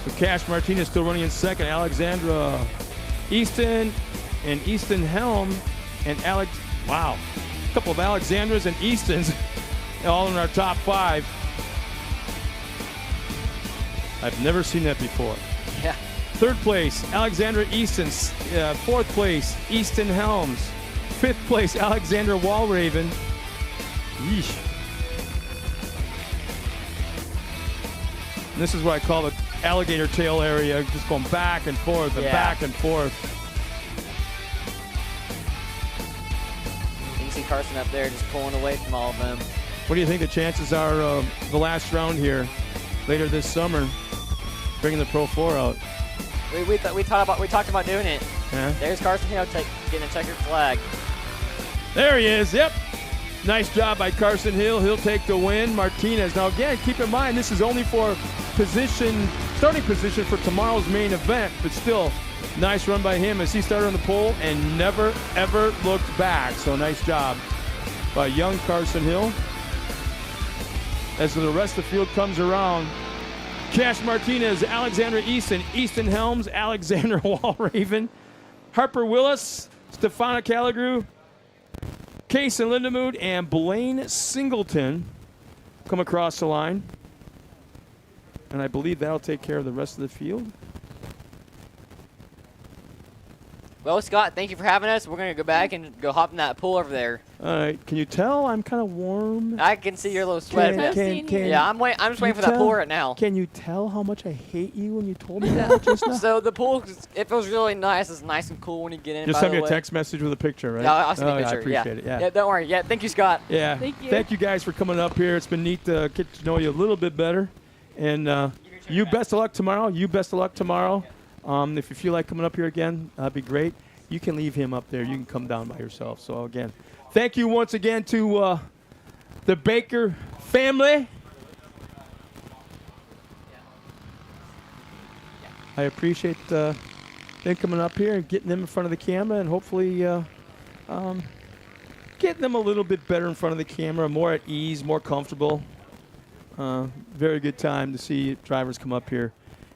So Cash Martinez still running in second. Alexandra Easton and Easton Helm and Alex. Wow. A couple of Alexandras and Eastons all in our top 5. I've never seen that before. Yeah. Third place, Alexandra Easton. Fourth place, Easton Helms. Fifth place, Alexandra Walraven. Yeesh. And this is what I call the alligator tail area, just going back and forth and back and forth. You can see Carson up there just pulling away from all of them. What do you think the chances are of the last round here later this summer, bringing the Pro 4 out? We talked about doing it. Yeah. There's Carson Hill getting a checkered flag. There he is. Yep. Nice job by Carson Hill. He'll take the win. Martinez. Now again, keep in mind this is only for starting position for tomorrow's main event, but still, nice run by him as he started on the pole and never ever looked back. So nice job by young Carson Hill. As the rest of the field comes around, Cash Martinez, Alexandra Easton, Easton Helms, Alexander Walraven, Harper Willis, Stefana Calligrew, Case and Lindemood, and Blaine Singleton come across the line. And I believe that'll take care of the rest of the field. Well, Scott, thank you for having us. We're going to go back and go hop in that pool over there. All right. Can you tell I'm kind of warm? I can see your little sweat. Yeah, I'm just waiting for that pool right now. Can you tell how much I hate you when you told me that just now? So the pool, it feels really nice. It's nice and cool when you get in. Just send me a text message with a picture, right? Yeah, I'll send you a picture. I appreciate it. Yeah. Yeah, don't worry. Yeah, thank you, Scott. Yeah. Thank you. Guys for coming up here. It's been neat to get to know you a little bit better. And you best of luck tomorrow. If you feel like coming up here again, that'd be great. You can leave him up there. You can come down by yourself. So, again, thank you once again to the Baker family. I appreciate them coming up here and getting them in front of the camera and hopefully getting them a little bit better in front of the camera, more at ease, more comfortable. Very good time to see drivers come up here.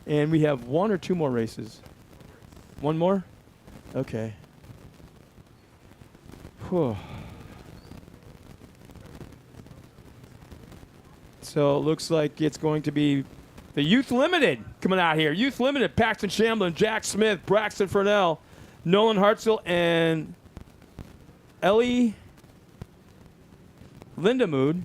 And we have 1 or 2 more races. 1 more? Okay. Whew. So it looks like it's going to be the Youth Limited coming out here. Youth Limited, Paxton Shamblin, Jack Smith, Braxton Furnell, Nolan Hartzell, and Ellie Lindemood.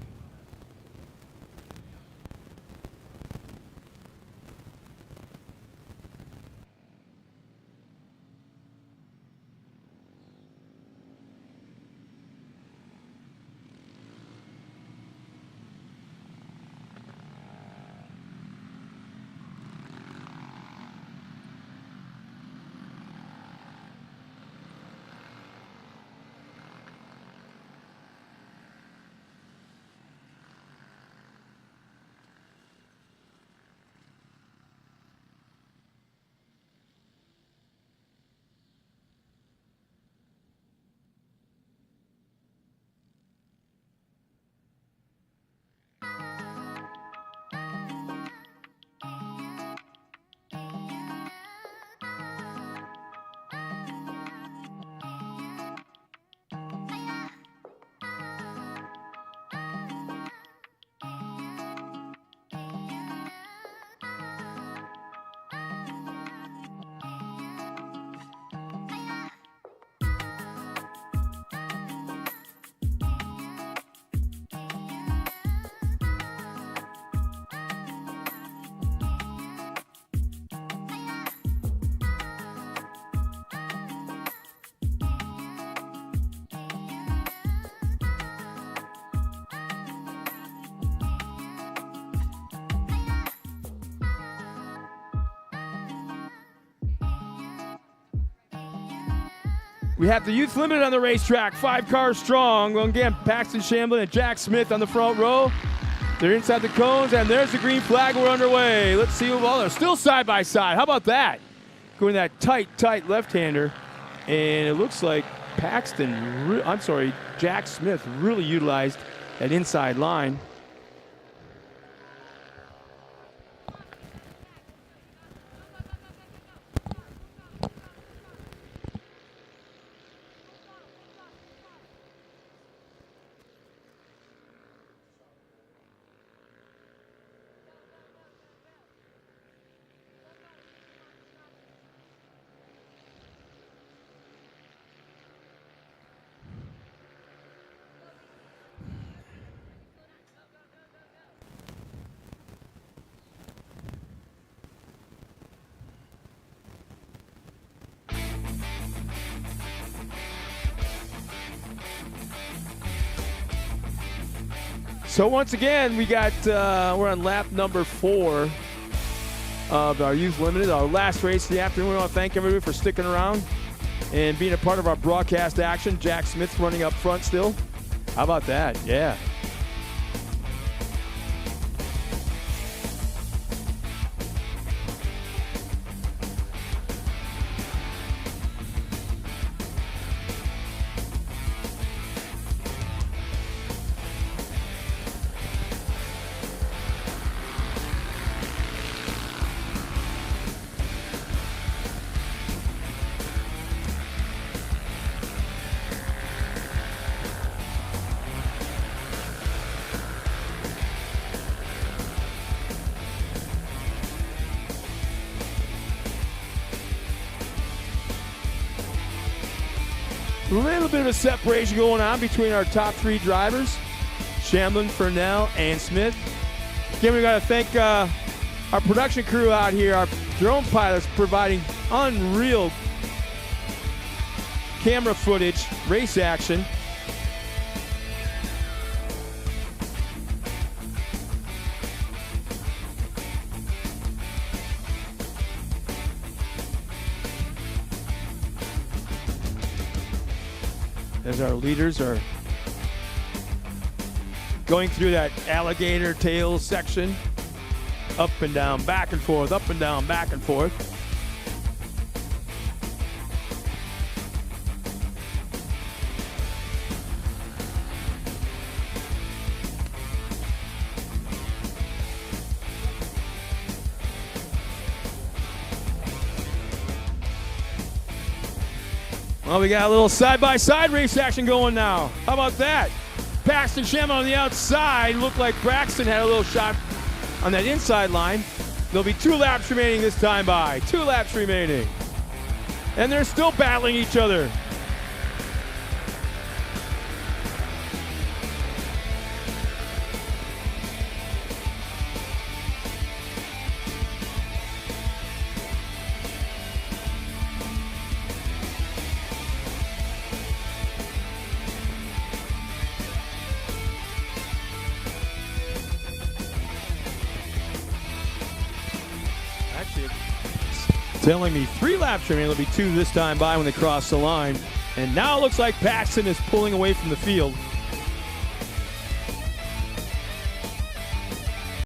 We have the Youth Limited on the racetrack, 5 cars strong. Well, again, Paxton Shamblin and Jack Smith on the front row. They're inside the cones, and there's the green flag. We're underway. Let's see. Well, they're still side by side. How about that? Going that tight left-hander. And it looks like Jack Smith really utilized that inside line. So once again, we got we're on lap number 4 of our Youth Limited, our last race of the afternoon. We want to thank everybody for sticking around and being a part of our broadcast action. Jack Smith running up front still. How about that? Yeah. A little bit of a separation going on between our top 3 drivers, Shamlin, Furnell, and Smith. Again, we got to thank our production crew out here, our drone pilots providing unreal camera footage, race action. As our leaders are going through that alligator tail section, up and down, back and forth, up and down, back and forth. Well, we got a little side-by-side race action going now. How about that? Paxton Shamlin on the outside. Looked like Braxton had a little shot on that inside line. There'll be 2 laps remaining this time by. 2 laps remaining. And they're still battling each other. Telling me 3 laps remaining. There'll be 2 this time by when they cross the line. And now it looks like Paxton is pulling away from the field.